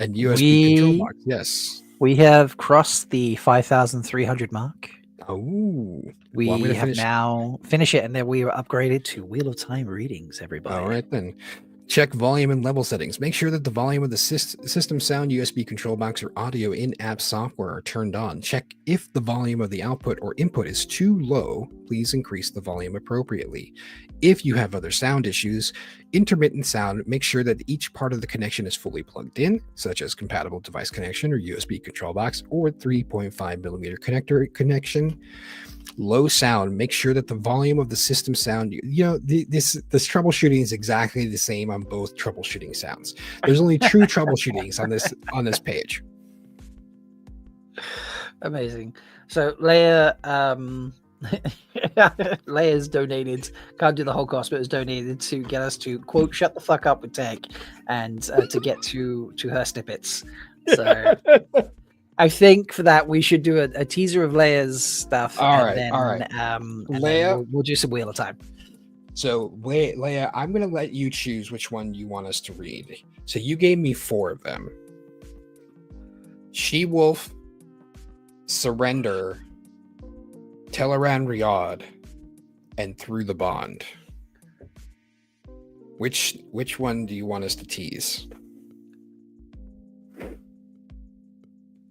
and USB control box. Yes. We have crossed the 5,300 mark. Oh, we have now finished it, and then we were upgraded to Wheel of Time readings, everybody. All right, then. Check volume and level settings. Make sure that the volume of the system sound, USB control box, or audio in-app software are turned on. Check if the volume of the output or input is too low. Please increase the volume appropriately. If you have other sound issues, intermittent sound, make sure that each part of the connection is fully plugged in, such as compatible device connection or USB control box or 3.5 millimeter connector connection. Low sound, make sure that the volume of the system sound, this troubleshooting is exactly the same on both troubleshooting sounds. There's only true troubleshootings on this page. Amazing. So Leia Leia's donated, can't do the whole cost, but has donated to get us to quote shut the fuck up with tech and to get to her snippets. So I think for that we should do a teaser of Leia's stuff. All right. Leia, we'll do some Wheel of Time. So Leia, I'm going to let you choose which one you want us to read. So you gave me 4 of them: She-Wolf, Surrender, Teleran Riyadh, and Through the Bond. Which one do you want us to tease?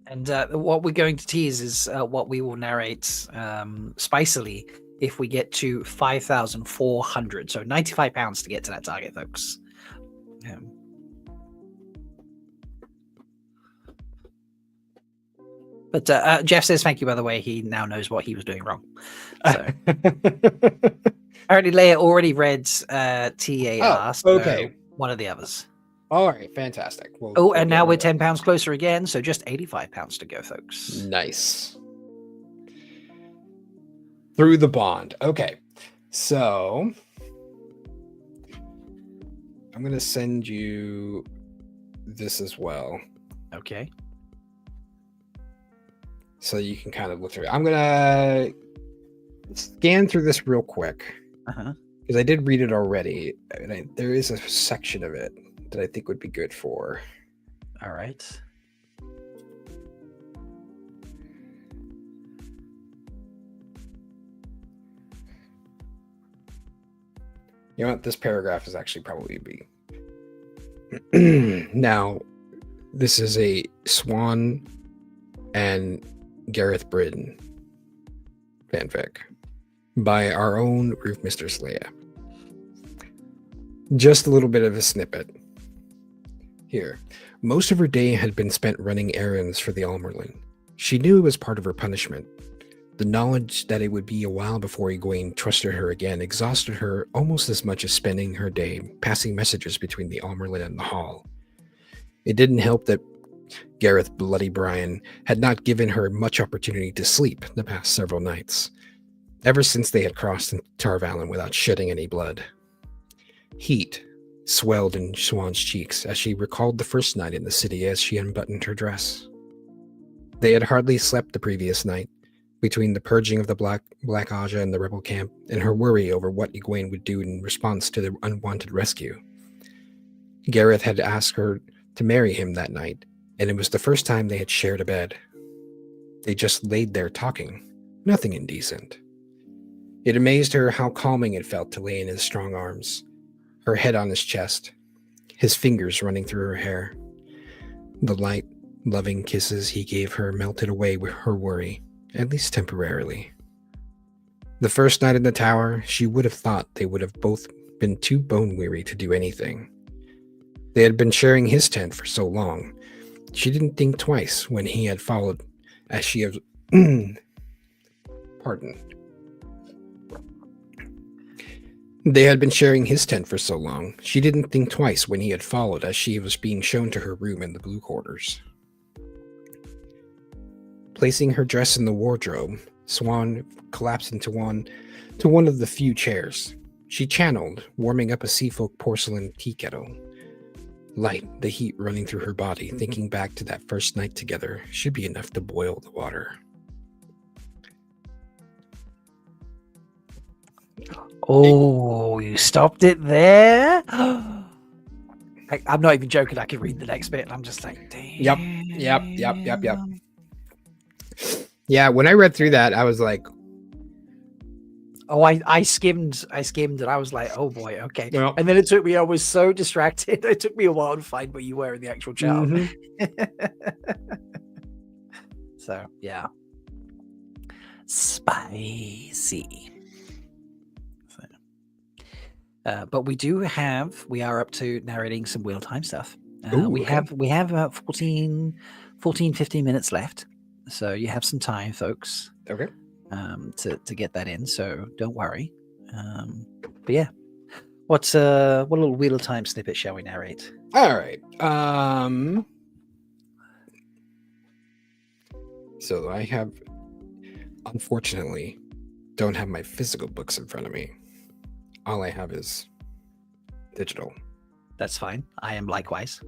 And what we're going to tease is what we will narrate spicily if we get to 5,400. So £95 to get to that target, folks. But Jeff says thank you, by the way. He now knows what he was doing wrong. So apparently Leia already read TAR. Okay. One of the others. All right, fantastic. And now we're £10 closer again, so just £85 to go, folks. Nice. Through the bond. Okay. So I'm going to send you this as well. Okay. So you can kind of look through it. I'm going to scan through this real quick. Because I did read it already. And there is a section of it that I think would be good for. All right. You know what? This paragraph is actually probably be. Now, this is a Swan and Gareth Britton fanfic by our own Roof Mistress Leia. Just a little bit of a snippet here. Most of her day had been spent running errands for the Almerlin. She knew it was part of her punishment. The knowledge that it would be a while before Egwene trusted her again exhausted her almost as much as spending her day passing messages between the Almerlin and the Hall. It didn't help that Gareth Bloody Brian had not given her much opportunity to sleep the past several nights, ever since they had crossed into Tarvalon without shedding any blood. Heat swelled in Swan's cheeks as she recalled the first night in the city as she unbuttoned her dress. They had hardly slept the previous night, between the purging of the Black Aja and the rebel camp, and her worry over what Egwene would do in response to the unwanted rescue. Gareth had asked her to marry him that night, and it was the first time they had shared a bed. They just laid there talking, nothing indecent. It amazed her how calming it felt to lay in his strong arms, her head on his chest, his fingers running through her hair. The light, loving kisses he gave her melted away with her worry, at least temporarily. The first night in the tower, she would have thought they would have both been too bone-weary to do anything. They had been sharing his tent for so long. She didn't think twice when he had followed as she had... Pardon. They had been sharing his tent for so long, she didn't think twice when he had followed as she was being shown to her room in the blue quarters. Placing her dress in the wardrobe, Swan collapsed into one of the few chairs. She channeled, warming up a seafolk porcelain tea kettle. Light, the heat running through her body, thinking back to that first night together, should be enough to boil the water. Oh, you stopped it there? I'm not even joking. I can read the next bit. I'm just like, damn. Yep. Yeah, when I read through that, I was like, oh, I skimmed and I was like, oh boy, okay. Well, and then it took me, I was so distracted. It took me a while to find where you were in the actual chart. So, yeah. Spicy. But we are up to narrating some wheel time stuff. We have about 15 minutes left. So you have some time, folks. Okay. To get that in. So don't worry. But yeah, what little wheel of time snippet shall we narrate? All right. So I have, unfortunately, don't have my physical books in front of me. All I have is digital. That's fine. I am likewise.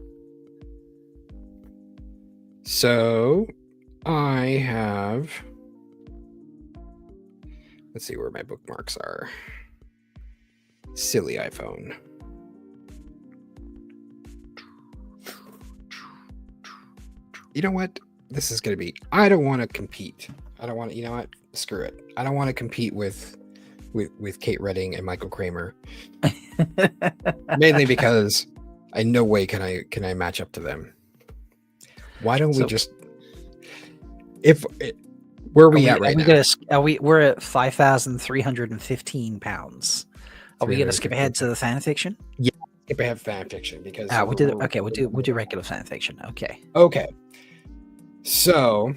So I have, let's see where my bookmarks are. Silly iPhone. You know what? This is going to be, I don't want to compete. I don't want to, you know what? Screw it. I don't want to compete with Kate Redding and Michael Kramer. Mainly because in no way can I match up to them. Why don't we just, where are we at right now? We're at 5,315 pounds. Are we going to skip ahead to the fan fiction? Yeah, skip ahead fan fiction because we'll do regular fan fiction. Okay. So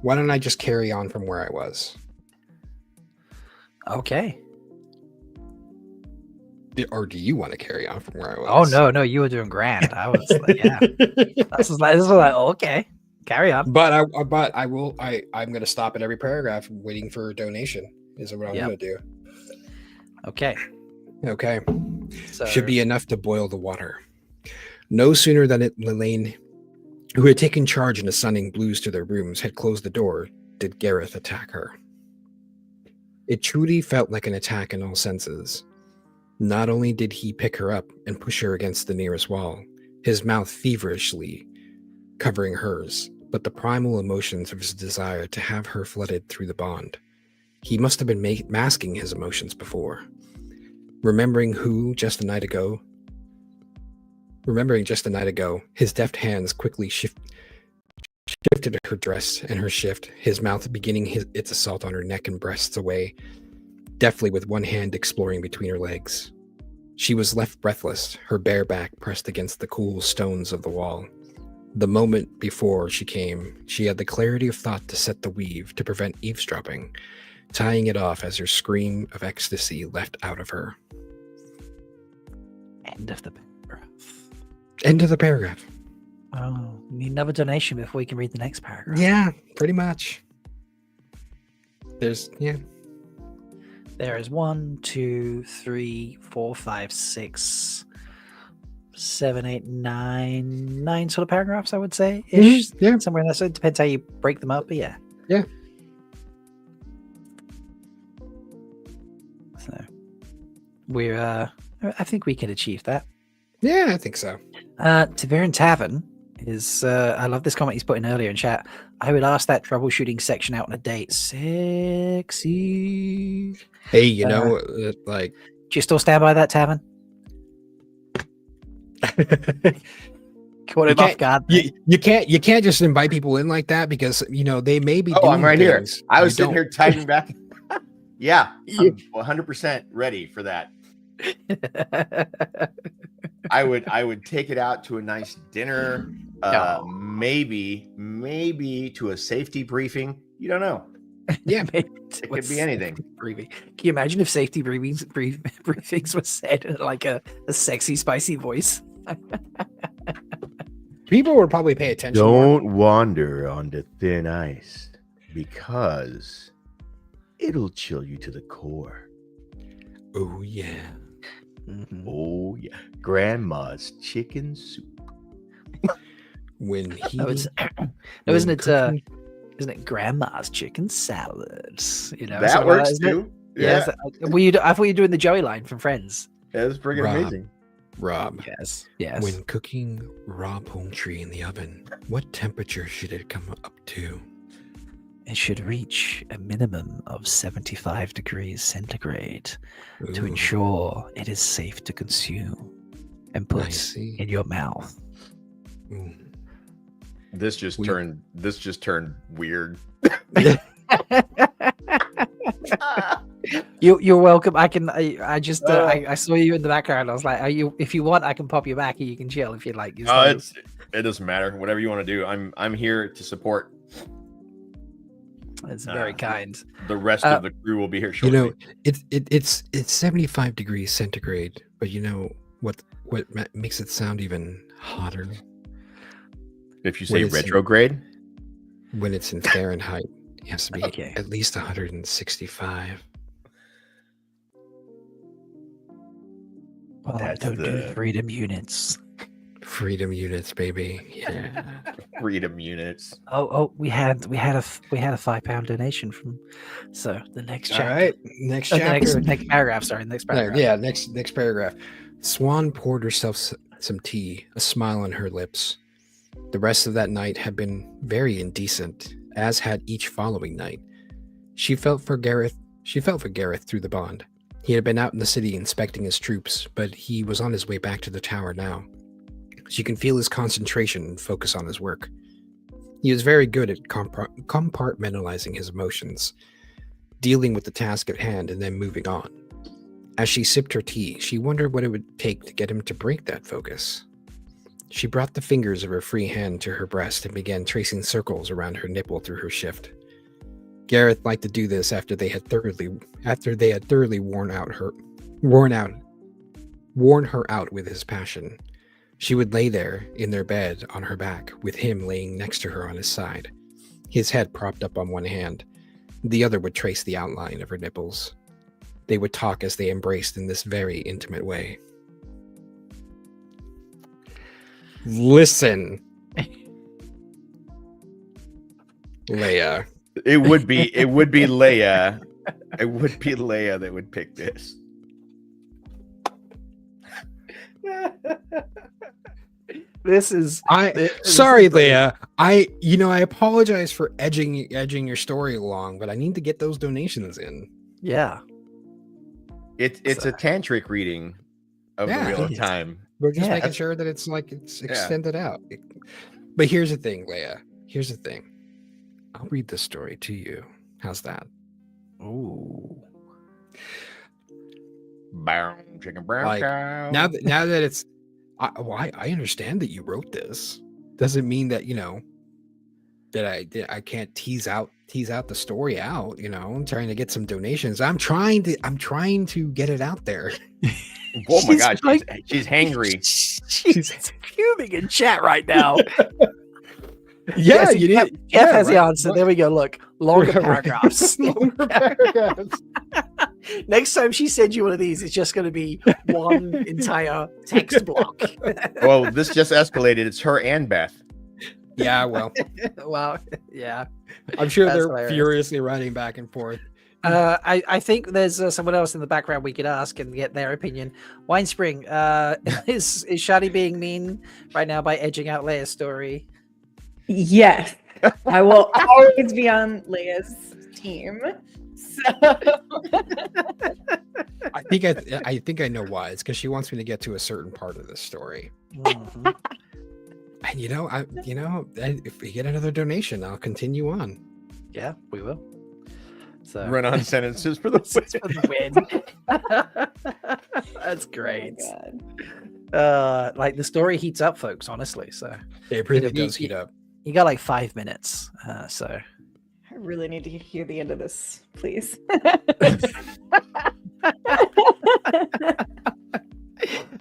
Why don't I just carry on from where I was? Okay. Or do you want to carry on from where I Oh was? no, you were doing grand. I was like, yeah. This was like, okay, carry on. But I'm going to stop at every paragraph waiting for a donation. Is what I'm going to do. Okay. Okay. So, should be enough to boil the water. No sooner than Lelaine, who had taken charge in assigning blues to their rooms, had closed the door, did Gareth attack her. It truly felt like an attack in all senses. Not only did he pick her up and push her against the nearest wall, his mouth feverishly covering hers, but the primal emotions of his desire to have her flooded through the bond. He must have been masking his emotions before. Remembering just a night ago, his deft hands quickly shifted her dress and her shift, his mouth beginning its assault on her neck and breasts away, deftly with one hand exploring between her legs. She was left breathless, her bare back pressed against the cool stones of the wall. The moment before she came, she had the clarity of thought to set the weave to prevent eavesdropping, tying it off as her scream of ecstasy left out of her. End of the paragraph. End of the paragraph. Oh, we need another donation before we can read the next paragraph. Yeah, pretty much. There is 1, 2, 3, 4, 5, 6, 7, 8, 9 sort of paragraphs, I would say. Ish. Yeah. Somewhere in there. So it depends how you break them up, but yeah. Yeah. So we're I think we can achieve that. Yeah, I think so. Taverin Tavern is I love this comment he's put in earlier in chat. I would ask that troubleshooting section out on a date. Sexy. Hey, you know, like, do you still stand by that, Tavern? Caught him off guard. You can't just invite people in like that because they may be. Oh, I'm right here. I was sitting here typing back. Yeah, I'm 100% ready for that. I would take it out to a nice dinner, maybe to a safety briefing. You don't know. Yeah, maybe it could be anything. Briefing. Can you imagine if safety briefings were said in like a sexy, spicy voice? People would probably pay attention. Don't wander on the thin ice because it'll chill you to the core. Oh yeah. Mm-hmm. Oh yeah. Grandma's chicken soup. When he isn't it Grandma's chicken salads? That works too. Yeah. I thought you were doing the Joey line from Friends. Yeah, that's freaking amazing. Rob. Yes. When cooking raw poultry in the oven, what temperature should it come up to? It should reach a minimum of 75 degrees centigrade to ensure it is safe to consume and put in your mouth. Ooh. This just turned weird. You're welcome. I saw you in the background. I was like, if you want, I can pop you back and you can chill if you'd like. It doesn't matter. Whatever you want to do. I'm here to support. It's very kind. The rest of the crew will be here shortly. It's 75 degrees centigrade, but you know what makes it sound even hotter? If you say retrograde? When it's in Fahrenheit, it has to be at least 165. Well, I don't do freedom units. Freedom units, baby. Yeah. Freedom units. Oh, we had a £5 donation from. So the next chapter. All right, next chapter. Next paragraph. Sorry, next paragraph. Yeah, next paragraph. Swan poured herself some tea, a smile on her lips. The rest of that night had been very indecent, as had each following night. She felt for Gareth through the bond. He had been out in the city inspecting his troops, but he was on his way back to the tower now. She can feel his concentration and focus on his work. He was very good at compartmentalizing his emotions, dealing with the task at hand and then moving on. As she sipped her tea, she wondered what it would take to get him to break that focus. She brought the fingers of her free hand to her breast and began tracing circles around her nipple through her shift. Gareth liked to do this after they had thoroughly worn her out with his passion. She would lay there in their bed on her back, with him laying next to her on his side, his head propped up on one hand. The other would trace the outline of her nipples. They would talk as they embraced in this very intimate way. Listen, Leia. It would be Leia. It would be Leia that would pick this. Sorry, Leia. I apologize for edging your story along, but I need to get those donations in. Yeah. It's a tantric reading of the Wheel of Time. We're just making sure that it's extended out. But here's the thing, Leia. Here's the thing. I'll read this story to you. How's that? Ooh. Chicken brown cow. Now that it's, I understand that you wrote this. Doesn't mean that that I can't tease out the story out. I'm trying to get some donations. I'm trying to get it out there. Oh my gosh, she's hangry. She's fuming in chat right now. Yeah, Jeff has the answer. There we go. Look, longer paragraphs. Next time she sends you one of these, it's just going to be one entire text block. Well, this just escalated. It's her and Beth. Yeah, well, yeah. I'm sure they're hilarious. furiously writing back and forth. I think there's someone else in the background we could ask and get their opinion. Winespring, is Shadi being mean right now by edging out Leia's story? Yes, I will always be on Leia's team. So I think I know why. It's because she wants me to get to a certain part of this story. Mm-hmm. And if we get another donation, I'll continue on. Yeah, we will. So run on sentences for the win. That's great. Oh like the story heats up, folks. Honestly, so it really does heat up. You got like 5 minutes, so I really need to hear the end of this, please.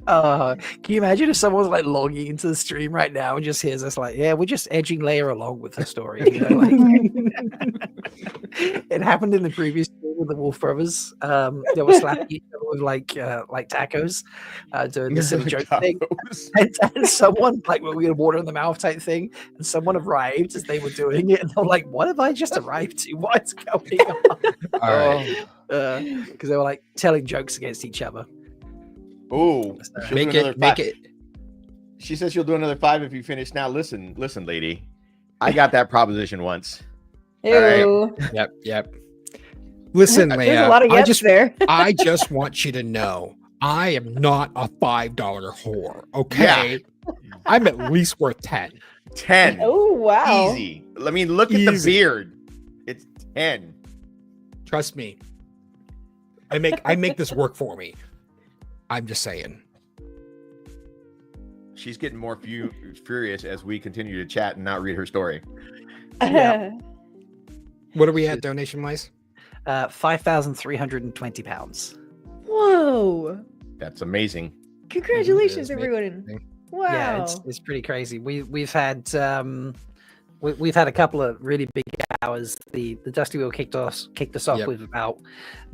Can you imagine if someone's like logging into the stream right now and just hears us like, yeah, we're just edging Leia along with the story. It happened in the previous stream with the Wolf Brothers. They were slapping each other with like tacos, doing the silly joke thing. And someone like when we had water in the mouth type thing, and someone arrived as they were doing it, and they're like, "What have I just arrived to? What's going on?" All right, because they were like telling jokes against each other. Oh, make it. She says she'll do another 5 if you finish now. Listen, lady. I got that proposition once. Ew. All right. Yep. Listen, Leia. There's a lot of yes there. I just want you to know I am not a $5 whore. Okay. Yeah. I'm at least worth 10. 10. Oh wow. Easy. I mean, look at the beard. It's 10. Trust me. I make this work for me. I'm just saying. She's getting more furious as we continue to chat and not read her story. Yeah. What are we at donation wise? £5,320. Whoa! That's amazing. Congratulations, everyone! Wow. Yeah, it's pretty crazy. We've had we've had a couple of really big hours. The Dusty Wheel kicked us off with about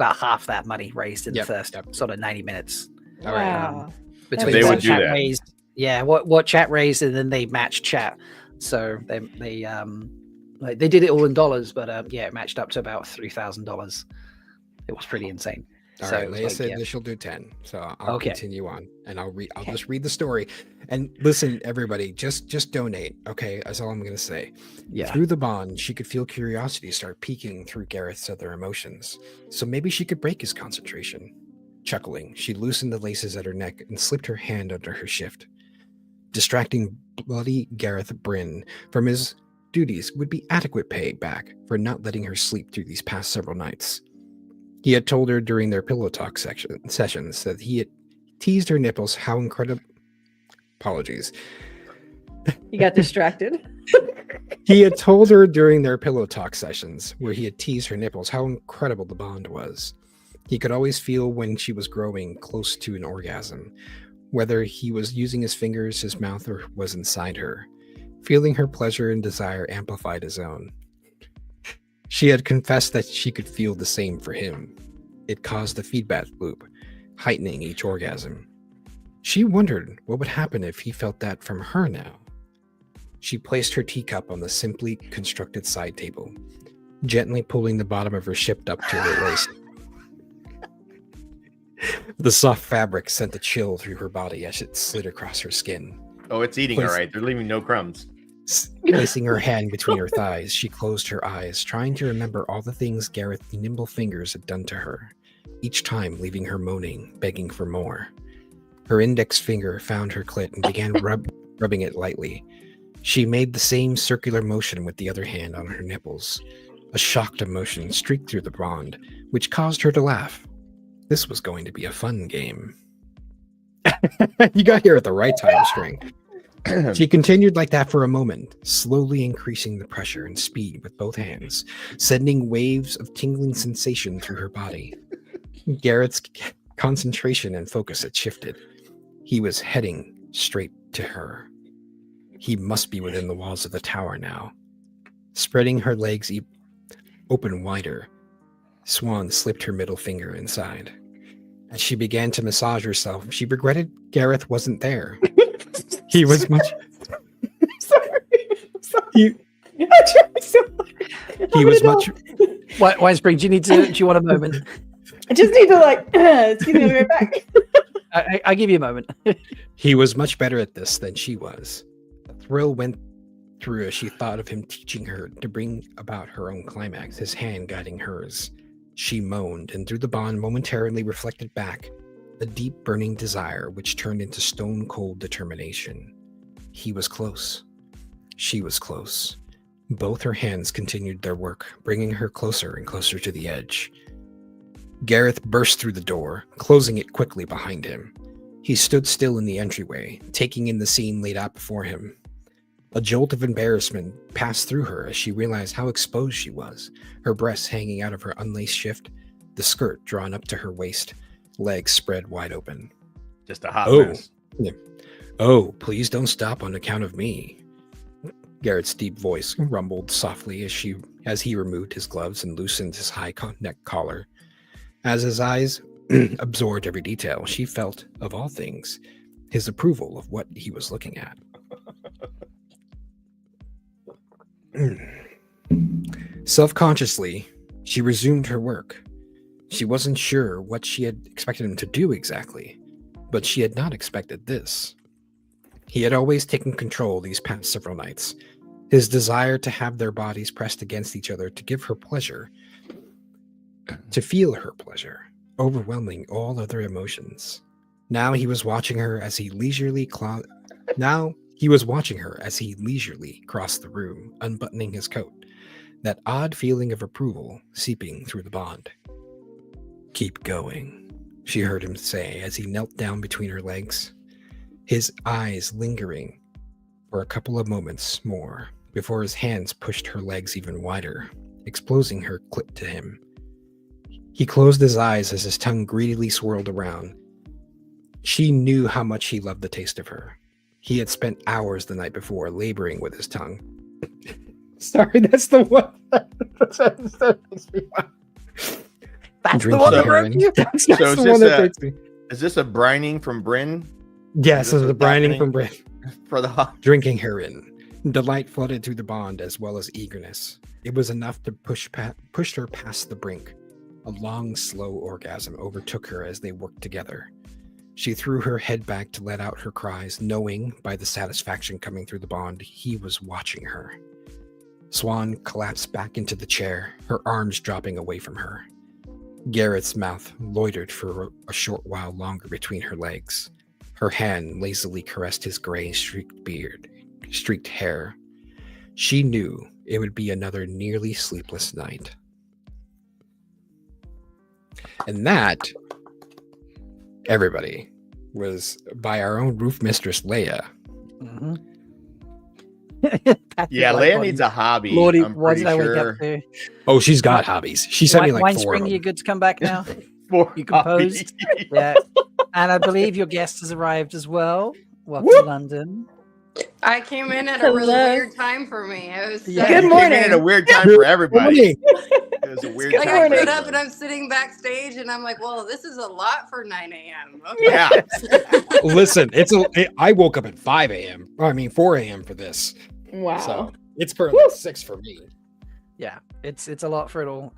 half that money raised in the first sort of 90 minutes. Wow. Between they what would do chat that. raised, what chat raised, and then they matched chat. So they did it all in dollars, but it matched up to about $3,000. It was pretty insane. All right, Leia said that she'll do 10, so I'll continue on, and I'll just read the story. And listen, everybody, just donate, okay? That's all I'm gonna say. Yeah. Through the bond, she could feel curiosity start peeking through Gareth's other emotions. So maybe she could break his concentration. Chuckling, she loosened the laces at her neck and slipped her hand under her shift. Distracting bloody Gareth Bryn from his duties would be adequate payback for not letting her sleep through these past several nights. He had told her during their pillow talk sessions that he had teased her nipples how incredible. Apologies. He got distracted. He had told her during their pillow talk sessions, where he had teased her nipples, how incredible the bond was. He could always feel when she was growing close to an orgasm, whether he was using his fingers, his mouth, or was inside her. Feeling her pleasure and desire amplified his own. She had confessed that she could feel the same for him. It caused a feedback loop, heightening each orgasm. She wondered what would happen if he felt that from her now. She placed her teacup on the simply constructed side table, gently pulling the bottom of her ship up to her waist. The soft fabric sent a chill through her body as it slid across her skin. Oh, it's eating all right. They're leaving no crumbs. Placing her hand between her thighs, she closed her eyes, trying to remember all the things Gareth's nimble fingers had done to her, each time leaving her moaning, begging for more. Her index finger found her clit and began rubbing it lightly. She made the same circular motion with the other hand on her nipples. A shocked emotion streaked through the bond, which caused her to laugh. This was going to be a fun game. You got here at the right time, String. She continued like that for a moment, slowly increasing the pressure and speed with both hands, sending waves of tingling sensation through her body. Gareth's concentration and focus had shifted. He was heading straight to her. He must be within the walls of the tower now. Spreading her legs open wider, Swan slipped her middle finger inside. As she began to massage herself, she regretted Gareth wasn't there. He was much... Sorry. He was much... Why, Spring, do you want a moment? I just need to excuse me, I'll be right back. I give you a moment. He was much better at this than she was. A thrill went through her as she thought of him teaching her to bring about her own climax, his hand guiding hers. She moaned, and through the bond momentarily reflected back a deep burning desire which turned into stone-cold determination. He was close. She was close. Both her hands continued their work, bringing her closer and closer to the edge. Gareth burst through the door, closing it quickly behind him. He stood still in the entryway, taking in the scene laid out before him. A jolt of embarrassment passed through her as she realized how exposed she was, her breasts hanging out of her unlaced shift, the skirt drawn up to her waist, legs spread wide open. Just a hot mess. Oh, please don't stop on account of me. Garrett's deep voice rumbled softly as he removed his gloves and loosened his high neck collar. As his eyes absorbed every detail, she felt, of all things, his approval of what he was looking at. Self-consciously, she resumed her work. She wasn't sure what she had expected him to do exactly, but she had not expected this. He had always taken control these past several nights. His desire to have their bodies pressed against each other to give her pleasure, to feel her pleasure, overwhelming all other emotions. Now he was watching her as he leisurely crossed the room, unbuttoning his coat, that odd feeling of approval seeping through the bond. "Keep going," she heard him say as he knelt down between her legs, his eyes lingering for a couple of moments more before his hands pushed her legs even wider, exposing her clit to him. He closed his eyes as his tongue greedily swirled around. She knew how much he loved the taste of her. He had spent hours the night before laboring with his tongue. Sorry, that's the one that makes me laugh. That's the one that broke you. That's the one that breaks me. Is this a brining from Bryn? Yes, this is the brining from Bryn. For the hot. Drinking her in. Delight flooded through the bond as well as eagerness. It was enough to push her past the brink. A long, slow orgasm overtook her as they worked together. She threw her head back to let out her cries, knowing, by the satisfaction coming through the bond, he was watching her. Swan collapsed back into the chair, her arms dropping away from her. Garrett's mouth loitered for a short while longer between her legs. Her hand lazily caressed his gray streaked hair. She knew it would be another nearly sleepless night. And that, everybody, was by our own roof mistress, Leia. Mm-hmm. Yeah, Leia needs a hobby. Lordy, I'm what did I pretty wake sure. up to? Oh, she's got hobbies. She sent me like Wine 4 of Spring, them. you good to come back now? For You composed? hobby. Yeah. And I believe your guest has arrived as well. Welcome Whoop. to London. I came in at a really weird time for me. I was Yeah. Good You morning. came in at a weird time for everybody. It was a weird like time I for get up everybody. and I'm sitting backstage and I'm like, well, this is a lot for 9 a.m. Okay. Yeah. Listen, I woke up at 5 a.m. I mean 4 a.m. for this. Wow. So it's currently 6 for me. Yeah, it's a lot for it all.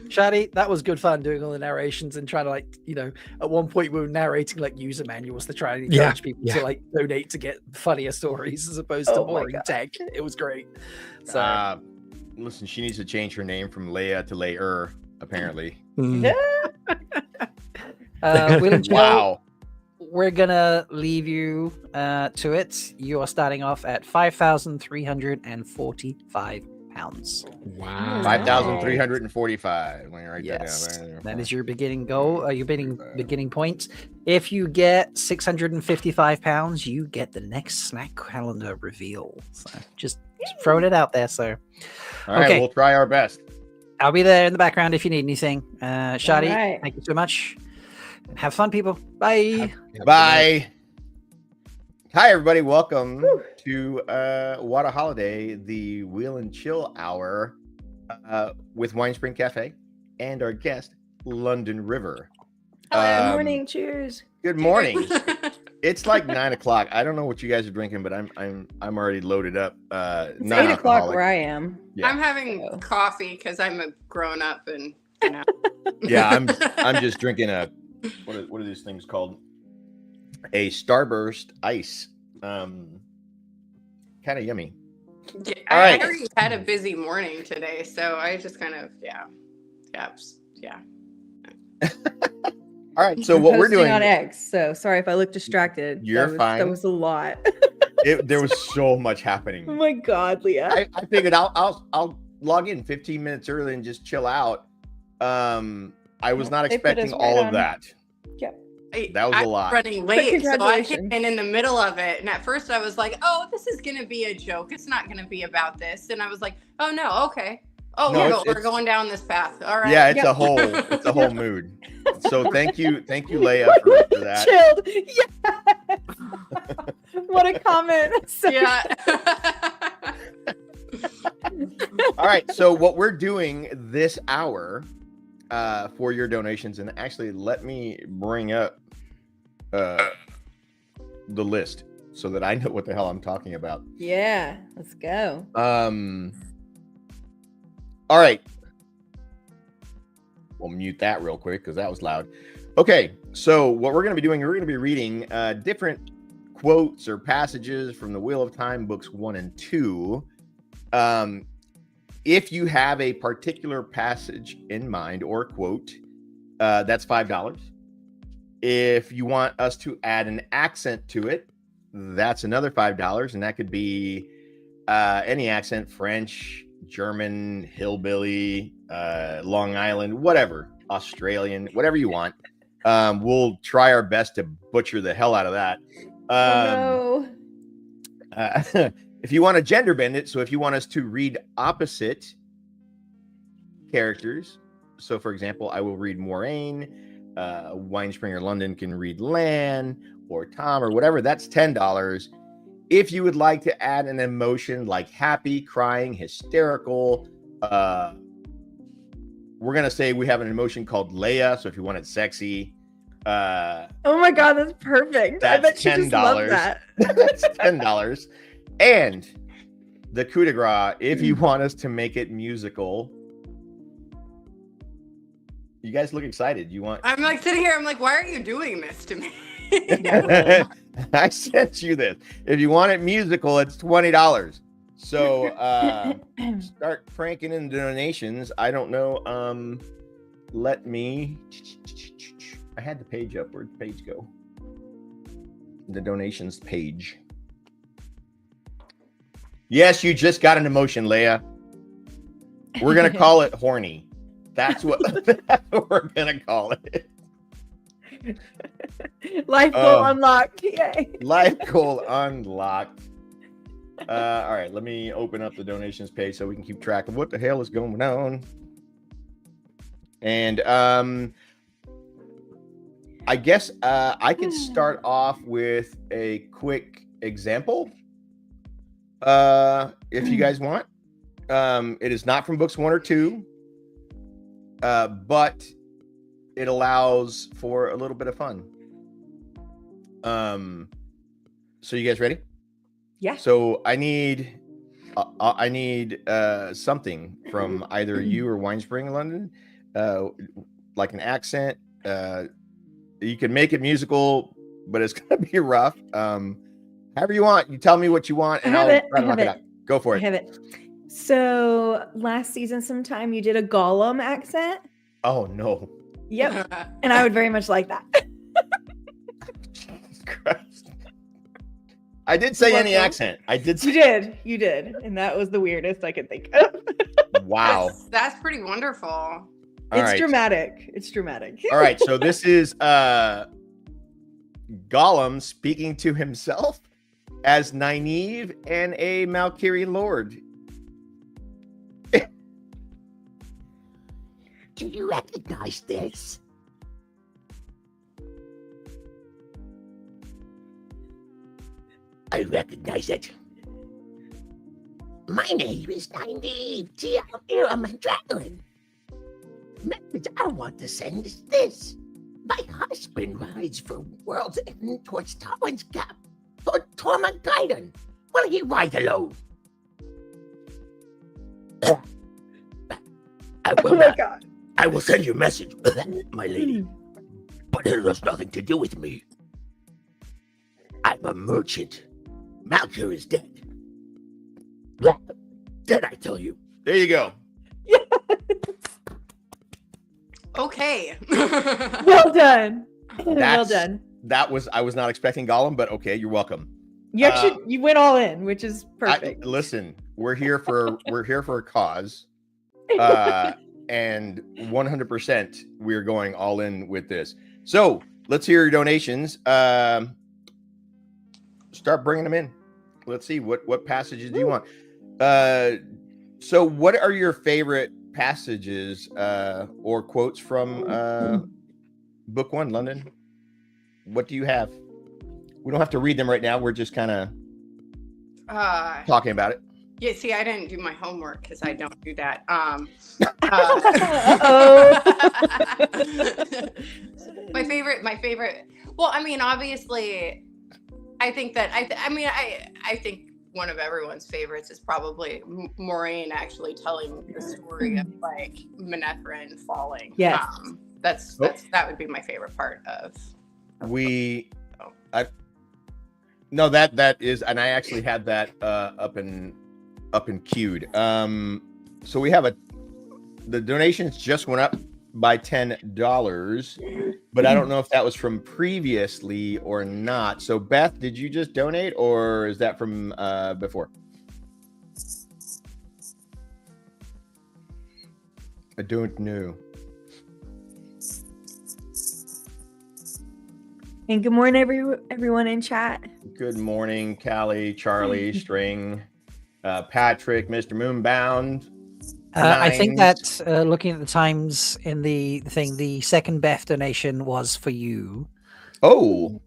Shadi, that was good fun doing all the narrations and trying to at one point we were narrating like user manuals to try and encourage people to donate to get funnier stories as opposed to boring tech. It was great. So Listen, she needs to change her name from Leia to Leia, apparently. Will and Jill, Wow. we're gonna leave you to it. You are starting off at £5,345. Wow. 5,345. Let me write Yes, that down. that is your beginning goal. Your beginning point. If you get £655, you get the next snack calendar reveal. So just throwing it out there. So, All right, we'll try our best. I'll be there in the background if you need anything. Shadi, right. thank you so much. Have fun, people. Bye. Bye. Hi, everybody. Welcome to WoTaHoliday, the Wheel and Chill Hour with Wine Spring Cafe and our guest, London River. Good morning. Cheers. Good morning. It's like 9 o'clock. I don't know what you guys are drinking, but I'm already loaded up. It's 8 o'clock where I am. Yeah. I'm having coffee because I'm a grown up and Yeah, I'm just drinking a what are these things called? A Starburst Ice. Kind of yummy. Yeah, All I right. already had a busy morning today, so I just kind of yeah. All right, so what we're Posting doing on X. So sorry if I look distracted. You're fine. That was a lot. There was so much happening. Oh my God, Leah. I figured I'll log in 15 minutes early and just chill out. I was not They put us expecting right all of on. that. Yep. That was I a lot. Running But late, so I congratulations. came in the middle of it, and at first I was like, "Oh, this is gonna be a joke. It's not gonna be about this." And I was like, "Oh no, okay. Oh, No, we're going down this path. All right." Yeah, it's a whole mood. So thank you, Leia, for that. Chilled. Yeah. What a comment. So Yeah. All right, so what we're doing this hour for your donations, and actually let me bring up the list so that I know what the hell I'm talking about. Yeah, let's go. All right. We'll mute that real quick because that was loud. Okay, so what we're going to be doing, we're going to be reading different quotes or passages from the Wheel of Time books 1 and 2. If you have a particular passage in mind or quote, that's $5. If you want us to add an accent to it, that's another $5, and that could be any accent: French, German, hillbilly, Long Island, whatever, Australian, whatever you want. We'll try our best to butcher the hell out of that. If you want to gender bend it, so if you want us to read opposite characters, so for example, I will read Moraine, Winespringer London can read Lan or Tom or whatever, that's $10. If you would like to add an emotion like happy, crying, hysterical, we're going to say we have an emotion called Leia, so if you want it sexy, oh my God, that's perfect. I bet that's she just loved that. That's $10. And the coup de grace, if you want us to make it musical. You guys look excited. You want? I'm like sitting here. I'm like, why are you doing this to me? I sent you this. If you want it musical, it's $20. So start cranking in donations. I don't know. Let me. I had the page up. Where'd the page go? The donations page. Yes, you just got an emotion, Leia. We're gonna call it horny. That's what we're gonna call it. Life goal unlocked. Yay. Life goal unlocked. All right, let me open up the donations page so we can keep track of what the hell is going on. And I guess I could start off with a quick example, if you guys want. It is not from books 1 or 2, but it allows for a little bit of fun. So you guys ready? Yeah. So I need something from either you or Winespring London, like an accent. You can make it musical, but it's gonna be rough. However you want. You tell me what you want, and I'll try to knock it out. Go for it. I have it. So last season, sometime you did a Gollum accent. Oh no. Yep. And I would very much like that. Jesus Christ. I did say any accent. I did say You did. And that was the weirdest I could think of. Wow. That's pretty wonderful. It's dramatic. It's dramatic. All right. So this is Gollum speaking to himself as Nynaeve and a Malkier Lord. Do you recognize this? I recognize it. My name is Nynaeve. I'm a dragon. Message I want to send is this. My husband rides for world's end towards Tywin's Gap for Tormund Gaiden. Will he ride alone? I will not. God. I will send you a message, my lady. But it has nothing to do with me. I'm a merchant. Malkier is dead. Did I tell you? There you go. Okay. Well done. Well done. I was not expecting Gollum, but okay, you're welcome. You actually you went all in, which is perfect. Listen, we're here for a cause. And 100% we're going all in with this. So let's hear your donations. Start bringing them in. Let's see what passages do you want. So what are your favorite passages or quotes from book 1, London? What do you have? We don't have to read them right now. We're just kind of talking about it. Yeah, see, I didn't do my homework because I don't do that. My favorite. Well, I mean, obviously, I think that I think one of everyone's favorites is probably Maureen actually telling the story of like Manetheren falling. Yes, that would be my favorite part of. No, that is, and I actually had that up and queued. So we have the donations just went up by $10, but I don't know if that was from previously or not. So Beth, did you just donate, or is that from before? I don't know. And good morning, everyone in chat. Good morning, Callie, Charlie, String, Patrick, Mr. Moonbound. I think that looking at the times in the thing, the second Beth donation was for you. Oh,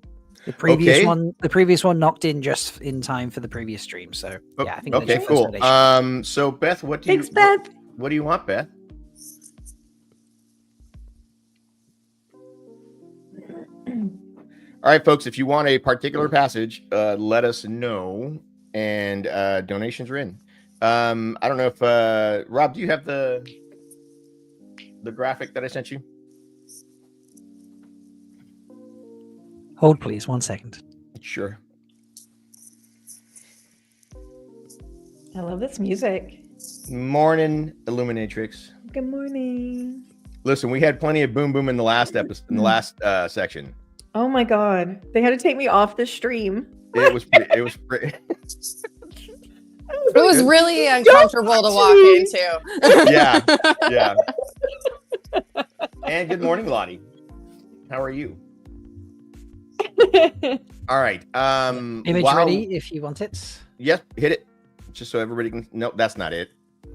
the previous one knocked in just in time for the previous stream. So yeah, I think okay, cool. So Beth, what do you want, Beth? All right, folks, if you want a particular passage, let us know, and donations are in. I don't know if Rob, do you have the graphic that I sent you? Hold, please, 1 second. Sure. I love this music. Morning, Illuminatrix. Good morning. Listen, we had plenty of boom boom in the last episode, in the last section. Oh my god, they had to take me off the stream. It was pretty. It was really uncomfortable to walk into. Yeah. And good morning, Lottie. How are you? All right. Image ready if you want it. Yes, hit it. Just so everybody can. No, that's not it.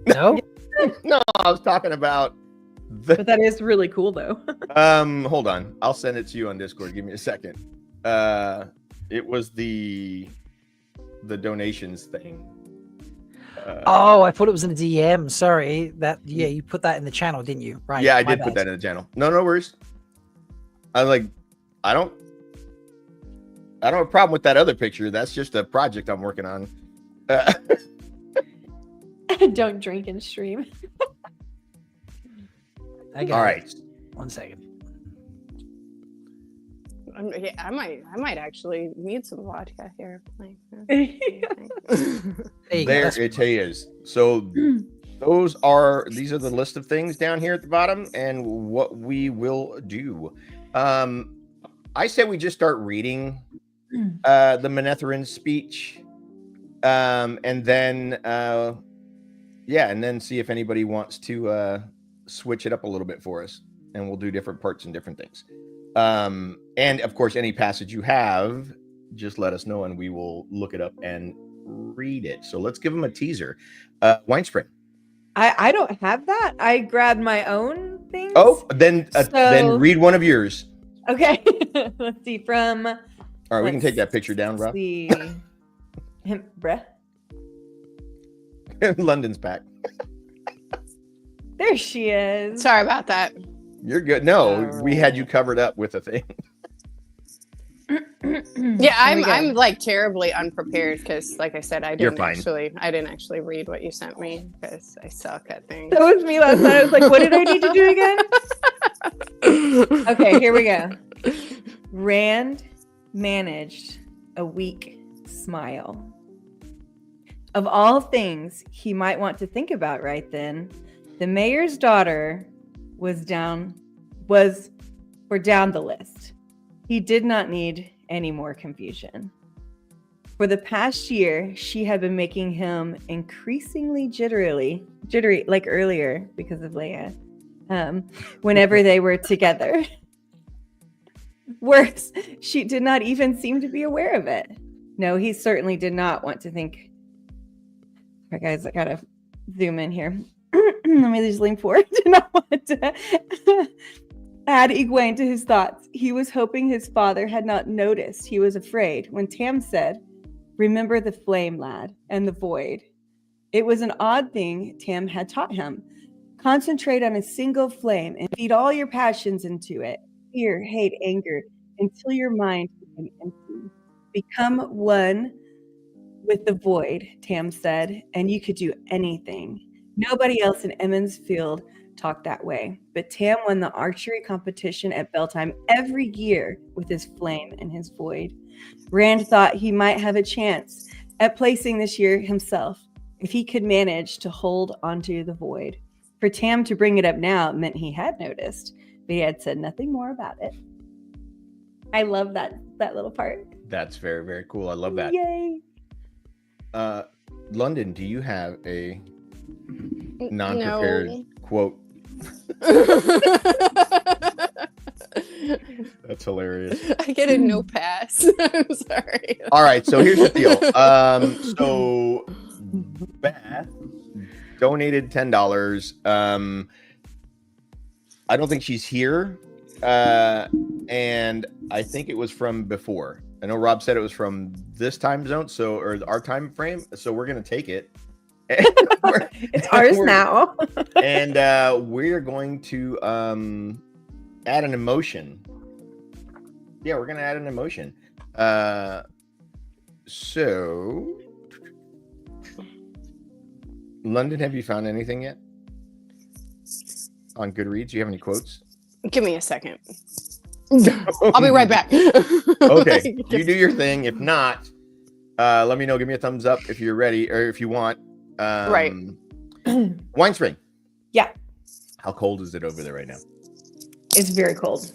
No. No, I was talking about. But that is really cool, though. Hold on. I'll send it to you on Discord. Give me a second. It was the donations thing. Oh, I thought it was in a DM. Sorry. You put that in the channel, didn't you? Right. Yeah, I did put that in the channel. No worries. I don't have a problem with that other picture. That's just a project I'm working on. Don't drink and stream. All right. 1 second. I might actually need some vodka here. There it is. So these are the list of things down here at the bottom and what we will do. I say we just start reading the Manetheren speech, and then see if anybody wants to switch it up a little bit for us, and we'll do different parts and different things. And of course, any passage you have, just let us know, and we will look it up and read it. So let's give them a teaser. Winespring. I don't have that. I grabbed my own things. Oh, then read one of yours. Okay. Let's see. All right, we can take that picture down, Rob. See. Bruh. London's back. There she is. Sorry about that. You're good. No, we had you covered up with a thing. Yeah, I'm like terribly unprepared because, like I said, I didn't actually read what you sent me because I suck at things. That was me last night. I was like, what did I need to do again? Okay, here we go. Rand managed a weak smile. Of all things he might want to think about right then, the mayor's daughter was down the list. He did not need any more confusion. For the past year, she had been making him increasingly jittery like earlier because of Leia, whenever they were together. Worse, she did not even seem to be aware of it. No, he certainly did not want to think. All right, guys, I gotta zoom in here. Let me just lean forward. Did not want to add Egwene to his thoughts. He was hoping his father had not noticed. He was afraid when Tam said, "Remember the flame, lad, and the void." It was an odd thing Tam had taught him. Concentrate on a single flame and feed all your passions into it. Fear, hate, anger, until your mind became empty. Become one with the void, Tam said, and you could do anything. Nobody else in Emmons Field talked that way, but Tam won the archery competition at Beltime every year with his flame and his void. Rand thought he might have a chance at placing this year himself if he could manage to hold onto the void. For Tam to bring it up now meant he had noticed, but he had said nothing more about it. I love that little part. That's very, very cool. I love that. Yay. London, do you have a non-prepared quote? That's hilarious. I get a no pass. I'm sorry. All right, so here's the deal. So Beth donated $10. I don't think she's here, and I think it was from before. I know Rob said it was from this time zone, or our time frame. So we're gonna take it. It's ours now. And we're going to add an emotion. Yeah, we're gonna add an emotion. So London, have you found anything yet on Goodreads? Do you have any quotes? Give me a second. I'll be right back. Okay, you do your thing. If not, let me know. Give me a thumbs up if you're ready, or if you want. Right. Winespring. Yeah. How cold is it over there right now? It's very cold.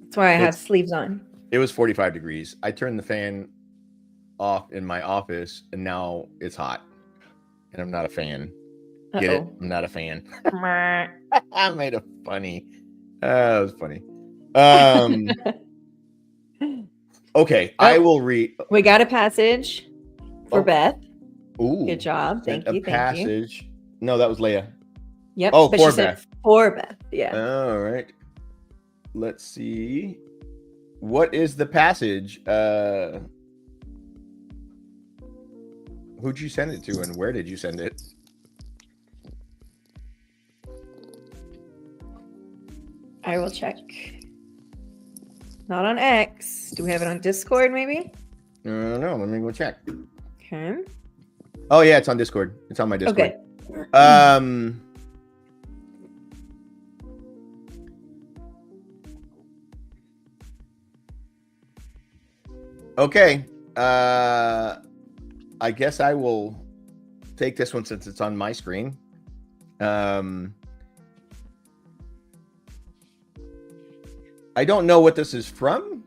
That's why I have sleeves on. It was 45 degrees. I turned the fan off in my office, and now it's hot. And I'm not a fan. Get it? I'm not a fan. I made a funny. That was funny. Okay, I will read. We got a passage for Beth. Ooh, good job. Thank you. Passage. No, that was Leia. Yep. Oh, but for she said Beth. For Beth. Yeah. All right. Let's see. What is the passage? Who'd you send it to, and where did you send it? I will check. Not on X. Do we have it on Discord, maybe? No, let me go check. Okay. Oh yeah, it's on Discord. It's on my Discord. Okay. Okay. I guess I will take this one since it's on my screen. I don't know what this is from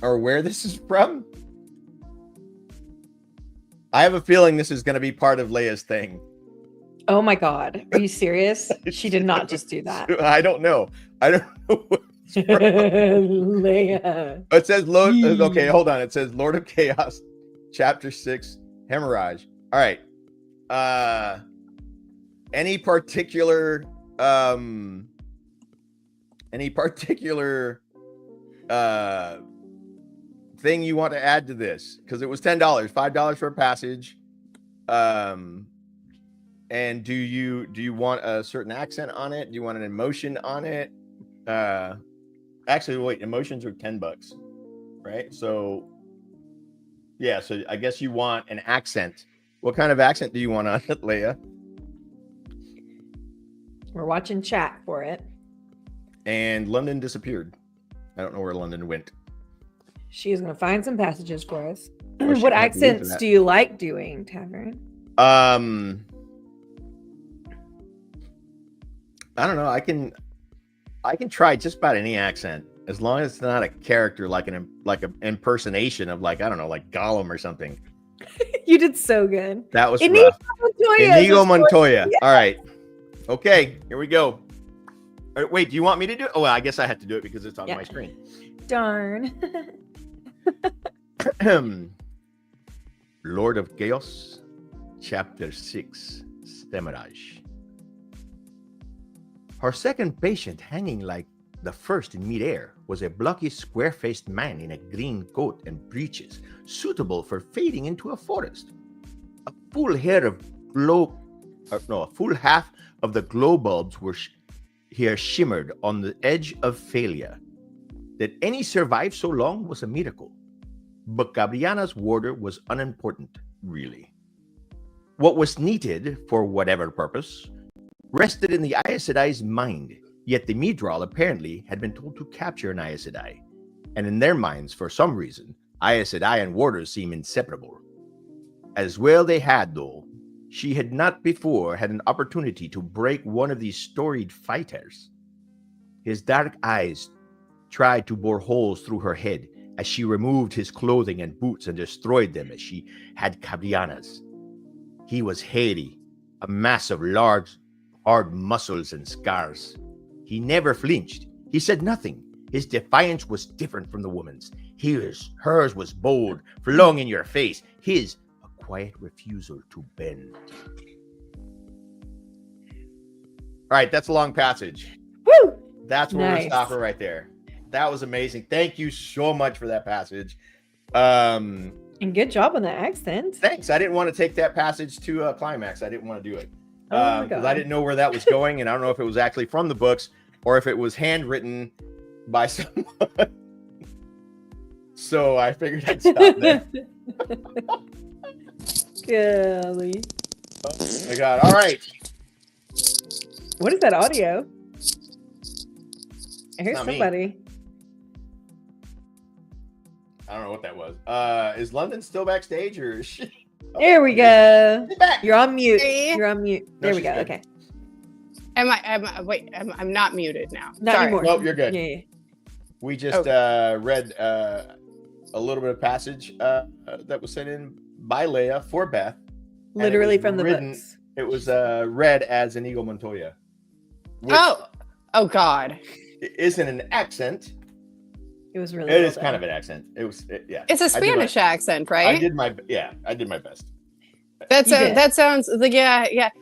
or where this is from. I have a feeling this is going to be part of Leia's thing. Oh my God. Are you serious? She did not just do that. I don't know. I don't know what it's from. Leia. It says okay, hold on. It says Lord of Chaos, Chapter 6, Hemorrhage. All right. Any particular thing you want to add to this? Because it was $10, $5 for a passage. And do you want a certain accent on it? Do you want an emotion on it? Actually, wait, emotions are $10, right? So yeah, so I guess you want an accent. What kind of accent do you want on it, Leia? We're watching chat for it. And London disappeared. I don't know where London went. She is going to find some passages for us. Or she What might be into accents that. do you like doing, Tavern? I don't know. I can try just about any accent as long as it's not a character like an impersonation of, like, I don't know, like Gollum or something. You did so good. That was Inigo rough. Montoya. Inigo Montoya. Yeah. All right. Okay, here we go. Wait, do you want me to do it? Oh, well, I guess I have to do it because it's on my screen. Darn. Lord of Chaos, Chapter 6, Hemorrhage. Her second patient, hanging like the first in midair, was a blocky, square-faced man in a green coat and breeches, suitable for fading into a forest. A full half of the glow bulbs were here shimmered on the edge of failure. That any survived so long was a miracle. But Gabriana's warder was unimportant, really. What was needed, for whatever purpose, rested in the Aes Sedai's mind, yet the Midral apparently had been told to capture an Aes Sedai, and in their minds, for some reason, Aes Sedai and warders seem inseparable. As well they had, though. She had not before had an opportunity to break one of these storied fighters. His dark eyes tried to bore holes through her head as she removed his clothing and boots and destroyed them as she had Cabriana's. He was hairy, a mass of large, hard muscles and scars. He never flinched. He said nothing. His defiance was different from the woman's. Hers was bold, flung in your face. His, a quiet refusal to bend. All right, that's a long passage. Woo! That's where we're stopping right there. That was amazing. Thank you so much for that passage. And good job on the accent. Thanks. I didn't want to take that passage to a climax. I didn't want to do it God. I didn't know where that was going, and I don't know if it was actually from the books or if it was handwritten by someone. So I figured I'd stop there. Golly. Oh my God. All right. What is that audio? I hear Not me. somebody. I don't know what that was. Is London still backstage, or is she? There we go. She's back. You're on mute. Hey. You're on mute. No, There we she's go. good. Okay. I'm not muted now. Not Sorry. anymore. Nope, you're good. Yeah. We just read a little bit of passage that was sent in by Leia for Beth. and it Literally was from the written- books. It was read as Inigo Montoya. Which Oh God. isn't an accent, It was really. It is kind of an accent. Yeah. It's a Spanish accent, right? I did my best. That sounds like yeah.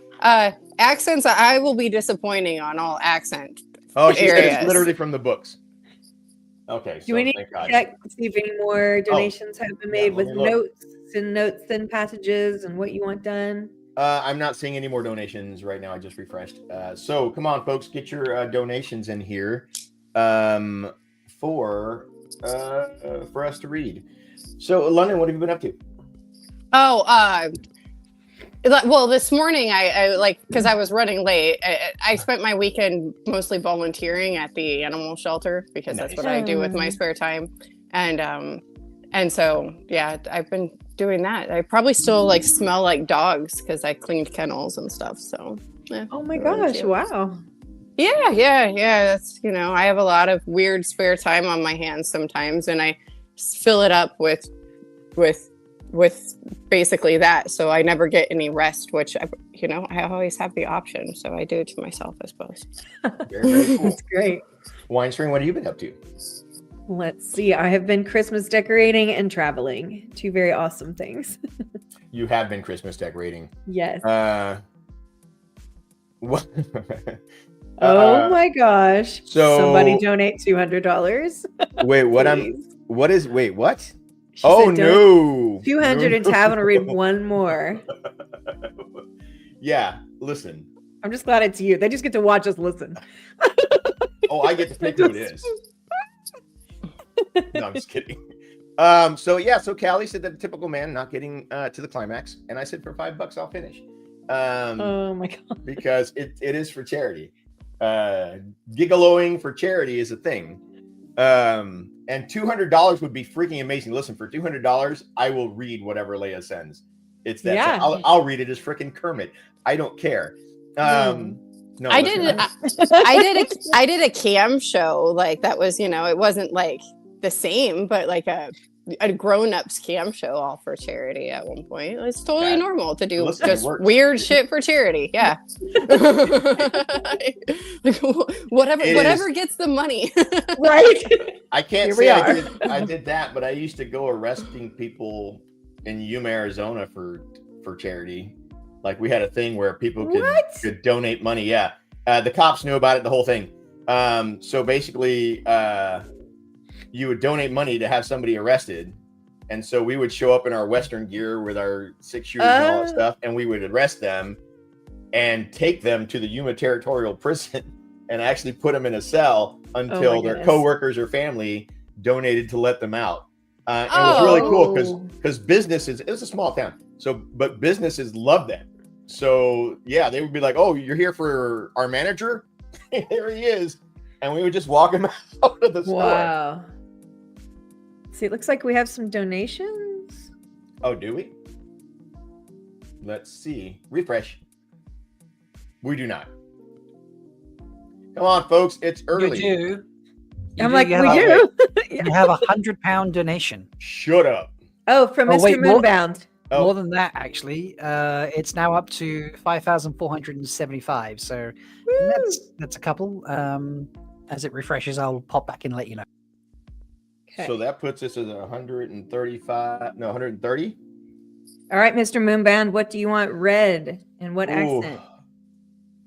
Accents. I will be disappointing on all accent. Oh, she said it's literally from the books. Okay. Do we need to check to see if any more donations have been made with notes and passages and what you want done? I'm not seeing any more donations right now. I just refreshed. So come on, folks, get your donations in here for us to read. So, London, what have you been up to? Well, this morning I because I was running late. I spent my weekend mostly volunteering at the animal shelter because that's what I do with my spare time, and so yeah, I've been doing that. I probably still smell like dogs because I cleaned kennels and stuff. So oh my gosh, wow. Yeah. That's I have a lot of weird spare time on my hands sometimes, and I fill it up with basically that, so I never get any rest, which I always have the option, so I do it to myself, I suppose. Very, very cool. That's great. Weinstring, what have you been up to? Let's see. I have been Christmas decorating and traveling. Two very awesome things. You have been Christmas decorating. Yes. What? Oh my gosh. So somebody donate $200. Wait, what? Wait, what? She said, no. 200 and Tavin will read one more. Yeah, listen. I'm just glad it's you. They just get to watch us listen. Oh, I get to pick who it is. No, I'm just kidding. So Callie said that a typical man not getting to the climax, and I said for $5 I'll finish. Oh my god. Because it is for charity. Gigoloing for charity is a thing. And $200 would be freaking amazing. Listen, for $200, I will read whatever Leia sends. It's that. Yeah. So I'll read it as freaking Kermit. I don't care. No, I did a cam show that was it wasn't the same, but a grown-ups cam show all for charity at one point. It's totally normal to do weird shit for charity. Yeah. Whatever gets the money. Right. I can't say I did that, but I used to go arresting people in Yuma, Arizona for charity. We had a thing where people could donate money. Yeah. The cops knew about it, the whole thing. So basically, you would donate money to have somebody arrested. And so we would show up in our Western gear with our 6 shooters and all that stuff, and we would arrest them and take them to the Yuma Territorial Prison and actually put them in a cell until their coworkers or family donated to let them out. And it was really cool because businesses, it was a small town. But businesses love that. So yeah, they would be like, "Oh, you're here for our manager? There he is." And we would just walk him out of the store. Wow. See, it looks like we have some donations. Oh, do we? Let's see. Refresh. We do not. Come on, folks. It's early. You do. I'm like, we do. You have £100 donation. Shut up. Oh, from Mr. Moonbound. More than that, actually. It's now up to 5,475. So that's a couple. As it refreshes, I'll pop back and let you know. Okay. So that puts us at 130. All right, Mr. Moonbound, what do you want read and what accent?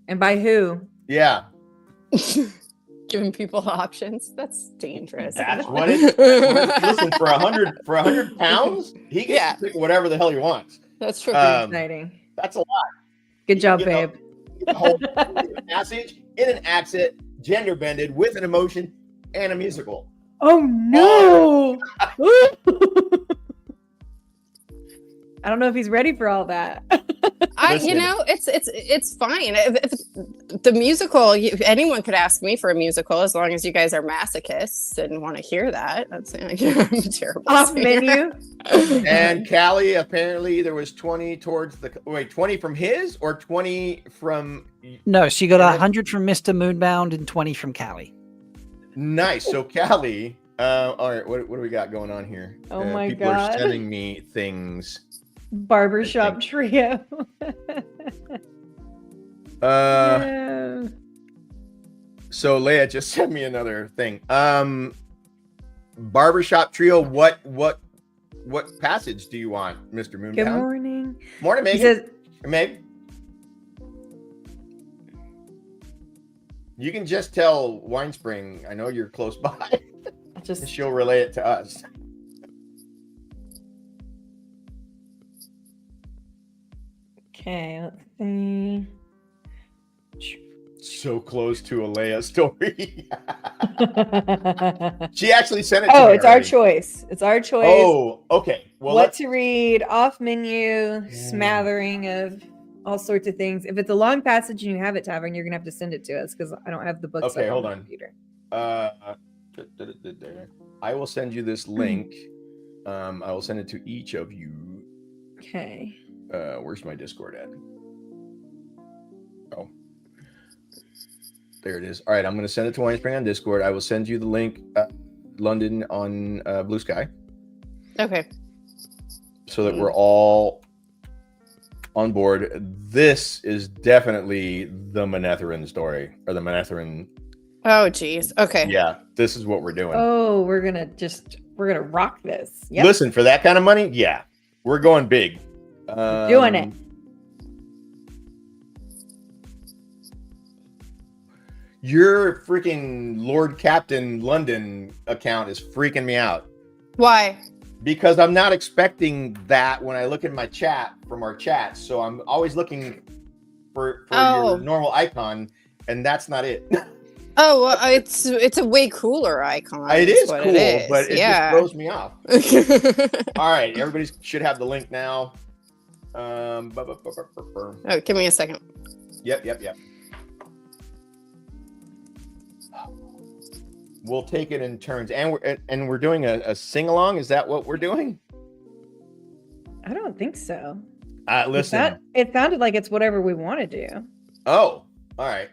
And by who? Yeah. Giving people options. That's dangerous. That's what it is. Listen, for 100 pounds, he can pick whatever the hell he wants. That's true. Exciting. That's a lot. Good job, babe. A whole passage in an accent, gender bended, with an emotion and a musical. Oh no! I don't know if he's ready for all that. It's fine. If the musical, anyone could ask me for a musical as long as you guys are masochists and want to hear that. That's I'm terrible. Off menu. And Callie, apparently there was 20 towards 20 from his or 20 from. No, so you got 100 from Mr. Moonbound and 20 from Callie. Nice. So Callie, all right, what do we got going on here? Oh my people god! People are sending me things. Barbershop trio. So Leia just sent me another thing. Barbershop Trio, what passage do you want, Mr. Moontown? Good morning. Morning, Megan. He says, Meg. You can just tell Winespring, I know you're close by. She'll relay it to us. okay, let's see. So close to a Leia story. She actually sent it to me. Oh, it's our already. choice. It's our choice. Oh, okay. Well, what to read, off menu, smattering of all sorts of things. If it's a long passage and you have it, Tavern, you're gonna have to send it to us because I don't have the books. Okay, up hold my on. Computer. I will send you this link. I will send it to each of you. Okay. Where's my Discord at? Oh, there it is. All right, I'm going to send it to Winespring on Discord. I will send you the link, London on Blue Sky. Okay. So that we're all on board. This is definitely the Manetheren story, or the Manetheren. Oh, geez. Okay. Yeah, this is what we're doing. Oh, we're gonna rock this. Yep. Listen, for that kind of money, yeah, we're going big. Doing it. Your freaking Lord Captain London account is freaking me out. Why? Because I'm not expecting that when I look at my chat from our chats. So I'm always looking for your normal icon, and that's not it. Oh, well, it's a way cooler icon. It is what cool, it is. but it yeah. just throws me off. All right, everybody should have the link now. Oh, give me a second. Yep. We'll take it in turns, and we're doing a sing along. Is that what we're doing? I don't think so. Listen, it sounded like it's whatever we want to do. Oh, all right.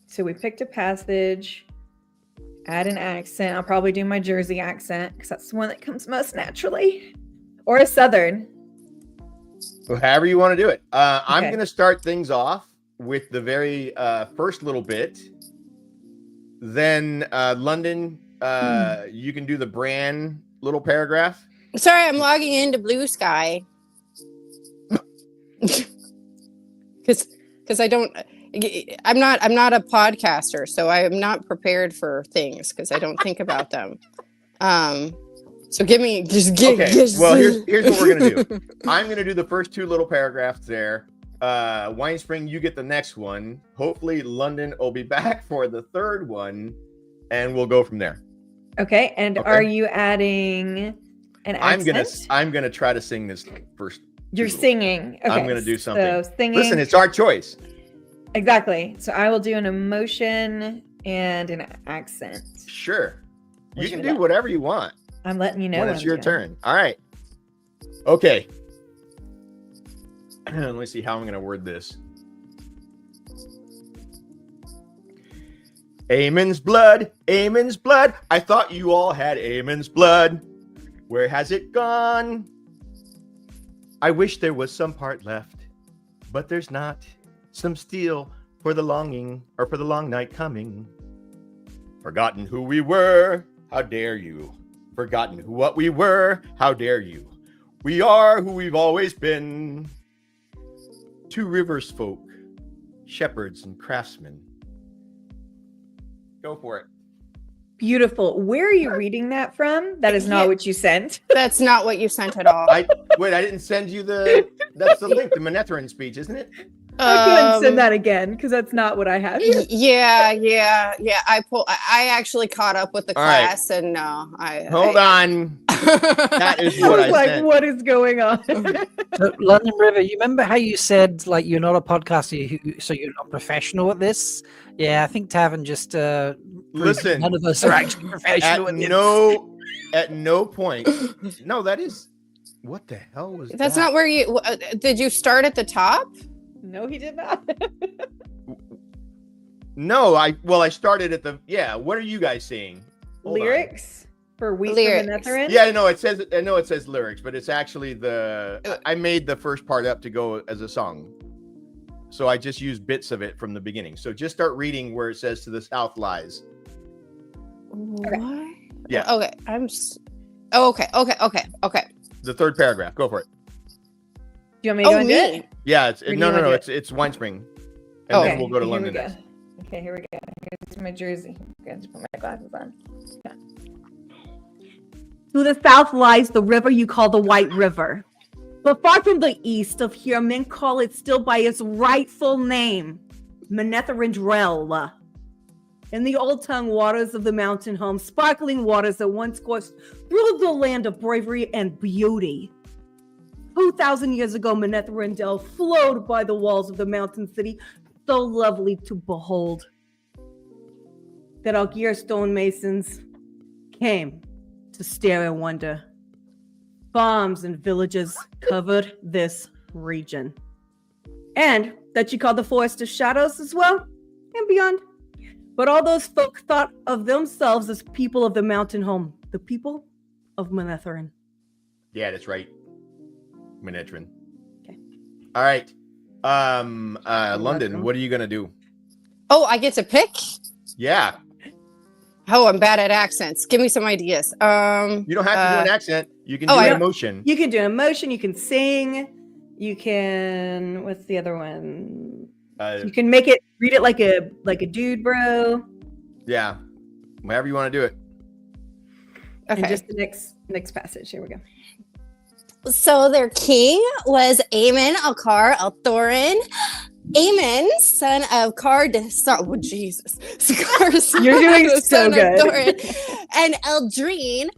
So we picked a passage, add an accent. I'll probably do my Jersey accent because that's the one that comes most naturally, or a Southern. Well, however you want to do it. I'm going to start things off with the very first little bit. Then London, you can do the brand little paragraph. Sorry, I'm logging into Blue Sky. Because I'm not a podcaster, so I'm not prepared for things because I don't think about them. So give me Well, here's what we're gonna do. I'm gonna do the first two little paragraphs there. Winespring, you get the next one. Hopefully, London will be back for the third one, and we'll go from there. Okay. And are you adding an accent? I'm gonna try to sing this first. You're singing. Okay, I'm gonna do something. So singing. Listen, it's our choice. Exactly. So I will do an emotion and an accent. Sure. You can do whatever you want. I'm letting you know when it's your turn. All right. Okay. Let me see how I'm going to word this. Aemon's blood, Aemon's blood. I thought you all had Aemon's blood. Where has it gone? I wish there was some part left, but there's not. Some steel for the longing, or for the long night coming. Forgotten who we were, how dare you? Forgotten what we were, how dare you? We are who we've always been. Two rivers folk, shepherds and craftsmen. Go for it. Beautiful. Where are you reading that from? That is not what you sent. That's not what you sent at all. I didn't send you that's the link, the Manetheren speech, isn't it? I couldn't send that again because that's not what I have. Yeah. I actually caught up with the class, and no, Hold on. That is what I like, sent. what is going on? So, London River, you remember how you said like you're not a podcaster, so you're not professional at this? Yeah, I think Tavern just listen. None of us are actually professional at no point. No, that is what the hell was That's that? not where you did. You start at the top? No, he did not. No, I started at the what are you guys seeing? Hold lyrics for Week from Manetheren? Yeah, no, it says lyrics, but it's actually I made the first part up to go as a song. So I just used bits of it from the beginning. So just start reading where it says to the south lies. What? Yeah. Okay. Okay. The third paragraph. Go for it. Do you want me to go and do it? Yeah. Or do you No. wanna do it? It's Winespring, and then we'll go to here London we go. next. Okay, here we go. Here's my jersey. I'm going to put my glasses on. Okay. To the south lies the river you call the White River. But far from the east of here, men call it still by its rightful name, Manetheren Drell. In the old tongue waters of the mountain home, sparkling waters that once coursed through the land of bravery and beauty. 2,000 years ago, Manetheren Dell flowed by the walls of the mountain city, so lovely to behold, that Algier stonemasons came to stare and wonder. Farms and villages covered this region. And that you call the Forest of Shadows as well, and beyond. But all those folk thought of themselves as people of the mountain home, the people of Manetheren. Yeah, that's right. Manetheren. Okay. All right. London, what are you gonna do? Oh, I get to pick? Yeah. Oh, I'm bad at accents. Give me some ideas. You don't have to do an accent. You can do an emotion. You can do an emotion. You can sing. You can. What's the other one? You can make it. Read it like a dude, bro. Yeah. Wherever you want to do it. Okay. And just the next passage. Here we go. So their king was Aemon Alcar Althorin. Aemon, son of oh Jesus. You're doing so good. Thorin, and Eldrine,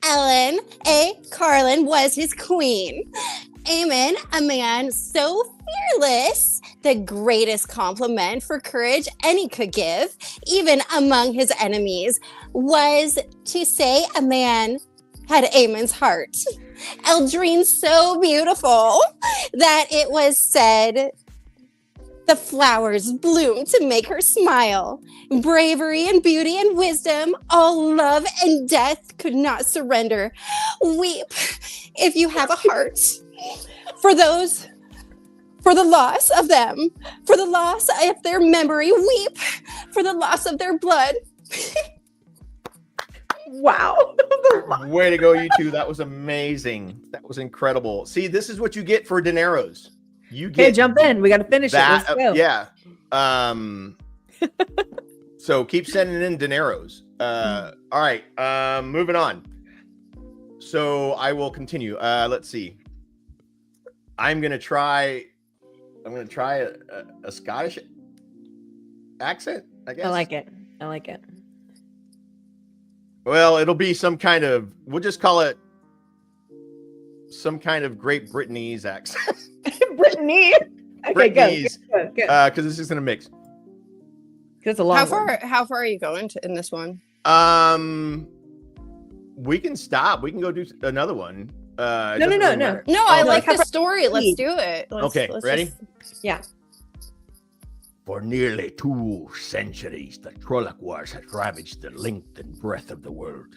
Ellen, Carlin was his queen. Aemon, a man so fearless, the greatest compliment for courage any could give, even among his enemies, was to say a man had Aemon's heart. Eldrine so beautiful that it was said the flowers bloomed to make her smile. Bravery and beauty and wisdom, all love and death could not surrender. Weep if you have a heart. For the loss of them, for the loss of their memory, weep for the loss of their blood. Wow. Way to go, you two. That was amazing. That was incredible. See, this is what you get for dineros. You get jump in. We got to finish that, it. Let's go. Yeah. So keep sending in dineros. All right. Moving on. So I will continue. Let's see. I'm gonna try a Scottish accent, I guess. I like it. Well, it'll be some kind of, we'll just call it some kind of Great Brittany's accent. Brittany. Okay, Brittany's, go. Because this is gonna mix. It's a long How far are you going in this one? We can stop. We can go do another one. No. I like the story. Let's do it. Let's ready? Yeah. For nearly 2 centuries, the Trolloc Wars had ravaged the length and breadth of the world.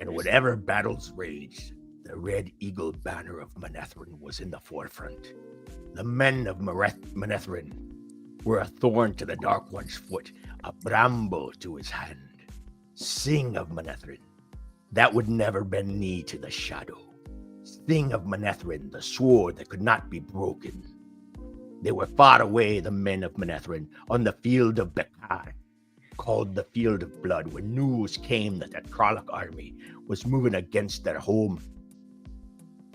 And whatever battles raged, the Red Eagle banner of Manetheren was in the forefront. The men of Manetheren were a thorn to the Dark One's foot, a bramble to his hand. Sing of Manetheren, that would never bend knee to the shadow. Sing of Manetheren, the sword that could not be broken. They were far away, the men of Manetheren, on the field of Bekai, called the Field of Blood, when news came that the Trolloc army was moving against their home.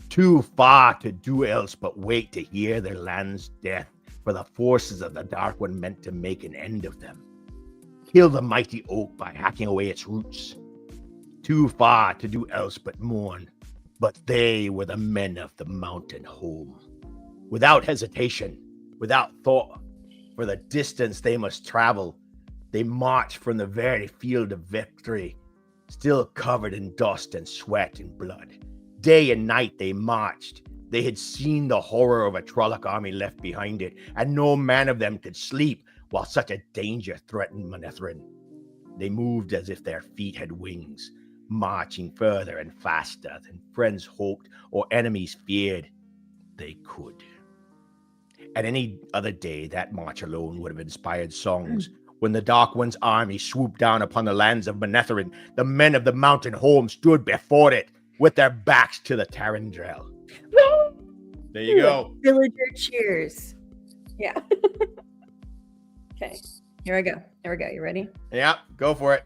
Too far to do else but wait to hear their land's death, for the forces of the Dark One meant to make an end of them. Kill the mighty oak by hacking away its roots. Too far to do else but mourn, but they were the men of the mountain home. Without hesitation, without thought, for the distance they must travel, they marched from the very field of victory, still covered in dust and sweat and blood. Day and night they marched. They had seen the horror of a Trolloc army left behind it, and no man of them could sleep while such a danger threatened Manetheren. They moved as if their feet had wings, marching further and faster than friends hoped or enemies feared they could. At any other day, that march alone would have inspired songs When the Dark One's army swooped down upon the lands of Manetheren, the men of the mountain home stood before it with their backs to the Tarandrel. There you go. Villager cheers. Yeah. Okay. Here I go. Here we go. You ready? Yeah, go for it.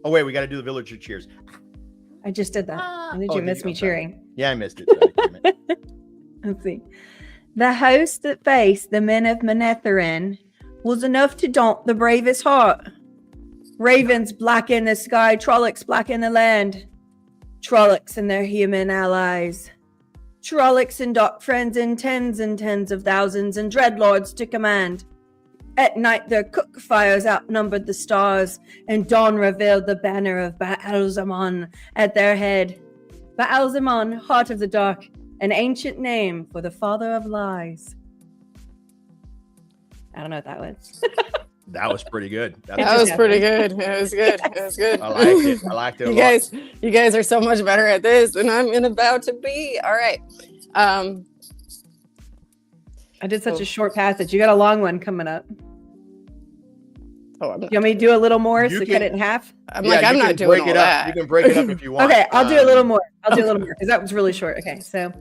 Oh, wait, we got to do the villager cheers. I just did that. How did you miss me cheering? Yeah, I missed it. Sorry. Let's see. The host that faced the men of Manetheren was enough to daunt the bravest heart. Ravens blacken the sky, Trollocs blacken the land. Trollocs and their human allies. Trollocs and dark friends in tens and tens of thousands, and dreadlords to command. At night their cook fires outnumbered the stars, and dawn revealed the banner of Baal-Zaman at their head. Baal-Zaman, heart of the dark, an ancient name for the father of lies. I don't know what that was. That was pretty good. That was pretty good. It was good. It was good. I liked it. I liked it a lot. You guys are so much better at this than I'm about to be. All right. I did such a short passage. You got a long one coming up. You want me to do a little more to cut it in half? I'm not doing all that. You can break it up if you want. Okay, I'll do a little more. Because that was really short. Okay, so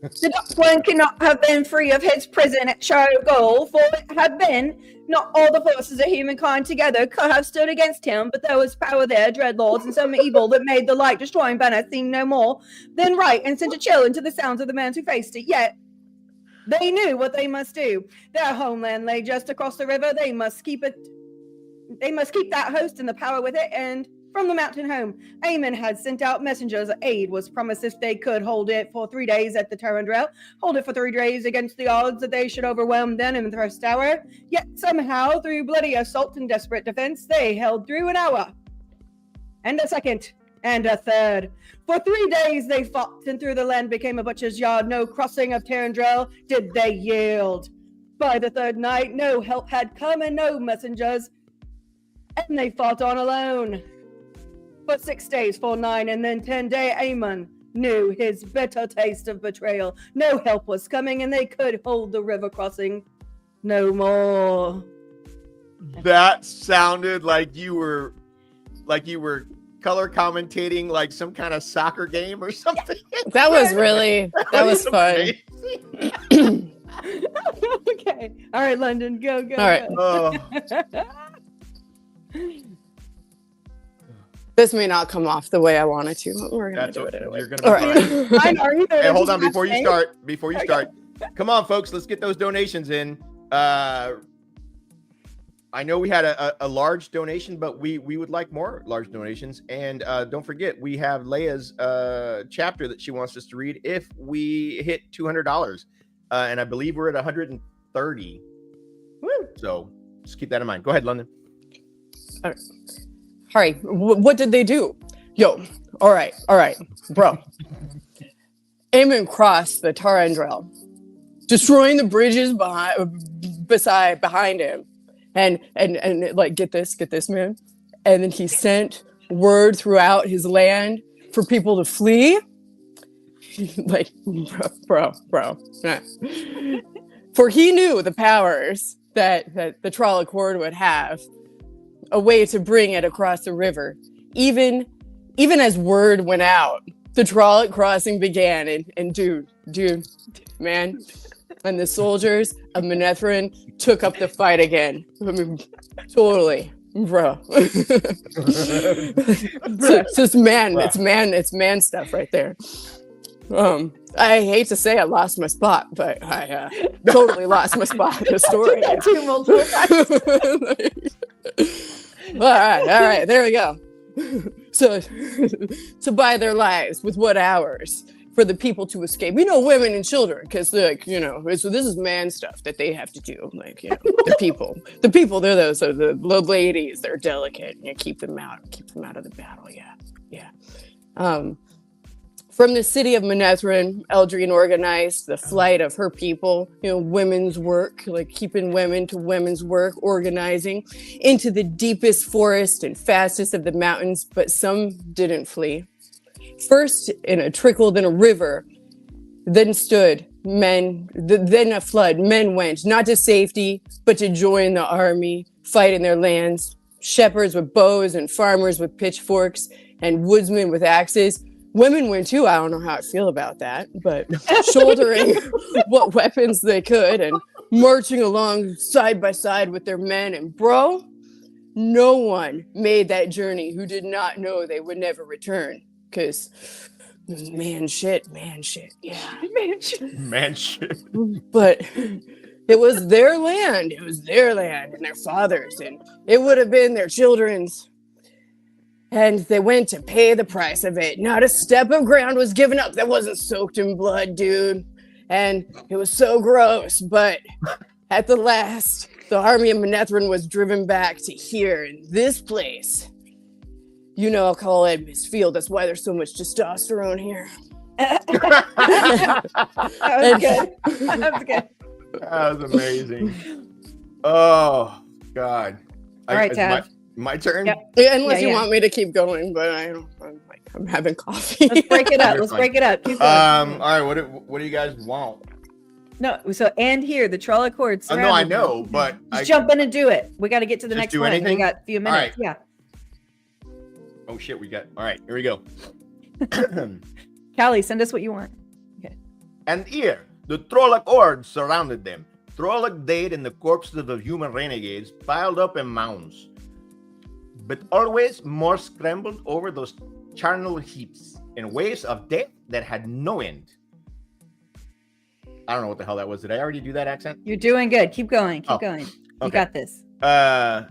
the Dark One cannot have been free of his prison at Chargol, for it had been not all the forces of humankind together could have stood against him, but there was power there, dreadlords, and some evil that made the light destroying banner seem no more than right, and sent a chill into the sounds of the men who faced it. Yet they knew what they must do. Their homeland lay just across the river. They must keep it. They must keep that host and the power with it, and from the mountain home, Aemon had sent out messengers. Aid was promised if they could hold it for 3 days at the Tarandrel, hold it for 3 days against the odds that they should overwhelm them in the first hour. Yet somehow, through bloody assault and desperate defense, they held through an hour, and a second, and a third. For 3 days they fought, and through the land became a butcher's yard. No crossing of Tarandrel did they yield. By the third night, no help had come and no messengers, and they fought on alone. For 6 days, for 9, and then 10 day, Aemon knew his bitter taste of betrayal. No help was coming, and they could hold the river crossing no more. That sounded like you were color commentating like some kind of soccer game or something. That was fun. Okay. All right, London, go. All right. Go. This may not come off the way I wanted to, but we're going to do it anyway. You're gonna be fine. Hey, hold on before you start. Come on, folks. Let's get those donations in. I know we had a large donation, but we would like more large donations. And don't forget, we have Leia's chapter that she wants us to read if we hit $200. And I believe we're at 130. Woo. So just keep that in mind. Go ahead, London. All right. All right, what did they do? Yo, all right, bro. Aemon crossed the Tarandrel, destroying the bridges behind him, and like get this, man. And then he sent word throughout his land for people to flee. Like, bro. For he knew the powers that the Trolloc horde would have. A way to bring it across the river. Even as word went out, the Trolloc crossing began, and dude, man, and the soldiers of Manetheren took up the fight again. I mean, totally, bro. It's man stuff right there. I hate to say I lost my spot, but I totally lost my spot in the story. All right, there we go. So to buy their lives with what hours for the people to escape? We know women and children, because so this is man stuff that they have to do. Like, the people, they're those the ladies. They're delicate. Keep them out of the battle. Yeah. From the city of Manetheren, Eldrine organized the flight of her people, women's work, like keeping women to women's work, organizing into the deepest forest and fastest of the mountains, but some didn't flee. First in a trickle, then a river, then stood men, then a flood. Men went, not to safety, but to join the army, fight in their lands. Shepherds with bows and farmers with pitchforks and woodsmen with axes. Women win too. I don't know how I feel about that, but shouldering what weapons they could and marching along side by side with their men. And bro, no one made that journey who did not know they would never return. Because man shit, yeah. Man shit. But it was their land. It was their land and their fathers, and it would have been their children's. And they went to pay the price of it. Not a step of ground was given up that wasn't soaked in blood, dude. And it was so gross. But at the last, the army of Manetheren was driven back to here in this place. You know, I'll call it Miss Field. That's why there's so much testosterone here. That was good. That was good. That was amazing. Oh God! All right, Tab. My turn. Yep. Yeah, unless you want me to keep going, but I'm having coffee. Let's break it up. Let's break it up. Keep going. All right. What do you guys want? No. So and here the troll chords. No, I know, but just jump in and do it. We got to get to the next do one. anything? We got a few minutes. All right. Yeah. Oh shit, we got. All right, here we go. Callie, send us what you want. Okay. And here, the Trolloc hordes surrounded them. Trolloc died and the corpses of the human renegades piled up in mounds. But always more scrambled over those charnel heaps in waves of death that had no end. I don't know what the hell that was. Did I already do that accent? You're doing good. Keep going. Keep going. You got this. There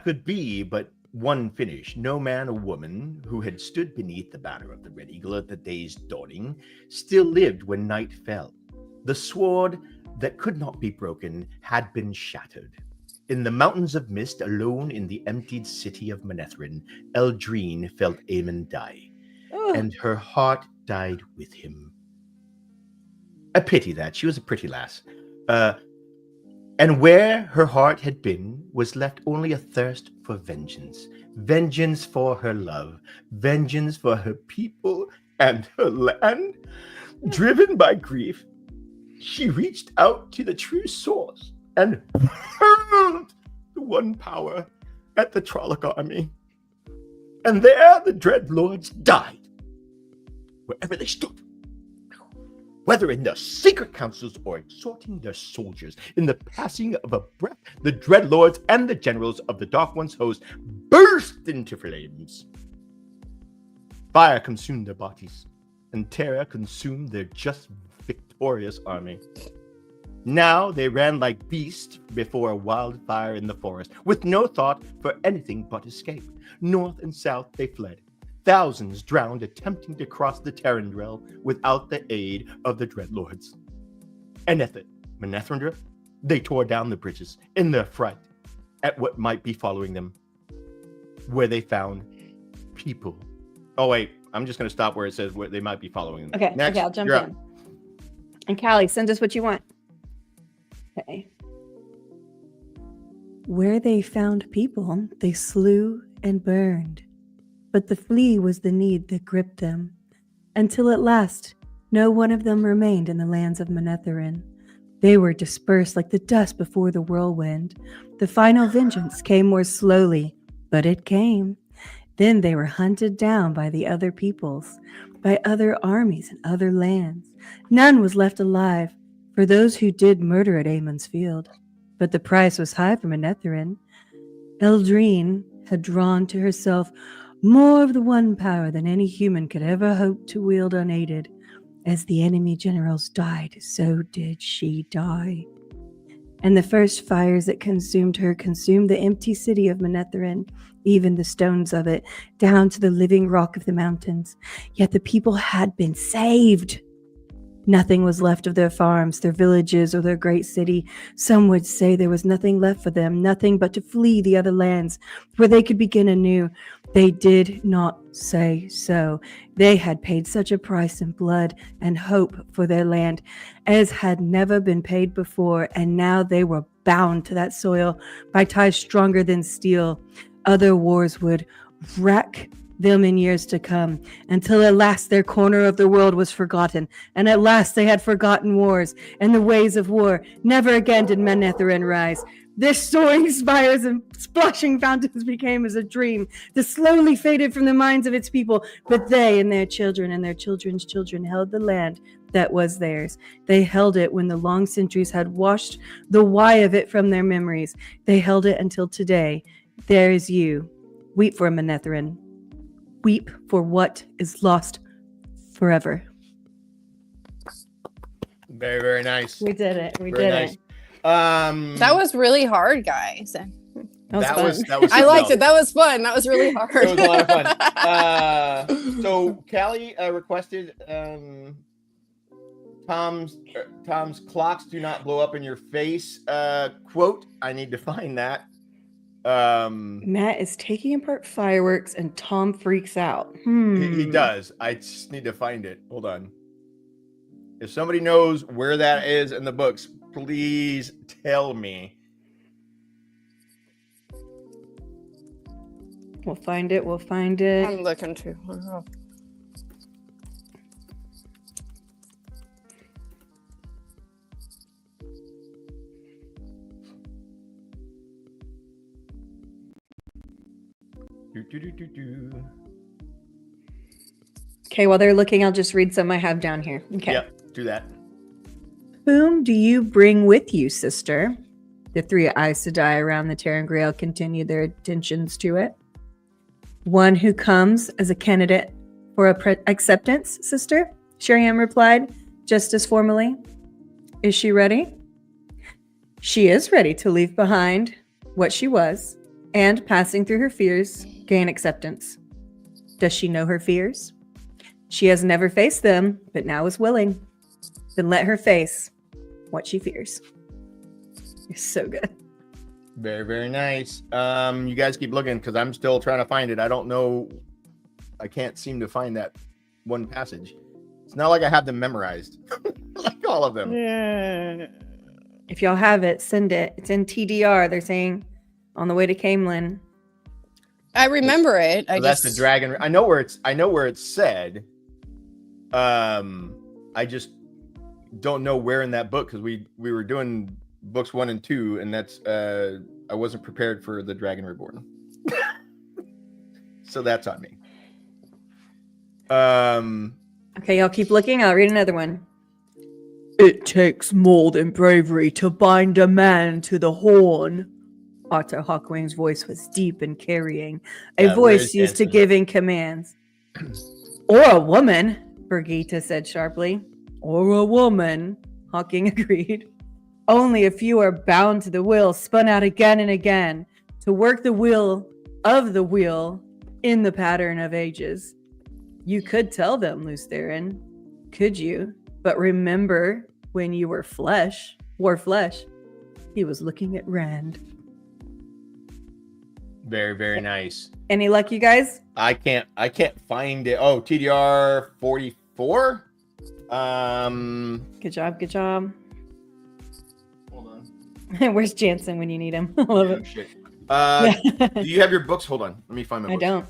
could be but one finish. No man or woman who had stood beneath the banner of the Red Eagle at the day's dawning still lived when night fell. The sword that could not be broken had been shattered. In the mountains of mist, alone in the emptied city of Manetheren, Eldrine felt Aemon die, and her heart died with him. I pity that. She was a pretty lass. And where her heart had been was left only a thirst for vengeance. Vengeance for her love. Vengeance for her people and her land. Driven by grief, she reached out to the true source and hurled the one power at the Trolloc army. And there the dread lords died, wherever they stood. Whether in their secret councils or exhorting their soldiers, in the passing of a breath, the dread lords and the generals of the Dark One's host burst into flames. Fire consumed their bodies, and terror consumed their just victorious army. Now they ran like beasts before a wildfire in the forest, with no thought for anything but escape. North and south they fled. Thousands drowned attempting to cross the Terrendrel without the aid of the Dreadlords. And at the Manetheren, they tore down the bridges in their fright at what might be following them, where they found people. Oh wait, I'm just going to stop where it says where they might be following them. Okay, next, I'll jump in. And Callie, send us what you want. Okay. Where they found people, they slew and burned. But the flea was the need that gripped them, until at last no one of them remained in the lands of Manetheren. They were dispersed like the dust before the whirlwind. The final vengeance came more slowly, but it came. Then they were hunted down by the other peoples, by other armies and other lands. None was left alive for those who did murder at Aemon's field. But the price was high for Manetheren. Eldrine had drawn to herself more of the one power than any human could ever hope to wield unaided. As the enemy generals died, so did she die. And the first fires that consumed her consumed the empty city of Manetheren, even the stones of it, down to the living rock of the mountains. Yet the people had been saved. Nothing was left of their farms, their villages, or their great city. Some would say there was nothing left for them, nothing but to flee the other lands, where they could begin anew. They did not say so. They had paid such a price in blood and hope for their land as had never been paid before, and now they were bound to that soil by ties stronger than steel. Other wars would wreck them in years to come, until at last their corner of the world was forgotten, and at last they had forgotten wars and the ways of war. Never again did Manetheren rise. Their soaring spires and splashing fountains became as a dream that slowly faded from the minds of its people. But they and their children and their children's children held the land that was theirs. They held it when the long centuries had washed the why of it from their memories. They held it until today. There is you. Weep for Manetheren. Weep for what is lost forever. Very, very nice. We did it. We Very did nice. it. That was really hard, guys. That was I liked it. That was fun. That was really hard. It was a lot of fun. So Callie requested Tom's clocks do not blow up in your face quote. I need to find that. Matt is taking apart fireworks and Tom freaks out. He does. I just need to find it. Hold on. If somebody knows where that is in the books, please tell me. We'll find it. We'll find it. I'm looking too. Okay, while they're looking, I'll just read some I have down here. Okay. Yep, do that. Whom do you bring with you, sister? The three Aes Sedai around the Terran Grail continue their attentions to it. One who comes as a candidate for acceptance, sister? Sheriam replied, just as formally. Is she ready? She is ready to leave behind what she was and, passing through her fears, gain acceptance. Does she know her fears? She has never faced them, but now is willing. Then let her face what she fears. You're so good. Very, very nice. You guys keep looking because I'm still trying to find it. I don't know. I can't seem to find that one passage. It's not like I have them memorized. Like all of them. Yeah. If y'all have it, send it. It's in TDR. They're saying on the way to Camelin. I remember it. That's the dragon. I know where it's said. I just don't know where in that book because we were doing books 1 and 2, and that's I wasn't prepared for the Dragon Reborn. So that's on me. Okay, y'all keep looking. I'll read another one. It takes more than bravery to bind a man to the horn. Otto Hawkwing's voice was deep and carrying, a voice used to giving commands. Or a woman, Birgitta said sharply. Or a woman, Hawking agreed. Only a few are bound to the wheel, spun out again and again, to work the wheel of the wheel in the pattern of ages. You could tell them, Lutheran, could you? But remember when you wore flesh. He was looking at Rand. Very, very nice. Any luck, you guys? I can't find it. Oh, TDR 44. Good job. Hold on. Where's Jansen when you need him? I love it. Shit. Do you have your books? Hold on. Let me find my books. I don't.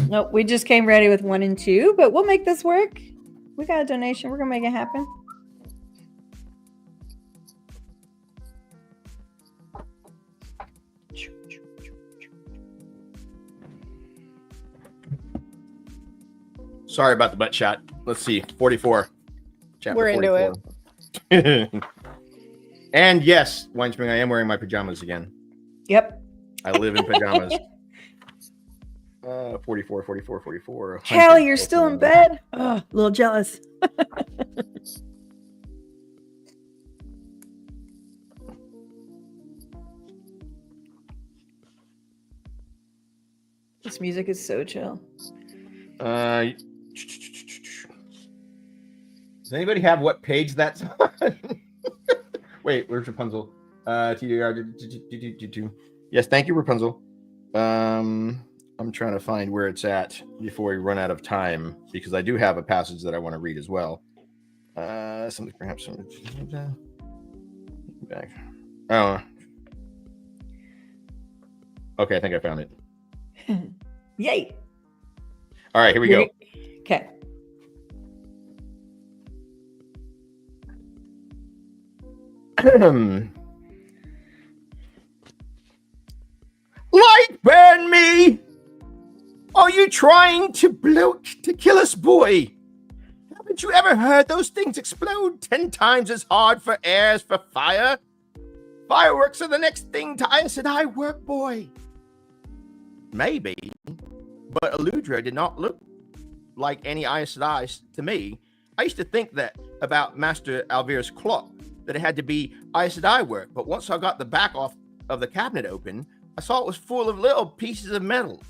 Nope. We just came ready with 1 and 2, but we'll make this work. We got a donation. We're gonna make it happen. Sorry about the butt shot. Let's see. 44. Chapter We're 44. Into it. And yes, Winespring, I am wearing my pajamas again. Yep. I live in pajamas. 44. Callie, you're still in bed? Oh, a little jealous. This music is so chill. Does anybody have what page that's on? Wait, where's Rapunzel? TDR. Yes, thank you, Rapunzel. I'm trying to find where it's at before we run out of time because I do have a passage that I want to read as well. Something perhaps back. Oh, okay. I think I found it. Yay! All right, here we go. Okay. you trying to bloat to kill us, boy? Haven't you ever heard those things explode 10 times as hard for air as for fire? Fireworks are the next thing to Aes Sedai work, boy. Maybe, but Eludra did not look like any Aes Sedai to me. I used to think that about Master Alvir's clock, that it had to be Aes Sedai work, but once I got the back off of the cabinet open, I saw it was full of little pieces of metal.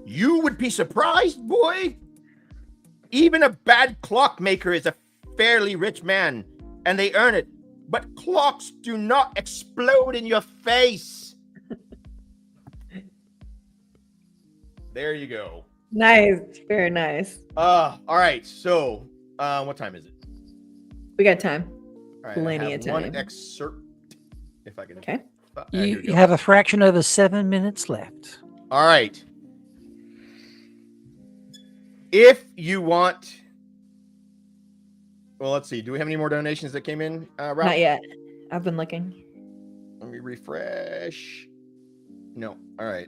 You would be surprised, boy. Even a bad clockmaker is a fairly rich man, and they earn it. But clocks do not explode in your face. There you go. Nice. Very nice. All right. So, what time is it? We got time. All right, Plenty I have of time. one excerpt, if I can. Okay. You have a fraction over 7 minutes left. All right. If you want, well, let's see. Do we have any more donations that came in? Ralph? Not yet. I've been looking. Let me refresh. No. All right.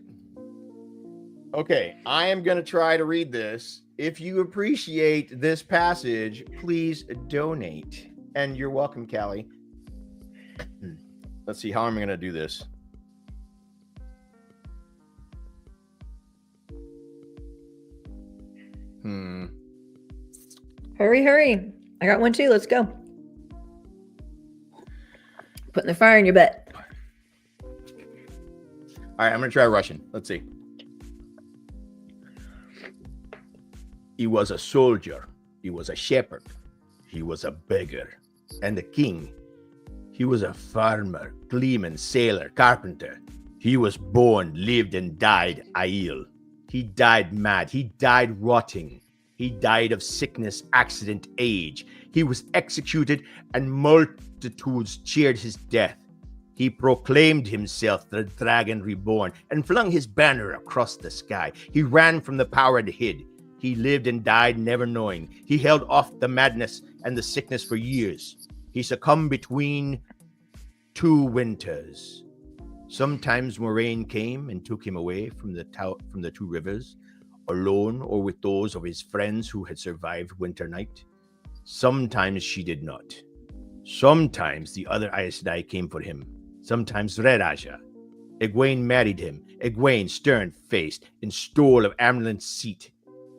Okay. I am going to try to read this. If you appreciate this passage, please donate. And you're welcome, Callie. Let's see. How am I going to do this? Hurry. I got one too. Let's go. Putting the fire in your butt. All right, I'm going to try Russian. Let's see. He was a soldier. He was a shepherd. He was a beggar. And the king. He was a farmer, gleeman, sailor, carpenter. He was born, lived, and died Aiel. He died mad. He died rotting. He died of sickness, accident, age. He was executed, and multitudes cheered his death. He proclaimed himself the dragon reborn and flung his banner across the sky. He ran from the power and hid. He lived and died never knowing. He held off the madness and the sickness for years. He succumbed between two winters. Sometimes Moraine came and took him away from the two rivers, alone or with those of his friends who had survived winter night. Sometimes she did not. Sometimes the other Aes Sedai came for him. Sometimes Red Aja. Egwene married him. Egwene, stern-faced and stole of Amlin's seat,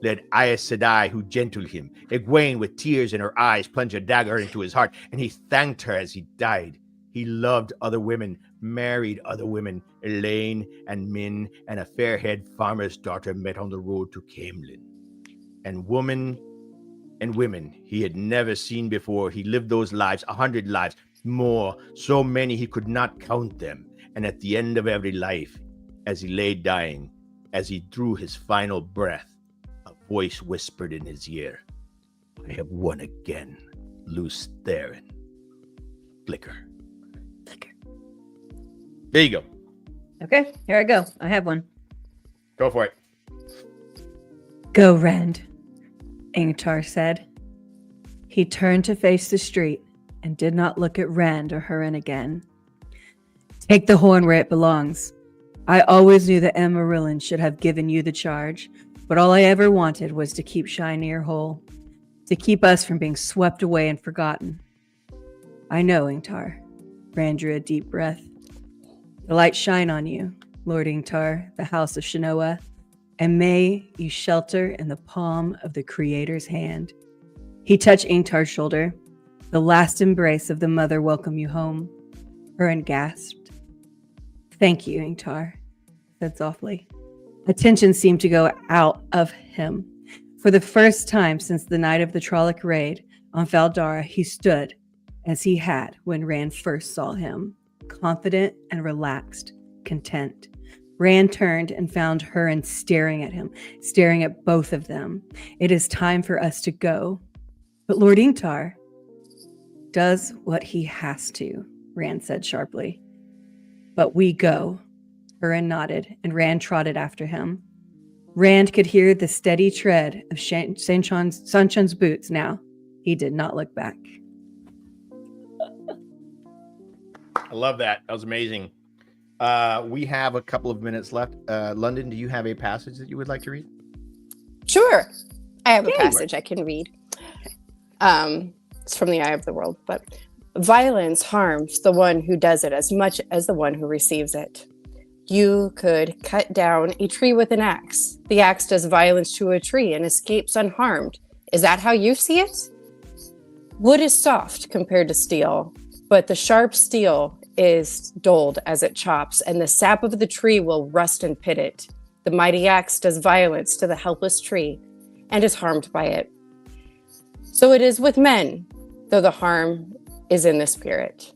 led Aes Sedai who gentled him. Egwene, with tears in her eyes, plunged a dagger into his heart, and he thanked her as he died. He loved other women, married other women. Elaine and Min and a fair-haired farmer's daughter met on the road to Camelin. And women and women he had never seen before. He lived those lives, 100 lives, more, so many he could not count them. And at the end of every life, as he lay dying, as he drew his final breath, a voice whispered in his ear, "I have won again, Luce Theron." Flicker. There you go. Okay, here I go. I have one. Go for it. Go, Rand, Ingtar said. He turned to face the street and did not look at Rand or Hurin again. Take the horn where it belongs. I always knew that Amarillan should have given you the charge, but all I ever wanted was to keep Shinir whole, to keep us from being swept away and forgotten. I know, Ingtar. Rand drew a deep breath. The light shine on you, Lord Ingtar, the House of Shinoa, and may you shelter in the palm of the Creator's hand. He touched Ingtar's shoulder. The last embrace of the mother welcome you home. Hurin gasped. Thank you, Ingtar, said softly. Attention seemed to go out of him. For the first time since the night of the Trolloc raid on Valdara, he stood as he had when Rand first saw him. Confident and relaxed, content. Rand turned and found Hurin staring at him, staring at both of them. It is time for us to go. But Lord Ingtar does what he has to, Rand said sharply. But we go. Hurin nodded, and Rand trotted after him. Rand could hear the steady tread of Sanchan's boots now. He did not look back. I love that. That was amazing. We have a couple of minutes left. London, do you have a passage that you would like to read? Sure. I have a passage I can read. It's from the Eye of the World, but violence harms the one who does it as much as the one who receives it. You could cut down a tree with an axe. The axe does violence to a tree and escapes unharmed. Is that how you see it? Wood is soft compared to steel, but the sharp steel is dulled as it chops, and the sap of the tree will rust and pit it. The mighty axe does violence to the helpless tree and is harmed by it. So it is with men, though the harm is in the spirit.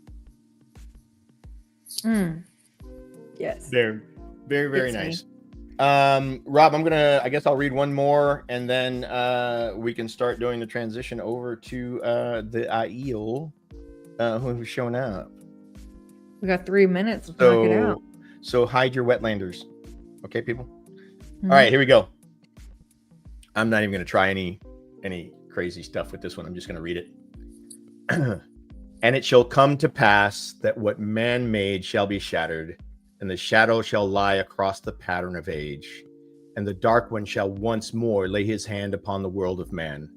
Yes. Very, very nice. Rob, I guess I'll read one more, and then we can start doing the transition over to the Aiel, who's showing up. We got 3 minutes. Let's knock it out. So hide your wetlanders. Okay, people? All right, here we go. I'm not even going to try any crazy stuff with this one. I'm just going to read it. And it shall come to pass that what man made shall be shattered, and the shadow shall lie across the pattern of age, and the dark one shall once more lay his hand upon the world of man.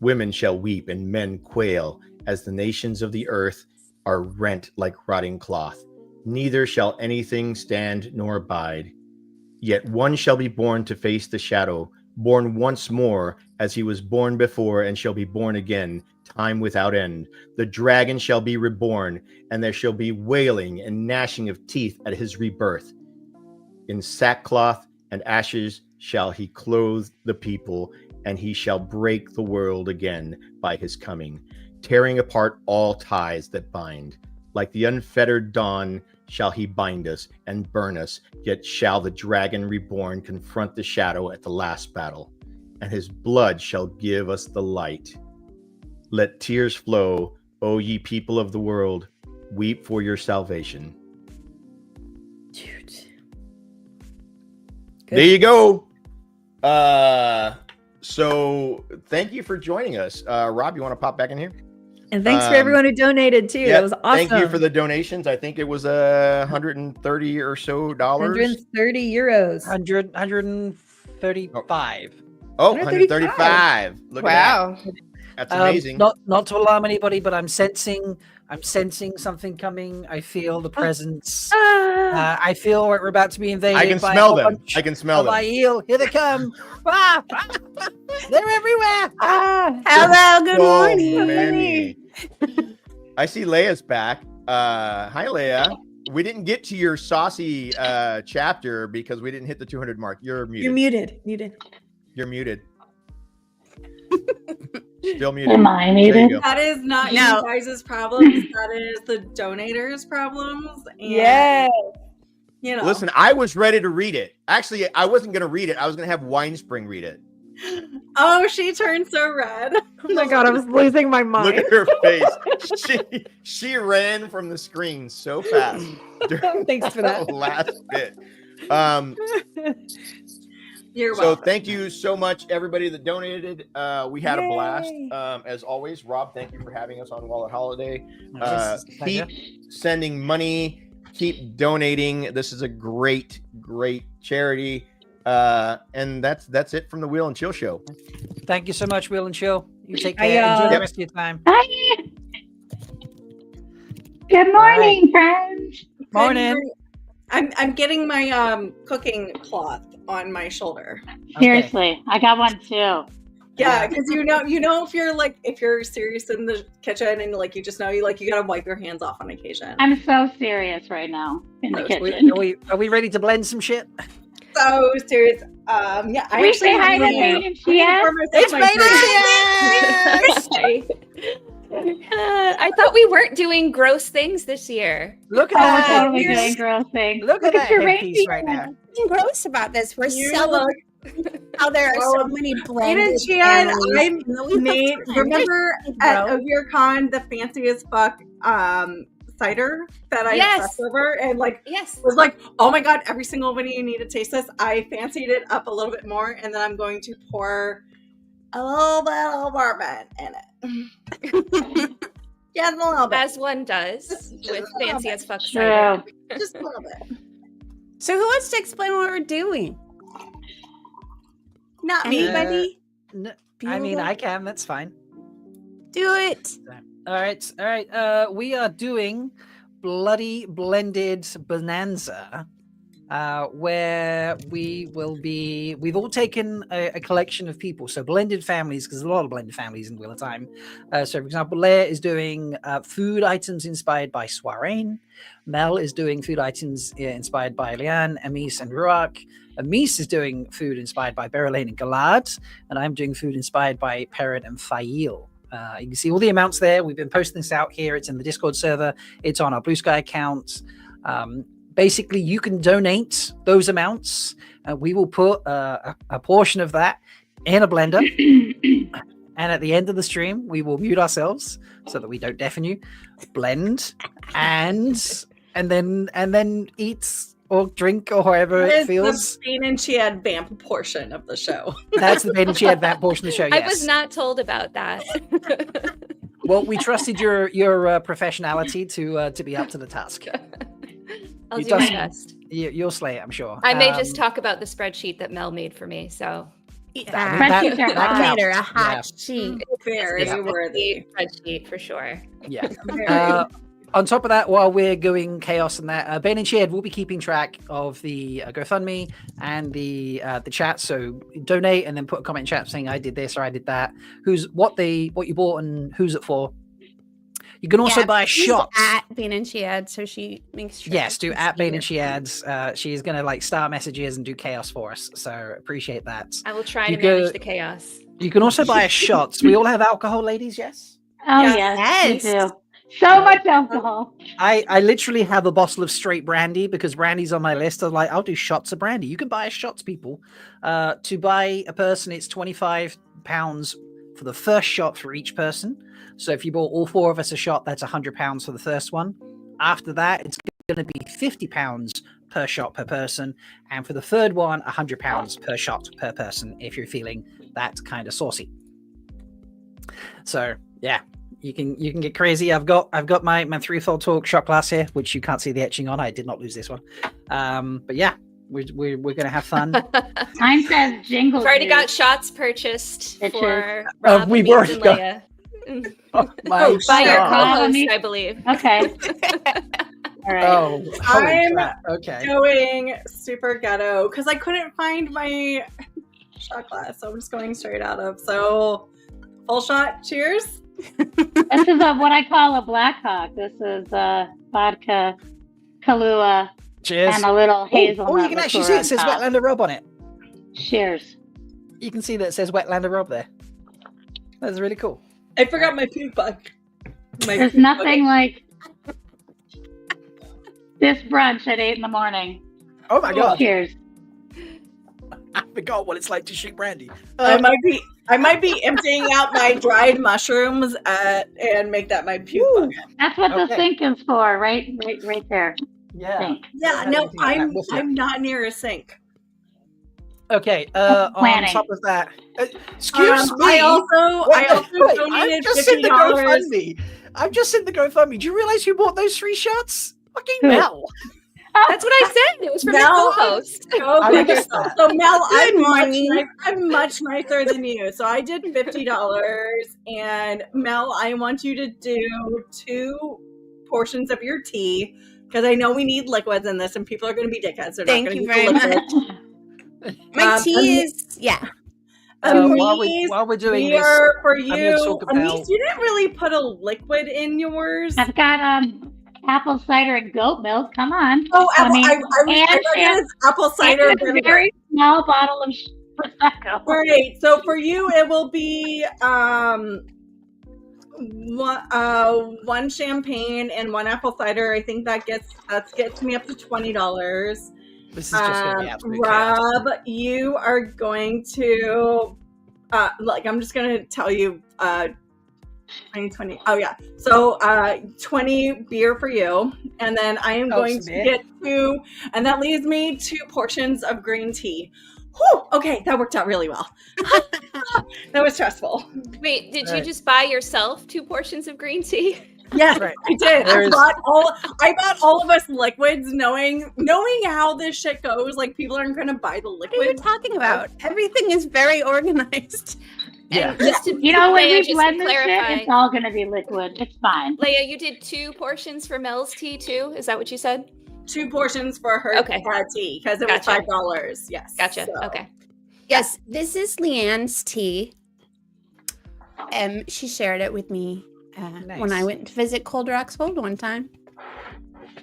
Women shall weep and men quail as the nations of the earth are rent like rotting cloth. Neither shall anything stand nor abide. Yet one shall be born to face the shadow, born once more as he was born before, and shall be born again, time without end. The dragon shall be reborn, and there shall be wailing and gnashing of teeth at his rebirth. In sackcloth and ashes shall he clothe the people, and he shall break the world again by his coming, tearing apart all ties that bind. Like the unfettered dawn shall he bind us and burn us, yet shall the dragon reborn confront the shadow at the last battle, and his blood shall give us the light. Let tears flow, O ye people of the world, weep for your salvation. Dude. There you go. So thank you for joining us. Rob, you want to pop back in here? And thanks for everyone who donated too. That was awesome. Thank you for the donations. I think it was $130 or so. 130 euros. 135. Oh, 135. Look wow. At that. That's amazing. Not to alarm anybody, but I'm sensing something coming. I feel the presence. I feel we're about to be invaded. I can smell them. I can smell them. Here they come. They're everywhere. Hello, good morning. Many. I see Leia's back. Hi, Leia. We didn't get to your saucy chapter because we didn't hit the 200 mark. You're muted. You're muted. You're muted. Still muted. Am I muted? That is not you guys' problems. That is the donators' problems. And, yeah. You know. Listen, I was ready to read it. Actually, I wasn't going to read it. I was going to have Winespring read it. Oh, she turned so red. Oh my God, I was losing my mind. Look at her face. She ran from the screen so fast. Thanks for that. Last bit. You're so welcome. Thank you so much, everybody that donated. We had a blast. As always, Rob, thank you for having us on WoTaHoliday. Keep sending money. Keep donating. This is a great charity. And that's it from the Wheel and Chill Show. Thank you so much, Wheel and Chill. You take care. Enjoy the rest of your time. Bye. Good morning, friends. Morning. I'm getting my cooking cloth on my shoulder. Seriously, I got one too. Yeah, because you know if you're serious in the kitchen and you gotta wipe your hands off on occasion. I'm so serious right now in the kitchen. Are we ready to blend some shit? So serious. Yeah. Can we say hi to Maiden Chia? It's Maiden Chia. I thought we weren't doing gross things this year. Look at that. We're totally doing gross things. Look at that headpiece right now. Nothing gross about this. We're You celebrating how there are so many blended Maiden families. Chia, I made. Remember at OVRCon the fanciest fuck cider that I obsessed over and was like, oh my God, every single one of you need to taste this. I fancied it up a little bit more, and then I'm going to pour a little bit of bourbon in it. Just a little bit. As one does. with fancy as fuck True. cider. Just a little bit. So who wants to explain what we're doing? Not me. Anybody? I mean, I can. That's fine. Do it. All right. We are doing Bloody Blended Bonanza, where we've all taken a collection of people, so blended families, because there's a lot of blended families in Wheel of Time. So, for example, Leia is doing food items inspired by Soirain. Mel is doing food items inspired by Liane, Amis, and Ruach. Amis is doing food inspired by Berylane and Galad, and I'm doing food inspired by Perrin and Fail. You can see all the amounts there. We've been posting this out here. It's in the Discord server. It's on our Blue Sky account. Basically, you can donate those amounts. We will put a portion of that in a blender. And at the end of the stream, we will mute ourselves so that we don't deafen you, blend, and then eat or drink or however it feels. The Bane and Chiad vamp portion of the show. That's the Bane and Chiad vamp portion of the show, yes. I was not told about that. Well, we trusted your professionality to be up to the task. I'll do my best. You'll slay it, I'm sure. I may just talk about the spreadsheet that Mel made for me, so... Spreadsheets are hot. Or a hot sheet. Very worthy. Spreadsheet for sure. Yeah. On top of that, while we're going chaos and that, Bane and Shared will be keeping track of the GoFundMe and the chat. So donate and then put a comment in chat saying I did this or I did that. What you bought and who's it for. You can also buy shots at Bane and Chiad, so she makes sure. Yes, do at Bane and Chiad's. She's gonna start messages and do chaos for us. So appreciate that. I will try to manage the chaos. You can also buy shots. We all have alcohol, ladies. Yes. Oh yes, we do. So much alcohol. I literally have a bottle of straight brandy because brandy's on my list. I'm like, I'll do shots of brandy. You can buy shots, people. To buy a person, it's £25 for the first shot for each person. So if you bought all four of us a shot, that's £100 for the first one. After that, it's going to be £50 per shot per person. And for the third one, £100 per shot per person if you're feeling that kind of saucy. So yeah. You can get crazy. I've got my threefold talk shot glass here, which you can't see the etching on. I did not lose this one. But yeah, we're gonna have fun. Time says jingle. I've already got shots purchased for Rob, we've already got. By your co-host, I believe. Okay. All right. Oh, I'm okay. going super ghetto because I couldn't find my shot glass, so I'm just going straight out of. So full shot. Cheers. This is what I call a Blackhawk. This is vodka, Kahlua, cheers, and a little hazelnut. Oh, you can actually see it says Wetlander Rob on it. Cheers. You can see that it says Wetlander Rob there. That's really cool. I forgot my puke buck. There's nothing like this brunch at 8 a.m. Oh my god! Cheers. I forgot what it's like to shoot brandy. I might be emptying out my dried mushrooms and make that my puke bucket. That's what the sink is for, right there. Yeah. Sink. Yeah. No, I'm not near a sink. Okay. On top of that, excuse me. I also donated $50. I've just sent the GoFundMe. Do you realize who bought those 3 shots? Fucking Mel. That's what I said. It was from your co-host. So Mel, I'm much nicer than you. So I did $50, and Mel, I want you to do 2 portions of your tea because I know we need liquids in this, and people are going to be dickheads. They're Thank not you going to very much. My tea is while we're doing this, for you. Amis, you didn't really put a liquid in yours. I've got apple cider and goat milk. Come on. Oh, apple cider and a very small bottle of prosecco. All right. So for you, it will be one champagne and 1 apple cider. I think that gets me up to $20. This is just going to be absolutely Rob, you are going to I'm just going to tell you 2020. Oh yeah. So 20 beer for you, and then I am going to get 2, and that leaves me 2 portions of green tea. Whew, okay, that worked out really well. That was stressful. Wait, did you just buy yourself 2 portions of green tea? Yes, Right. I did. There's- I bought all of us liquids, knowing how this shit goes. Like, people aren't going to buy the liquids. What are you talking about? Everything is very organized. Yeah. And just to, You know, when Leia, we just to blend this shit, clarify, it's all going to be liquid. It's fine. Leia, you did 2 portions for Mel's tea too? Is that what you said? 2 portions for her tea because it was $5. Yes. Gotcha. So. Okay. Yes, this is Leanne's tea. She shared it with me when I went to visit Cold Rock's Hold one time.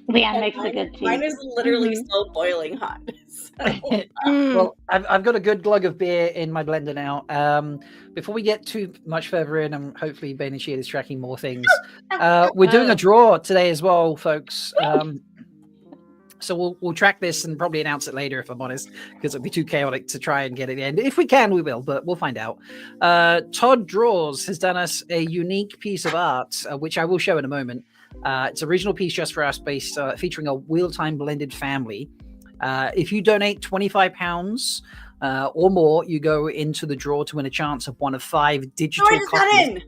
Leanne makes a good tea. Mine is literally still boiling hot. Well, I've got a good glug of beer in my blender now. Before we get too much further in, and hopefully Ben and Sheet is tracking more things, we're doing a draw today as well, folks. So we'll track this and probably announce it later, if I'm honest, because it'll be too chaotic to try and get it in. If we can, we will, but we'll find out. Todd Draws has done us a unique piece of art, which I will show in a moment. It's an original piece just for us, based featuring a Wheel-Time blended family. If you donate £25 or more, you go into the draw to win a chance of one of 5 digital copies.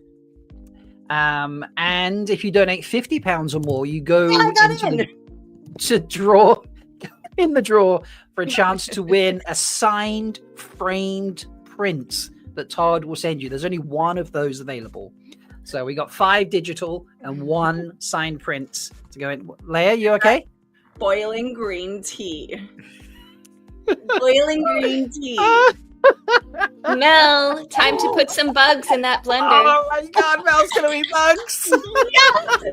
And if you donate £50 or more, you go to draw in the draw for a chance to win a signed framed print that Todd will send you. There's only one of those available. So we got 5 digital and 1 signed print to go in. Leia, you okay? Boiling green tea. Boiling green tea. Mel, time to put some bugs in that blender. Oh my god, Mel's gonna eat bugs. Yes!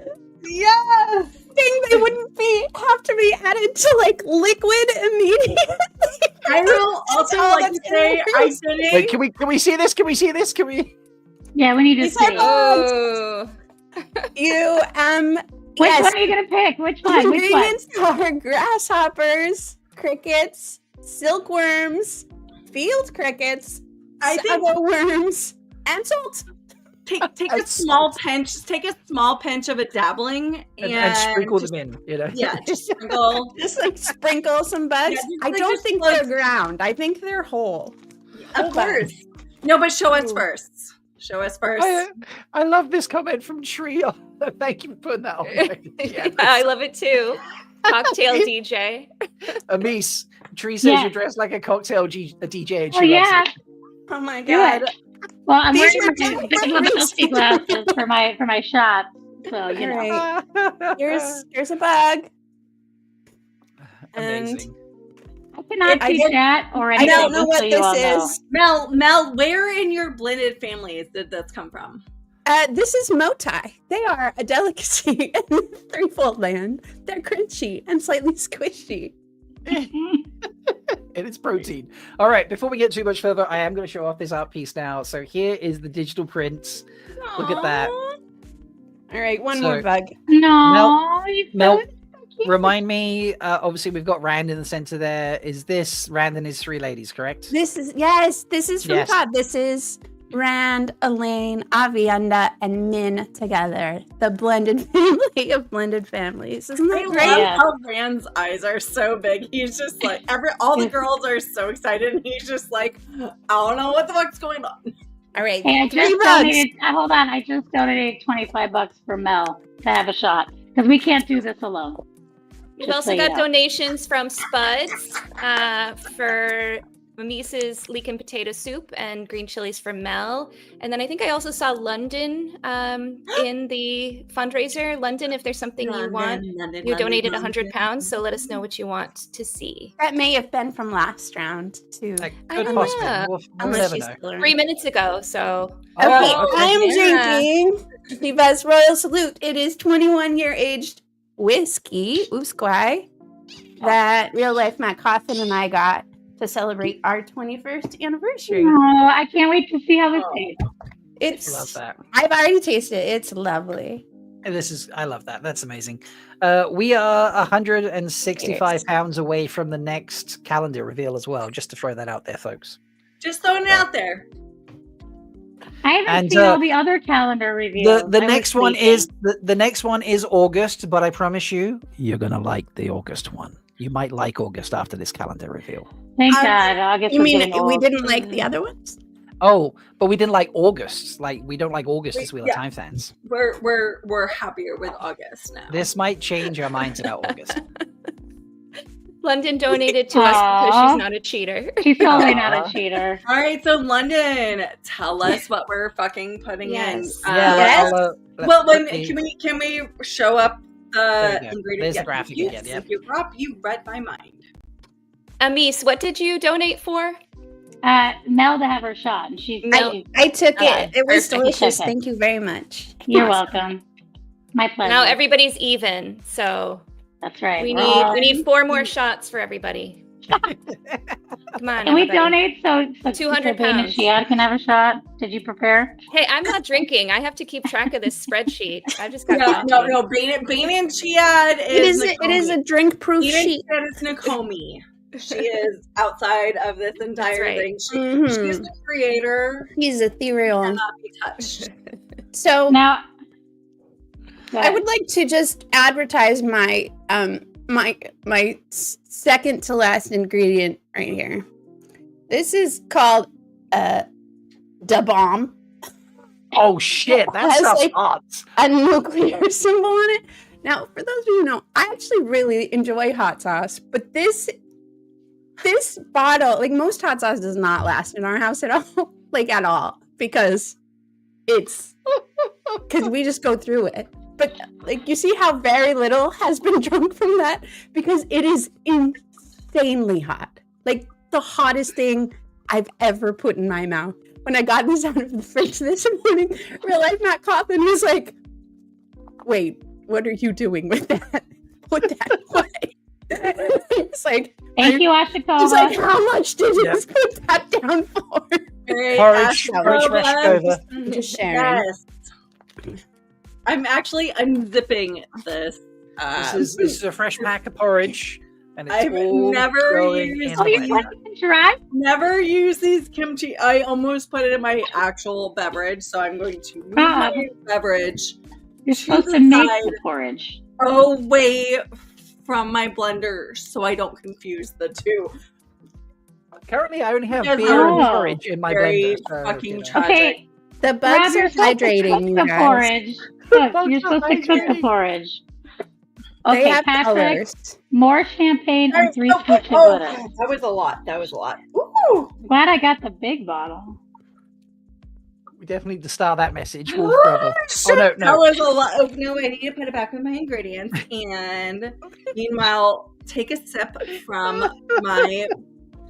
Yes! Thing they wouldn't have to be added to like liquid immediately. I will also like to say I didn't. Wait, can we see this? Can we see this? Can we? Yeah, we need to see. Oh. You Which yes. one are you gonna pick? Which one? Which one? Ingredients are grasshoppers, crickets, silkworms, field crickets, worms, and salt. Take a small pinch. Take a small pinch of a dabbling And sprinkle them in. You know. Yeah, just sprinkle. Just like sprinkle some bugs. Yeah, I don't think they're ground. I think they're whole. Of course. No, but show us first. Show us first. I love this comment from Tree. Thank you for putting that on there. Yeah, I love it too. Cocktail DJ. Amis, Tree says Yeah. you're dressed like a cocktail DJ. And Oh she yeah. loves it. Oh my Do god. it. Well, I'm These wearing are my different Dusty glasses for my shot. So you know. Right. Here's a bug. Amazing. I cannot see chat or anything. I don't know what so you all know. this is. Mel, where in your blended families did this come from? This is motai. They are a delicacy in the threefold land. They're crunchy and slightly squishy. And it's protein. All right, before we get too much further, I am going to show off this art piece now. So here is the digital print. Look at that. All right, one So- more bug. No, Mel, remind me, obviously we've got Rand in the center there. Is this Rand and his 3 ladies, correct? This is from Yes. Todd. This is Rand, Elaine, Avienda, and Min together. The blended family of blended families. Isn't that I great? love how Rand's eyes are so big. He's just like all the girls are so excited, and he's just like, I don't know what the fuck's going on. All right, Hey, I just donated. Hold on, I just donated $25 for Mel to have a shot because we can't do this alone. We've Just also so you got know. donations from Spuds for Mamisa's leek and potato soup and green chilies for Mel. And then I think I also saw London in the fundraiser. London, if there's something you want, you donated £100, so let us know what you want to see. That may have been from last round too. I don't possibly. know. We'll Unless never she's know. still around. 3 minutes ago, so. Okay, I'm Yeah. drinking Viva's Royal Salute. It is 21-year aged whiskey, Usquai, that real life Matt Coffin and I got to celebrate our 21st anniversary. Oh, I can't wait to see how this tastes. It's Love that. I've already tasted it. It's lovely. I love that. That's amazing. We are 165 pounds away from the next calendar reveal as well, just to throw that out there, folks. Just throwing it out there. I haven't And, seen all the other calendar reviews. The I next was one sleeping. is the next one is August, but I promise you, you're gonna like the August one. You might like August after this calendar reveal. Thank God, August. You was mean getting we old. didn't like the other ones? Oh, but we didn't like August. Like we don't like August as Wheel of Time fans. We're happier with August now. This might change our minds about August. London donated to us because she's not a cheater. She's totally not a cheater. All right, so London, tell us what we're fucking putting in. Well, can we show up the ingredients? There's the graphic again. If you drop, you read my mind. Amis, what did you donate for? Mel to have her shot, and she's. I took it. It was perfect. delicious. Okay. Thank you very much. You're welcome. My pleasure. Now everybody's even, so that's right. We need 4 more shots for everybody. Come on, Can we everybody. donate so 200 Bane and pounds. Shiad can have a shot? Did you prepare? Hey, I'm not drinking. I have to keep track of this spreadsheet. I just got No. Bane and Shiad It is a drink-proof sheet. Bane and Shiad is Nakomi. She is outside of this entire right. thing. She's the creator. He's ethereal. Cannot be touched. So now, I would like to just advertise my my second to last ingredient right here. This is called Da Bomb. Oh shit, that Has, sounds like, hot. a nuclear symbol on it. Now, for those of you who know, I actually really enjoy hot sauce, but this bottle, like most hot sauce, does not last in our house at all, at all, because we just go through it. But you see how very little has been drunk from that, because it is insanely hot, like the hottest thing I've ever put in my mouth. When I got this out of the fridge this morning, real life Matt Coffin was like, "Wait, what are you doing with that? Put that away." It's like, thank you, Ashikova. He's like, "How much did you put that down for?" Porridge rushed over. Just sharing. Yes. I'm actually unzipping this. This is a fresh pack of porridge, and it's I've all never going used. in the Never use these kimchi. I almost put it in my actual beverage, so I'm going to move my beverage. You're supposed to make the porridge. Away from my blender, so I don't confuse the two. Currently, I only have Yes, beer and oh, porridge in my very blender. So, fucking tragic. Okay, the bugs Rob, you're are supposed to hydrating, cook you the guys. porridge. Look, you're supposed to cook the porridge. Okay, They have Patrick, colors. more champagne and 3 scoops of glitter. That was a lot. Ooh. Glad I got the big bottle. we definitely need to start that message. Wolf Oh, brother. shit, Oh no. That was a lot. Oh, no, I need to put it back with my ingredients. And meanwhile, take a sip from my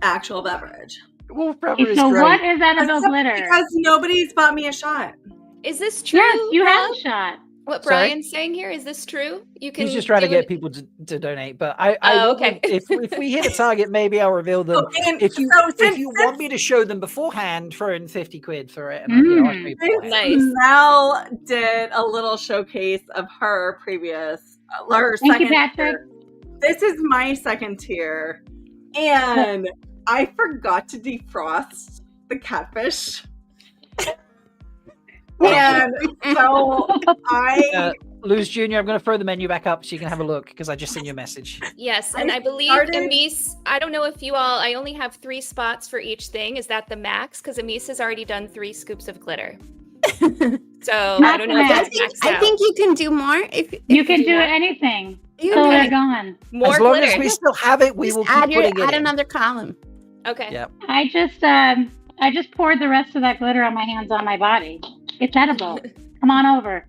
actual beverage. Wolf brother Okay, so what is that about glitter? Because nobody's bought me a shot. Is this true? Yes, you have Rob? a shot. What Sorry? Brian's saying here, is this true? You can. He's just trying to do get it- people to donate, but I Oh, will- okay. if we hit a target, maybe I'll reveal them. and If you want me to show them beforehand, throw in 50 quid for it. And I'll show you beforehand. Nice. Mel did a little showcase of her previous, her Thank you, second Patrick. tier. This is my second tier, and I forgot to defrost the catfish. And so Luz Jr., I'm going to throw the menu back up so you can have a look because I just sent you a message. Yes, and I believe Amis, I don't know if you all, I only have 3 spots for each thing. Is that the max? Because Amis has already done 3 scoops of glitter. So I don't know if that's maxed out. I think you can do more. If You can you do want. anything. You So can it's gone. More as long glitter. as we still have it, we Just will keep add putting it add in. another column. Okay. Yep. I just poured the rest of that glitter on my hands on my body. It's edible. Come on over.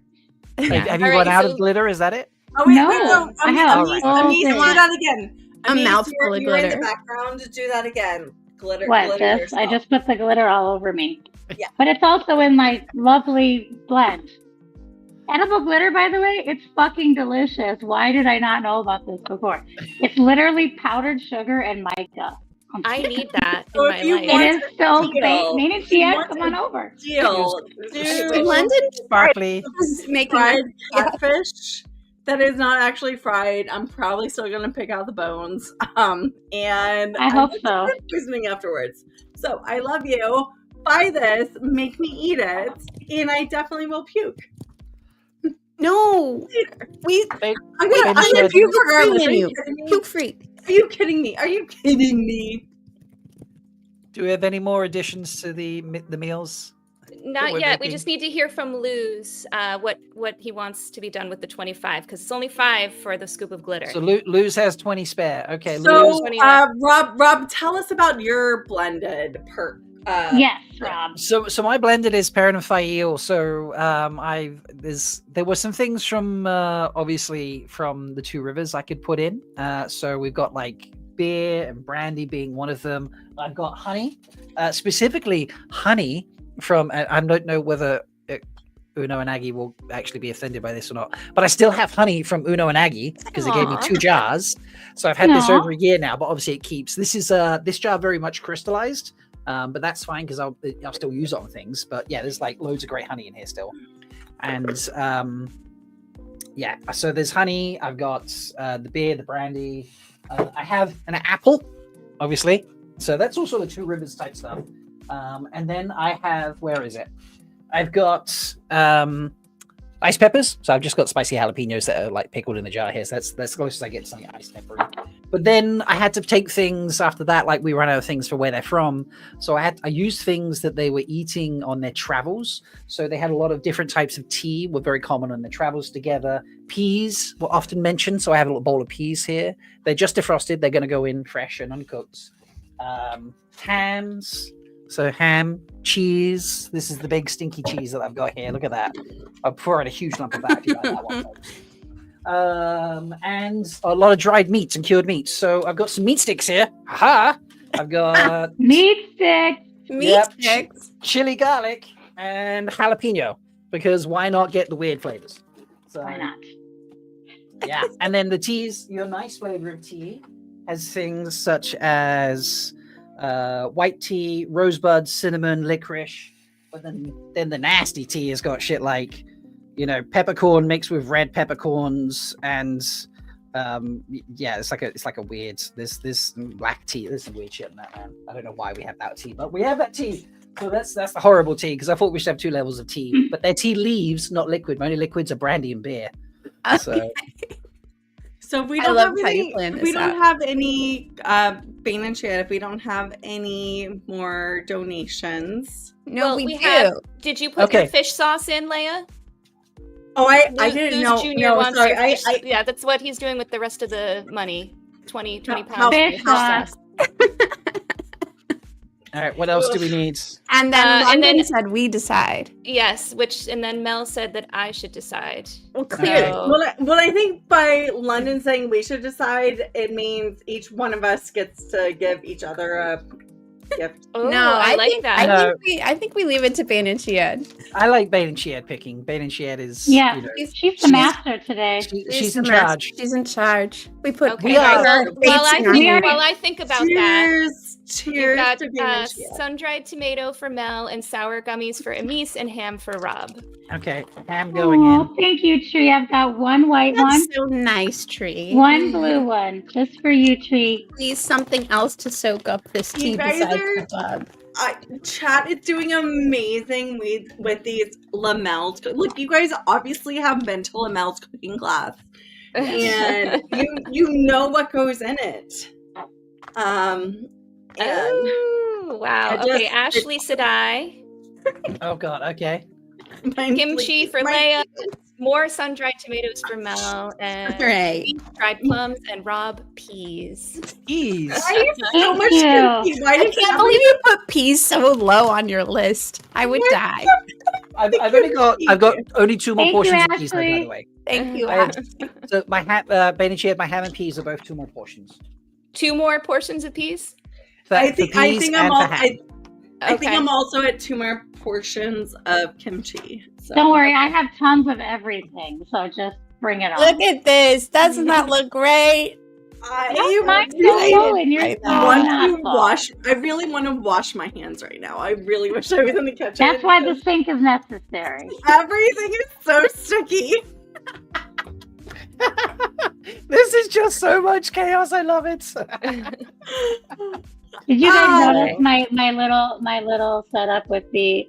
Have you All run right, out so- of glitter? Is that it? Oh wait, No, wait, no. I have Amis, full Amis, do thing. that again. A Amis, mouthful of you're in the glitter. background. Do that again. Glitter. What, glitter this? I yourself. just put the glitter all over me. Yeah. But it's also in my lovely blend. Edible glitter, by the way, it's fucking delicious. Why did I not know about this before? It's literally powdered sugar and mica. I need that So in if my you life. want It is so deal, great. Nate and if you Tia, want come a on over. Deal. Do London Sparkly. making fried catfish that is not actually fried. I'm probably still gonna pick out the bones. And I hope so. I'm poisoning afterwards. So I love you. Buy this, make me eat it, and I definitely will puke. No, we. They- I'm gonna Finish puke it. regardless. Are Menu. you kidding me? Puke free. Are you kidding me? Are you kidding me? Do we have any more additions to the meals? Not yet. We just need to hear from Luz what he wants to be done with the 25, because it's only 5 for the scoop of glitter. So Luz has 20 spare. Okay, So, Luz. Rob, tell us about your blended perk. Yes, Rob. So my blended is Perrin and Fail. So there were some things from obviously from the Two Rivers I could put in. So we've got like beer and brandy being one of them. I've got honey, specifically honey from. I don't know whether Uno and Aggie will actually be offended by this or not, but I still have honey from Uno and Aggie because they gave me 2 jars. So I've had this over a year now, but obviously it keeps. This is this jar very much crystallized. But that's fine because I'll still use it on things. But yeah, there's like loads of great honey in here still. And yeah, so there's honey. I've got the beer, the brandy. I have an apple, obviously. So that's all sort of Two Rivers type stuff. And then I have, where is it? I've got ice peppers. So I've just got spicy jalapenos that are like pickled in the jar here. So that's the closest I get to something ice peppery. But then I had to take things after that, like we ran out of things for where they're from. So I used things that they were eating on their travels. So they had a lot of different types of tea, were very common on their travels together. Peas were often mentioned. So I have a little bowl of peas here. They're just defrosted. They're going to go in fresh and uncooked. Hams. So ham, cheese. This is the big stinky cheese that I've got here. Look at that. I'll pour out a huge lump of that if you like that one. And a lot of dried meats and cured meats. So I've got some meat sticks here. Aha! I've got meat sticks. Meat sticks. Chili garlic and jalapeno. Because why not get the weird flavors? So, why not? Yeah. And then the teas, your nice flavor of tea has things such as white tea, rosebud, cinnamon, licorice. But then the nasty tea has got shit like, you know, peppercorn mixed with red peppercorns, and yeah, it's like a weird. This black tea. There's some weird shit in that, man. I don't know why we have that tea, but we have that tea. So that's the horrible tea, because I thought we should have 2 levels of tea, but they're tea leaves, not liquid. My only liquids are brandy and beer. So if we don't have any, Bane and Chad, if we don't have any more donations. No, we do. Did you put your fish sauce in, Leia? Oh, I didn't know. No, sorry. Yeah, that's what he's doing with the rest of the money. 20 pounds. Fish sauce. All right, what else do we need? And then London said we decide. Yes, and then Mel said that I should decide. Well, clearly. Well, I think by London saying we should decide, it means each one of us gets to give each other a gift. Oh, no, I like that. I think we leave it to Bane and Chiad. I like Bane and Chiad picking. Bane and Chiad is she's the master today. She's in charge. She's in charge. We put okay. While I think about that. Cheers got to Bane and Chiad. sun-dried tomato for Mel and sour gummies for Amis and ham for Rob. Okay, ham going in. Thank you, Tree. I've got one white one. That's so nice, Tree. One blue one, just for you, Tree. Please, something else to soak up this tea besides the bug. Chat is doing amazing with these lamels. Look, you guys obviously have been to Lamel's cooking class, and you know what goes in it. Oh wow! Okay, Ashley Sadai. Oh god. Okay. Kimchi for Leia. More sun-dried tomatoes for Mel, and dried plums, and Rob peas. Peas. So much kimchi. I can't believe you put peas so low on your list. I would die. I've got only 2 more portions of peas, by the way. Thank you, Ashley. So my Bane and Chiad, my ham and peas are both 2 more portions. 2 more portions of peas? I think I'm also at 2 more portions of kimchi. So. Don't worry, I have tons of everything, so just bring it on. Look at this. Doesn't that look great? I really want to wash my hands right now. I really wish I was in the kitchen. That's why the sink is necessary. Everything is so sticky. This is just so much chaos. I love it. Did you guys notice my little setup with the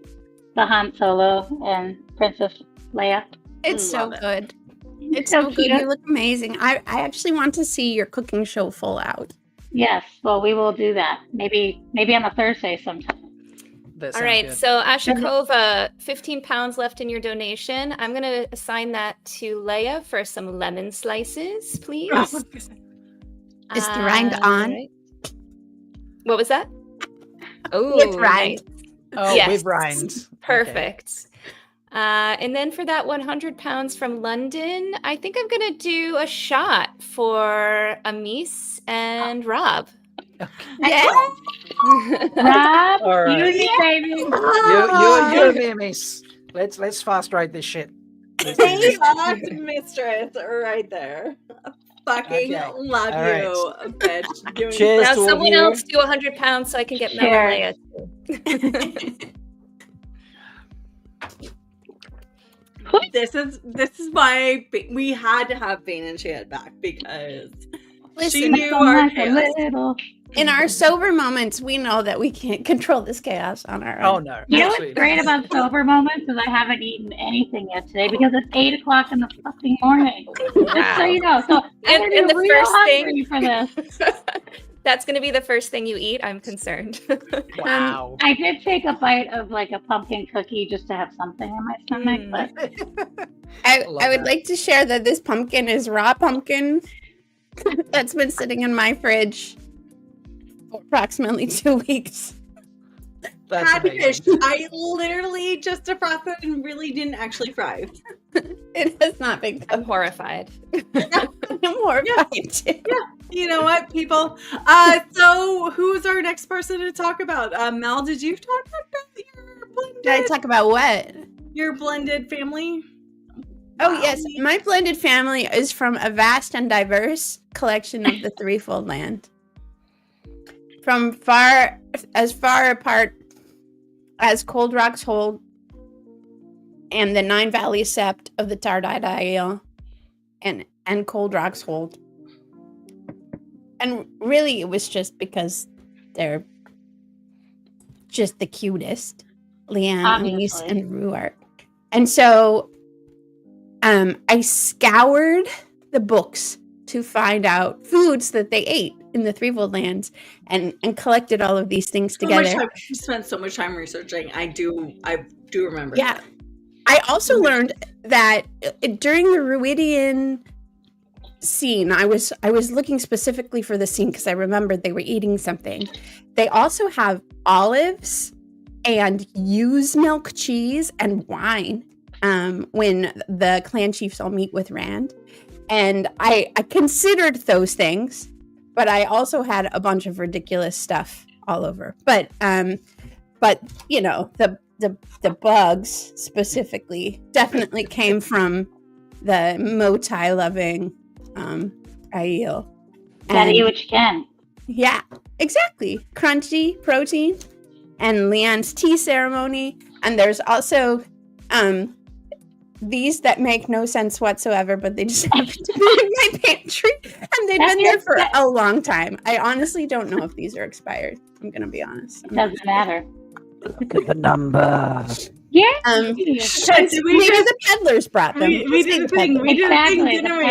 Han Solo and Princess Leia? It's so good. It's so good. You look amazing. I actually want to see your cooking show full out. Yes. Well, we will do that. Maybe on a Thursday sometime. All right. So Ashikova, 15 pounds left in your donation. I'm going to assign that to Leia for some lemon slices, please. Is the rind on? Right. What was that? Oh, With rind. Oh, yes. with rind. Perfect. And then for that 100 pounds from London, I think I'm going to do a shot for Amis and Rob. Yeah. Rob, All right. you baby. You Amis. Let's fast ride this shit. Chaos mistress right there. Fucking love All you, bitch. Doing Cheers Now to all someone of you. else do 100 pounds so I can get Mel and Leia too. This is why we had to have Bane and Chad back, because she knew our chaos. In our sober moments, we know that we can't control this chaos on our own. Oh no! You know what's great about sober moments is I haven't eaten anything yet today because it's 8 o'clock in the fucking morning. Just so you know. So I'm And the real first hungry thing for this. that's going to be the first thing you eat. I'm concerned. Wow. I did take a bite of like a pumpkin cookie just to have something in my stomach, but I would like to share that this pumpkin is raw pumpkin that's been sitting in my fridge for approximately 2 weeks. Catfish. I literally just defrosted and really didn't actually fry. It has not been. I'm horrified. I'm horrified too. Yeah. You know what, people? So who's our next person to talk about? Mel, did you talk about your blended? Did I talk about what? Your blended family? Oh, yes. My blended family is from a vast and diverse collection of the threefold land. From as far apart as Cold Rock's Hold and the Nine Valleys Sept of the Tardidale and Cold Rock's Hold. And really, it was just because they're just the cutest. Leanne, Elise, and Ruart. And so I scoured the books to find out foods that they ate in the threefold lands and collected all of these things together. You spent so much time researching. I do remember. Yeah. I also learned that during the Ruidian scene, I was looking specifically for the scene because I remembered they were eating something. They also have olives and ewe's milk cheese and wine when the clan chiefs all meet with Rand. And I considered those things, but I also had a bunch of ridiculous stuff all over. But you know, the bugs specifically definitely came from the Motai loving Aiel. Gotta eat what you can. Yeah, exactly. Crunchy protein and Leanne's tea ceremony. And there's also these that make no sense whatsoever, but they just happen to be in my pantry. And they've been there for a long time. I honestly don't know if these are expired. I'm going to be honest. Doesn't matter. Look at the number. Yeah. Maybe the peddlers brought them. We did a thing. We did a thing, didn't we?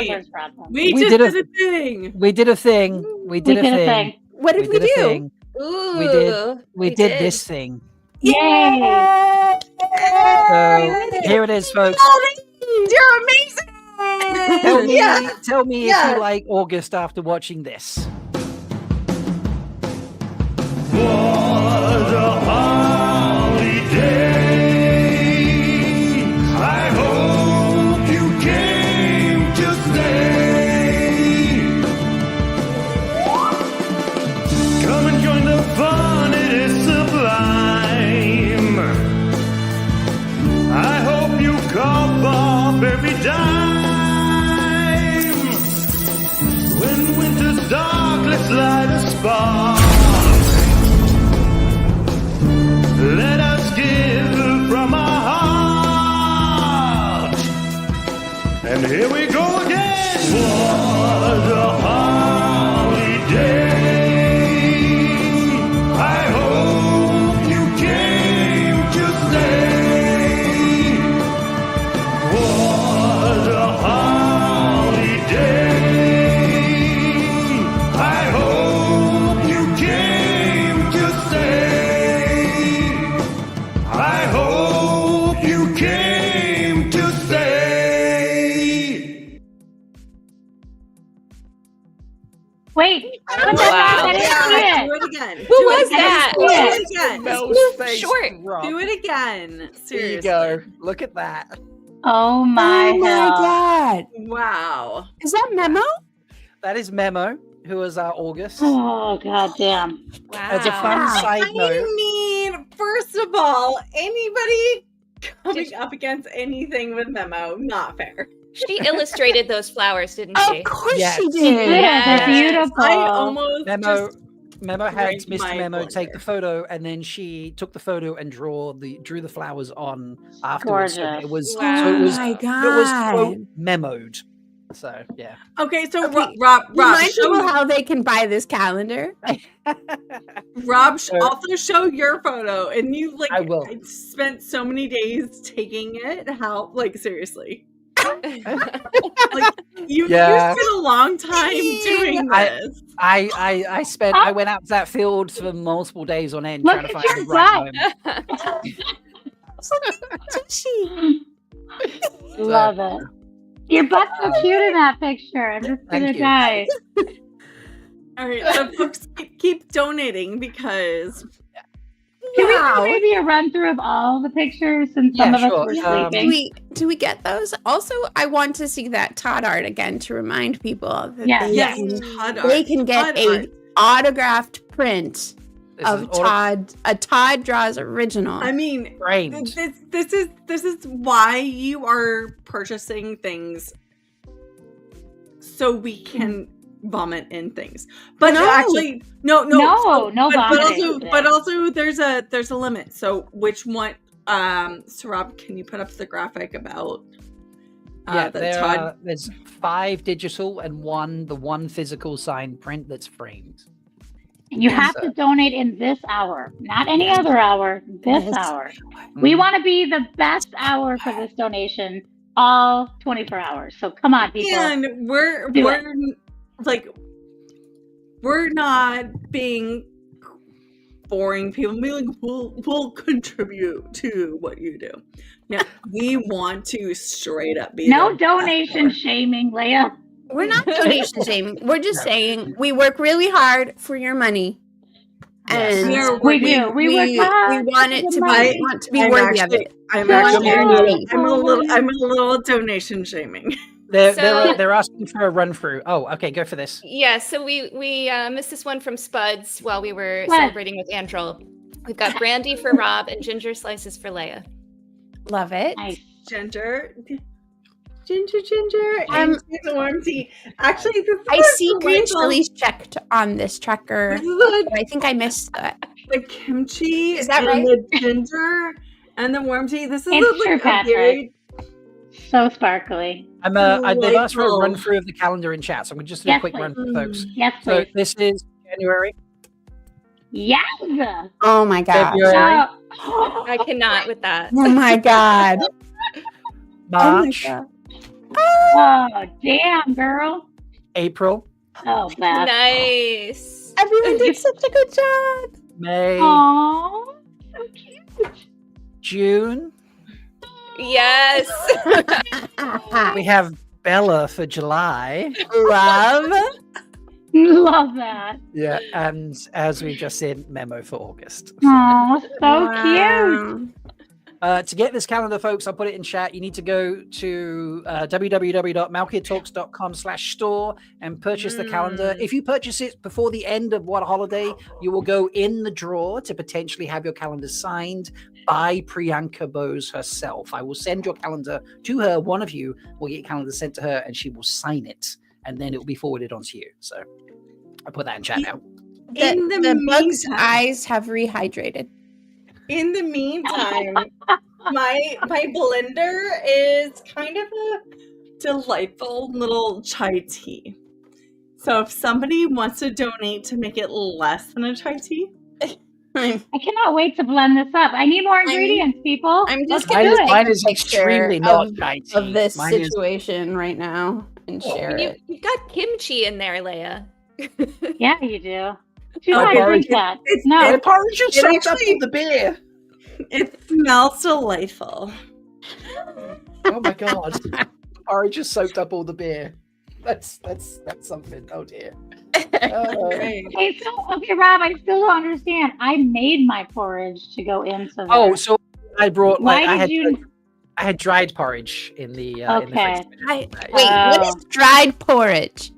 We just did a thing. We did a thing. We did a thing. What did we do? Ooh, we did this thing. Yay! So here it is, folks. You're amazing. Tell me if you like August after watching this. What a holiday! I hope you came to stay. Come and join the fun, it is sublime. I hope you cough up every dime. When winter's dark, let's light a spark. Let us give from our heart. And here we go again. What a holiday. I hope you came to stay. What a holiday. I hope Wait, put that back. I didn't see it. Do it again. Who Do was it again. that? Do it again. Mel's face Short. dropped. Do it again. There Seriously. you go. Look at that. Oh my God. Wow. Is that Memo? That is Memo, who was our August. Oh goddamn! Wow. As a fun side note, I mean, first of all, anybody coming up against anything with Memo, not fair. She illustrated those flowers, didn't she? Of course Yes. she She did. did. They're beautiful. I almost Memo just had drank Mr. my Memo take blunder. the photo, and then she took the photo and drew the flowers on afterwards. So Gorgeous. it was Wow. so it was Oh my it was quote God. memoed. So yeah. Okay, so Okay, Rob, Remind show people how they can buy this calendar. also show your photo, and you I will. spent so many days taking it. How, like, seriously? Like you Yeah. spent a long time doing this. I spent I went out to that field for multiple days on end Look trying to at find your the right butt. moment. Love it. Your butt's so cute in that picture. I'm just gonna Thank you. die. All right, so folks keep donating because Can we do maybe a run through of all the pictures since some Yeah, of sure. us were Do sleeping? we get those? Also, I want to see that Todd art again to remind people that Yes. they, yes, can, Todd they can get Todd art. autographed print This of is auto- a Todd Draws original. I mean, framed. this is why you are purchasing things so we can vomit in things. But No. actually, no, No but vomiting. also there's a limit. So which one? So Rob, can you put up the graphic about Yeah, the Todd? there's 5 digital and the one physical signed print that's framed. You have to donate in this hour, not any other hour. This Yes. hour. We want to be the best hour for this donation, all 24 hours. So come on, people. And we're Do we're not being boring people. We'll contribute to what you do. No, we want to straight up be No the donation best. shaming, Leia. We're not donation shaming. We're just saying we work really hard for your money. Yes. And We do. We work hard we want for it the to money. be worthy of it. I'm So actually good. I'm a little donation shaming. They're asking for a run through. Oh, okay, go for this. Yeah, so we missed this one from Spuds while we were What? celebrating with Andrel. We've got brandy for Rob and ginger slices for Leia. Love it. Nice. Ginger, and warm tea. Actually, this is I see green delightful. chilies checked on this tracker. This is But I think I missed that. the kimchi Is that and right? the ginger and the warm tea. This is It's true, a Patrick. very So sparkly. They've asked for a Delightful. run through of the calendar in chat, so I'm just do a Yes, quick run please. for folks. Yes, So please. this is January, Yes. Oh my god. February, I cannot with that. Oh my god. March, god. Oh, damn, girl. April, Oh, Beth. Nice. Everyone did such a good job. May, Aw, so cute. June. Yes. We have Bella for July. Love. Love that. Yeah, and as we just said, Memo for August. Oh, so Wow. cute. To get this calendar, folks, I'll put it in chat. You need to go to www.malkiertalks.com/store and purchase the calendar. If you purchase it before the end of WoTaHoliday, you will go in the draw to potentially have your calendar signed by Priyanka Bose herself. I will send your calendar to her. One of you will get your calendar sent to her, and she will sign it, and then it will be forwarded onto you. So I'll put that in chat now. In the The bug's meantime- eyes have rehydrated. In the meantime, my blender is kind of a delightful little chai tea. So if somebody wants to donate to make it less than a chai tea, I cannot wait to blend this up. I need more ingredients, people. I'm just Let's gonna do take it. Mine is a picture extremely not chai tea. of this Mine is- situation right now and share it. You've got kimchi in there, Leia. Yeah, you do. She Oh, might porridge. drink that. It's- No. The porridge is It soaked up actually- in the beer. it smells delightful. Oh my god. Porridge just soaked up all the beer. That's something. Oh dear. Okay, so Rob, I still don't understand. I made my porridge to go into there. Oh, so I brought like Why I did had you? I had dried porridge in the Okay. fridge. Wait, what is dried porridge?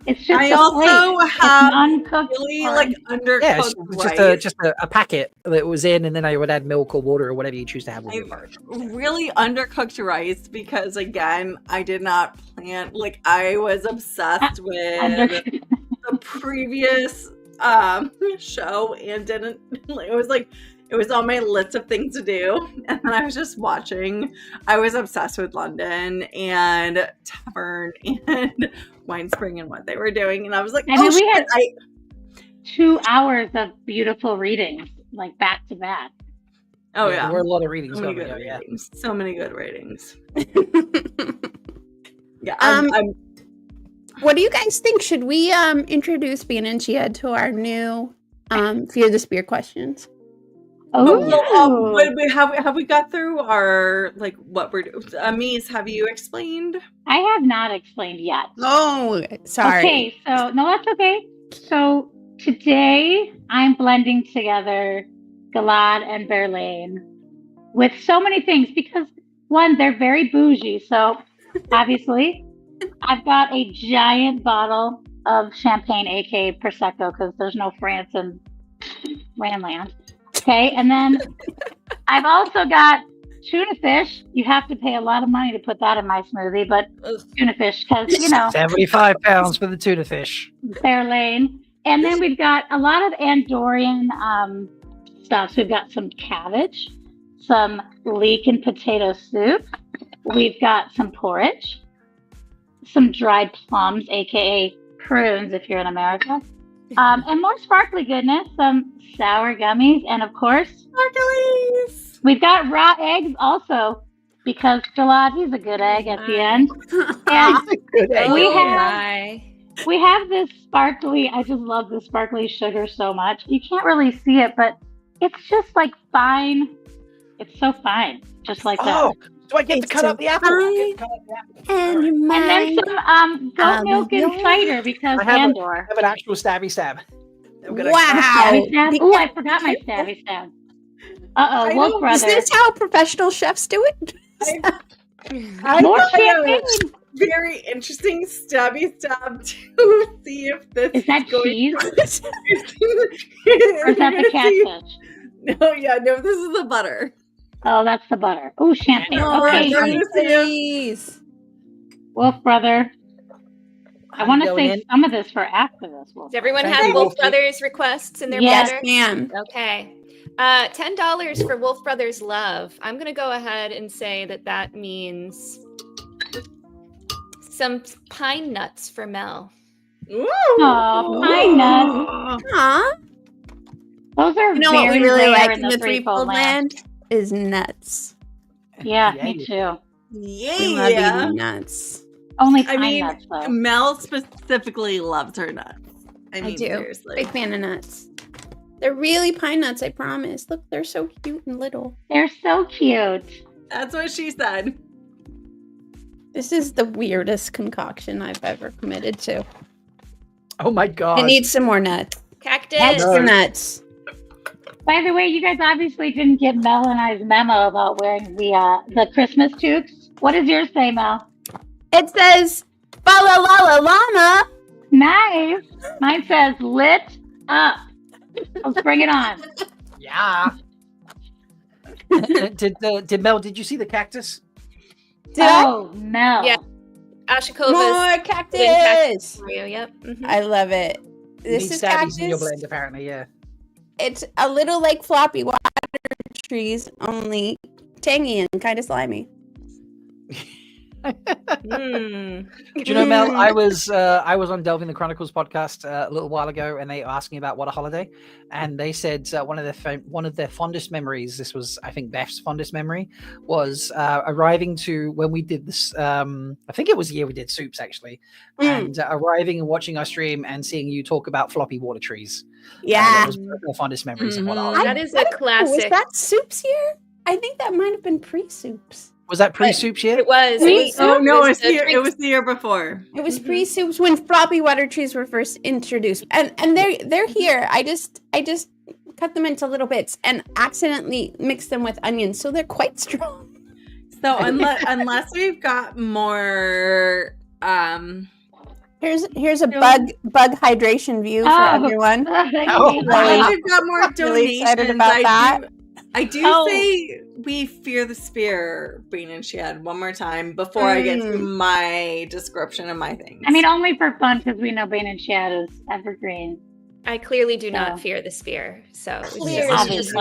It's just I a also plate. It's have uncooked really porridge. like undercooked Yeah, it's rice. just a packet that was in, and then I would add milk or water or whatever you choose to have with your porridge. Really undercooked rice because again, I did not plan. Like I was obsessed with the previous show and didn't. It was on my list of things to do, and then I was just watching. I was obsessed with London and Tavern and Wine Spring and what they were doing, and I was like, I mean, we had 2 hours of beautiful readings, like back to back. Oh Yeah, yeah, there were a lot of readings So many going good on, yeah. readings. So many good readings. Yeah, What do you guys think? Should we introduce Bean and Chia to our new Fear the Spear questions? Have we got through our like what we're doing? Mies, have you explained? I have not explained yet. Oh, sorry. Okay, so no, that's okay. So today I'm blending together Galad and Berlane with so many things because one, they're very bougie. So obviously, I've got a giant bottle of champagne, aka Prosecco, because there's no France in Randland. Okay, and then I've also got tuna fish. You have to pay a lot of money to put that in my smoothie, but tuna fish, because, you know. £75 for the tuna fish. Fair lane. And then we've got a lot of Andorian stuff. So we've got some cabbage, some leek and potato soup. We've got some porridge, some dried plums, aka prunes if you're in America. And more sparkly goodness, some sour gummies, and of course, sparklies. We've got raw eggs also, because Galad, he's a good egg at the end. And we have this sparkly, I just love this sparkly sugar so much. You can't really see it, but it's just like fine. It's so fine, just like that. Do I get to cut up the apple? And then some goat milk and cider because I have Andor. an actual stabby stab. Wow. Oh, I forgot my stabby stab. Uh-oh, Wolf Brother. Is this how professional chefs do it? I More thought champagne. it was very interesting stabby stab to see if this is that cheese? or is that the catfish? No, this is the butter. Oh, that's the butter. Oh, champagne. Oh, Okay. please. Wolf Brother. I want to going save in. some of this for after this. Wolf Does everyone Brother. have Wolf Brothers requests in their Yes, banner? ma'am. Okay. $10 for Wolf Brothers Love. I'm going to go ahead and say that means some pine nuts for Mel. Oh, pine nuts. Huh? Those are You know what we very really rare like in in the threefold threefold land is nuts. Yeah, me too. We love eating nuts. Only I pine mean, nuts, though. Mel specifically loves her nuts. I mean, do. seriously. Big fan of nuts. They're really pine nuts, I promise. Look, they're so cute and little. They're so cute. That's what she said. This is the weirdest concoction I've ever committed to. Oh my god. I need some more nuts. Cactus. Extra nuts. By the way, you guys obviously didn't get Mel and I's memo about wearing the Christmas toques. What does yours say, Mel? It says, "Fa la la la llama." Nice. Mine says, lit up. Let's bring it on. Yeah. Did Mel? Did you see the cactus? Oh, Mel. Yeah. Ashikova's More cactus. for you. Yep. Mhm. I love it. You This need is stabbies in your cactus. blend, apparently. Yeah. It's a little like floppy water trees, only tangy and kind of slimy. Mm. Do you know, Mel? I was on Delving the Chronicles podcast a little while ago, and they asked me about WoTaHoliday, and they said one of their fondest memories. This was, I think, Beth's fondest memory was arriving to when we did this. I think it was the year we did soups actually, and arriving and watching our stream and seeing you talk about floppy water trees. Yeah, that was one of the fondest memories of WoTaHoliday. That is a classic. Was that soups here? I think that might have been pre-soups. Was that pre-soups year? It was. Oh no, it it was the year before. It was pre-soups when floppy water trees were first introduced, and they're here. I just cut them into little bits and accidentally mixed them with onions, so they're quite strong. So unless we've got more, here's a bug hydration view for everyone. Unless we've got more donations. Really excited about that. I do say we fear the spear, Bean and Shad, one more time before I get to my description of my things. I mean, only for fun, because we know Bane and Shad is evergreen. I clearly do not fear the spear, so obviously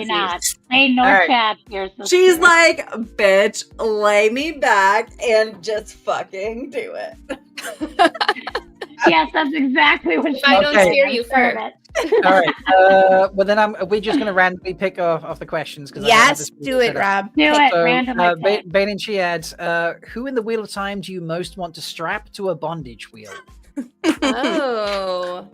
not. They know Shad fears the She's spear. like, bitch, lay me back and just fucking do it. Yes, that's exactly what she I don't steer you first. All right. Well, then we're just going to randomly pick off the questions. Yes, do it, Rob. Do it, randomly. Bane and Shiad, who in the Wheel of Time do you most want to strap to a bondage wheel? Oh.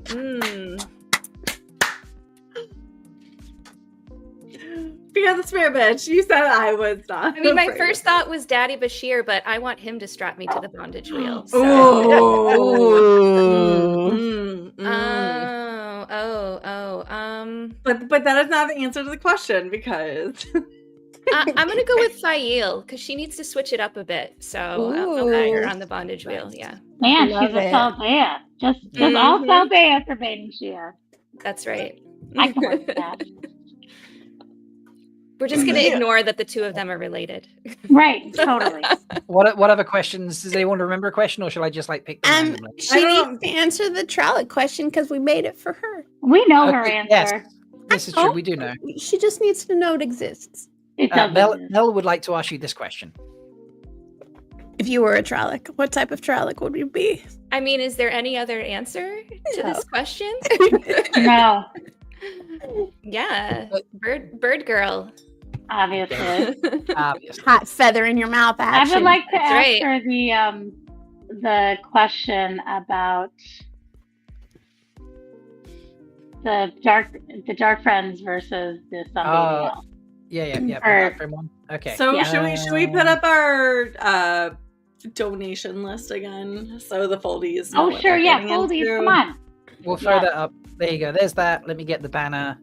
Fear the spear, bitch. You said I was not. I mean, my first thought was Daddy Bashir, but I want him to strap me to the bondage wheel. So. But that is not the answer to the question because I'm gonna go with Fail because she needs to switch it up a bit. So I'll have her on the bondage wheel. Yeah. Man, she's a Salbea. Just all Salbea for Bane and Shad. That's right. I can work with that. We're just going to ignore that the two of them are related. Right, totally. What other questions? Does anyone remember a question, or shall I just pick them randomly? She needs to answer the Trowlet question because we made it for her. We know her answer. Yes, this is true. We do know. She just needs to know it exists. Mel would like to ask you this question. If you were a Trowlet, what type of Trowlet would you be? I mean, is there any other answer to this question? No. Yeah, bird girl. Obviously. Hot feather in your mouth. Action. I would like to That's ask right. her the question about the dark friends versus the Sunday meal. Yeah. Okay. So should we put up our donation list again so the foldies know Oh what sure, they're yeah, getting foldies. into? Come on. We'll throw that up. There you go. There's that. Let me get the banner.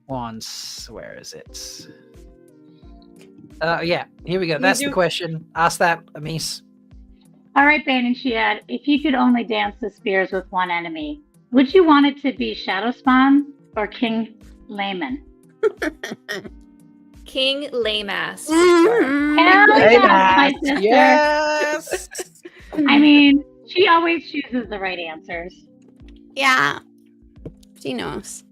Once. Where is it? Yeah. Here we go. That's the question. Ask that, Amis. All right, Bane and Shad, if you could only dance the spears with one enemy, would you want it to be Shadowspawn or King Layman? King Laymass. My sister. Yes. I mean, she always chooses the right answers. Yeah. She knows.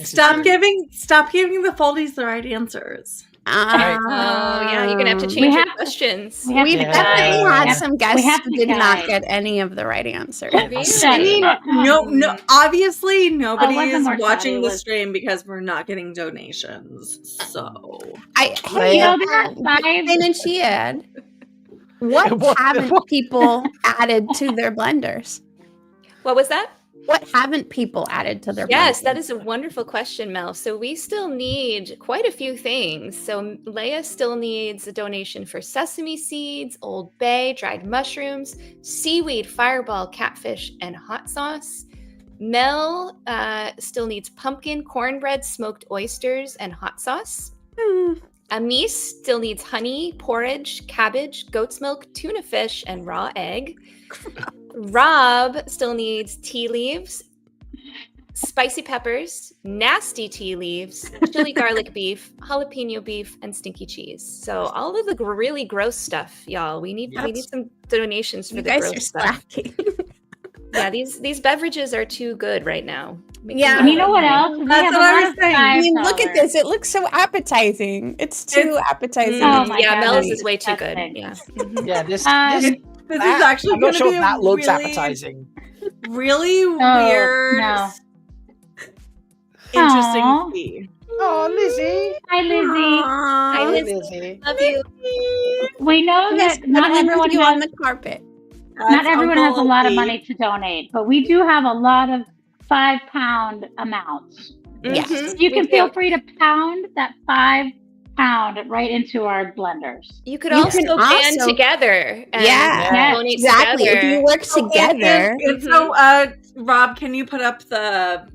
Stop giving the foldies the right answers. Oh yeah, you're gonna have to change your questions. We've definitely had some guests who did not get any of the right answers. I mean, no. Obviously, nobody wasn't is more watching funny, the was- stream because we're not getting donations. So, Bane and Shad, what haven't people added to their blenders? What was that? What haven't people added to their Yes, blenders? that is a wonderful question, Mel. So we still need quite a few things. So Leia still needs a donation for sesame seeds, Old Bay, dried mushrooms, seaweed, fireball, catfish, and hot sauce. Mel still needs pumpkin, cornbread, smoked oysters, and hot sauce. Amis still needs honey, porridge, cabbage, goat's milk, tuna fish, and raw egg. Rob still needs tea leaves, spicy peppers, nasty tea leaves, chili garlic beef, jalapeno beef, and stinky cheese. So all of the really gross stuff, y'all. We need some donations for You the guys gross are stuff. Yeah, these beverages are too good right now. Yeah, And you know what else? We That's have what a I lot was of saying. I mean, look at $5. this. It looks so appetizing. It's too appetizing. Oh my Yeah, God, Mel's that's is way too good. disgusting. Yeah. Yeah, this This is actually I'm going not to sure be if a that looks really, appetizing. really No, weird, no. interesting Aw. tea. Oh, Lizzie. Hi, Lizzie. Hi, Liz. Lizzie. Love you. We know that not everyone you has on the carpet. not everyone has a lot of Uncle money to donate, but we do have a lot of £5 amounts. Yes. Mhm. You We can do. feel free to pound that 5 pound right into our blenders. You could also band together and donate exactly. together. If you work together. And so, Rob, can you put up the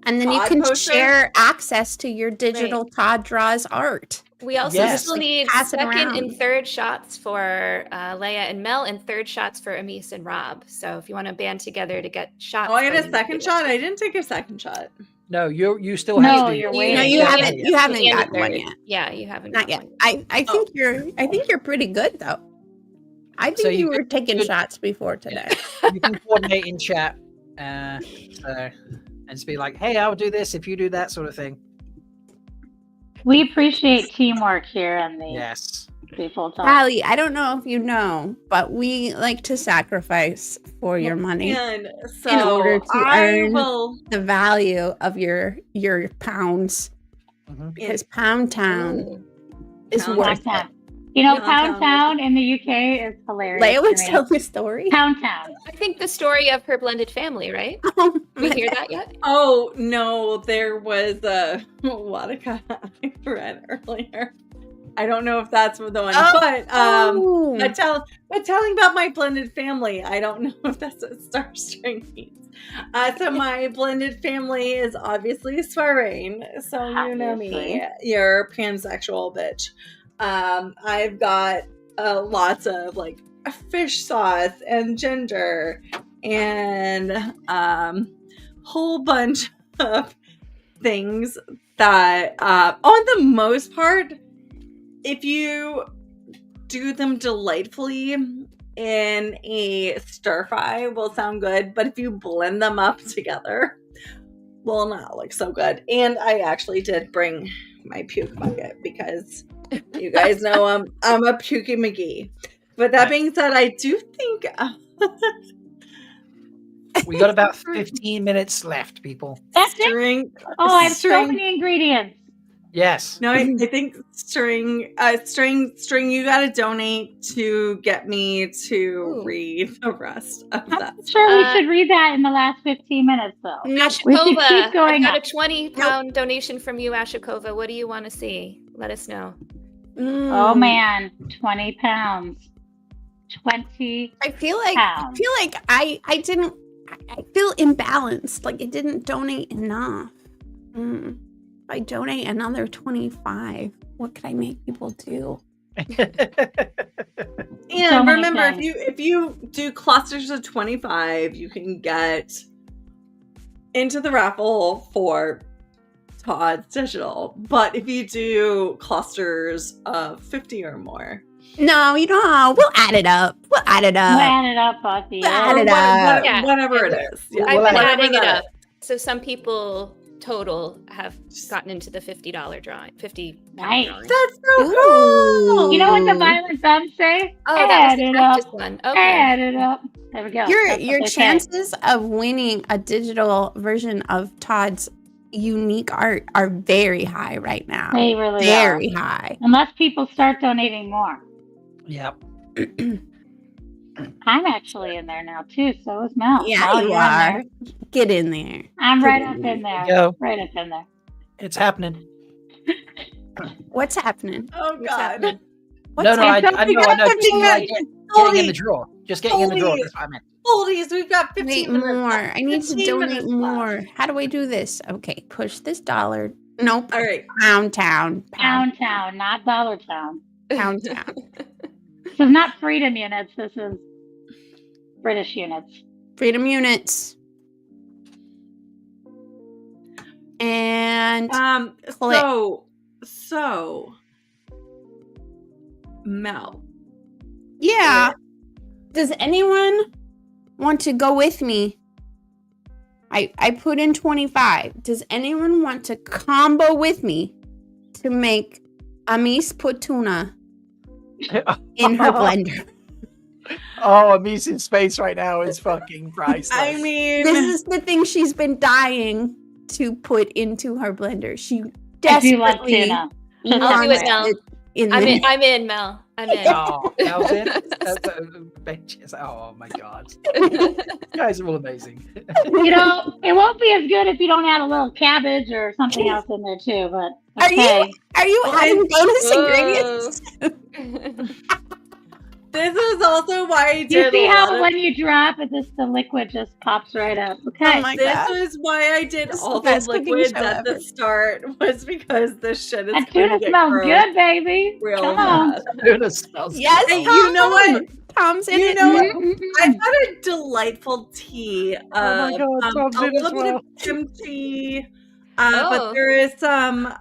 and then you Todd can poster? share access to your digital Todd Draws art. We also still need second and third shots for Leia and Mel, and third shots for Amis and Rob. So if you want to band together to get shots. Oh, I got a second shot. I didn't take a second shot. No, you still have to. You're waiting. No, you haven't gotten one yet. Yeah, you haven't. Not yet. I think you're pretty good though. I think you were taking shots before today. You can coordinate in chat, and just be like, "Hey, I'll do this if you do that," sort of thing. We appreciate teamwork here in the People Talk. Allie, I don't know if you know, but we like to sacrifice for your money And so in order to earn will... the value of your pounds. Because Pound Town is worth it. You know, Pound Town in the UK is hilarious. Leia would tell the story. Pound Town. I think the story of her blended family, right? Did we hear that yet? Oh no, there was a WoTaHoliday I read earlier. I don't know if that's the one, but telling about my blended family, I don't know if that's what Star String means. So my blended family is obviously swearing, so you know me, you're pansexual bitch. I've got lots of like fish sauce and ginger and whole bunch of things that on the most part, if you do them delightfully in a stir fry, will sound good, but if you blend them up together, will not look so good. And I actually did bring my puke bucket because you guys know I'm a pukey McGee. But that being said, I do think we got about 15 minutes left, people. That's it? Oh, I have so many ingredients. Yes. No, I think string, you got to donate to get me to read the rest of that. Sure, we should read that in the last 15 minutes, though. We should Ashikova, keep going I got up. a 20-pound donation from you, Ashikova. What do you want to see? Let us know. Oh man, 20 pounds. 20 I feel like pounds. I feel imbalanced. Like I didn't donate enough. If I donate another 25, what could I make people do? And remember, if you do clusters of 25, you can get into the raffle for Todd's digital. But if you do clusters of 50 or more, no, you don't. We'll add it up. Buffy. Whatever it is. Yeah, I've been whatever adding it that up. So some people total have gotten into the $50 drawing. 50. Nice. Drawing. That's so cool. You know what the violent thumbs say? Oh, that Add was the it practice up. one. Okay. Add it up. There we go. Your chances of winning a digital version of Todd's unique art are very high right now. They really very are. high. Unless people start donating more. Yep. I'm actually in there now too. So is Mel. Yeah, Oh, you you're in are. there. Get in there. I'm Get right in up there. in there. Go. Right up in there. It's happening. What's happening? Oh God. No, I know. Just like getting in the drawer. Just getting in the drawer. That's what I meant. Oldies, we've got 15 Wait, minutes. more. I need to 15 donate minutes more. left. How do I do this? Okay, push this dollar. Nope. All right. Pound Town. Pound Town, not Dollar Town. Pound Town. This is not freedom units. This is British units. Freedom units. And click. So Mel. Yeah. Does anyone want to go with me? I put in 25. Does anyone want to combo with me to make Amis put tuna in her blender? Oh, Amis in space right now is fucking priceless. I mean, This is the thing she's been dying to put into her blender. She I do like desperately tuna. I'll do it, Mel. wants it in I'm there. in, Mel. I'm in. Oh, Mel's in. Benches. Oh my god. You guys are all amazing. You know, it won't be as good if you don't add a little cabbage or something else in there too. But okay. Are you adding bonus ingredients? This is also why I You did see a how lot of- when you drop it, the liquid just pops right up. Okay. This is why I did This is all the the best cooking liquids show at the ever. start was because this shit is That going tuna to get smells gross good, baby. real Come on. fast. Tuna smells Yes, Hey, you know what? Tom's in You it. know what? I've got a delightful tea. my God, Tom's a in as little bit well. of kimchi. Oh. But there is some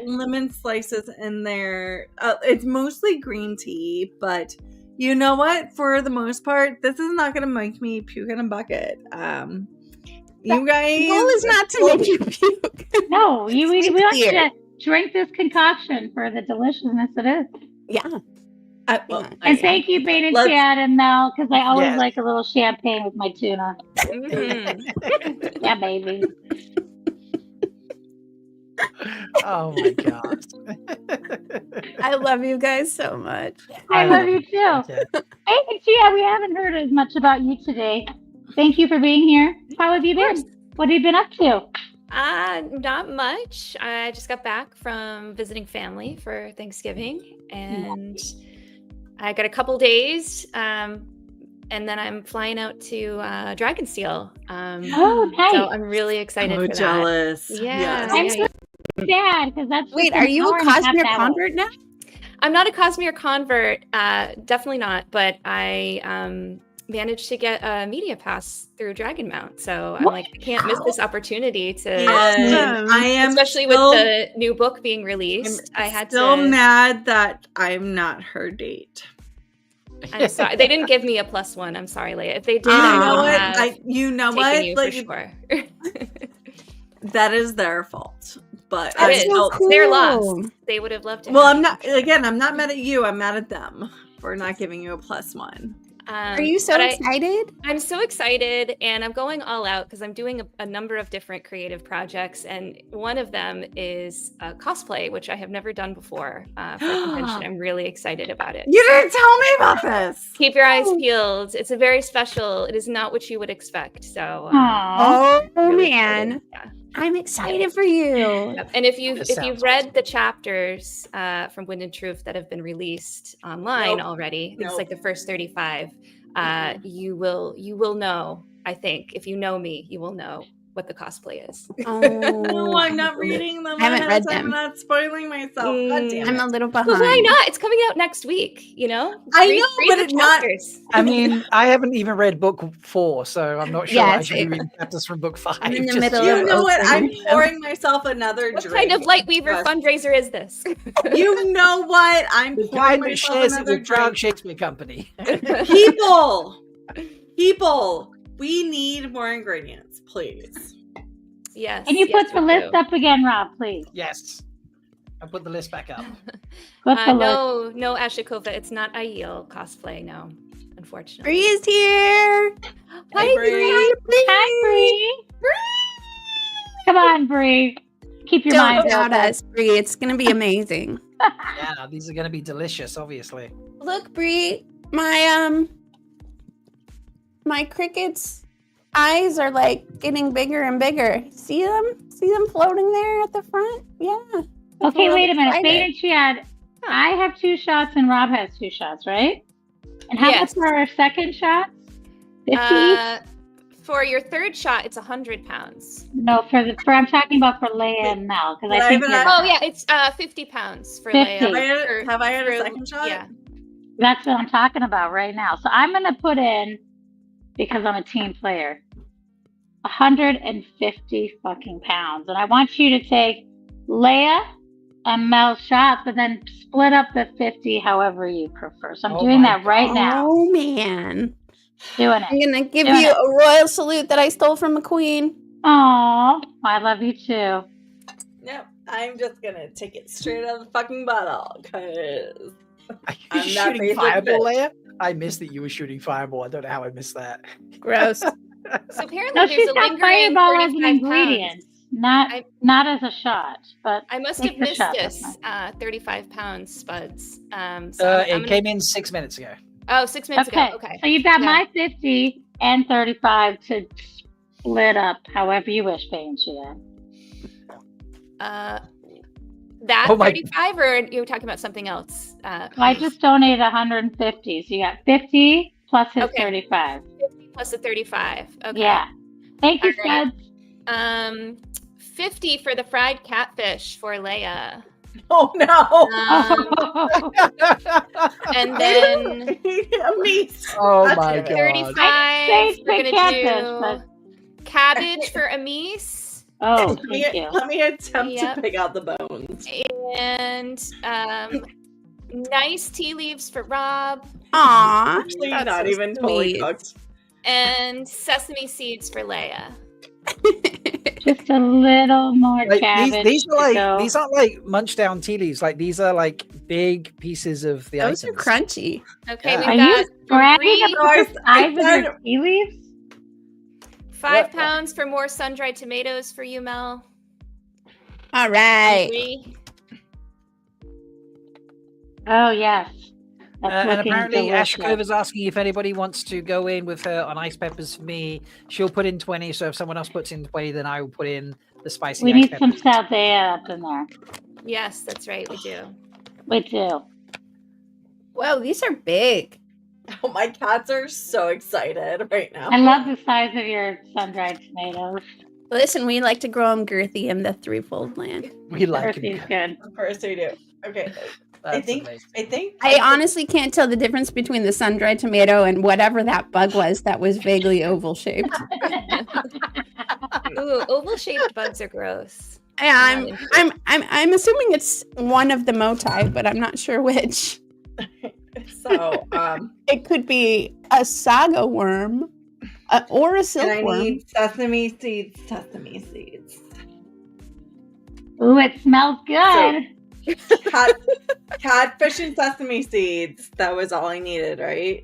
lemon slices in there. It's mostly green tea, but you know what? For the most part, this is not going to make me puke in a bucket. You guys, The goal is not to make you puke. No, we Sleep want you here. to drink this concoction for the deliciousness it is. Yeah. And thank you, Bane and Let's- Chad and Mel, because I always Yes. like a little champagne with my tuna. Mhm. Yeah, baby. Oh my god. I love you guys so much. I love you too. Hey, Chia, we haven't heard as much about you today. Thank you for being here. How have you been? What have you been up to? Not much. I just got back from visiting family for Thanksgiving, and I got a couple days, and then I'm flying out to Dragonsteel. Oh, nice. So I'm really excited Oh, for that. jealous. Yeah. Yes. I'm so sad because that's Wait, just are an you a hour and half Cosmere that way. convert now? I'm not a Cosmere convert, definitely not, but I managed to get a media pass through Dragonmount. So I'm like, I can't miss this opportunity to, And I am especially still- with the new book being released. I had Still to. mad that I'm not her date. I'm sorry, they didn't give me a +1. I'm sorry, Leia. If they did, You I know would what? have You know taken what? you Like, for sure. that is their fault. But It is. still- It's their loss. They would have loved to. Well, have I'm you. not. Again, I'm not mad at you. I'm mad at them for not giving you a +1. Are you so but excited? I'm so excited, and I'm going all out because I'm doing a number of different creative projects, and one of them is cosplay, which I have never done before for a convention. I'm really excited about it. You didn't tell me about this. Keep your eyes peeled. It's a very special. It is not what you would expect. So, Oh really man, excited. Yeah. I'm excited for you. Yep. And if you've sounds read the chapters from Wind and Truth that have been released online Nope. already, it's Nope. like the first 35. You will know. I think if you know me, you will know what the cosplay is. No, I'm not reading them. I haven't ahead read of time. them. I'm not spoiling myself. God damn I'm it. a little But behind. why not? It's coming out next week. You know. I Read- know, read but the it's not- chapters. I mean, I haven't even read book 4, so I'm not sure Yeah, I should be same. reading chapters from book 5. I'm in the just middle yet. You know what? I'm opening. pouring myself another What drink. kind of Lightweaver Trust. fundraiser is this? You know what? I'm The pouring kind that myself shares it another with Prague drink. Shakespeare Company. People, we need more ingredients, please. Yes. Can you yes, put the we list do. up again, Rob, please? Yes. I'll put the list back up. Put the list. No, Ashikova. It's not Aiel cosplay. No, unfortunately. Bree is here. Hi, Bree. Hi, Bree. Come on, Bree. Keep your Don't mind doubt open. us, Bree. It's gonna be amazing. Yeah, these are going to be delicious, obviously. Look, Bree, my cricket's eyes are like getting bigger and bigger. See them? See them floating there at the front? Yeah. Okay, I'm wait a minute. excited. Bane and Chad, I have 2 shots and Rob has 2 shots, right? And how Yes. much for our second shot? 50 each? For your third shot, it's 100 pounds. No, I'm talking about for Leia and Mel because But I I think haven't you're- Oh yeah, it's 50 pounds for 50. Leia. Have I had a for- second shot? Yeah. that's what I'm talking about right now. So I'm gonna put in, because I'm a team player, 150 fucking pounds, and I want you to take Leia and Mel's shots, but then split up the 50 however you prefer. So I'm Oh doing my that right now. Oh man. Doing I'm it. gonna give Doing you it. a royal salute that I stole from a queen. Aw, I love you too. No, I'm just gonna take it straight out of the fucking bottle because Are you I'm that shooting basic fireball, bitch. Leia? I missed that you were shooting fireball. I don't know how I missed that. Gross. So apparently No, there's she's a got lingering fireball as an 35 ingredient. pounds. Not as a shot, but I must take have the missed shot, this. that's fine. 35 pounds, Spuds. It came in 6 minutes ago. Oh, 6 minutes ago. Okay. So you've got Yeah. my 50 and 35 to split up however you wish, Banshee. That Oh my- 35, or you were talking about something else? I just donated 150, so you got 50 plus his 35. 50 plus the 35. Okay. Yeah. Thank you, All right. Spuds. 50 for the fried catfish for Leia. Oh no! And then Amis. Oh That's my it. god. 35. Say We're gonna catfish, do but- cabbage for Amis. Oh, Let me attempt Yep. to pick out the bones. And nice tea leaves for Rob. Aw. Actually, that's not so even fully sweet. cooked. And sesame seeds for Leia. Just a little more Like, cabbage. these are to like go. these aren't like munch down tea leaves. Like these are like big pieces of the Those are items. crunchy. Okay, Yeah. we've Are got you bragging three- about the size of your tea leaves? 5 pounds for more sun-dried tomatoes for you, Mel. All right. 3. Oh, yes. That's And looking apparently delicious. Ashkova's asking if anybody wants to go in with her on ice peppers for me. She'll put in 20, so if someone else puts in 20, then I will put in the spicy We ice need peppers. some Saldea up in there. Yes, that's right, we do. We do. Whoa, these are big. Oh, my cats are so excited right now. I love the size of your sun-dried tomatoes. Listen, we like to grow them girthy in the threefold land. We like Earthy's good. Of course we do. Okay. I think. I honestly can't tell the difference between the sun-dried tomato and whatever that bug was that was vaguely oval shaped. Ooh, oval-shaped bugs are gross. I'm assuming it's one of the moti, but I'm not sure which. So, it could be a saga worm or a and I silkworm. need sesame seeds. Sesame seeds. Ooh, it smells good. Catfish and sesame seeds. That was all I needed, right?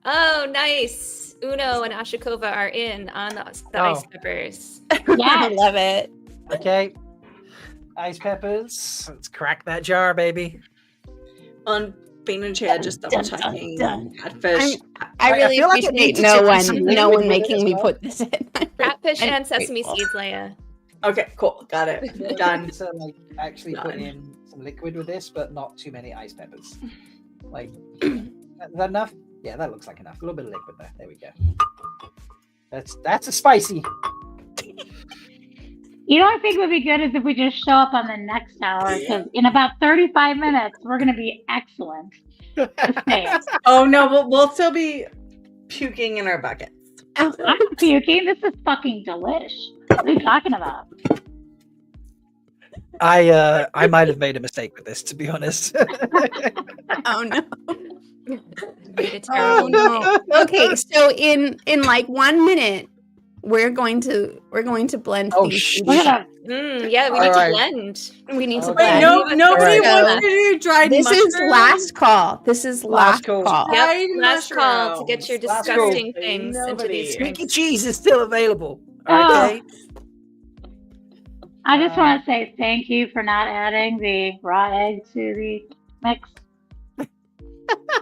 Oh, nice. Uno and Ashikova are in on the ice peppers. I love it. Okay. Ice peppers. Let's crack that jar, baby. On Bean and Chad, just double checking. Catfish. I really feel like it appreciate needs no to one, be no one liquid making as me well. put this in. Catfish I'm and sesame grateful. seeds, Leia. Okay, cool. Got it. Done. So like actually put Done. in some liquid with this, but not too many ice peppers. Like, is that enough? Yeah, that looks like enough. A little bit of liquid there. There we go. That's a spicy. You know what I think would be good is if we just show up on the next hour, because in about 35 minutes, we're going to be excellent. Just saying. Oh no, we'll still be puking in our buckets. I'm puking. This is fucking delish. What are you talking about? I might have made a mistake with this, to be honest. Oh no. Made a Oh terrible no. Okay, so in like 1 minute, we're going to blend Oh, these. shit. together. Yeah, we All need right. to blend. We need to Okay. blend. Wait, nobody All right. wants to do dried This mushrooms. is last call. This is last call. call. Yep, Dried last call to get your Last disgusting call. things into Nobody. these Squeaky drinks. cheese is still available. Oh. Okay. I just want to say thank you for not adding the raw egg to the mix.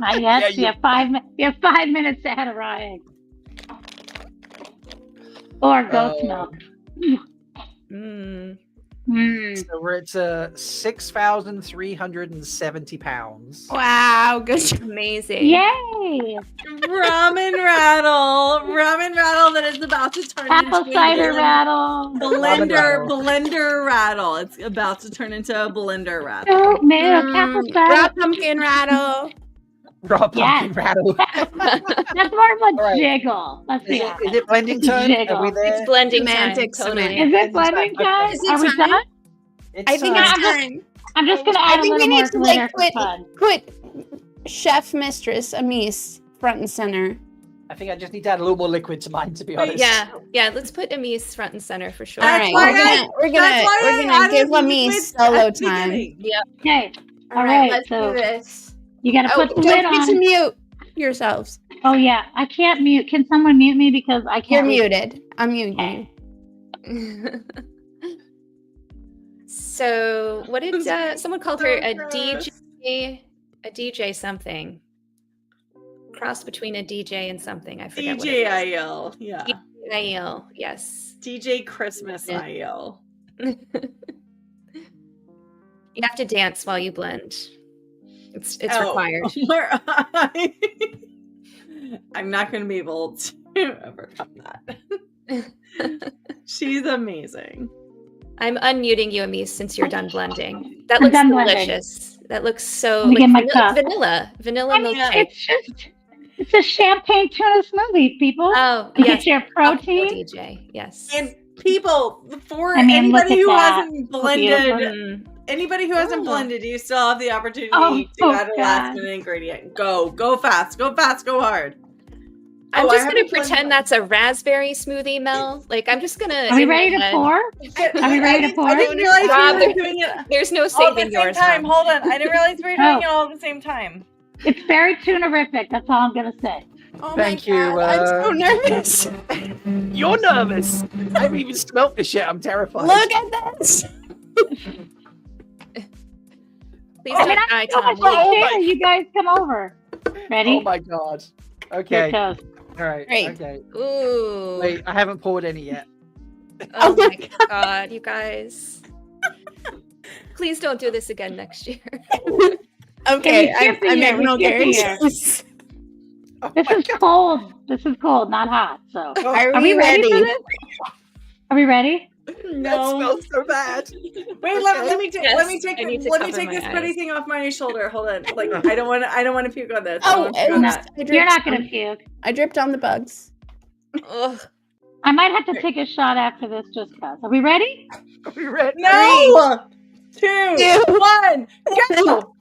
Not yet. Yeah, you have 5 minutes to add a raw egg. Or goat's Oh. milk. Mm. So we're at 6,370 pounds. Wow, good job. Amazing. Yay! Ramen rattle that is about to turn Apple into cider a rattle. blender rattle. It's about to turn into a blender rattle. Oh, man, apple Raw cider. pumpkin rattle. Raw pumpkin Yes. rattle. That's more of a right. jiggle. Let's be Is honest. it blending time? Jiggle. Are we there? It's blending Semantic, time. Totally. semantic. Is it blending time? Is it Are we time? done? It's I think time. it's time. I'm just going to I add a think we little need more to glitter like for fun. put Chef Mistress Amis front and center. I think I just need to add a little more liquid to mine, to be honest. Yeah. Let's put Amis front and center for sure. All right, we're gonna give Amis solo time. Yep. Okay. All All right, right. let's So do this. you got to Oh, put the lid don't forget to on. mute yourselves. Oh, yeah. I can't mute. Can someone mute me because I You're can't? muted. I'm muting you. So, what did someone called her a DJ? A DJ something. Cross between a DJ and something. I forget what it was. DJ IL. Yeah. DJ IL. Yes. DJ Christmas IL. You have to dance while you blend. It's required. I'm not going to be able to overcome that. She's amazing. I'm unmuting you, Amis, since you're done blending. That looks delicious. That looks so Let me get my cup. vanilla milkshake. It's a champagne tuna smoothie, people. Oh, you yes. get your protein. DJ, yes. And people, for I mean, look anybody at who that. hasn't blended, anybody who hasn't blended, you still have the opportunity to add a last minute ingredient. Go fast, go hard. I'm just gonna pretend that's a raspberry smoothie, Mel. Like I'm just gonna. Are we ready to pour? Are we ready to pour? I didn't realize Rob, we were doing it. There's no all saving at the same yours. time. Rob. Hold on, I didn't realize we were doing it all at the same time. It's very tunerific. That's all I'm gonna say. Oh Thank you. I'm so nervous. You're nervous. I haven't even smelt this yet. I'm terrified. Look at this. Please I mean, don't I'm die, so much Tom. share. You guys come over. Ready? Oh my god. Okay. Here it goes. All right. Great. Okay. Ooh. Wait, I haven't poured any yet. Oh my god, you guys. Please don't do this again next year. Okay, I'm here, making no we skip here. guarantees. This is cold. This is cold, not hot. So, Are we we ready for ready? this? Are we ready? No. That smells so bad. Wait, let me take Yes, let me take I need to let me cover take my this eyes. pretty thing off my shoulder. Hold on. Like I don't want to puke on this. Oh, I don't wanna puke on that. You're not gonna puke. I dripped on the bugs. Ugh. I might have to take a shot after this just cause. Are we ready? Are we ready? No! 2, 1, go!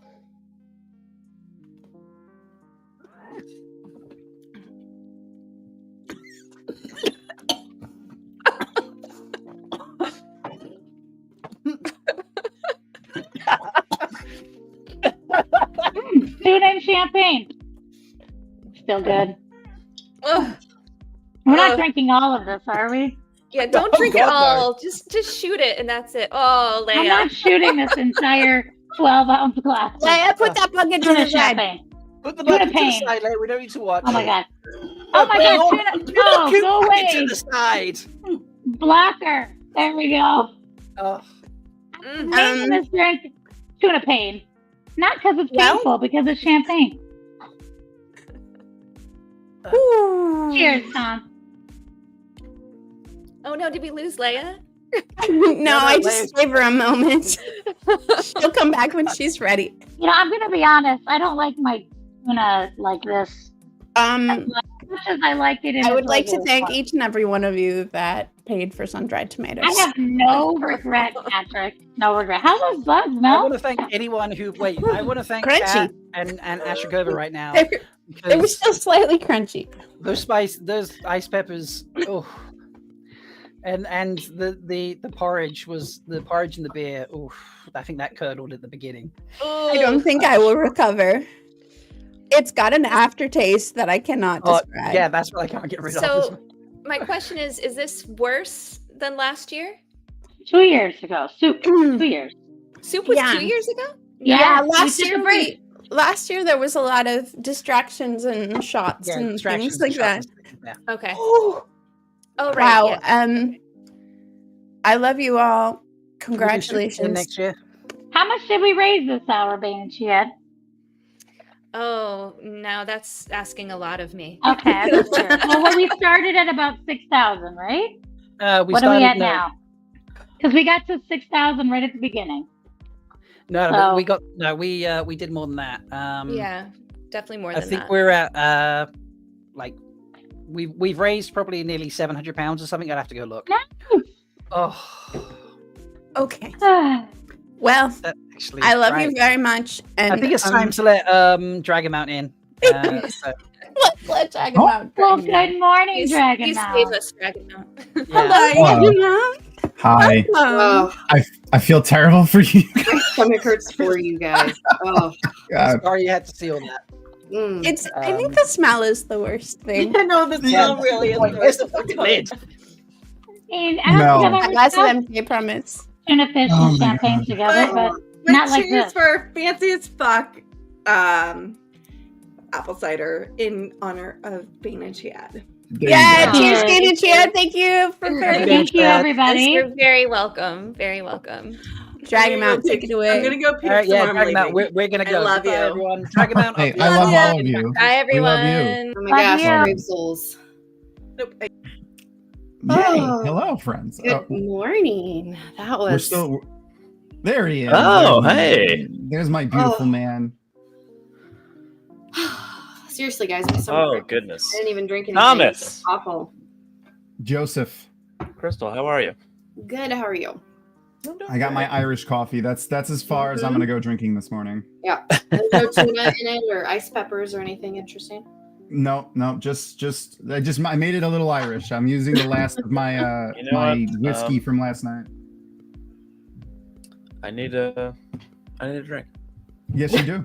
Tuna and champagne. Still good. Ugh. We're not Ugh. drinking all of this, are we? Yeah, don't Oh, drink it God, no. all. Just shoot it and that's it. Oh, Leia. I'm not shooting this entire 12-ounce glass. Leia, put that bucket to Tuna the side. champagne. Put the Tuna bucket to the pain. side, Leia. We don't need to watch. Oh my it. god. Oh my god, tuna. No, Cute go bucket away. to the side. Blocker. There we go. Oh. Making this drink tuna pain. Not because it's Well? painful, because it's champagne. Cheers, Tom. Oh no, did we lose Leia? No, I just gave her a moment. She'll come back when she's ready. You know, I'm gonna be honest. I don't like my tuna like this. As much as I like it. In I its would like to regular thank form. each and every one of you that paid for sun-dried tomatoes. I have no regret, Patrick. No regret. How those bugs, I Mel? want to thank anyone who I want to thank Crunchy. Kat and Ashikova right now. They were because still slightly crunchy. those ice peppers. Oh, and the porridge was the porridge and the beer. Oh, I think that curdled at the beginning. I don't think I will recover. It's got an aftertaste that I cannot describe. Yeah, that's what I can't get rid of. So my question is this worse than last year? 2 years ago. Soup. 2 years. Soup was Yeah. 2 years ago? Yeah, we last took a year break. last year there was a lot of distractions and shots Yeah, and distractions things like and that. shots. Yeah. Okay. Oh, Oh right. wow. Yeah. I love you all. We can shoot Congratulations. next year. How much did we raise this hour, Bane and Chiad? Oh, now that's asking a lot of me. Okay, I'm not sure. Well, we started at about 6,000, right? What are we at now? Because we got to 6,000 right at the beginning. No, So- but we did more than that. Yeah, definitely more I than think that. we're at like we've raised probably nearly £700 or something. I'd have to go look. Oh, Okay. Well, that actually. I love right. you very much. And I think it's time to let Dragonmount in. So, let Dragon Mount. Well, good morning, Please Dragon save Mount. us, Dragon Mount. Hello, Dragon Mount. Hi. Hello. I feel terrible for you. My stomach hurts for you guys. Oh, God. sorry you had to see all that. It's. I think the smell is the worst thing. No, the smell really is. Where's the fucking lid? And No. together with That's stuff, an MK promise. tuna fish Oh and my champagne God. together, but But not like cheers this. for fancy as fuck apple cider in honor of Bane and Chad. Yeah, go. cheers, Kate and Chad. Thank you for Thank you, everybody. You're very welcome. Very welcome. Drag him out. Take it away. I'm gonna go puke All right, yeah, tomorrow drag him out. morning. We're gonna I go. love Goodbye, you. everyone. Drag him out. Hey, I love all of you. Bye, We love you. everyone. Oh my gosh, you. brave souls. Nope. Yay. Oh. Hello, friends. Good morning. That was We're still. There he is. Oh, There's- hey. There's my beautiful man. seriously, guys. My stomach Oh, hurts. goodness. I didn't even drink anything. Thomas. It's awful. Joseph. Crystal, how are you? Good. How are you? I got my Irish coffee. That's as far as I'm gonna go drinking this morning. Yeah. There's no tuna in it or iced peppers or anything interesting. No, I made it a little Irish. I'm using the last of my You know my what? whiskey from last night. I need a drink. Yes, you do.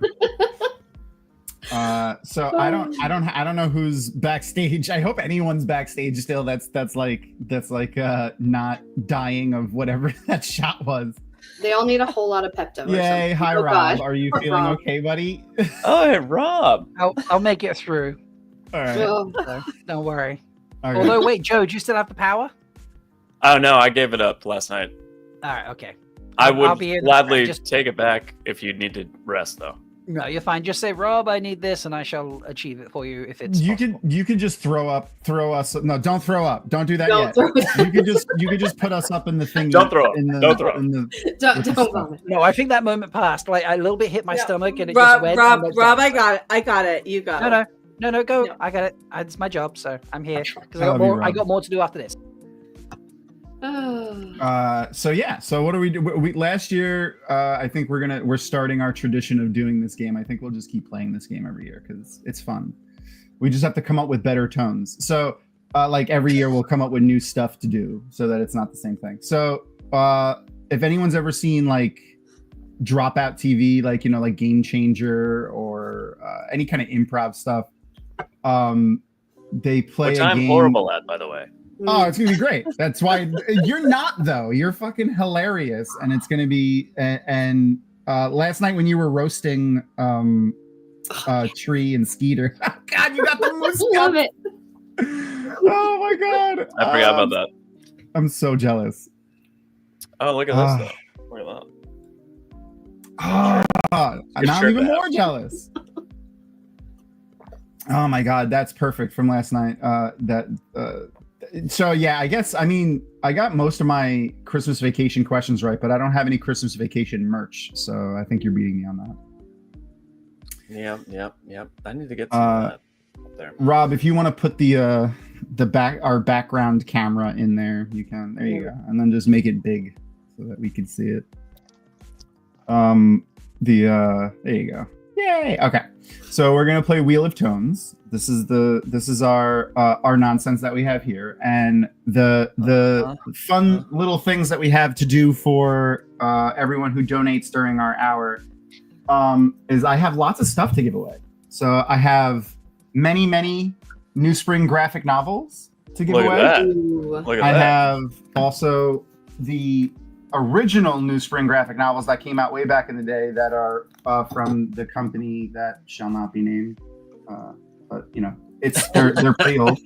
So I don't know who's backstage. I hope anyone's backstage still. That's not dying of whatever that shot was. They all need a whole lot of Pepto. or Yay! something. Hi, Oh, Rob. gosh. Are you Poor feeling Rob. okay, buddy? Oh, hey, Rob. I'll make it through. All right. Oh. So, don't worry. Okay. Although, wait, Joe, do you still have the power? Oh no, I gave it up last night. All right, okay. I I'll would be in- gladly just- take it back if you need to rest, though. No, you're fine. Just say, Rob, I need this, and I shall achieve it for you if it's. You could just throw us. No, don't throw up. Don't do that Don't yet. throw us You could just put us up in the thing. Don't throw up. In the, Don't throw up. in the, Don't with the don't stuff. vomit. No, I think that moment passed. Like, I a little bit hit my stomach, and it Rob, just went. Rob, and went Rob, down. I got it. I got it. You go. No, go. No. I got it. It's my job, so I'm here because I I love got you, more. I Rob. got more to do after this. So what do we do? We last year, I think we're starting our tradition of doing this game. I think we'll just keep playing this game every year because it's fun. We just have to come up with better tones. So like every year we'll come up with new stuff to do so that it's not the same thing. So if anyone's ever seen like Dropout TV, like like Game Changer or any kind of improv stuff, they play Which a I'm game. horrible at, by the way. Oh, it's gonna be great. That's why you're not though. You're fucking hilarious, and it's gonna be. And last night when you were roasting Tree and Skeeter, God, you got the moose. Love it. Oh my God, I forgot about that. I'm so jealous. Oh, look at this, though. Look at that. Now I'm even more jealous. Oh my God, that's perfect from last night. So yeah, I got most of my Christmas vacation questions right, but I don't have any Christmas vacation merch. So I think you're beating me on that. Yep. I need to get some of that up there. Rob, if you want to put our background camera in there, you can. There you go, and then just make it big so that we can see it. There you go. Yay! Okay, so we're gonna play Wheel of Tones. This is our nonsense that we have here, and the fun little things that we have to do for everyone who donates during our hour is I have lots of stuff to give away. So I have many New Spring graphic novels to give Look away. at that. Look at I that. have also the original New Spring graphic novels that came out way back in the day that are from the company that shall not be named. But they're pretty old.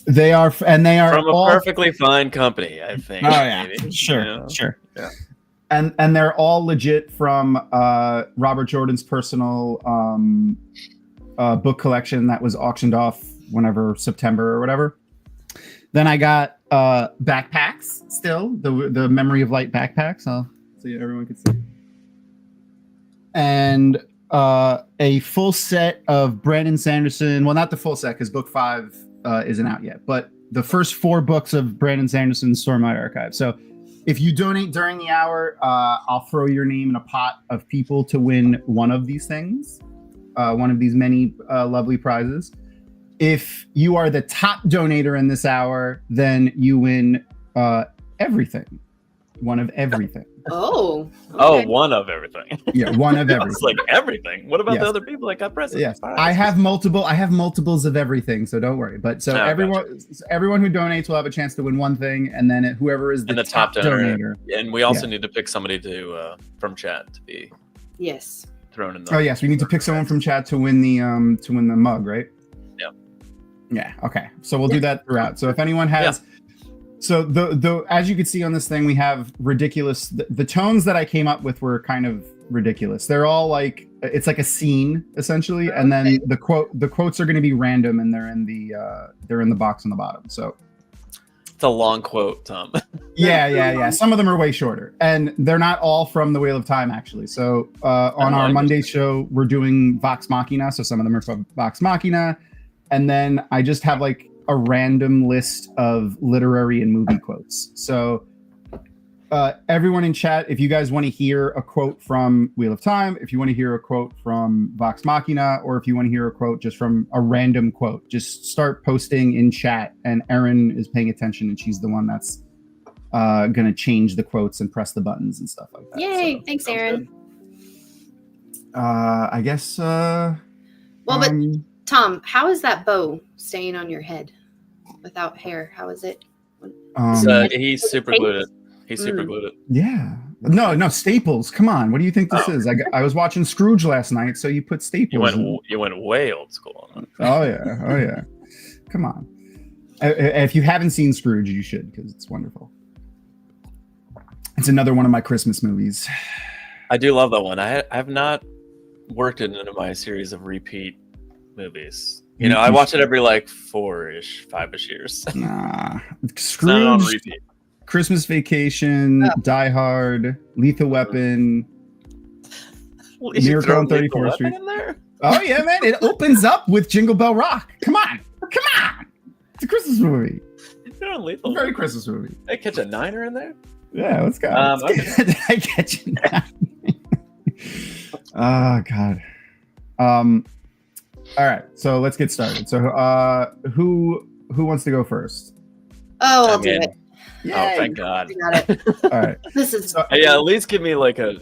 They are from a all perfectly fine company, I think. Oh yeah, maybe. sure. Yeah. And they're all legit from Robert Jordan's personal book collection that was auctioned off whenever September or whatever. Then I got backpacks still, the Memory of Light backpacks. So everyone can see. And a full set of Brandon Sanderson. Well, not the full set because book 5 isn't out yet, but the first 4 books of Brandon Sanderson's Stormlight Archive. So if you donate during the hour, I'll throw your name in a pot of people to win one of these things, one of these many lovely prizes. If you are the top donator in this hour, then you win everything, one of everything. Oh. Oh, one of everything. Yeah, one of everything. It's like everything. What about Yes. the other people that got presents? Yes, All right. I have multiples of everything, so don't worry. But so Oh, everyone who donates will have a chance to win one thing, and then whoever is the top donor. donator. And we also need to pick somebody to from chat to be Yes. thrown in the. Oh yes, we need to pick someone from chat to win the mug, right? Yeah. Yeah. Okay. So we'll do that throughout. So if anyone has, so the as you can see on this thing, we have ridiculous. The tones that I came up with were kind of ridiculous. They're all like it's like a scene essentially, and then the quotes are going to be random, and they're in the box on the bottom. So it's a long quote, Tom. Yeah. Some of them are way shorter, and they're not all from the Wheel of Time actually. So on our Monday show, we're doing Vox Machina. So some of them are from Vox Machina, and then I just have like a random list of literary and movie quotes. So everyone in chat, if you guys want to hear a quote from Wheel of Time, if you want to hear a quote from Vox Machina, or if you want to hear a quote just from a random quote, just start posting in chat, and Erin is paying attention, and she's the one that's going to change the quotes and press the buttons and stuff like that. Yay! So, Thanks, Aaron. I guess. Well, but Tom, how is that bow staying on your head without hair? How is it? He super glued it. He super glued it. Yeah. No, staples. Come on. What do you think this is? I was watching Scrooge last night, so you put staples. You went way old school on it. Oh yeah. Come on. If you haven't seen Scrooge, you should, because it's wonderful. It's another one of my Christmas movies. I do love that one. I have not worked it into my series of repeat movies. You know, I watch it every like 4-ish, 5-ish years. Nah. It's not on Scrooge, repeat. Christmas Vacation, Die Hard, Lethal Weapon, Miracle on 34th Street. Oh yeah, man! It opens up with Jingle Bell Rock. Come on! It's a Christmas movie. You're on Lethal. Very Christmas movie. I catch a niner in there. Yeah, let's go. Did I catch you? Oh God. All right, so let's get started. So, who wants to go first? Oh, I'll do it. Oh, thank God. I got it. All right. This is Yeah, at least give me like a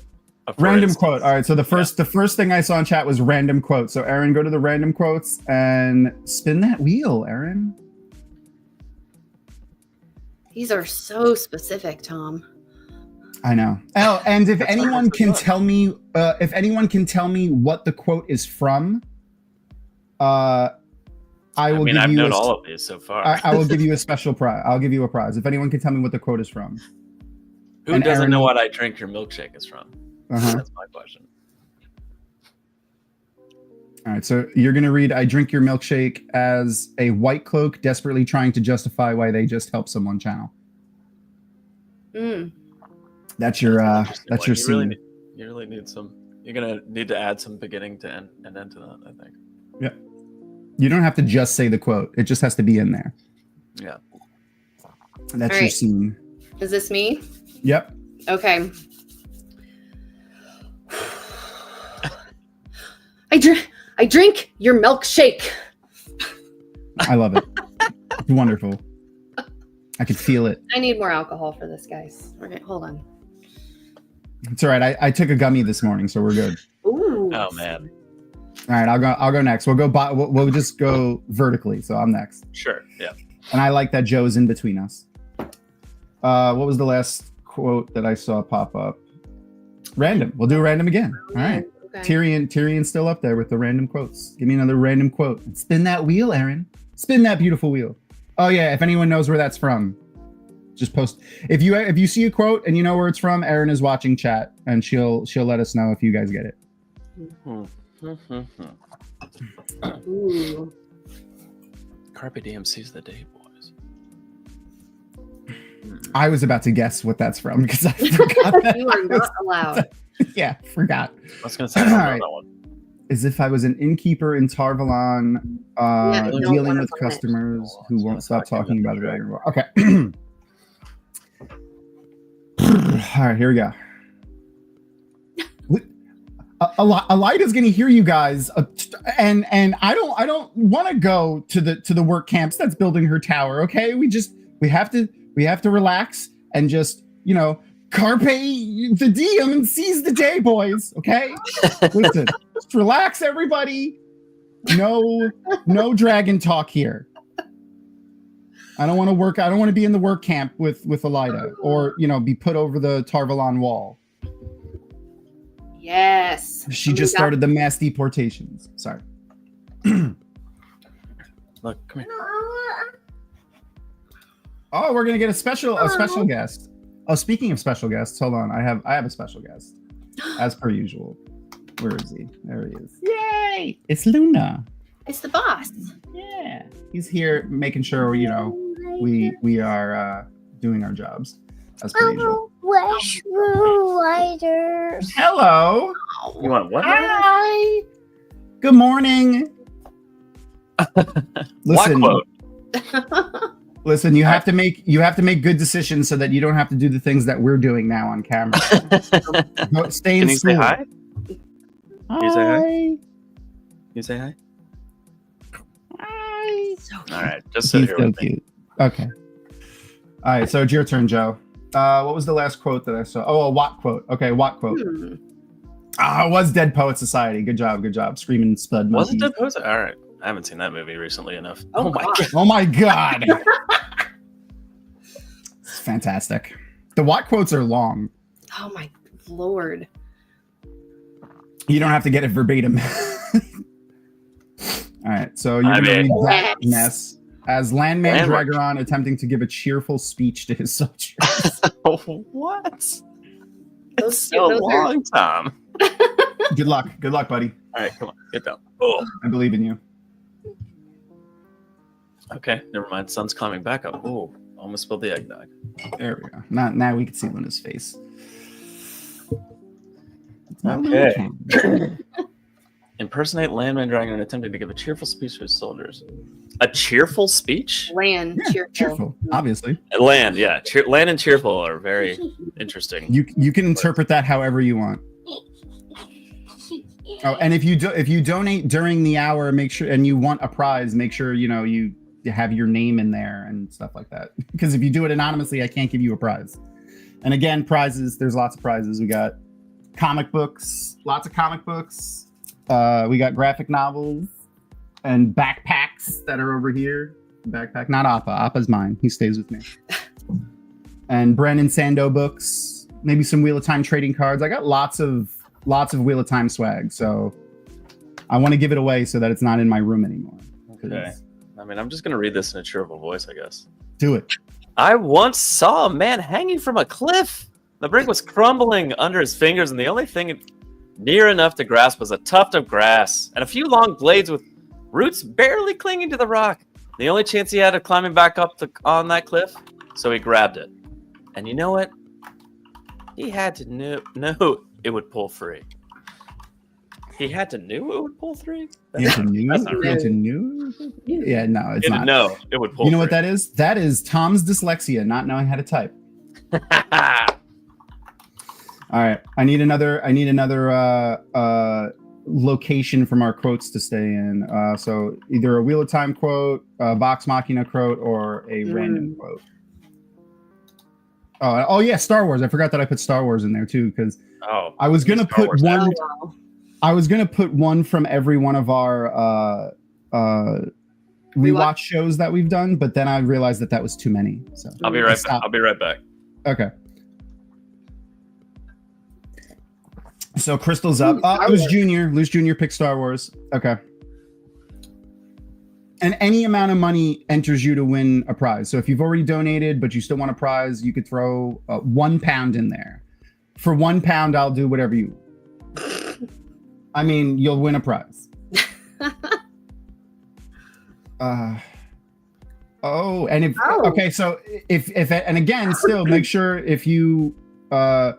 random quote. All right, so the first thing I saw in chat was random quote. So, Aaron, go to the random quotes and spin that wheel, Aaron. These are so specific, Tom. I know. Oh, and if anyone can tell me, what the quote is from, I will give I've you known all of these so far. I will give you a special prize. I'll give you a prize if anyone can tell me what the quote is from. Who And doesn't Aaron- know what I drink your milkshake is from? Uh-huh. That's my question. All right, so you're going to read I drink your milkshake as a white cloak desperately trying to justify why they just helped someone channel. That's your scene. You really need some. You're gonna need to add some beginning to end to that, I think. Yeah. You don't have to just say the quote. It just has to be in there. Yeah. That's All your right. scene. Is this me? Yep. Okay. I drink your milkshake. I love it. It's wonderful. I could feel it. I need more alcohol for this, guys. Okay, hold on. It's all right. I took a gummy this morning, so we're good. Ooh. Oh man. All right, I'll go next. We'll just go vertically. So I'm next. Sure. Yeah. And I like that Joe's in between us. What was the last quote that I saw pop up? Random. We'll do random again. All right. Okay. Tyrion's still up there with the random quotes. Give me another random quote. Spin that wheel, Aaron. Spin that beautiful wheel. Oh yeah, if anyone knows where that's from, just post. If you see a quote and you know where it's from, Erin is watching chat and she'll let us know if you guys get it. Ooh. Carpe diem seize the day, boys. I was about to guess what that's from because I forgot that. You are not allowed. Yeah, forgot. I was gonna say I don't know All right. that one. As if I was an innkeeper in Tarvalon, Yeah, you don't dealing wanna with vomit. customers who won't stop talking about the Dragon Ball. Okay. All right, here we go. Elida's going to hear you guys, and I don't want to go to the work camps that's building her tower. Okay, we have to relax and just Carpe the diem and seize the day, boys. Okay, listen, just relax, everybody. No dragon talk here. I don't want to work. I don't want to be in the work camp with Elida, or be put over the Tarvalon wall. Yes. She just started the mass deportations. Sorry. Look, come here. Oh, we're gonna get a special guest. Oh, speaking of special guests, hold on. I have a special guest, as per usual. Where is he? There he is. Yay! It's Luna. It's the boss. Yeah. He's here making sure we are doing our jobs as per usual. Hello. You want what? Hi. Good morning. Listen, you have to make good decisions so that you don't have to do the things that we're doing now on camera. Stay in school. Say hi? Can you say hi? Can you say hi? Hi. All right, just sit here so with me. cute. Okay. All right, so it's your turn, Joe. What was the last quote that I saw? Oh, a Watt quote. Okay, Watt quote. It was Dead Poet Society. Good job. Screaming Spud Was Monkeys. it Dead Poets? All right, I haven't seen that movie recently enough. Oh my god. It's fantastic. The Watt quotes are long. Oh my lord. You don't have to get it verbatim. All right, so you're going to read that mess. As Landman Dragoron attempting to give a cheerful speech to his soldiers. What? It's so long, Tom. Good luck, buddy. All right, come on, get down. Oh. I believe in you. Okay, never mind. Sun's climbing back up. Oh, almost spilled the eggnog. There we go. Now we can see Luna's face. Okay. Impersonate Landman Dragon attempting to give a cheerful speech to his soldiers. A cheerful speech? Land, cheerful, obviously. Land, yeah. Land and cheerful are very interesting. You can interpret that however you want. Oh, and if you donate during the hour, make sure, and you want a prize, make sure you have your name in there and stuff like that. Because if you do it anonymously, I can't give you a prize. And again, prizes. There's lots of prizes. We got comic books, lots of comic books. We got graphic novels and backpacks that are over here. Backpack, not Appa. Appa's mine. He stays with me. And Brandon Sando books. Maybe some Wheel of Time trading cards. I got lots of Wheel of Time swag. So I want to give it away so that it's not in my room anymore. Okay. I mean, I'm just going to read this in a cheerful voice, I guess. Do it. I once saw a man hanging from a cliff. The brink was crumbling under his fingers, and the only thing near enough to grasp was a tuft of grass and a few long blades with roots barely clinging to the rock. The only chance he had of climbing back up on that cliff, so he grabbed it. And you know what? He had to know it would pull free. He had to know it would pull free? He had to know? Yeah, no, it's not. No, it would pull You know free. what that is? That is Tom's dyslexia, not knowing how to type. All right, I need another location from our quotes to stay in. So either a Wheel of Time quote, a Vox Machina quote, or a random quote. Oh yeah, Star Wars. I forgot that I put Star Wars in there too because I was gonna put one. I was gonna put one from every one of our rewatch shows that we've done, but then I realized that was too many. So I'll be right back. I'll be right back. Okay. So Crystal's up. Loose Junior picked Star Wars. Okay. And any amount of money enters you to win a prize. So if you've already donated, but you still want a prize, you could throw £1 in there. For £1, I'll do whatever you want. I mean, you'll win a prize. Okay. So if and again, still make sure if you know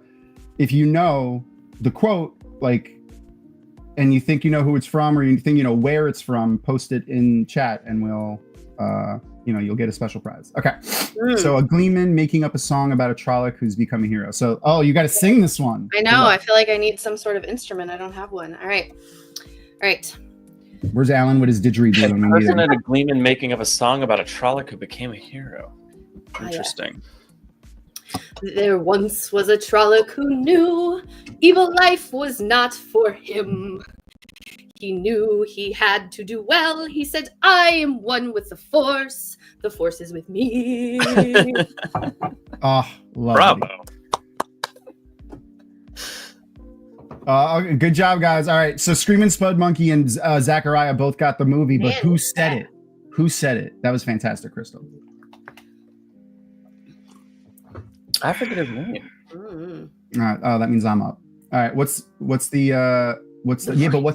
the quote, like, and you think you know who it's from, or you think you know where it's from, post it in chat, and we'll, you'll get a special prize. Okay. So a Gleeman making up a song about a Trolloc who's become a hero. So, you got to sing this one. I know. I feel like I need some sort of instrument. I don't have one. All right. Where's Alan with his didgeridoo? A person at a Gleeman making up a song about a Trolloc who became a hero. Interesting. There once was a Trolloc who knew evil life was not for him. He knew he had to do well. He said, I am one with the Force. The Force is with me. Oh, love Bravo. Okay, good job, guys. All right, so Screaming Spud Monkey and Zachariah both got the movie, but Man, who said it? Who said it? That was fantastic, Crystal. I forget his name. Mm-hmm. All right, oh, that means I'm up. All right, what's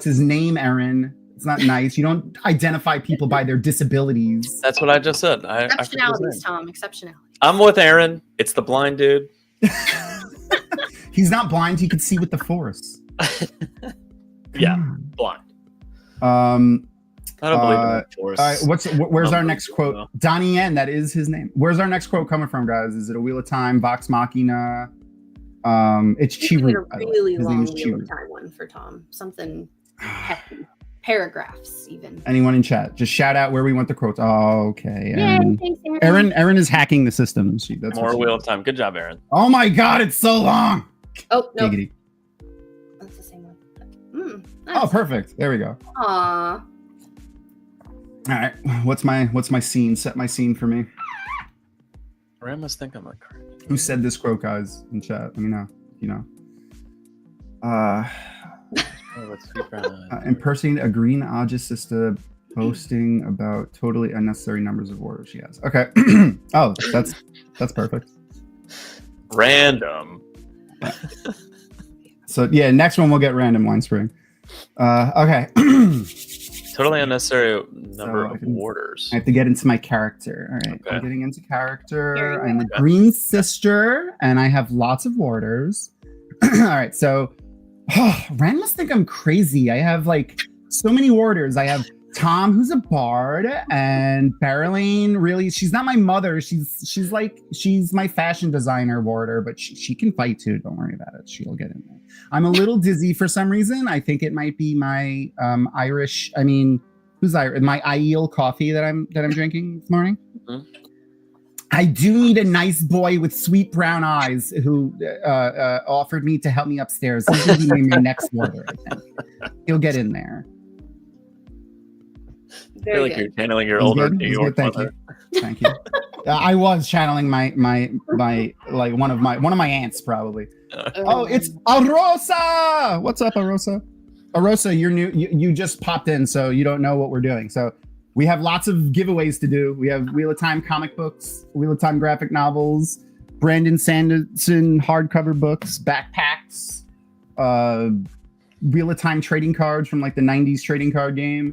his name, Aaron? It's not nice. You don't identify people by their disabilities. That's what I just said. I forget his Exceptionalities, name. Tom. Exceptionalities. I'm with Aaron. It's the blind dude. He's not blind. He could see with the Force. Yeah, blind. I don't believe in the Force. All right, where's our next quote? Donnie Yen, that is his name. Where's our next quote coming from, guys? Is it a Wheel of Time, Vox Machina? It's Chiru. A really long Wheel of Time one for Tom. Something hefty. Paragraphs, even. Anyone in chat? Just shout out where we want the quotes. Oh, okay. Yay, thanks, Aaron. Aaron is hacking the system. That's More Wheel of Time. Good job, Aaron. Oh my God, it's so long. Oh no, Giggity. that's the same one. Oh, perfect. There we go. Aww. All right. What's my scene? Set my scene for me. Ram must think I'm like. Who said this quote, guys, in chat? Let me know. You know. Impersonating a green Aja sister boasting about totally unnecessary numbers of orders she has. Okay. Oh, that's perfect. Random. So yeah, next one we'll get random wine spring. Okay. Totally unnecessary number of orders. I have to get into my character. All right. Okay. I'm getting into character. I'm a green sister and I have lots of orders. All right. So Ren must think I'm crazy. I have like so many orders. I have Tom, who's a bard, and Barrelane. Really, she's not my mother. She's my fashion designer warder, but she can fight too. Don't worry about it. She'll get in there. I'm a little dizzy for some reason. I think it might be my Irish. I mean, who's Irish? My Aiel coffee that I'm drinking this morning. Mm-hmm. I do need a nice boy with sweet brown eyes who offered me to help me upstairs. He's going to be my next warder, I think. He'll get in there. I feel like you're channeling your older New York mother. Thank you. I was channeling my like one of my aunts probably. Oh, it's Arosa. What's up, Arosa? Arosa, you're new. You just popped in, so you don't know what we're doing. So we have lots of giveaways to do. We have Wheel of Time comic books, Wheel of Time graphic novels, Brandon Sanderson hardcover books, backpacks, Wheel of Time trading cards from like the 90s trading card game.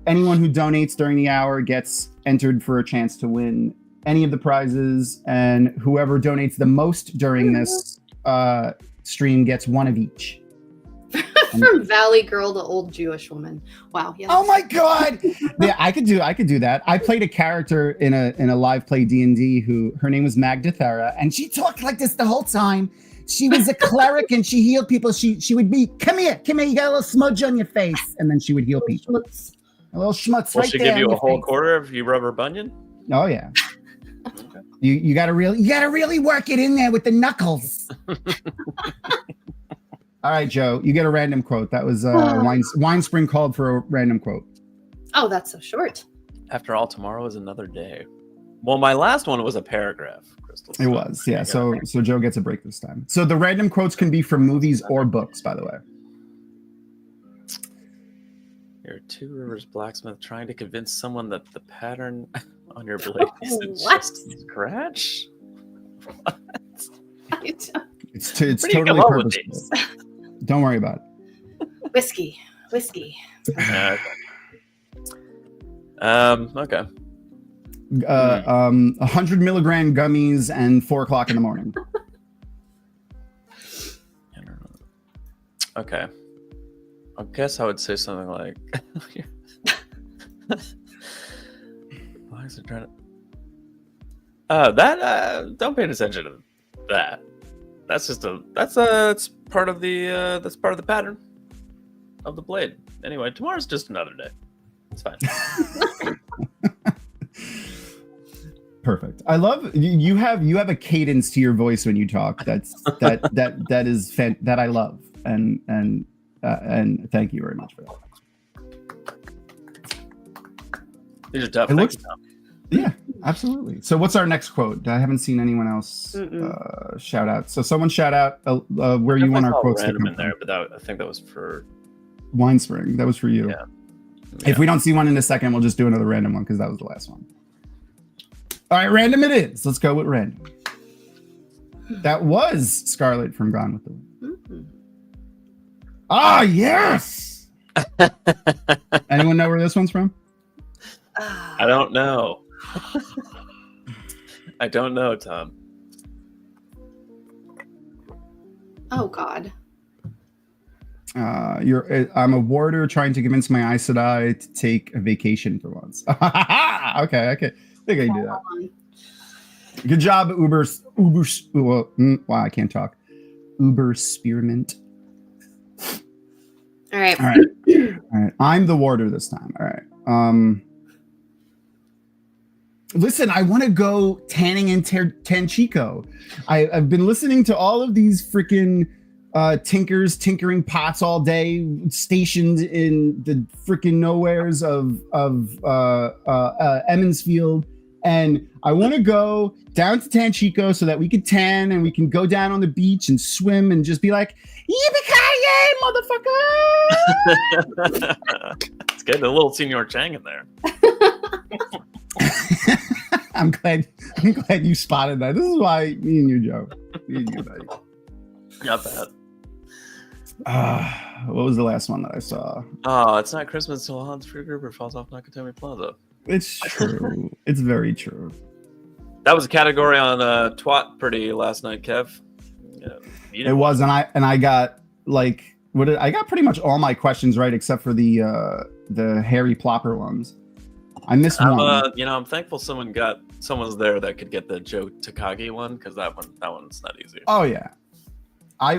Anyone who donates during the hour gets entered for a chance to win any of the prizes, and whoever donates the most during this stream gets one of each. From Valley Girl to Old Jewish Woman. Wow. Yes. Oh my God! Yeah, I could do that. I played a character in a live play D&D who her name was Manetheren, and she talked like this the whole time. She was a cleric and she healed people. She would be, come here, you got a little smudge on your face, and then she would heal people. A little schmutz Will right she there. give you on a your whole face. quarter if you rub her bunion? Oh yeah. You gotta really work it in there with the knuckles. All right, Joe, you get a random quote. That was Wine Spring called for a random quote. Oh, that's so short. After all, tomorrow is another day. Well, my last one was a paragraph, Crystal. It was, yeah. So Joe gets a break this time. So the random quotes can be from movies or books, by the way. You're Two Rivers blacksmith trying to convince someone that the pattern on your blade isn't What? just a scratch. What? It's Where do you totally come up with purposeful. Don't worry about it. Whiskey. Okay. 100 milligram gummies and 4 o'clock in the morning. Okay. I guess I would say something like, why is it trying to... don't pay attention to that. That's part of the pattern of the blade. Anyway, tomorrow's just another day. It's fine. Perfect. I love you have a cadence to your voice when you talk. That I love, and thank you very much for that. These are tough. Thank you, Tom. Yeah, absolutely. So what's our next quote? I haven't seen anyone else shout out. So someone shout out where you want our quotes to come in there, but I think that was for Wine Spring. That was for you. Yeah. If we don't see one in a second, we'll just do another random one because that was the last one. All right, random it is. Let's go with random. That was Scarlett from Gone with the Wind. Ah, yes. Anyone know where this one's from? I don't know. I don't know, Tom. Oh God. I'm a warder trying to convince my Aes Sedai to take a vacation for once. Okay, I think I can do that. Good job, Uber. Wow, I can't talk. Uber Spearmint. All right. All right. I'm the warder this time. All right. Listen, I want to go tanning in Tanchico. I've been listening to all of these freaking tinkers tinkering pots all day, stationed in the freaking nowheres of Emmonsfield, and I want to go down to Tanchico so that we can tan and we can go down on the beach and swim and just be like, yippee-ki-yay, motherfucker! It's getting a little Senor Chang in there. I'm glad you spotted that. This is why me and you, Joe. Me and you, buddy. Not bad. What was the last one that I saw? Oh, it's not Christmas till Hans Gruber falls off Nakatomi Plaza. It's true. It's very true. That was a category on Twat Pretty last night, Kev. It was, and I got like I got pretty much all my questions right except for the Harry Plopper ones. I missed one. I'm thankful someone's there that could get the Joe Takagi one because that one's not easy. Oh yeah, I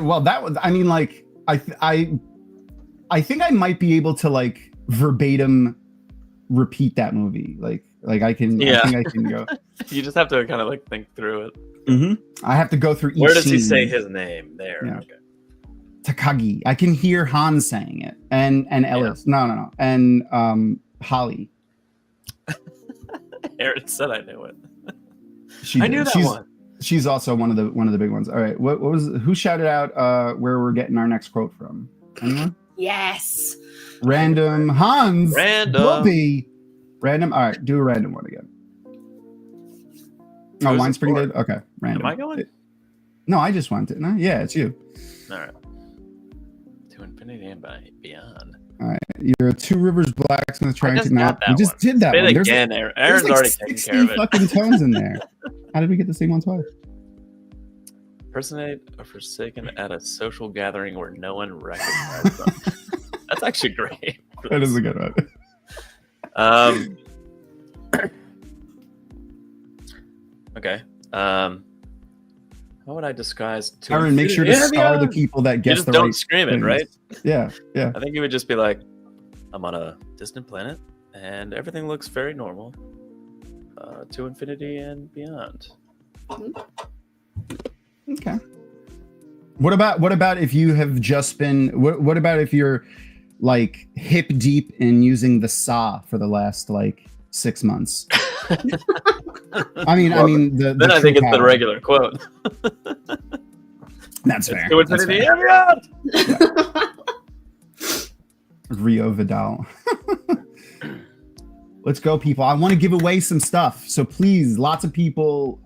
think I might be able to like verbatim repeat that movie. Like I can. Yeah. I think I can go. You just have to kind of like think through it. Mm-hmm. I have to go through each Where does he scene. say his name? There. Yeah. Okay. Takagi. I can hear Han saying it, and Ellis. Yeah. No, and Holly. Aaron said I knew it. I knew that one. She's also one of the big ones. All right, who shouted out where we're getting our next quote from? Anyone? Yes. Random. Hans. Random. Will be random. All right, do a random one again. Oh, Wine Spring did. Okay, random. Am I going? No, I just went it. No, yeah, it's you. All right. To infinity and beyond. All right, you're a Two Rivers blacksmith trying to not. We just one. did that Say it one. again, Aaron. Aaron's there's like already taken 60 care of it. fucking tones in there. How did we get the same one twice? Impersonate a Forsaken at a social gathering where no one recognizes them. That's actually great. That is a good one. Okay. How would I disguise? Aaron, make sure to star the people that You guess just the don't right scream it, things. right? Yeah. I think you would just be like, I'm on a distant planet, and everything looks very normal. To infinity and beyond. Okay. What about if you have just been? What about if you're like hip deep in using the saw for the last like 6 months? I mean, then I think it's the regular quote. That's fair. To That's infinity fair. and beyond. Rio Vidal. Let's go, people. I want to give away some stuff. So please, lots of people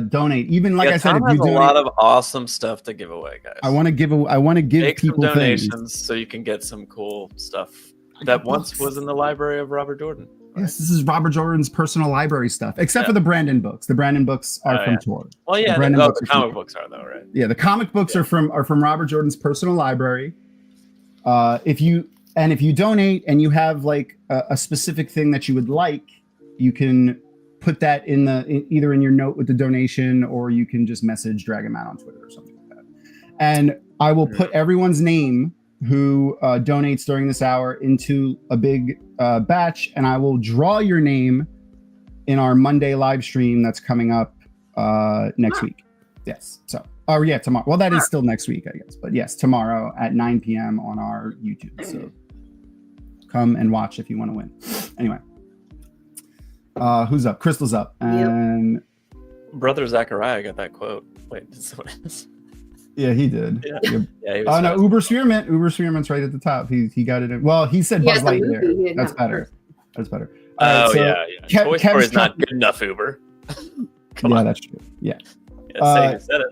donate. Even like I said, Tom if has you a donate, lot of awesome stuff to give away, guys. I want to give Make people some things. donations so you can get some cool stuff that once was in the library of Robert Jordan. Yes, this is Robert Jordan's personal library stuff, except for the Brandon books. The Brandon books are from Tor. Well, yeah, Brandon the books are comic from- books are though, right? Yeah, the comic books are from Robert Jordan's personal library. If you donate and you have like a specific thing that you would like, you can put that either in your note with the donation, or you can just message Dragon Man on Twitter or something like that. And I will put everyone's name who donates during this hour into a big batch, and I will draw your name in our Monday live stream that's coming up next week. Yes. So, tomorrow. Well, that is still next week, I guess. But yes, tomorrow at 9 p.m. on our YouTube. So come and watch if you want to win. Anyway, who's up? Crystal's up, and Brother Zachariah got that quote. Wait, did someone else? Yeah, he did. Yeah. Yeah. He was No, Uber Spearmint. Uber Spearmint's right at the top. He got it in. Well, he said Buzz Lightyear. That's better. That's better. Oh, so yeah. Toy Story is not good enough, Uber. Come on. That's true. Yeah. Yeah, said it.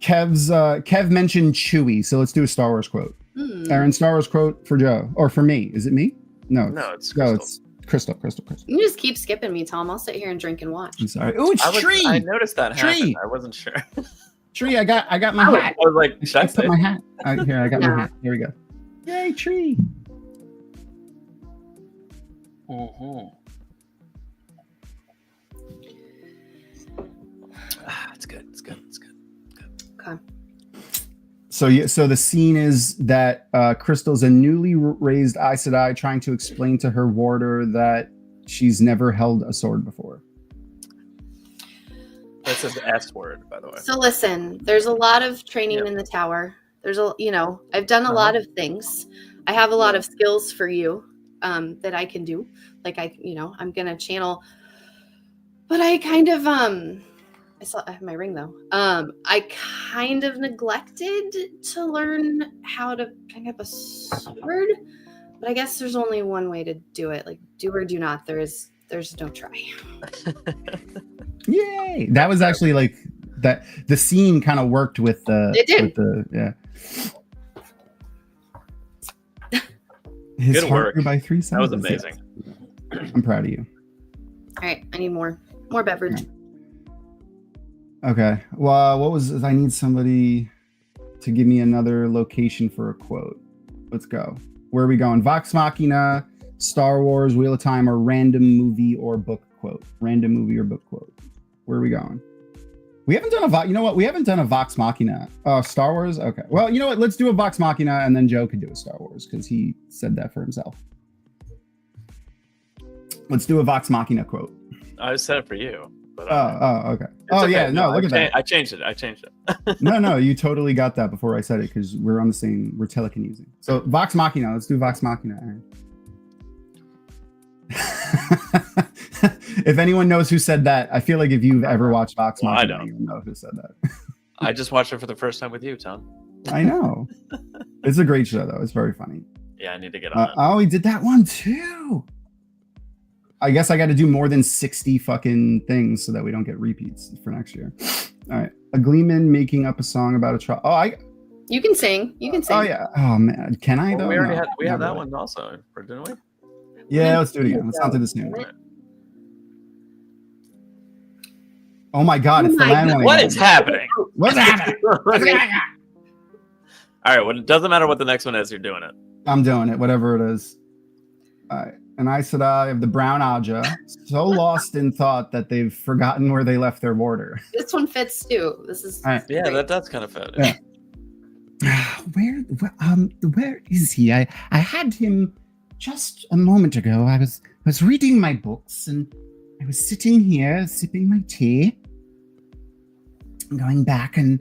Kev mentioned Chewie, so let's do a Star Wars quote. Aaron, Star Wars quote for Joe or for me? Is it me? No, it's Crystal. It's Crystal. You just keep skipping me, Tom. I'll sit here and drink and watch. I'm sorry. Oh, it's Tree. I noticed that happen. I wasn't sure. Tree, I got my hat. I was like, should I put my hat? Here, I got my hat. Here we go. Yay, Tree. It's good. It's good. It's good. Okay. So the scene is that Crystal's a newly raised Aes Sedai trying to explain to her warder that she's never held a sword before. That's an S word, by the way. So listen, there's a lot of training in the tower. There's I've done a lot of things. I have a lot of skills for you that I can do. Like I'm gonna channel, but I kind of I have my ring though. I kind of neglected to learn how to pick up a sword, but I guess there's only one way to do it. Like do or do not. There's no try. Yay! That was actually like that. The scene kind of worked with the. It did. His Good heart work. grew by 3 That was centimeters. amazing. I'm proud of you. All right, I need more beverage. Okay. Well, I need somebody to give me another location for a quote. Let's go. Where are we going? Vox Machina, Star Wars, Wheel of Time, or random movie or book quote. Random movie or book quote. Where are we going? We haven't done we haven't done a Vox Machina. Star Wars? Okay. Well, you know what? Let's do a Vox Machina and then Joe could do a Star Wars because he said that for himself. Let's do a Vox Machina quote. I said it for you. But, okay. Look at that. I changed it. No, you totally got that before I said it because we're telekinesing. So Vox Machina, let's do Vox Machina, Aaron. If anyone knows who said that, I feel like if you've ever watched Vox Machina, you'll know who said that. I just watched it for the first time with you, Tom. I know. It's a great show, though. It's very funny. Yeah, I need to get on it. Oh, he did that one too. I guess I got to do more than 60 fucking things so that we don't get repeats for next year. All right. A Gleeman making up a song about a trial. You can sing. Oh, yeah. Oh, man. Can I, though? We already had that one also, didn't we? Yeah, let's do it again. Let's not do the same one. Oh, my God. It's the landline. What is happening? What's happening? All right. Well, it doesn't matter what the next one is. You're doing it. I'm doing it, whatever it is. All right. An Aes Sedai of the Brown Aja, so lost in thought that they've forgotten where they left their warder. This one fits too. This is right. Yeah, that does kind of fit. Yeah. Where is he? I had him just a moment ago. I was reading my books and I was sitting here sipping my tea, going back and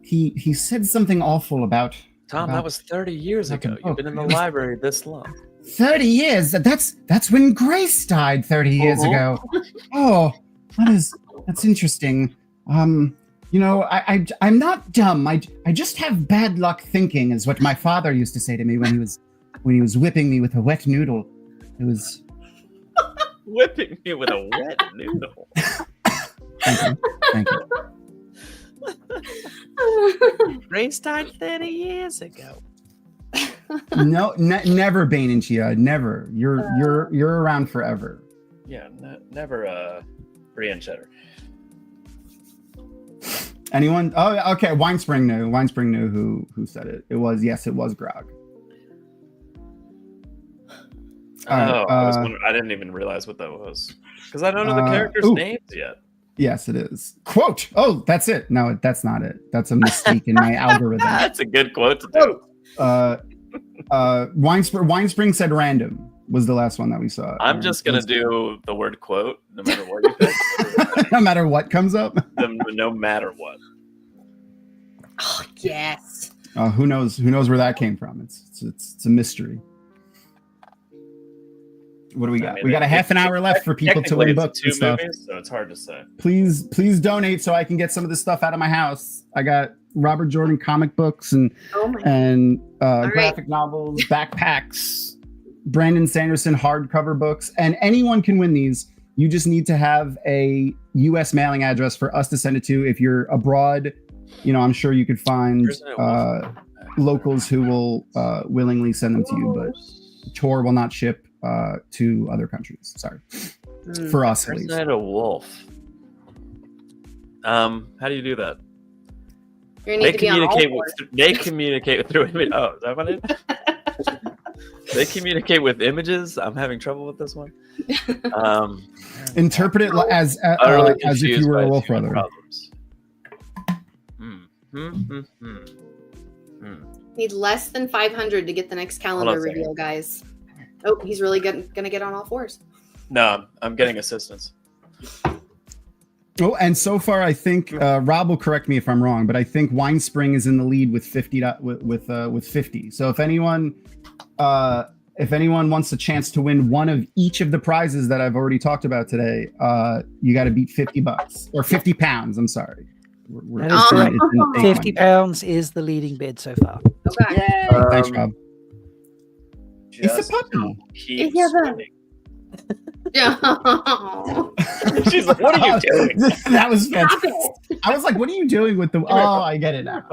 he said something awful about Tom. That was 30 years ago. You've been in the library this long. 30 years. That's when Grace died 30 years ago. Oh, that's interesting. I'm not dumb. I just have bad luck thinking, is what my father used to say to me when he was whipping me with a wet noodle. It was whipping me with a wet noodle. Thank you. Grace died 30 years ago. No, never, Bane and Chia. Never. You're around forever. Yeah, never. Brienne Cheddar. Anyone? Oh, okay. Winespring knew who said it. It was Grog. I didn't even realize what that was because I don't know the characters' names yet. Yes, it is. Quote. Oh, that's it. No, that's not it. That's a mistake in my algorithm. That's a good quote to do. Winespring said random was the last one that we saw. I'm just gonna do the word quote, no matter what you pick. No matter what comes up. No matter what. Oh, yes. Who knows where that came from? It's a mystery. What do we got? We got a half an hour left for people to win books and stuff. Movies, so it's hard to say. Please donate so I can get some of this stuff out of my house. I got Robert Jordan comic books and graphic novels, backpacks, Brandon Sanderson hardcover books, and anyone can win these. You just need to have a U.S. mailing address for us to send it to. If you're abroad, I'm sure you could find locals who will willingly send them to you, but Tor will not ship to other countries. Sorry. For us, at least. A wolf. How do you do that? You're gonna need to be on all fours. They communicate through image. Oh, is that what it is? They communicate with images. I'm having trouble with this one. Interpret it as if you were a wolf brother. Need less than 500 to get the next calendar reveal, guys. Oh, he's really gonna get on all fours. No, I'm getting assistance. Oh, and so far, I think Rob will correct me if I'm wrong, but I think Winespring is in the lead with 50. With 50. So if anyone wants a chance to win one of each of the prizes that I've already talked about today, you got to beat $50 or 50 pounds. I'm sorry. That is correct. £50 is the leading bid so far. Okay. Thanks, Rob. It's a puppy. She's like, "What are you doing?" That was fantastic. I was like, "What are you doing with the?" Oh, I get it now.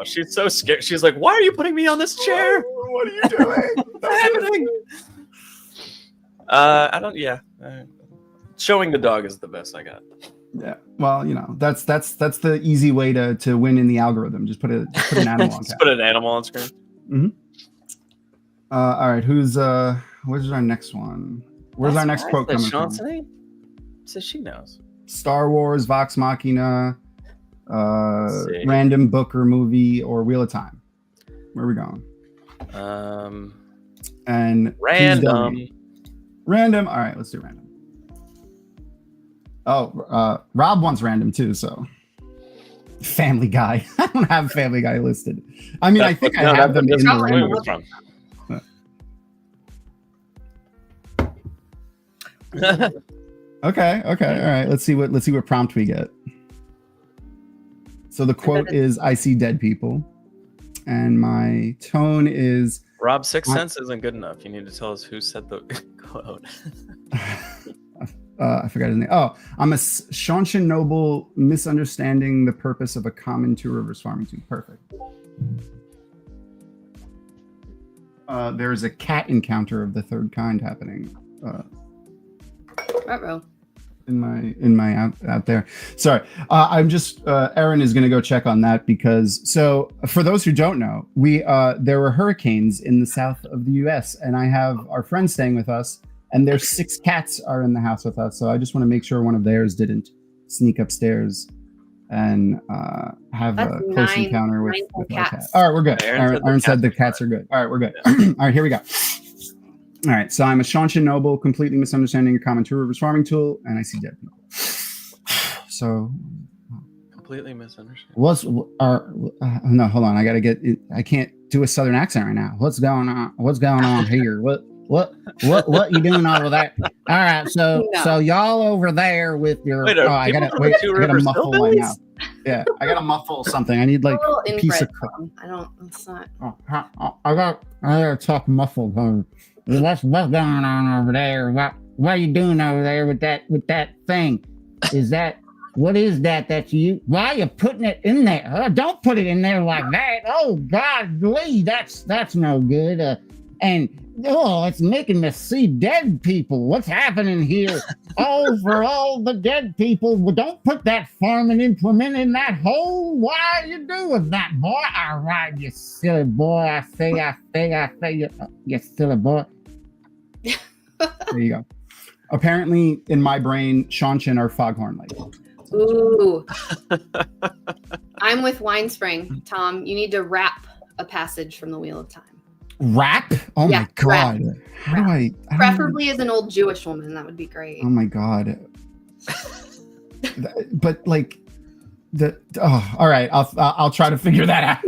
She's so scared. She's like, "Why are you putting me on this chair? What are you doing? What's happening?" I don't. Yeah, showing the dog is the best I got. Yeah. Well, that's the easy way to win in the algorithm. Just put an animal on. Just put an animal on screen. Mm-hmm. All right. Where's our next one? Where's our next quote coming from? So she knows. Star Wars, Vox Machina, random book or movie, or Wheel of Time. Where are we going? And random. Random. All right, let's do random. Oh, Rob wants random too, so Family Guy. I don't have Family Guy listed. I mean, I think I have them in the random. Okay, all right. Let's see what prompt we get. So the quote is, "I see dead people," and my tone is, Rob's sixth sense isn't good enough. You need to tell us who said the quote. I forgot his name. Oh, I'm a Shanshan noble misunderstanding the purpose of a common two rivers farming tube. Perfect. There's a cat encounter of the third kind happening. In my out there. Sorry. I'm just Erin is gonna go check on that because for those who don't know, there were hurricanes in the south of the US and I have our friends staying with us and their 6 cats are in the house with us. So I just want to make sure one of theirs didn't sneak upstairs and have a close encounter with my cat. All right, we're good. Erin said the cats are good. All right, we're good. All right, here we go. All right, so I'm a Shanshan noble, completely misunderstanding a common two rivers farming tool, and I see dead people. So, completely misunderstanding. No, hold on. I gotta get. I can't do a southern accent right now. What's going on? What's going on here? What you doing over there? All right, so y'all over there with your. I gotta muffle right now. Yeah, I gotta muffle something. I need like a piece of. I don't. It's not. I gotta talk muffled. What's going on over there? What are you doing over there with that thing? What is that you? Why are you putting it in there? Oh, don't put it in there like that. Oh God, Lee, that's no good. It's making me see dead people. What's happening here? Oh, for all the dead people, well, don't put that farming implement in that hole. Why are you doing that, boy? All right, you silly boy. I say, you silly boy. There you go. Apparently, in my brain, Shanshan are foghorn like. Ooh. I'm with Winespring. Tom, you need to rap a passage from the Wheel of Time. Rap? Oh Yeah, my god. How do I Preferably as an old Jewish woman. That would be great. Oh my god. But like all right, I'll try to figure that out.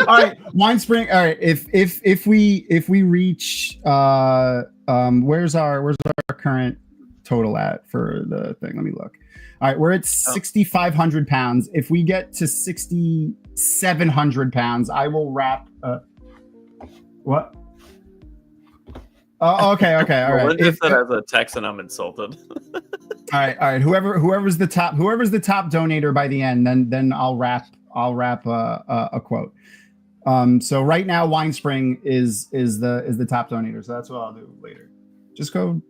All right, Wine Spring. All right, if we reach where's our current total at for the thing? Let me look. All right, we're at 6,500 pounds. If we get to 6,700 pounds, I will wrap. What? Oh, okay, all right. Linda said as a Texan, I'm insulted. All right. Whoever's the top donator by the end, then I'll wrap a quote. So right now, Wine Spring is the top donator. So that's what I'll do later. Just go.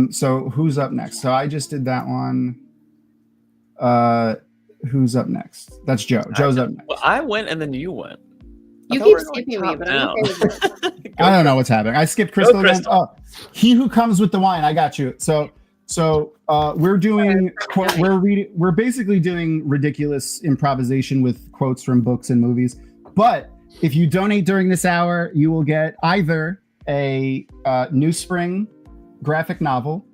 So who's up next? So I just did that one. Who's up next? That's Joe. Joe's up next. Well, I went and then you went. You keep skipping me, but I'm okay with it. I don't know what's happening. I skipped Crystal again. Oh, he who comes with the wine. I got you. So we're doing we're basically doing ridiculous improvisation with quotes from books and movies. But if you donate during this hour, you will get either a New Spring graphic novel,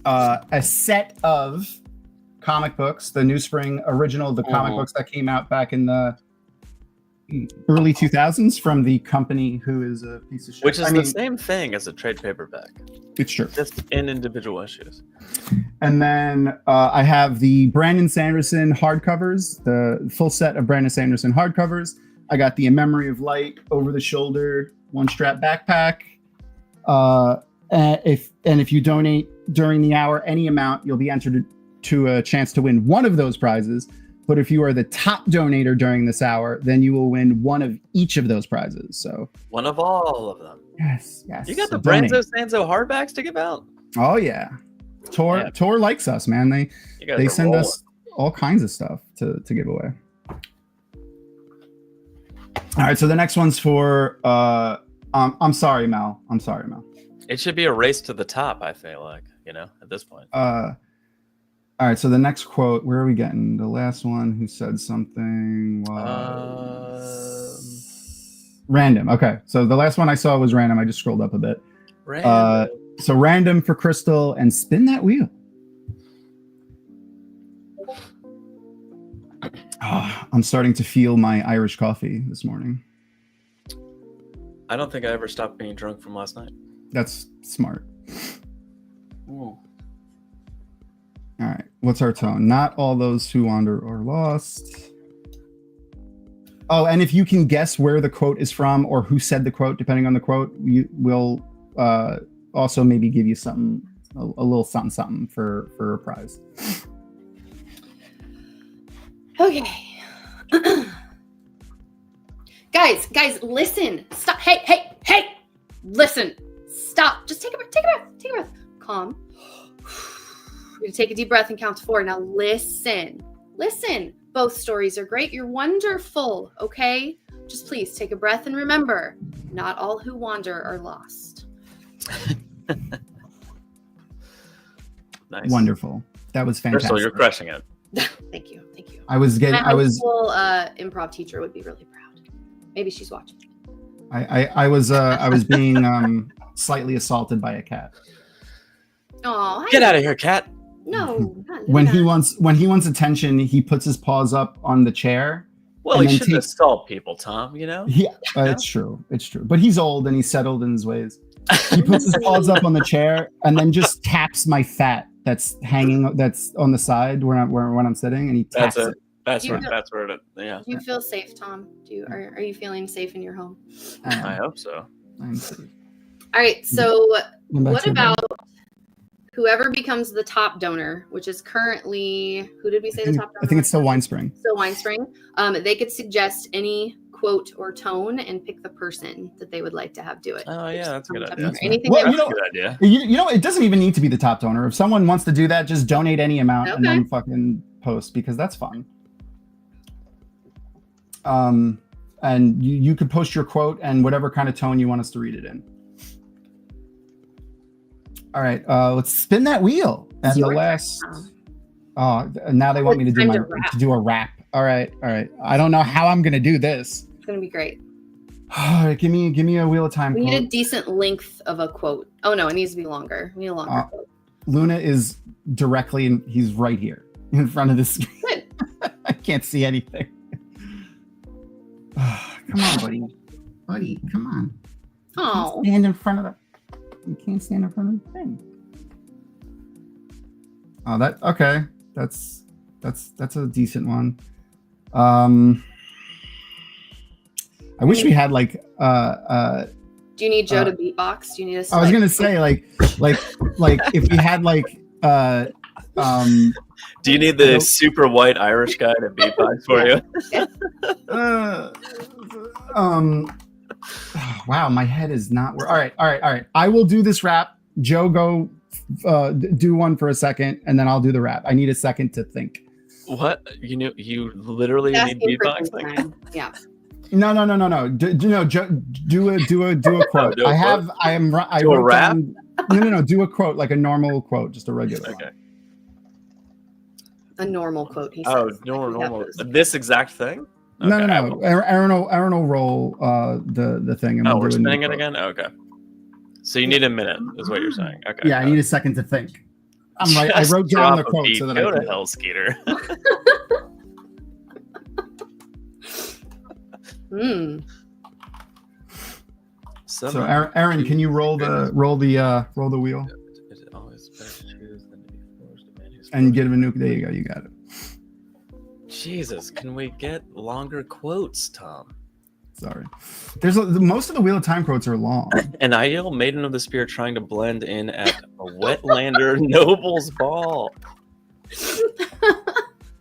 a set of comic books, the New Spring original, the comic books that came out back in the early 2000s from the company who is a piece of shit. Which is the same thing as a trade paperback. It's true. Just in individual issues. And then I have the Brandon Sanderson hardcovers, the full set of Brandon Sanderson hardcovers. I got the In Memory of Light over the shoulder, one strap backpack. If you donate during the hour any amount, you'll be entered to a chance to win one of those prizes. But if you are the top donator during this hour, then you will win one of each of those prizes. So one of all of them. Yes. You got So the Branzo Sanzo hardbacks to give out? Oh yeah. Tor likes us, man. They send us all kinds of stuff to give away. All right, so the next one's for I'm sorry, Mel. It should be a race to the top, I feel like, at this point. All right, so the next quote, where are we getting? The last one who said something was random. Okay, so the last one I saw was random. I just scrolled up a bit. So random for Crystal and spin that wheel. I'm starting to feel my Irish coffee this morning. I don't think I ever stopped being drunk from last night. That's smart. Ooh. All right, what's our tone? Not all those who wander are lost. Oh, and if you can guess where the quote is from or who said the quote, depending on the quote, we'll also maybe give you something, a little something for a prize. Okay. Guys, listen. Stop. Hey. Listen. Stop. Just take a breath. Calm. You're gonna take a deep breath and count to 4. Now listen. Both stories are great. You're wonderful. Okay? Just please take a breath and remember, not all who wander are lost. Nice. Wonderful. That was fantastic. Crystal, you're crushing it. Thank you. I was school improv teacher would be really proud. Maybe she's watching. I was being slightly assaulted by a cat. Oh, get out of here, cat. No. When he wants attention, he puts his paws up on the chair. Well, he shouldn't assault people, Tom, Yeah, it's true. But he's old and he's settled in his ways. He puts his paws up on the chair and then just taps my fat that's on the side when I'm sitting, and he taps it. That's where it. Yeah. Do you feel safe, Tom? Are you feeling safe in your home? I hope so. I'm safe. All right. So what about whoever becomes the top donor, which is currently, who did we say the top donor? I think it's still Wine Spring. Still Wine Spring. They could suggest any quote or tone and pick the person that they would like to have do it. Oh yeah, that's a good idea. Anything well, that's a good idea. It doesn't even need to be the top donor. If someone wants to do that, just donate any amount and then fucking post, because that's fun. And you could post your quote and whatever kind of tone you want us to read it in. All right, let's spin that wheel. And the last, now they want me to do a rap. All right. I don't know how I'm gonna do this. It's gonna be great. All right, give me a Wheel of Time We quote. need a decent length of a quote. Oh no, it needs to be longer. We need a longer quote. Luna is directly in. He's right here in front of the screen. I can't see anything. Come on, buddy, come on. Oh, stand in front of the. You can't stand in front of the thing. Oh, that okay. That's a decent one. I wish we had like do you need Joe to beatbox? Do you need us? I was gonna say like if we had like do you need the super white Irish guy to beatbox for you? Wow, my head is not. All right. I will do this rap. Joe, go do one for a second, and then I'll do the rap. I need a second to think. What? You literally need beatboxing? Yeah. No. Do a quote. Do a quote? I Do a wrote rap? down- No. Do a quote, like a normal quote, just a regular one. A normal quote. He Oh, says. normal. This exact thing? No. Aaron will roll the thing. And Oh, we'll we're do a new spinning it quote. again? Okay. So you need a minute, is what you're saying. Okay. Yeah, I need a second to think. I'm right. I wrote down the quote so that Go I to could. hell, Skeeter. So Aaron, can you roll the wheel and get him a nuke? There you go. You got it. Jesus, can we get longer quotes, Tom? Sorry. Most of the Wheel of Time quotes are long. An ideal maiden of the spear trying to blend in at a wetlander noble's ball.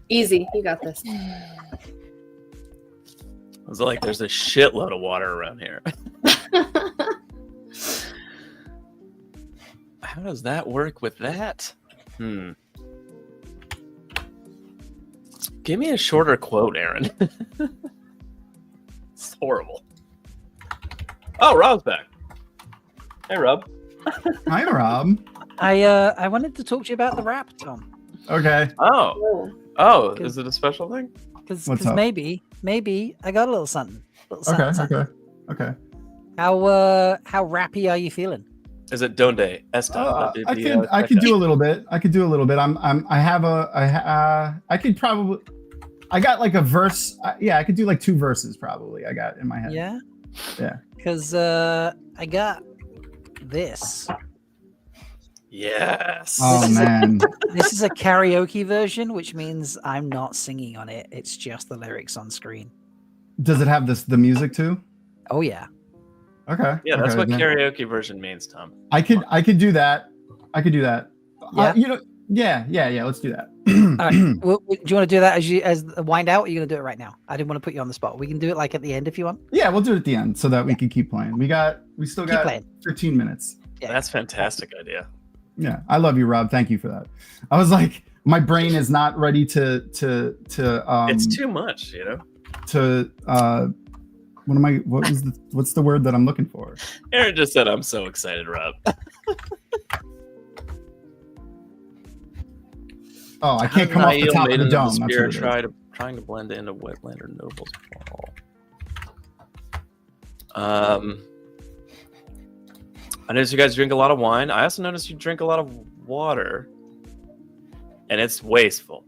Easy, you got this. It's like there's a shitload of water around here. How does that work with that? Give me a shorter quote, Aaron. It's horrible. Oh, Rob's back. Hey, Rob. Hi, Rob. I wanted to talk to you about the rap, Tom. Okay. Oh, is it a special thing? Because What's up? maybe I got a little something. Okay. How rappy are you feeling? Is it Donde? I could do a little bit. I got like a verse. I could do like 2 verses probably. I got in my head. Yeah. Yeah. Because I got this. Yes. Oh man. This is a karaoke version, which means I'm not singing on it. It's just the lyrics on screen. Does it have the music too? Oh yeah. Okay. Yeah, that's okay, what then. karaoke version means, Tom. I could do that. Yeah. Yeah. Let's do that. All right. Do you want to do that as the wind out? Or are you going to do it right now? I didn't want to put you on the spot. We can do it like at the end if you want. Yeah, we'll do it at the end so that we can keep playing. We still got playing. 15 minutes. Yeah. That's a fantastic idea. Yeah, I love you, Rob. Thank you for that. I was like, my brain is not ready to It's too much, you know. What's the word that I'm looking for? Aaron just said, "I'm so excited, Rob." Oh, I can't come off the top of the dome. That's what it is. Trying to blend into Wetlander Noble's ball. I noticed you guys drink a lot of wine. I also noticed you drink a lot of water, and it's wasteful.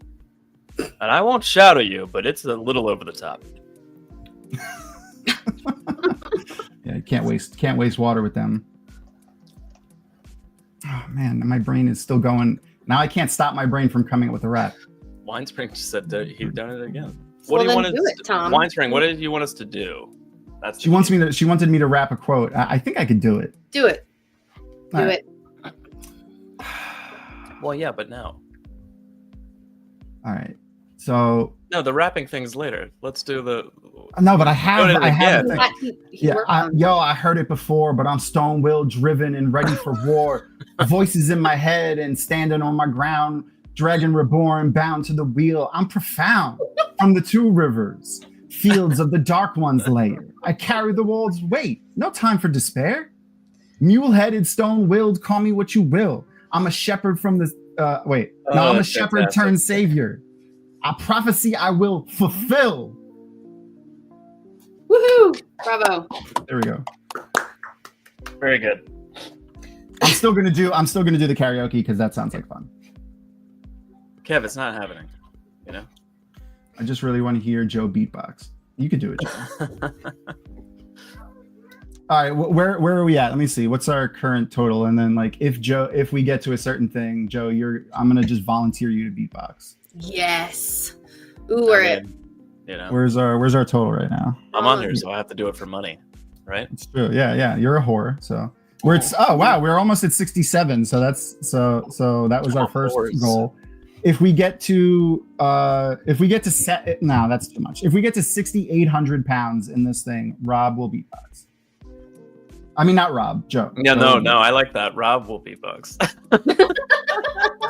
And I won't shout at you, but it's a little over the top. Yeah, can't waste water with them. Oh man, my brain is still going. Now I can't stop my brain from coming up with a rap. Winespring just said that he'd done it again. Well, What do you then want do it, Tom. Winespring, what did you want us to do? She wanted me to rap a quote. I think I could do it. Do it. Do All right. it. Well, yeah, but now. All right. So No, the rapping thing's later. Let's do the. no, but I have again. a thing. Yeah, I heard it before, but I'm stone-willed, driven, and ready for war. Voices in my head and standing on my ground. Dragon reborn, bound to the wheel. I'm profound from the 2 rivers. Fields of the dark one's lair. I carry the world's weight. No time for despair. Mule-headed, stone-willed, call me what you will. I'm a shepherd from the... I'm a shepherd turned savior. A prophecy I will fulfill. Woohoo! Bravo. There we go. Very good. I'm still gonna do the karaoke because that sounds like fun. Kev, it's not happening. You know. I just really want to hear Joe beatbox. You could do it, Joe. All right, where are we at? Let me see. What's our current total? And then, like, if we get to a certain thing, Joe, I'm gonna just volunteer you to beatbox. Yes. Ooh, we're at. You know. Where's our total right now? I'm on there, so I have to do it for money, right? It's true. Yeah. You're a whore, so we're almost at 67. So that was our first goal. If we get to no, that's too much. If we get to 6,800 pounds in this thing, Rob will beatbox. I mean, not Rob, Joe. Yeah, no, I like that. Rob will beatbox.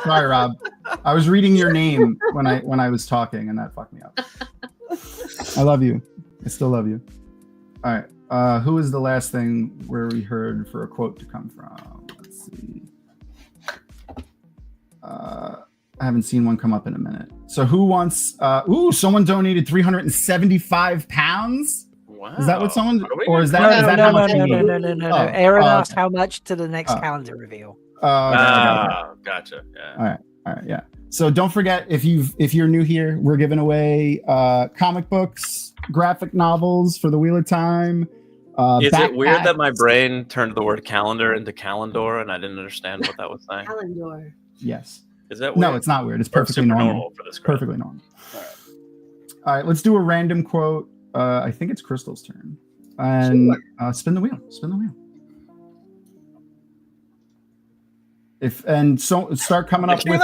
Sorry, Rob. I was reading your name when I was talking, and that fucked me up. I love you. I still love you. All right. Who was the last thing where we heard for a quote to come from? Let's see. I haven't seen one come up in a minute. So who wants? Someone donated 375 pounds. Wow. Is that what someone? No. Aaron asked how much to the next Oh. calendar reveal. Gotcha. Yeah. All right, yeah. So don't forget, if you're new here, we're giving away comic books, graphic novels for the Wheel of Time. Is it weird that my brain turned the word calendar into calendar and I didn't understand what that was saying? Calendar. Yes. Is that weird? No, it's not weird. It's perfectly super normal. for this crowd. Perfectly normal. All right, let's do a random quote. I think it's Crystal's turn. And spin the wheel. Spin the wheel. Start coming up with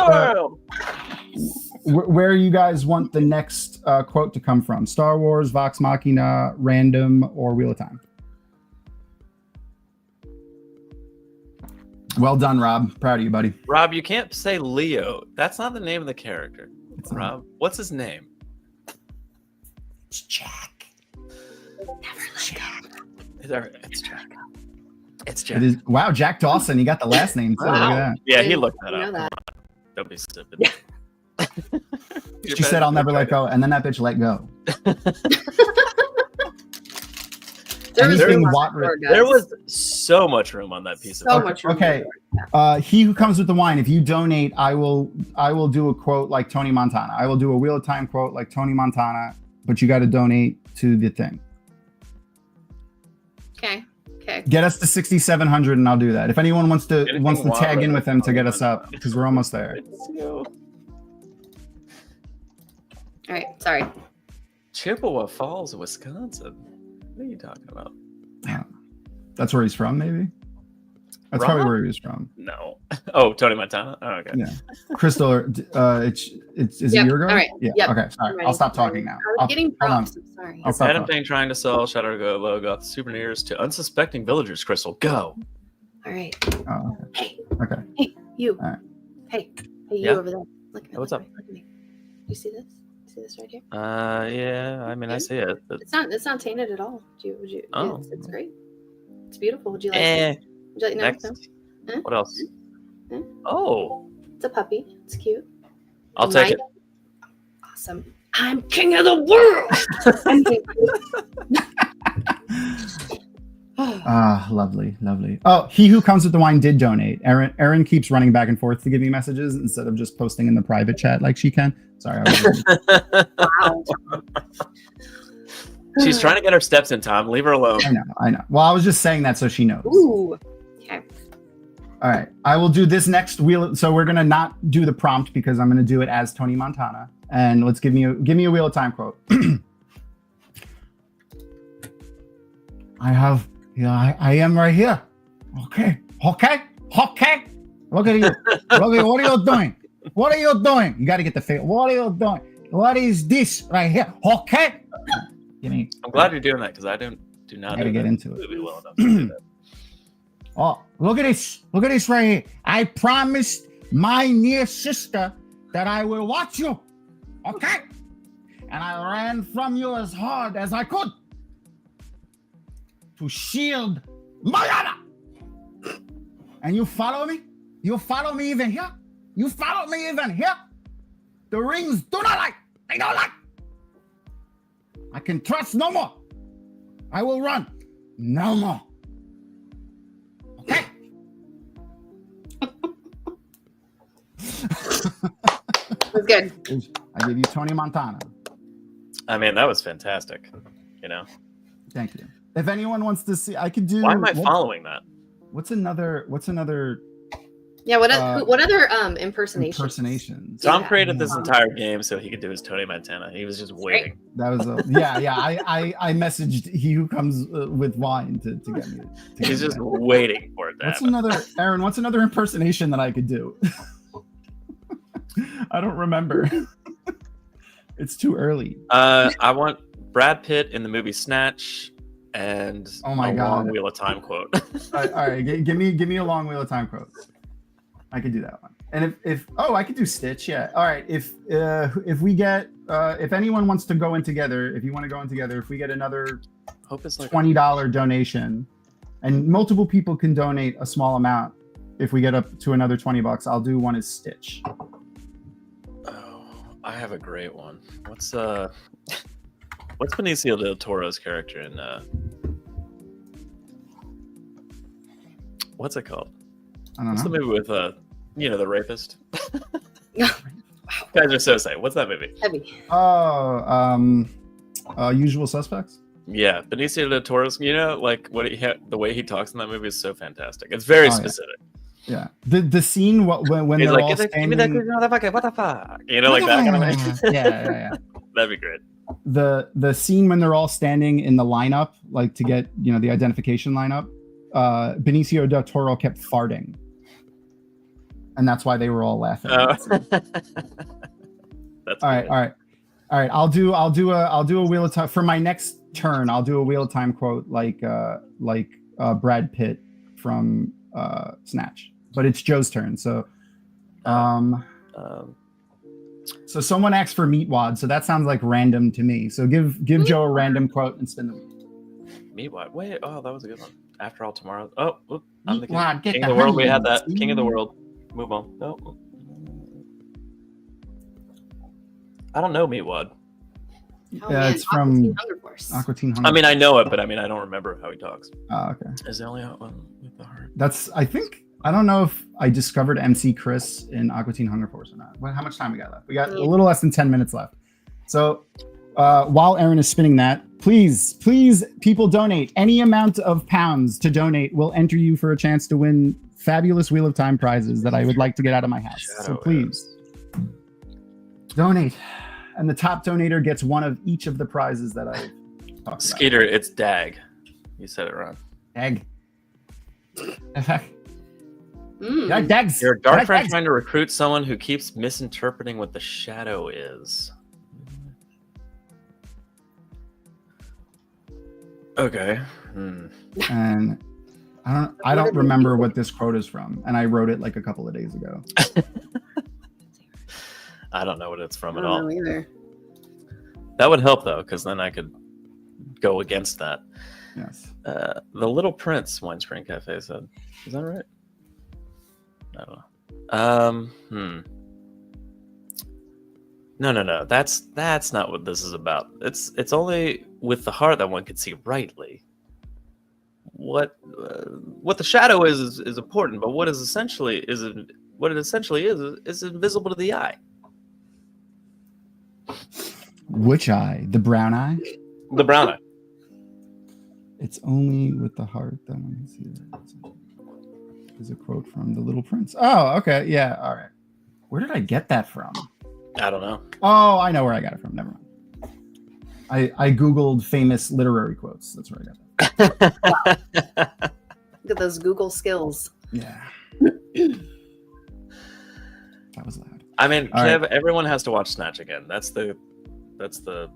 where you guys want the next quote to come from. Star Wars, Vox Machina, random, or Wheel of Time. Well done, Rob. Proud of you, buddy. Rob, you can't say Leo. That's not the name of the character. Rob, what's his name? It's Jack. It's Jack. It's Jack. It is, wow, Jack Dawson. You got the last name too. Look at that. Yeah, he looked that up. Come on. Don't be stupid. She said, "I'll never let go," and then that bitch let go. There was so much room on that piece of paper. Okay. He who comes with the wine. If you donate, I will do a quote like Tony Montana. I will do a Wheel of Time quote like Tony Montana, but you got to donate to the thing. Okay. Get us to 6,700 and I'll do that. If anyone wants to tag in with them to get us up, because we're almost there. All right. Sorry. Chippewa Falls, Wisconsin. What are you talking about? That's where he's from, maybe? That's probably where he was from. No. Oh, Tony Montana? Oh, okay. Yeah. Crystal, is it your go? All right. Yeah. Yep. Okay, sorry. I'll stop talking now. I was getting props. I'm sorry. I'll stop Adam talking. Payne trying to sell Shadow Logo souvenirs to unsuspecting villagers. Crystal, go. All right. Oh, Hey. Okay. Hey, you. All right. Hey, you Yeah? over there. Look at me. What's look up? at me, look at me. You see this? See this right here? Yeah. I mean, I see it. But... It's not tainted at all. Would you? Oh. It's great. It's beautiful. Would you like it? Would you like Next. no? Huh? What else? Huh? Oh. It's a puppy. It's cute. I'll take it. Awesome. I'm king of the world. Lovely. Oh, he who comes with the wine did donate. Erin keeps running back and forth to give me messages instead of just posting in the private chat like she can. Sorry. She's trying to get her steps in, Tom. Leave her alone. I know. Well, I was just saying that so she knows. Ooh. Okay. All right. I will do this next wheel. So we're gonna not do the prompt because I'm gonna do it as Tony Montana. And let's give me a Wheel of Time quote. I am right here. Okay. Look at you. Look at what are you doing? What are you doing? You got to get the face. What are you doing? What is this right here? Okay. I'm glad you're doing that because I do not. Gotta get into it. Really well enough to do that. Oh, look at this. Look at this right here. I promised my near sister that I will watch you. Okay. And I ran from you as hard as I could to shield my honor. And you follow me? You follow me even here? You follow me even here? The rings do not like. They don't like. I can trust no more. I will run. No more. Okay. That's good. I give you Tony Montana. I mean, that was fantastic. You know. Thank you. If anyone wants to see, I could do. Why am I following that? What's another? Yeah. What other impersonations? Tom created this entire game so he could do his Tony Montana. He was just waiting. That was I messaged he who comes with wine to get me. He's just waiting for it to happen. Aaron? What's another impersonation that I could do? I don't remember. It's too early. I want Brad Pitt in the movie Snatch and long Wheel of Time quote. all right, give me a long Wheel of Time quote. I could do that one. And if I could do Stitch, yeah. All right, if we get if anyone wants to go in together, if you want to go in together, if we get another $20 donation, and multiple people can donate a small amount, if we get up to another $20, I'll do one as Stitch. I have a great one. What's Benicio del Toro's character in what's it called? I don't What's know. the movie with the rapist? Guys are so say. What's that movie? Heavy. Usual Suspects? Yeah, Benicio del Toro's. Like the way he talks in that movie is so fantastic. It's very specific. Yeah. The scene when He's they're like, all give standing. me that motherfucker, what the fuck? Like that kind of thing. Yeah. That'd be great. The scene when they're all standing in the lineup, like to get the identification lineup. Benicio del Toro kept farting, and that's why they were all laughing. That's all right. I'll do a Wheel of Time for my next turn. I'll do a Wheel of Time quote like Brad Pitt from Snatch, but it's Joe's turn. So, so someone asked for Meatwad, so that sounds like random to me. So give Joe a random quote and spin the wheel. Meatwad. Wait. Oh, that was a good one. After all, tomorrow. Oh, I'm the Meatwad, king get of the the world. We had honey. that. King of the world. Move on. No. I don't know Meatwad. It's from Aqua Teen Hunger. I mean, I know it, but I don't remember how he talks. Oh, okay. Is the only one with the heart? I don't know if I discovered MC Chris in Aqua Teen Hunger Force or not. How much time we got left? We got a little less than 10 minutes left. So while Aaron is spinning that, please, people donate. Any amount of pounds to donate will enter you for a chance to win fabulous Wheel of Time prizes that I would like to get out of my house. So please donate. And the top donator gets one of each of the prizes that I've talked about. Skeeter, it's Dag. You said it wrong. Dag. Dags. You're a dark friend trying to recruit someone who keeps misinterpreting what the shadow is. Okay. And I don't remember what this quote is from, and I wrote it like a couple of days ago. I don't know what it's from I at don't all. know either. That would help though, because then I could go against that. Yes. The Little Prince Wine Spring Cafe said. Is that right? I don't know. No. That's not what this is about. It's only with the heart that one can see rightly. What the shadow is important, but what it essentially is invisible to the eye. Which eye? The brown eye? The brown eye. It's only with the heart that one can see it. There's a quote from The Little Prince. Oh, okay. Yeah. All right. Where did I get that from? I don't know. Oh, I know where I got it from. Never mind. I Googled famous literary quotes. That's where I got that. Wow. Look at those Google skills. Yeah. That was loud. I mean, All Kev, right. everyone has to watch Snatch again. That's the responsibility.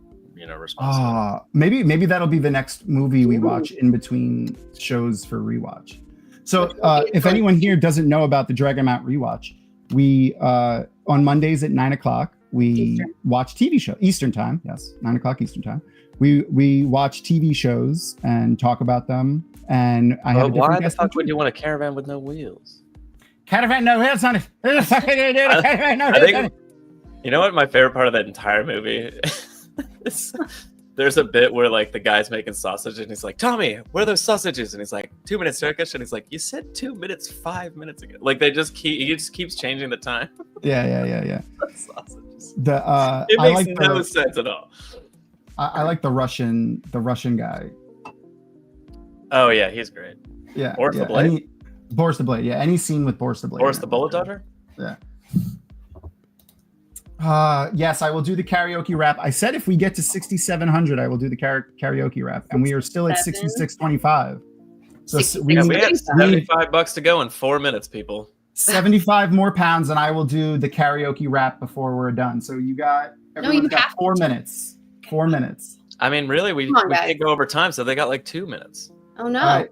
Maybe that'll be the next movie we watch in between shows for rewatch. So if anyone here doesn't know about the Drag 'Em Out rewatch, we on Mondays at 9:00 we watch TV show Eastern time. Yes, 9:00 Eastern time. We watch TV shows and talk about them. And I have a different why the guest. fuck would you want a caravan with no wheels? Caravan no wheels on it. I think you know what my favorite part of that entire movie is There's a bit where like the guy's making sausage and he's like, Tommy, where are those sausages? And he's like, 2 minutes, Turkish. And he's like, you said 2 minutes 5 minutes ago. Like he just keeps changing the time. Yeah. Sausages. It makes no sense at all. I like the Russian guy. Oh yeah, he's great. Yeah. Boris the Blade. Boris the Blade. Yeah, any scene with Boris the Blade. Boris the Bullet Dodger. Yeah. Yes, I will do the karaoke rap. I said if we get to 6,700, I will do the karaoke rap, and we are still at 6,625. So we have $75 to go in 4 minutes, people. 75 more pounds, and I will do the karaoke rap before we're done. So everyone's got 4 minutes. 4 minutes. I mean, really, we can't go over time, so they got like 2 minutes. Oh no! Right.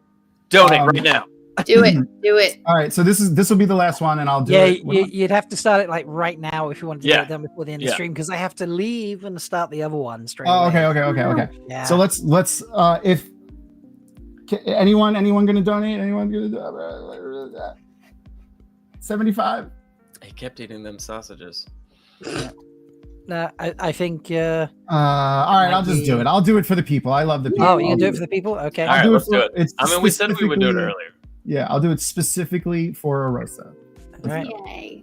Donate right now. Do it. All right, so this will be the last one, and I'll do it. You'd have to start it like right now if you wanted to get it done before the end of the Yeah. stream, because I have to leave and start the other one straight Oh, away. okay. Yeah. So let's if anyone gonna donate? Anyone gonna do 75? He kept eating them sausages. No, I think. All right, I'll just do it. I'll do it for the people. I love the people. Oh, you can do it for the people? Okay. All right, let's do it. I mean, we said we would do it earlier. Yeah, I'll do it specifically for Arosa. All right. Yay.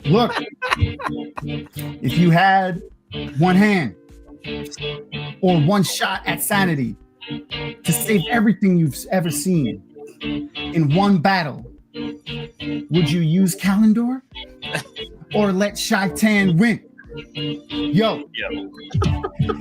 Look, if you had one hand or one shot at sanity to save everything you've ever seen in one battle, would you use Kalendor or let Shaitan win? Yo.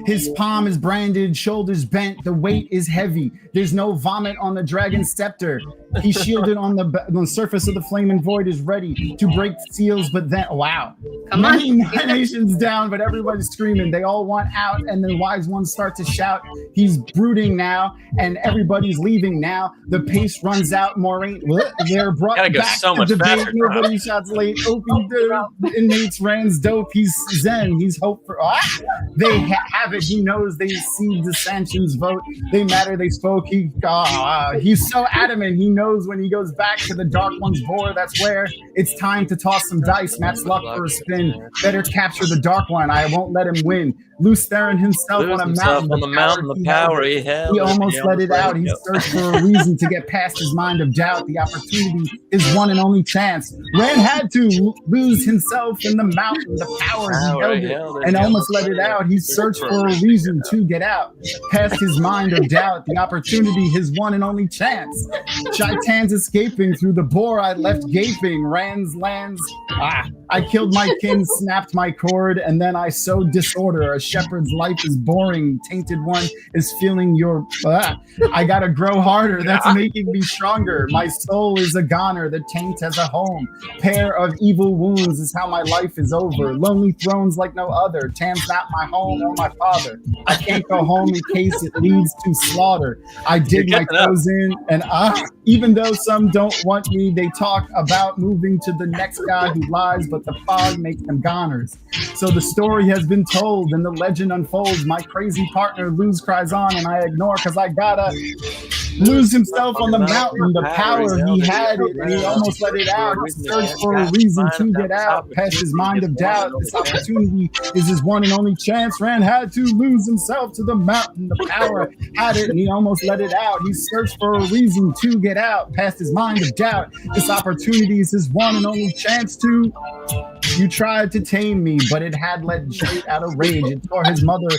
His palm is branded, shoulders bent, the weight is heavy. There's no vomit on the dragon's scepter. He's shielded on the surface of the flaming void, is ready to break seals, but then, wow. Come on. Many nations down, but everybody's screaming. They all want out, and the wise ones start to shout. He's brooding now, and everybody's leaving now. The pace runs out. Moraine, they're brought Gotta go back so to much debate. faster, Nobody shouts late. Opie, the inmates, Rand's dope. He's zen. He's hope for. They have it. He knows they see the sanctions vote. They matter. They spoke. He's so adamant. He knows when he goes back to the Dark One's board, that's where it's time to toss some dice. Match luck for a spin. Better capture the Dark One. I won't let him win. Loose Theron himself on a mountain. The power he held. He almost let it out. He searched for a reason to get past his mind of doubt. The opportunity is one and only chance. Rand had to lose himself in the mountain. The power he held it and almost let it out. He searched for a reason to get out. Past his mind of doubt. The opportunity, his one and only chance. Shaitan's escaping through the bore I left gaping. Rand's lands. I killed my kin, snapped my cord, and then I sowed disorder. A shepherd's life is boring. Tainted one is feeling your. I gotta grow harder. That's making me stronger. My soul is a goner. The taint has a home. Pair of evil wounds is how my life is over. Lonely thrones like no other. Tam's not my home or my father. I can't go home in case it leads to slaughter. I dig my toes in, and even though some don't want me, they talk about moving to the next guy who lies, but the fog makes them goners. So the story has been told, and the legend unfolds. My crazy partner Luz cries on, and I ignore because I gotta lose himself on the mountain. The power he had it, and he almost let it out. He searched for a reason to get out, past his mind of doubt. This opportunity is his one and only chance. Rand had to lose himself to the mountain. The power had it, and he almost let it out. He searched for a reason to get out, past his mind of doubt. This opportunity is his one and only chance to. You tried to tame me, but it had let Jade out of rage. It tore his mother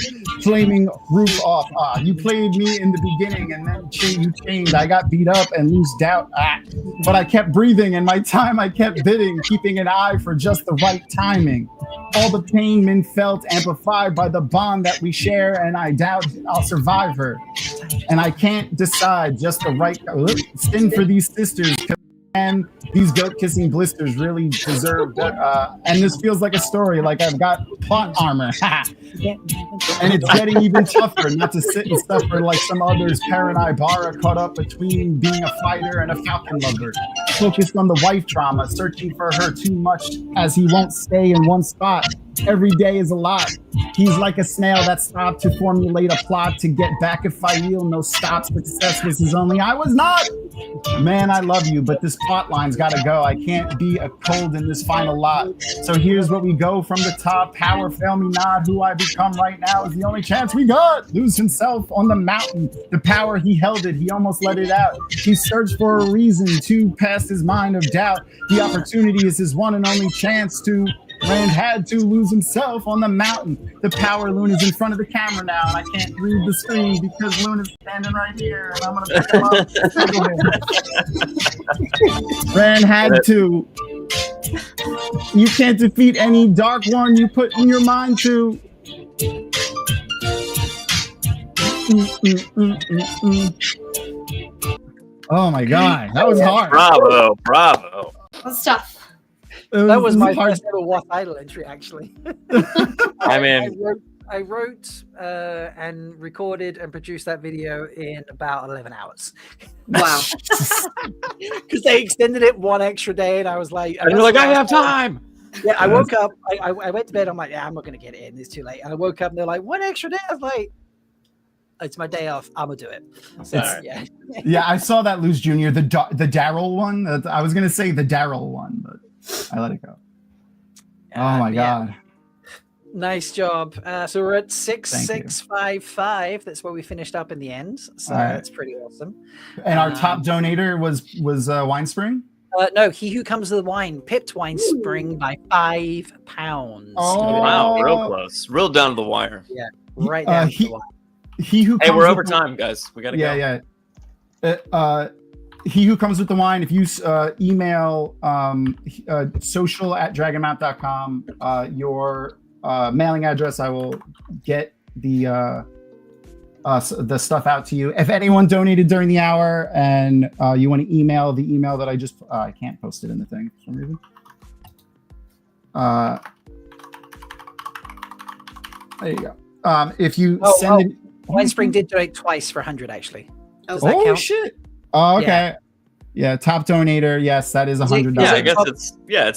flaming roof off. You played me in the beginning, and then you changed. I got beat up and loose doubt. But I kept breathing, and my time I kept bidding, keeping an eye for just the right timing. All the pain men felt amplified by the bond that we share, and I doubt I'll survive her. And I can't decide just the right spin for these sisters. And these goat-kissing blisters really deserve that. And this feels like a story, like I've got plot armor. And it's getting even tougher not to sit and suffer like some others. Perrin Ibarra caught up between being a fighter and a falcon lover. focused on the wife drama, searching for her too much as he won't stay in one spot. Every day is a lot. He's like a snail that stopped to formulate a plot to get back at Fail. No stop, success was his only. I was not. Man, I love you, but this plot line's gotta go. I can't be a cold in this final lot. So here's what we go from the top. Power, fail me not. Who I become right now is the only chance we got. Lose himself on the mountain. The power, he held it. He almost let it out. He searched for a reason to pass his mind of doubt. The opportunity is his one and only chance to. Rand had to lose himself on the mountain. The power loon is in front of the camera now, and I can't read the screen because Loon is standing right here, and I'm gonna pick him up. Rand had to. You can't defeat any dark one you put in your mind to. Oh my god, that was hard. Bravo. That's tough. That was my first ever WoTaHoliday entry, actually. I mean, I wrote and recorded and produced that video in about 11 hours. Wow. Because they extended it one extra day, and I was like, and you're like, I have time. Yeah, I woke up, I went to bed, I'm like, yeah, I'm not going to get it in, it's too late. And I woke up, and they're like, one extra day? I was like, it's my day off, I'm going to do it. So, yeah. Yeah, I saw that, Luz Jr., the Daryl one. I was going to say the Daryl one, but I let it go. Oh my god. Nice job. So we're at 6655. That's where we finished up in the end. So that's pretty awesome. And our top donator was Winespring? No, he who comes to the wine pipped Winespring by £5. Oh, wow, real close. Real down to the wire. Yeah, right down to the wire. Hey, we're over time, guys. We gotta go. Yeah. He who comes with the wine, if you email social@dragonmount.com, your mailing address, I will get the stuff out to you. If anyone donated during the hour and you want to email the email that I just, I can't post it in the thing for some reason. There you go. If you send it. Winespring did donate twice for 100, actually. Does that count? Shit. Oh, okay. Yeah, top donator. Yes, that is $100. Yeah, I guess it's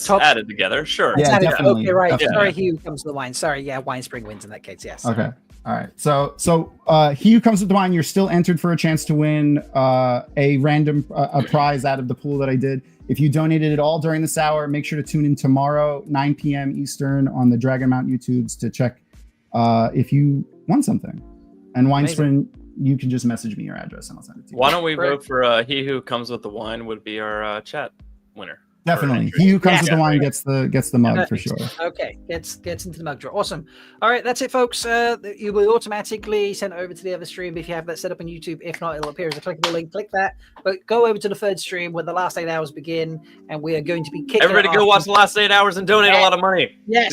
added together. Sure. Yeah, definitely. Okay, right. Definitely. Sorry, he who comes to the wine. Sorry, yeah, Winespring wins in that case. Yes. Okay. All right. So he who comes with the wine, you're still entered for a chance to win a random a prize out of the pool that I did. If you donated at all during this hour, make sure to tune in tomorrow, 9 p.m. Eastern on the Dragon Mount YouTubes to check if you won something. And Winespring, you can just message me your address and I'll send it to you. Why don't we vote for he who comes with the wine would be our chat winner. Definitely. He who comes with the wine gets the mug for sure. Okay, gets into the mug draw. Awesome. All right, that's it, folks. You will automatically send over to the other stream if you have that set up on YouTube. If not, it'll appear as a clickable link. Click that. But go over to the third stream where the last 8 hours begin, and we are going to be kicking Everybody go watch the last 8 hours and donate a lot of money. Yes.